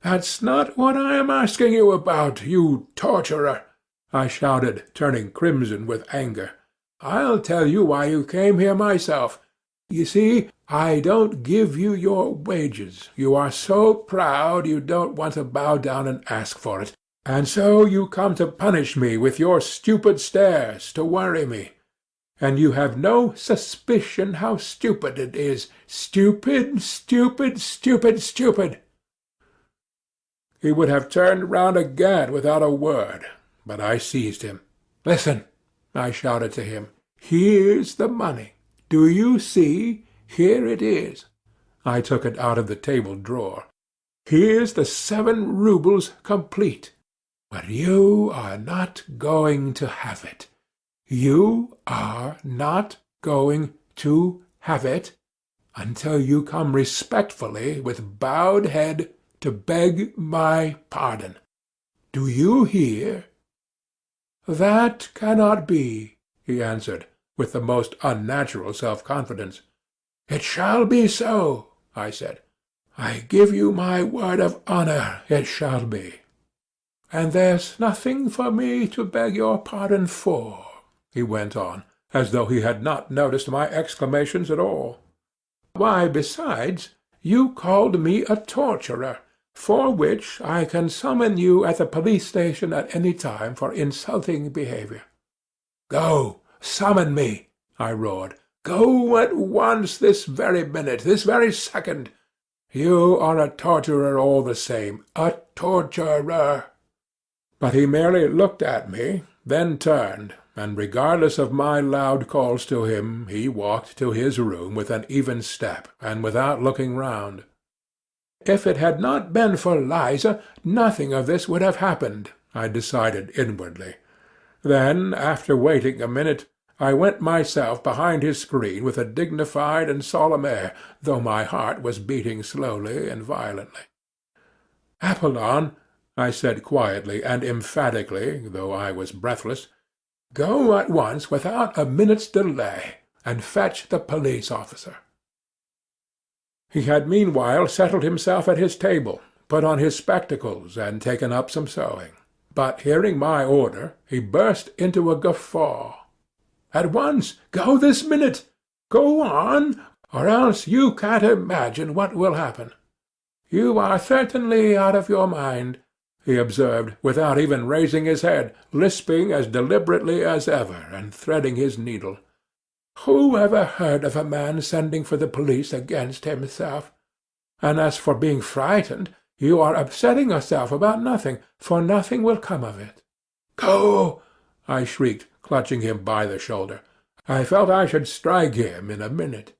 "That's not what I am asking you about, you torturer!" I shouted, turning crimson with anger. "I'll tell you why you came here myself. You see, I don't give you your wages. You are so proud you don't want to bow down and ask for it, and so you come to punish me with your stupid stares, to worry me. And you have no suspicion how stupid it is. Stupid, stupid, stupid, stupid!" He would have turned round again without a word, but I seized him. "Listen!" I shouted to him. "Here's the money. Do you see? Here it is." I took it out of the table drawer. "Here's the 7 roubles complete. But you are not going to have it. You are not going to have it until you come respectfully with bowed head to beg my pardon. Do you hear?" "That cannot be," he answered, with the most unnatural self-confidence. "It shall be so," I said. "I give you my word of honor it shall be." "And there's nothing for me to beg your pardon for," he went on, as though he had not noticed my exclamations at all. "Why, besides, you called me a torturer, for which I can summon you at the police station at any time for insulting behaviour." "Go, summon me!" I roared. "Go at once, this very minute, this very second. You are a torturer all the same, a torturer." But he merely looked at me, then turned, and regardless of my loud calls to him, he walked to his room with an even step, and without looking round. If it had not been for Liza, nothing of this would have happened, I decided inwardly. Then, after waiting a minute, I went myself behind his screen with a dignified and solemn air, though my heart was beating slowly and violently. "Apollon," I said quietly and emphatically, though I was breathless, "go at once without a minute's delay, and fetch the police officer." He had meanwhile settled himself at his table, put on his spectacles, and taken up some sewing. But hearing my order, he burst into a guffaw. "At once! Go this minute! Go on! or else you can't imagine what will happen. You are certainly out of your mind, he observed, without even raising his head, lisping as deliberately as ever, and threading his needle. Who ever heard of a man sending for the police against himself? And as for being frightened, you are upsetting yourself about nothing, for nothing will come of it. Go! I shrieked, clutching him by the shoulder. I felt I should strike him in a minute.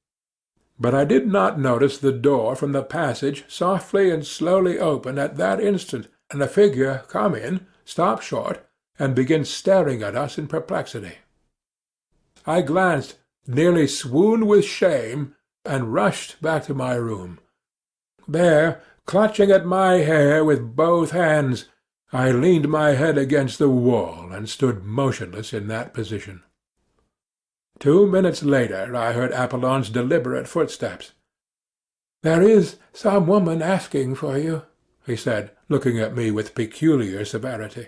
But I did not notice the door from the passage softly and slowly open at that instant, and a figure come in, stop short, and begin staring at us in perplexity. I glanced, nearly swooned with shame, and rushed back to my room. There, clutching at my hair with both hands, I leaned my head against the wall and stood motionless in that position. 2 minutes later I heard Apollon's deliberate footsteps. "There is some woman asking for you," he said, looking at me with peculiar severity.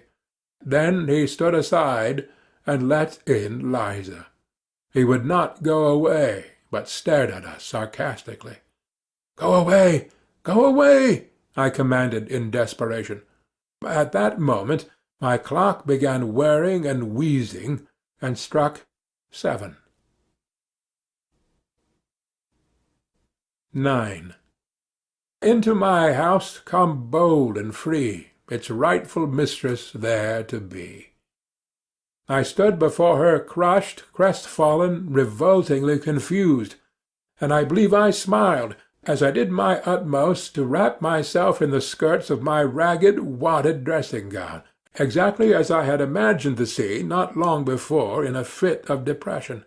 Then he stood aside and let in Liza. He would not go away, but stared at us sarcastically. "Go away! Go away!" I commanded in desperation. At that moment my clock began whirring and wheezing, and struck 7. 9. Into my house come bold and free, its rightful mistress there to be. I stood before her crushed, crestfallen, revoltingly confused, and I believe I smiled, as I did my utmost to wrap myself in the skirts of my ragged, wadded dressing-gown, exactly as I had imagined the scene not long before in a fit of depression.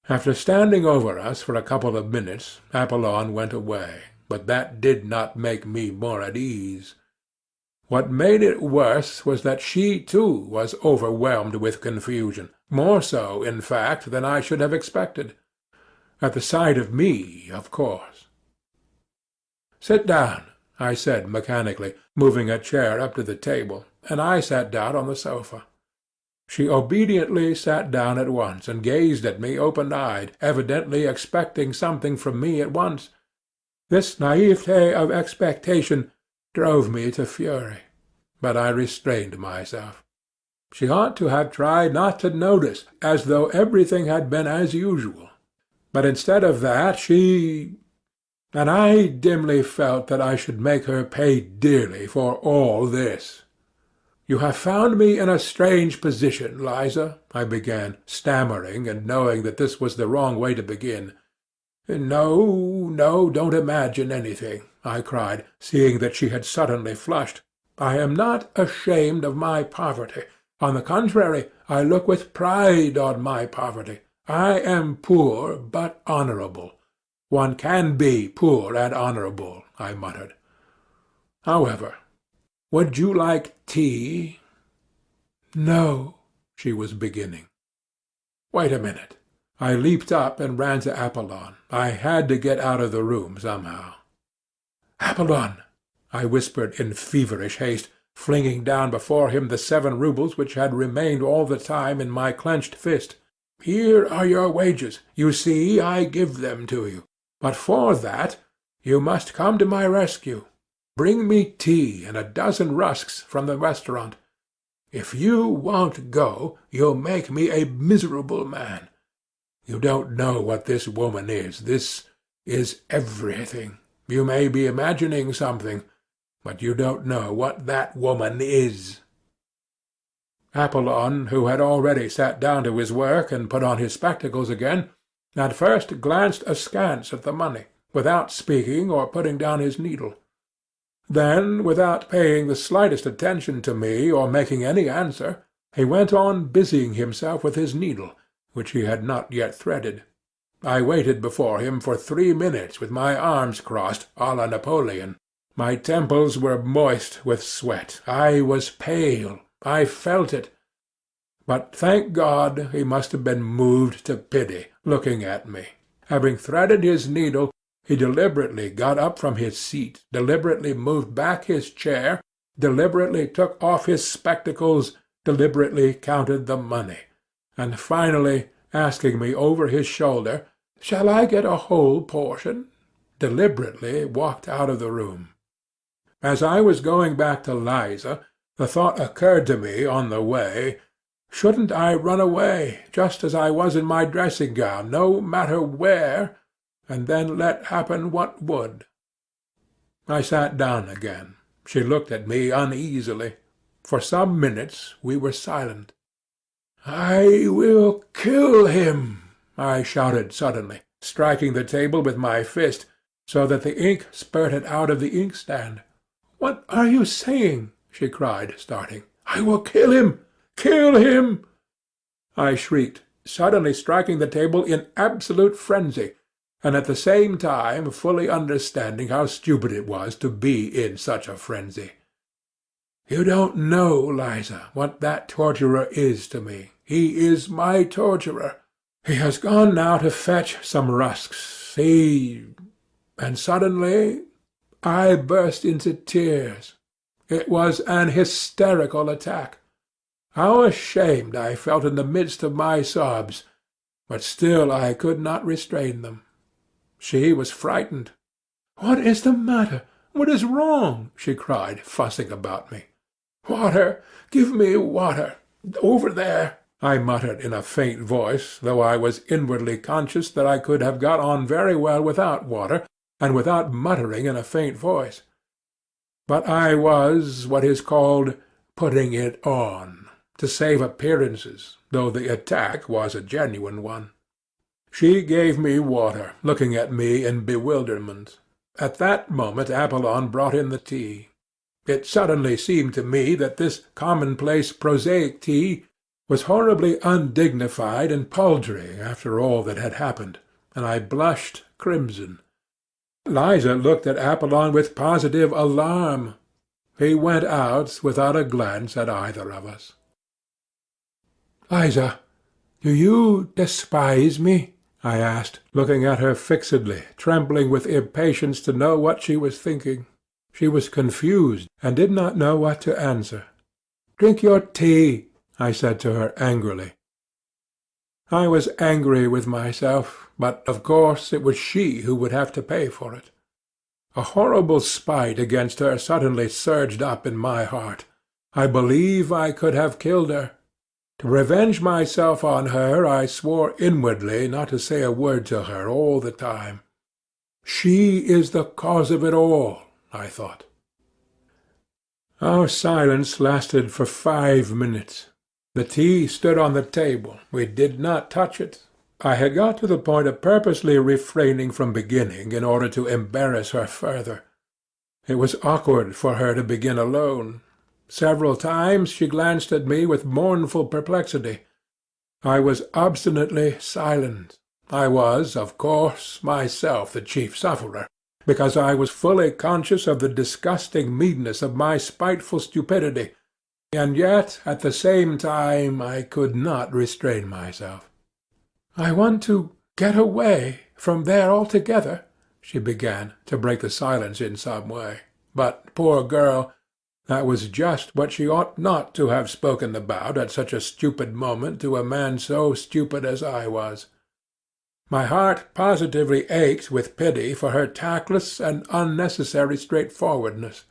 After standing over us for a couple of minutes, Apollon went away, but that did not make me more at ease. What made it worse was that she too was overwhelmed with confusion, more so, in fact, than I should have expected. At the sight of me, of course. "Sit down," I said mechanically, moving a chair up to the table, and I sat down on the sofa. She obediently sat down at once, and gazed at me open-eyed, evidently expecting something from me at once. This naïveté of expectation drove me to fury, but I restrained myself. She ought to have tried not to notice, as though everything had been as usual. But instead of that and I dimly felt that I should make her pay dearly for all this. "You have found me in a strange position, Liza," I began, stammering, and knowing that this was the wrong way to begin. "No, no, don't imagine anything," I cried, seeing that she had suddenly flushed. "I am not ashamed of my poverty. On the contrary, I look with pride on my poverty. I am poor, but honourable. One can be poor and honourable," I muttered. "However, would you like tea?" "No," she was beginning. "Wait a minute." I leaped up and ran to Apollon. I had to get out of the room somehow. "Apollon," I whispered in feverish haste, flinging down before him the 7 roubles which had remained all the time in my clenched fist. "Here are your wages. You see, I give them to you. But for that, you must come to my rescue. Bring me tea and a dozen rusks from the restaurant. If you won't go, you'll make me a miserable man. You don't know what this woman is. This is everything. You may be imagining something, but you don't know what that woman is." Apollon, who had already sat down to his work and put on his spectacles again, at first glanced askance at the money, without speaking or putting down his needle. Then, without paying the slightest attention to me or making any answer, he went on busying himself with his needle, which he had not yet threaded. I waited before him for 3 minutes with my arms crossed, à la Napoleon. My temples were moist with sweat. I was pale. I felt it. But, thank God, he must have been moved to pity, looking at me. Having threaded his needle, he deliberately got up from his seat, deliberately moved back his chair, deliberately took off his spectacles, deliberately counted the money, and finally, asking me over his shoulder, Shall I get a whole portion?" deliberately walked out of the room. As I was going back to Liza, the thought occurred to me on the way, shouldn't I run away, just as I was in my dressing-gown, no matter where, and then let happen what would? I sat down again. She looked at me uneasily. For some minutes we were silent. "I will kill him," I shouted suddenly, striking the table with my fist, so that the ink spurted out of the inkstand. "What are you saying?" she cried, starting. "I will kill him! Kill him!" I shrieked, suddenly striking the table in absolute frenzy, and at the same time fully understanding how stupid it was to be in such a frenzy. "You don't know, Liza, what that torturer is to me. He is my torturer. He has gone now to fetch some rusks. And suddenly I burst into tears. It was an hysterical attack. How ashamed I felt in the midst of my sobs, but still I could not restrain them. She was frightened. "What is the matter? What is wrong?" she cried, fussing about me. "Water! Give me water! Over there!" I muttered in a faint voice, though I was inwardly conscious that I could have got on very well without water, and without muttering in a faint voice. But I was what is called putting it on, to save appearances, though the attack was a genuine one. She gave me water, looking at me in bewilderment. At that moment Apollon brought in the tea. It suddenly seemed to me that this commonplace prosaic tea was horribly undignified and paltry after all that had happened, and I blushed crimson. Liza looked at Apollon with positive alarm. He went out without a glance at either of us. "Liza, do you despise me?" I asked, looking at her fixedly, trembling with impatience to know what she was thinking. She was confused, and did not know what to answer. "Drink your tea," I said to her angrily. I was angry with myself, but of course it was she who would have to pay for it. A horrible spite against her suddenly surged up in my heart. I believe I could have killed her. To revenge myself on her, I swore inwardly not to say a word to her all the time. She is the cause of it all, I thought. Our silence lasted for 5 minutes. The tea stood on the table. We did not touch it. I had got to the point of purposely refraining from beginning in order to embarrass her further. It was awkward for her to begin alone. Several times she glanced at me with mournful perplexity. I was obstinately silent. I was, of course, myself the chief sufferer, because I was fully conscious of the disgusting meanness of my spiteful stupidity, and yet at the same time I could not restrain myself. "I want to get away from there altogether," she began, to break the silence in some way. But, poor girl, that was just what she ought not to have spoken about at such a stupid moment to a man so stupid as I was. My heart positively ached with pity for her tactless and unnecessary straightforwardness.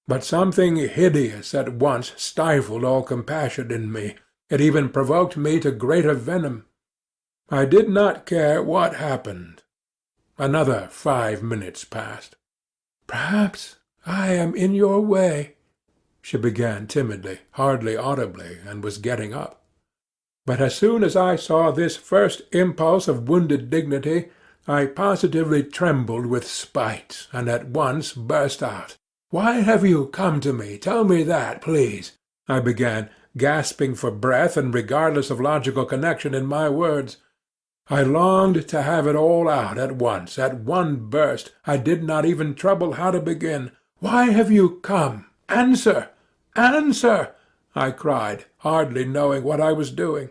But something hideous at once stifled all compassion in me. It even provoked me to greater venom. I did not care what happened. Another 5 minutes passed. "Perhaps I am in your way," she began timidly, hardly audibly, and was getting up. But as soon as I saw this first impulse of wounded dignity, I positively trembled with spite, and at once burst out. "Why have you come to me? Tell me that, please," I began, gasping for breath and regardless of logical connection in my words. I longed to have it all out at once, at one burst. I did not even trouble how to begin. "Why have you come? Answer! Answer!" I cried, hardly knowing what I was doing.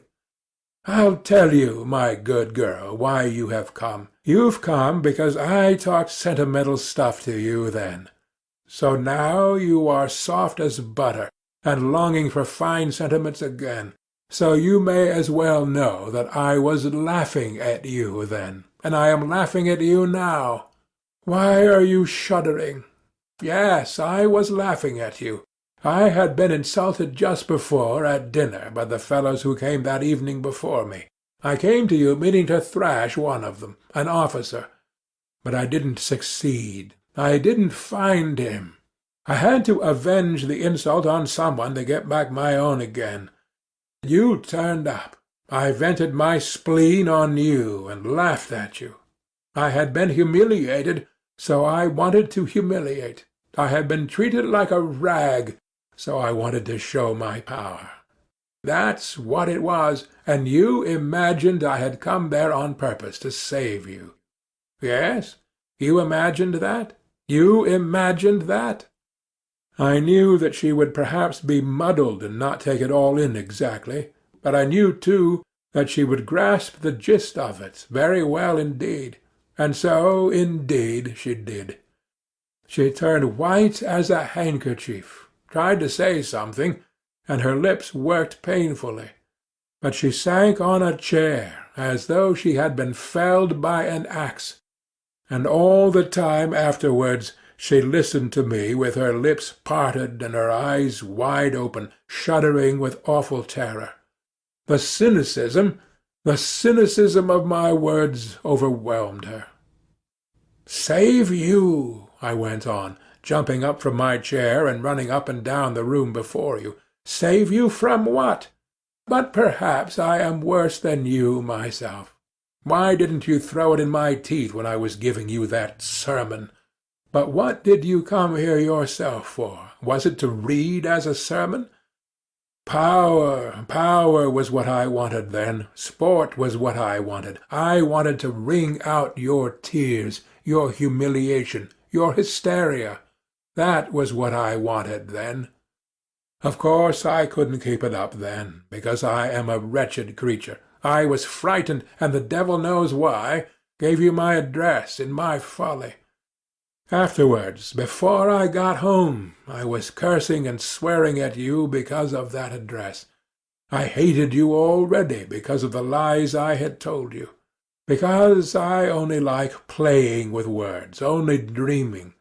"I'll tell you, my good girl, why you have come. You've come because I talked sentimental stuff to you then. So now you are soft as butter, and longing for fine sentiments again. So you may as well know that I was laughing at you then, and I am laughing at you now. Why are you shuddering? Yes, I was laughing at you. I had been insulted just before at dinner by the fellows who came that evening before me. I came to you meaning to thrash one of them, an officer. But I didn't succeed. I didn't find him. I had to avenge the insult on someone to get back my own again. You turned up. I vented my spleen on you and laughed at you. I had been humiliated, so I wanted to humiliate. I had been treated like a rag, so I wanted to show my power. That's what it was, and you imagined I had come there on purpose to save you. Yes, you imagined that? You imagined that? I knew that she would perhaps be muddled and not take it all in exactly, but I knew, too, that she would grasp the gist of it very well indeed, and so, indeed, she did. She turned white as a handkerchief, tried to say something, and her lips worked painfully, but she sank on a chair as though she had been felled by an axe, and all the time afterwards she listened to me with her lips parted and her eyes wide open, shuddering with awful terror. The cynicism of my words overwhelmed her. "Save you," I went on, jumping up from my chair and running up and down the room before you. "Save you from what? But perhaps I am worse than you myself. Why didn't you throw it in my teeth when I was giving you that sermon? But what did you come here yourself for? Was it to read as a sermon? Power was what I wanted then. Sport was what I wanted. I wanted to wring out your tears, your humiliation, your hysteria. That was what I wanted then. Of course I couldn't keep it up then, because I am a wretched creature. I was frightened, and the devil knows why, gave you my address in my folly. Afterwards, before I got home, I was cursing and swearing at you because of that address. I hated you already because of the lies I had told you. Because I only like playing with words, only dreaming.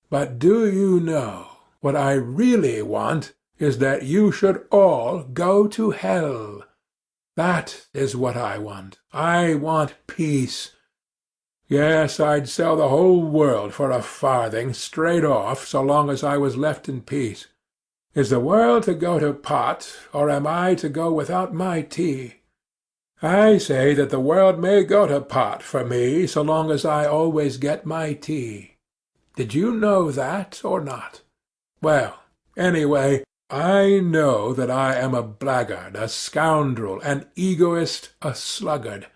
But do you know, what I really want is that you should all go to hell. That is what I want. I want peace. Yes, I'd sell the whole world for a farthing, straight off, so long as I was left in peace. Is the world to go to pot, or am I to go without my tea? I say that the world may go to pot for me, so long as I always get my tea. Did you know that, or not? Well, anyway, I know that I am a blackguard, a scoundrel, an egoist, a sluggard.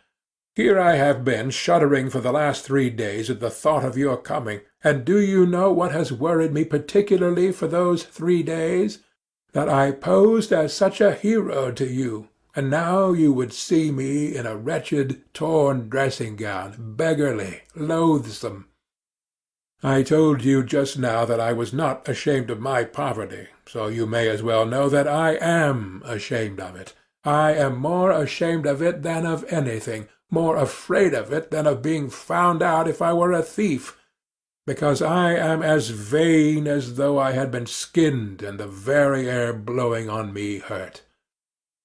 Here I have been shuddering for the last 3 days at the thought of your coming, and do you know what has worried me particularly for those 3 days? That I posed as such a hero to you, and now you would see me in a wretched, torn dressing-gown, beggarly, loathsome. I told you just now that I was not ashamed of my poverty, so you may as well know that I am ashamed of it. I am more ashamed of it than of anything, more afraid of it than of being found out if I were a thief, because I am as vain as though I had been skinned and the very air blowing on me hurt.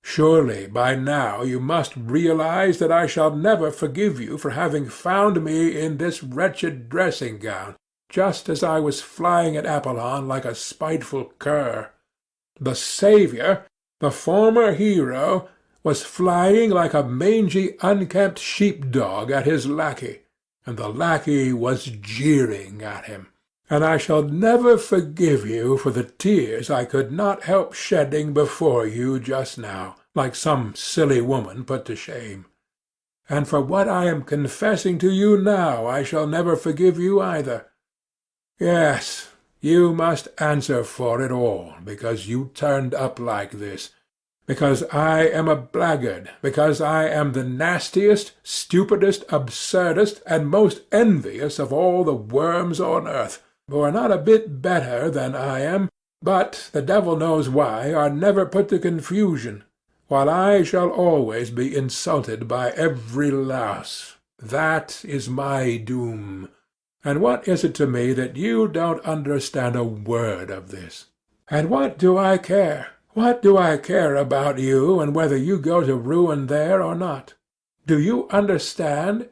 Surely by now you must realize that I shall never forgive you for having found me in this wretched dressing-gown, just as I was flying at Apollon like a spiteful cur. The saviour, the former hero, was flying like a mangy, unkempt sheep-dog at his lackey, and the lackey was jeering at him. And I shall never forgive you for the tears I could not help shedding before you just now, like some silly woman put to shame. And for what I am confessing to you now I shall never forgive you either. Yes, you must answer for it all, because you turned up like this. Because I am a blackguard, because I am the nastiest, stupidest, absurdest, and most envious of all the worms on earth, who are not a bit better than I am, but, the devil knows why, are never put to confusion, while I shall always be insulted by every louse. That is my doom. And what is it to me that you don't understand a word of this? And what do I care? What do I care about you, and whether you go to ruin there or not? Do you understand?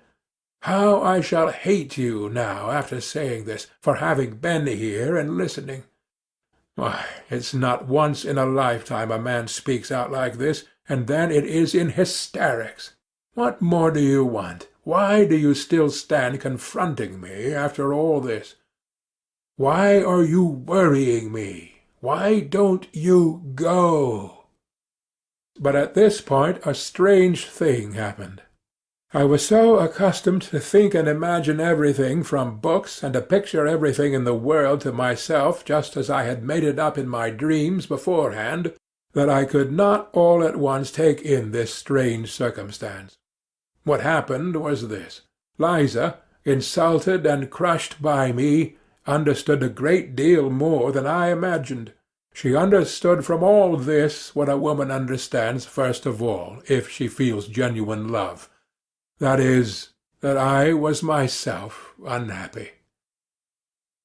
How I shall hate you now, after saying this, for having been here and listening. Why, it's not once in a lifetime a man speaks out like this, and then it is in hysterics. What more do you want? Why do you still stand confronting me after all this? Why are you worrying me? Why don't you go? But at this point a strange thing happened. I was so accustomed to think and imagine everything from books, and to picture everything in the world to myself just as I had made it up in my dreams beforehand, that I could not all at once take in this strange circumstance. What happened was this. Liza, insulted and crushed by me, understood a great deal more than I imagined. She understood from all this what a woman understands first of all, if she feels genuine love. That is, that I was myself unhappy.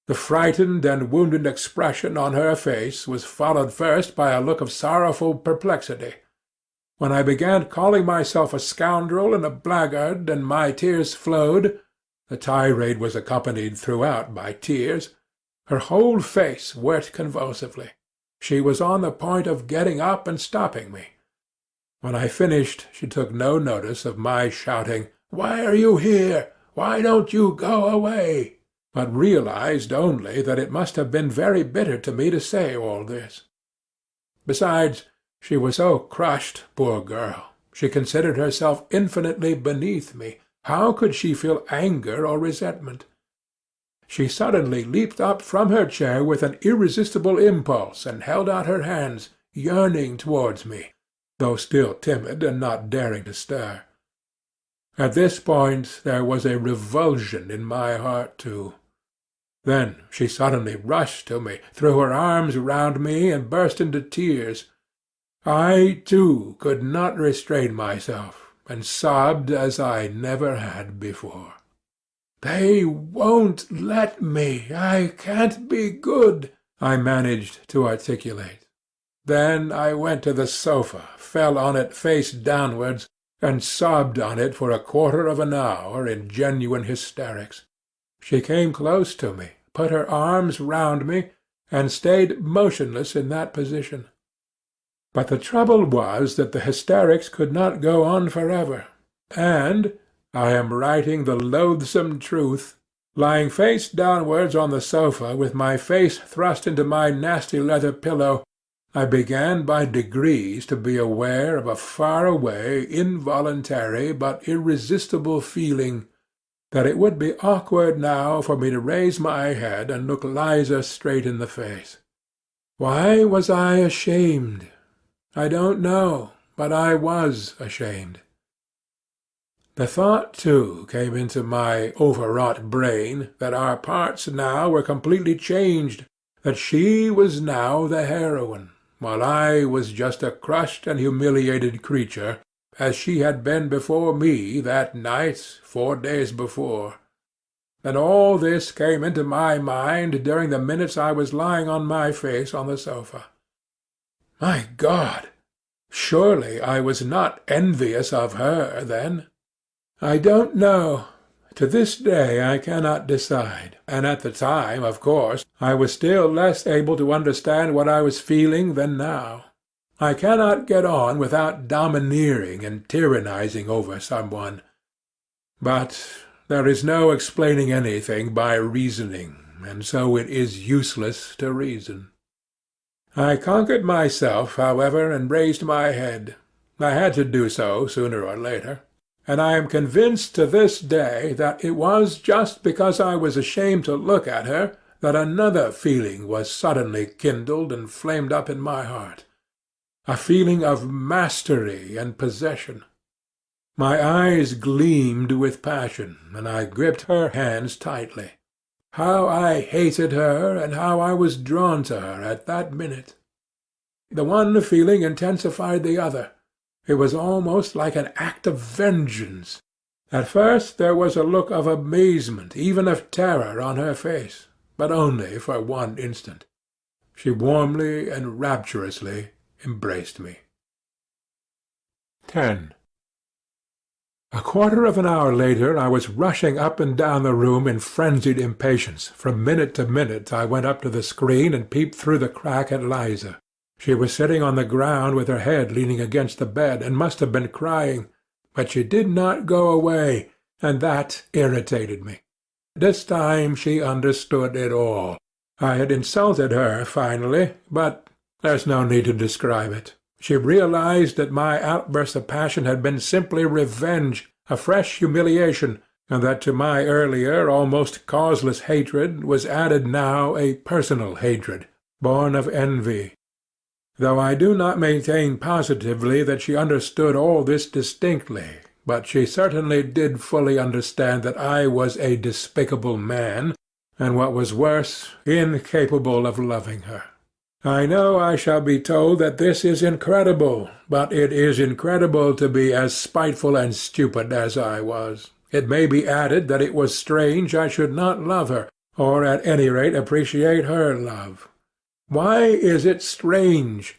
The frightened and wounded expression on her face was followed first by a look of sorrowful perplexity. When I began calling myself a scoundrel and a blackguard, and my tears flowed, the tirade was accompanied throughout by tears, her whole face worked convulsively. She was on the point of getting up and stopping me. When I finished, she took no notice of my shouting, "Why are you here? Why don't you go away?" but realized only that it must have been very bitter to me to say all this. Besides, she was so crushed, poor girl. She considered herself infinitely beneath me. How could she feel anger or resentment? She suddenly leaped up from her chair with an irresistible impulse, and held out her hands, yearning towards me, though still timid and not daring to stir. At this point there was a revulsion in my heart too. Then she suddenly rushed to me, threw her arms round me, and burst into tears. I, too, could not restrain myself, and sobbed as I never had before. "They won't let me. I can't be good," I managed to articulate. Then I went to the sofa, fell on it face downwards, and sobbed on it for a quarter of an hour in genuine hysterics. She came close to me, put her arms round me, and stayed motionless in that position. But the trouble was that the hysterics could not go on forever, and, I am writing the loathsome truth, lying face downwards on the sofa with my face thrust into my nasty leather pillow, I began by degrees to be aware of a far-away, involuntary, but irresistible feeling that it would be awkward now for me to raise my head and look Liza straight in the face. Why was I ashamed? I don't know, but I was ashamed. The thought, too, came into my overwrought brain that our parts now were completely changed, that she was now the heroine, while I was just a crushed and humiliated creature, as she had been before me that night 4 days before. And all this came into my mind during the minutes I was lying on my face on the sofa. My God! Surely I was not envious of her then. I don't know. To this day I cannot decide, and at the time, of course, I was still less able to understand what I was feeling than now. I cannot get on without domineering and tyrannizing over someone. But there is no explaining anything by reasoning, and so it is useless to reason. I conquered myself, however, and raised my head. I had to do so sooner or later. And I am convinced to this day that it was just because I was ashamed to look at her that another feeling was suddenly kindled and flamed up in my heart, a feeling of mastery and possession. My eyes gleamed with passion, and I gripped her hands tightly. How I hated her, and how I was drawn to her at that minute! The one feeling intensified the other. It was almost like an act of vengeance. At first there was a look of amazement, even of terror, on her face, but only for one instant. She warmly and rapturously embraced me. 10. A quarter of an hour later I was rushing up and down the room in frenzied impatience. From minute to minute I went up to the screen and peeped through the crack at Liza. She was sitting on the ground with her head leaning against the bed, and must have been crying. But she did not go away, and that irritated me. This time she understood it all. I had insulted her finally, but there's no need to describe it. She realized that my outburst of passion had been simply revenge, a fresh humiliation, and that to my earlier, almost causeless hatred was added now a personal hatred, born of envy. Though I do not maintain positively that she understood all this distinctly, but she certainly did fully understand that I was a despicable man, and what was worse, incapable of loving her. I know I shall be told that this is incredible, but it is incredible to be as spiteful and stupid as I was. It may be added that it was strange I should not love her, or at any rate appreciate her love. Why is it strange?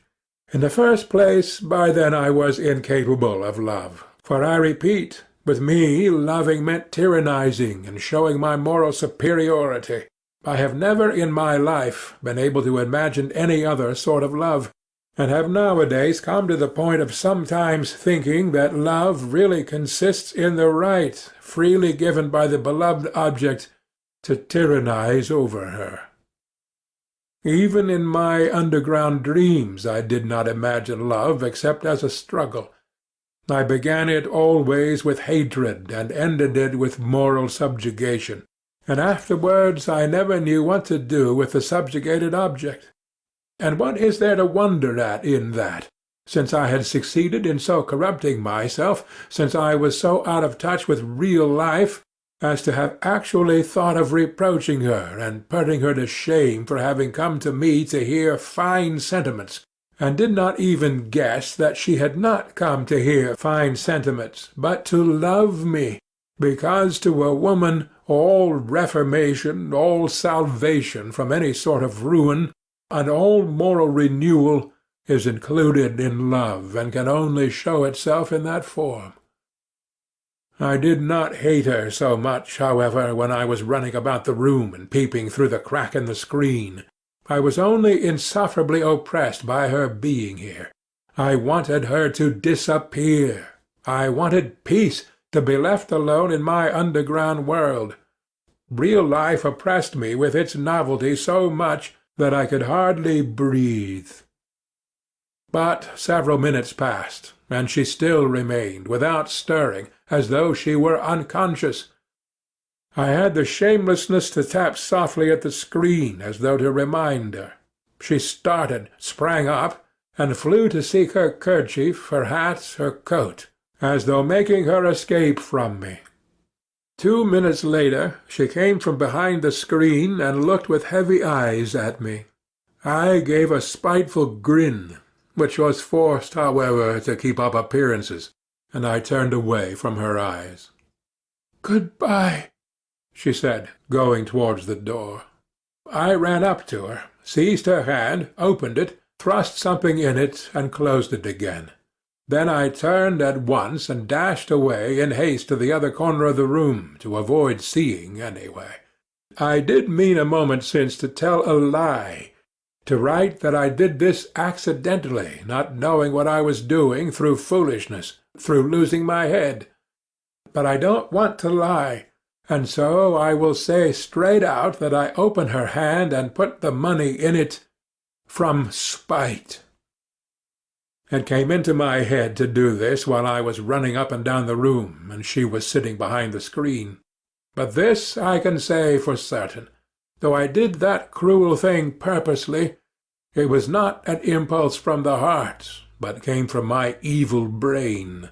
In the first place, by then I was incapable of love, for I repeat, with me loving meant tyrannizing and showing my moral superiority. I have never in my life been able to imagine any other sort of love, and have nowadays come to the point of sometimes thinking that love really consists in the right, freely given by the beloved object, to tyrannize over her. Even in my underground dreams I did not imagine love except as a struggle. I began it always with hatred, and ended it with moral subjugation. And afterwards I never knew what to do with the subjugated object. And what is there to wonder at in that, since I had succeeded in so corrupting myself, since I was so out of touch with real life, as to have actually thought of reproaching her and putting her to shame for having come to me to hear fine sentiments, and did not even guess that she had not come to hear fine sentiments, but to love me, because to a woman all reformation, all salvation from any sort of ruin, and all moral renewal is included in love, and can only show itself in that form. I did not hate her so much, however, when I was running about the room and peeping through the crack in the screen. I was only insufferably oppressed by her being here. I wanted her to disappear. I wanted peace, to be left alone in my underground world. Real life oppressed me with its novelty so much that I could hardly breathe. But several minutes passed, and she still remained, without stirring, as though she were unconscious. I had the shamelessness to tap softly at the screen, as though to remind her. She started, sprang up, and flew to seek her kerchief, her hat, her coat, as though making her escape from me. 2 minutes later she came from behind the screen and looked with heavy eyes at me. I gave a spiteful grin, which was forced, however, to keep up appearances, and I turned away from her eyes. "Good-bye," she said, going towards the door. I ran up to her, seized her hand, opened it, thrust something in it, and closed it again. Then I turned at once and dashed away in haste to the other corner of the room, to avoid seeing anyway. I did mean a moment since to tell a lie, to write that I did this accidentally, not knowing what I was doing, through foolishness, through losing my head. But I don't want to lie, and so I will say straight out that I opened her hand and put the money in it from spite. It came into my head to do this while I was running up and down the room, and she was sitting behind the screen. But this I can say for certain. Though I did that cruel thing purposely, it was not an impulse from the heart, but came from my evil brain.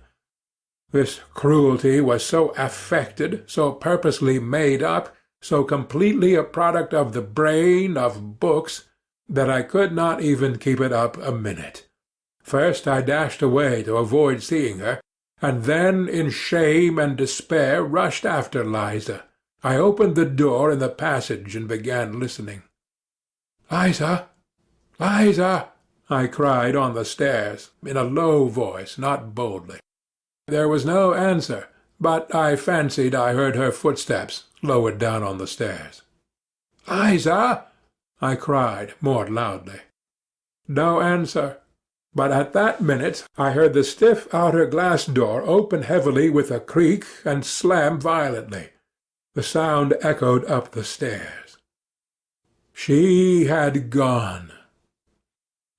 This cruelty was so affected, so purposely made up, so completely a product of the brain, of books, that I could not even keep it up a minute. First I dashed away to avoid seeing her, and then in shame and despair rushed after Liza. I opened the door in the passage and began listening. "Liza! Liza!" I cried on the stairs, in a low voice, not boldly. There was no answer, but I fancied I heard her footsteps lower down on the stairs. "Liza!" I cried more loudly. No answer, but at that minute I heard the stiff outer glass door open heavily with a creak and slam violently. The sound echoed up the stairs. She had gone.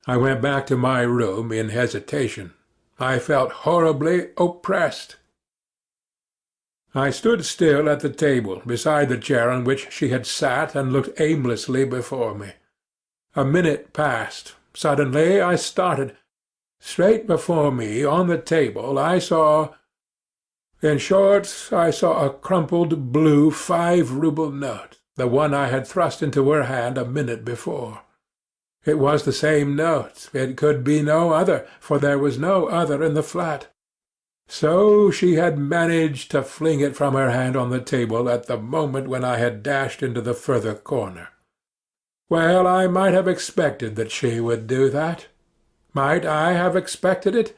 I went back to my room in hesitation. I felt horribly oppressed. I stood still at the table, beside the chair on which she had sat, and looked aimlessly before me. A minute passed. Suddenly I started. Straight before me, on the table, I saw— In short, I saw a crumpled blue 5-rouble note, the one I had thrust into her hand a minute before. It was the same note. It could be no other, for there was no other in the flat. So she had managed to fling it from her hand on the table at the moment when I had dashed into the further corner. Well, I might have expected that she would do that. Might I have expected it?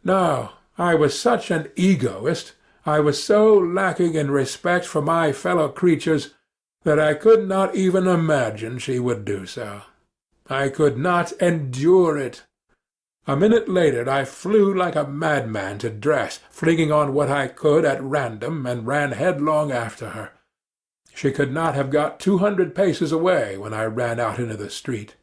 No, I was such an egoist, I was so lacking in respect for my fellow creatures, that I could not even imagine she would do so. I could not endure it. A minute later I flew like a madman to dress, flinging on what I could at random, and ran headlong after her. She could not have got 200 paces away when I ran out into the street.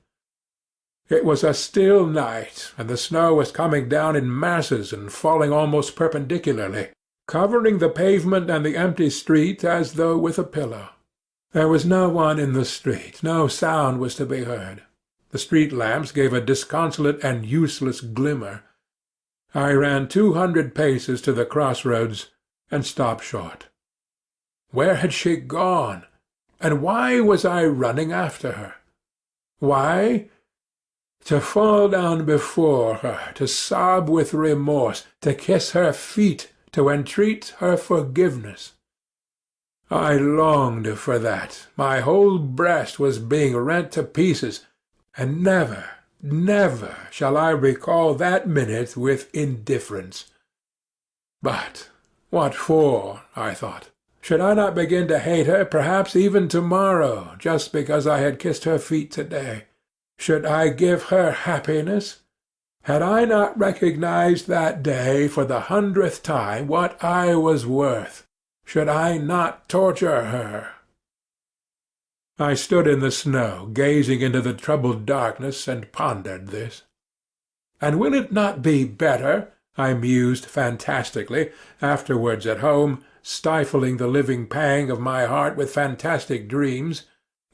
It was a still night, and the snow was coming down in masses and falling almost perpendicularly, covering the pavement and the empty street as though with a pillow. There was no one in the street, no sound was to be heard. The street lamps gave a disconsolate and useless glimmer. I ran 200 paces to the cross-roads, and stopped short. Where had she gone? And why was I running after her? Why? To fall down before her, to sob with remorse, to kiss her feet, to entreat her forgiveness. I longed for that. My whole breast was being rent to pieces, and never, never shall I recall that minute with indifference. But what for? I thought. Should I not begin to hate her, perhaps even tomorrow, just because I had kissed her feet today? Should I give her happiness? Had I not recognized that day for the 100th time what I was worth? Should I not torture her? I stood in the snow, gazing into the troubled darkness, and pondered this. And will it not be better, I mused fantastically, afterwards at home, stifling the living pang of my heart with fantastic dreams,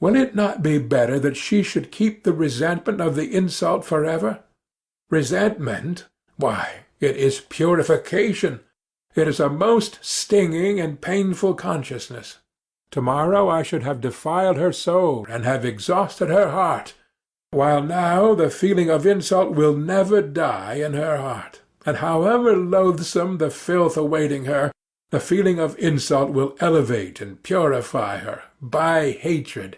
will it not be better that she should keep the resentment of the insult forever? Resentment? Why, it is purification. It is a most stinging and painful consciousness. Tomorrow I should have defiled her soul and have exhausted her heart, while now the feeling of insult will never die in her heart, and however loathsome the filth awaiting her, the feeling of insult will elevate and purify her, by hatred.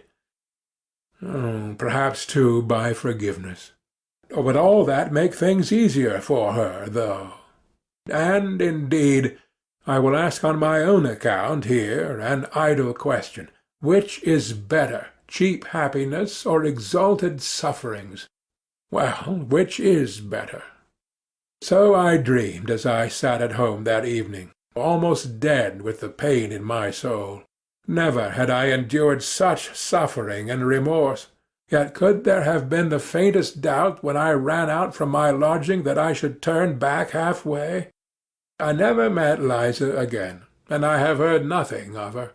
Perhaps, too, by forgiveness. Would all that make things easier for her, though? And, indeed, I will ask on my own account here an idle question. Which is better, cheap happiness or exalted sufferings? Well, which is better? So I dreamed as I sat at home that evening, almost dead with the pain in my soul. Never had I endured such suffering and remorse. Yet could there have been the faintest doubt when I ran out from my lodging that I should turn back half-way? I never met Liza again, and I have heard nothing of her.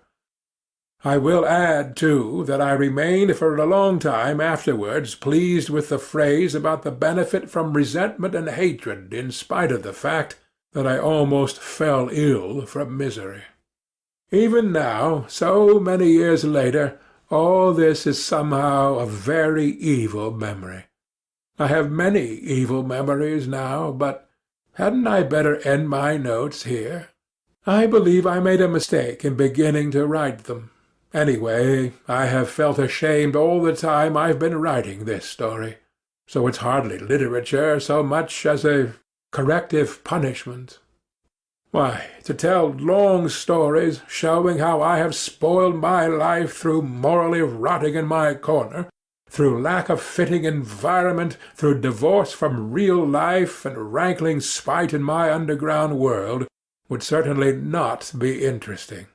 I will add, too, that I remained for a long time afterwards pleased with the phrase about the benefit from resentment and hatred, in spite of the fact that I almost fell ill from misery. Even now, so many years later, all this is somehow a very evil memory. I have many evil memories now, but hadn't I better end my notes here? I believe I made a mistake in beginning to write them. Anyway, I have felt ashamed all the time I've been writing this story, so it's hardly literature so much as a corrective punishment. Why, to tell long stories showing how I have spoiled my life through morally rotting in my corner, through lack of fitting environment, through divorce from real life and rankling spite in my underground world, would certainly not be interesting.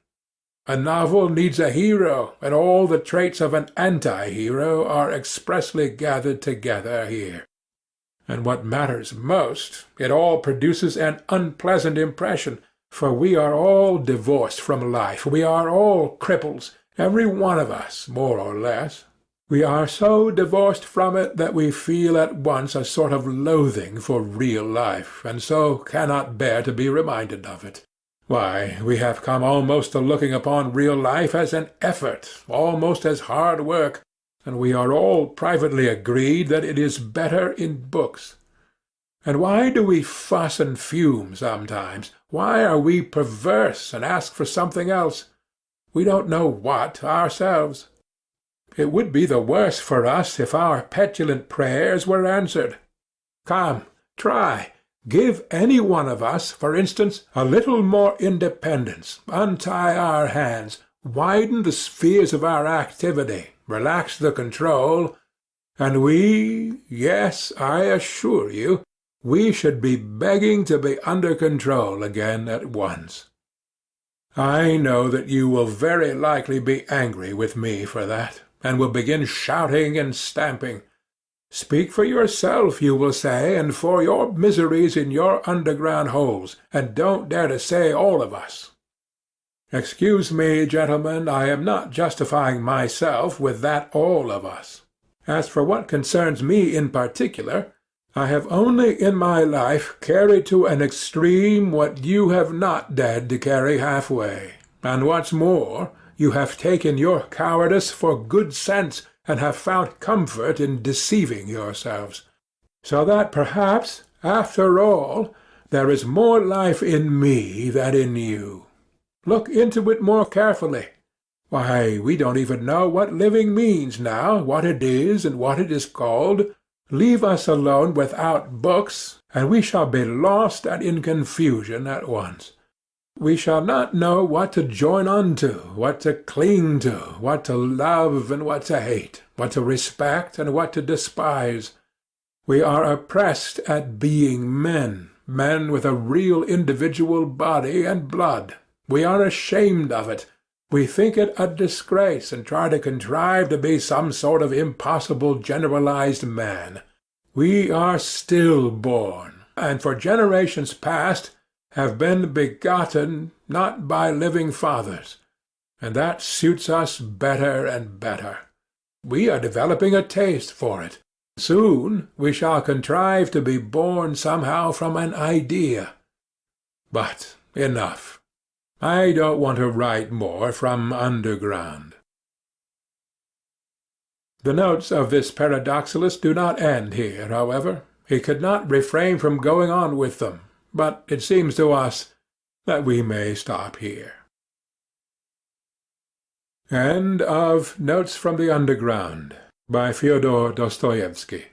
A novel needs a hero, and all the traits of an anti-hero are expressly gathered together here. And what matters most, it all produces an unpleasant impression, for we are all divorced from life, we are all cripples, every one of us, more or less. We are so divorced from it that we feel at once a sort of loathing for real life, and so cannot bear to be reminded of it. Why, we have come almost to looking upon real life as an effort, almost as hard work, and we are all privately agreed that it is better in books. And why do we fuss and fume sometimes? Why are we perverse and ask for something else? We don't know what ourselves. It would be the worse for us if our petulant prayers were answered. Come, try. Give any one of us, for instance, a little more independence, untie our hands, widen the spheres of our activity, relax the control, and we, yes, I assure you, we should be begging to be under control again at once. I know that you will very likely be angry with me for that, and will begin shouting and stamping. Speak for yourself, you will say, and for your miseries in your underground holes, and don't dare to say all of us. Excuse me, gentlemen, I am not justifying myself with that all of us. As for what concerns me in particular, I have only in my life carried to an extreme what you have not dared to carry halfway, and what's more, you have taken your cowardice for good sense, and have found comfort in deceiving yourselves, so that perhaps, after all, there is more life in me than in you. Look into it more carefully. Why, we don't even know what living means now, what it is and what it is called. Leave us alone without books, and we shall be lost and in confusion at once. We shall not know what to join unto, what to cling to, what to love and what to hate, what to respect and what to despise. We are oppressed at being men, men with a real individual body and blood. We are ashamed of it. We think it a disgrace, and try to contrive to be some sort of impossible generalized man. We are stillborn, and for generations past have been begotten not by living fathers, and that suits us better and better. We are developing a taste for it. Soon we shall contrive to be born somehow from an idea. But enough. I don't want to write more from underground. The notes of this paradoxalist do not end here, however. He could not refrain from going on with them, but it seems to us that we may stop here. End of Notes from the Underground by Fyodor Dostoevsky.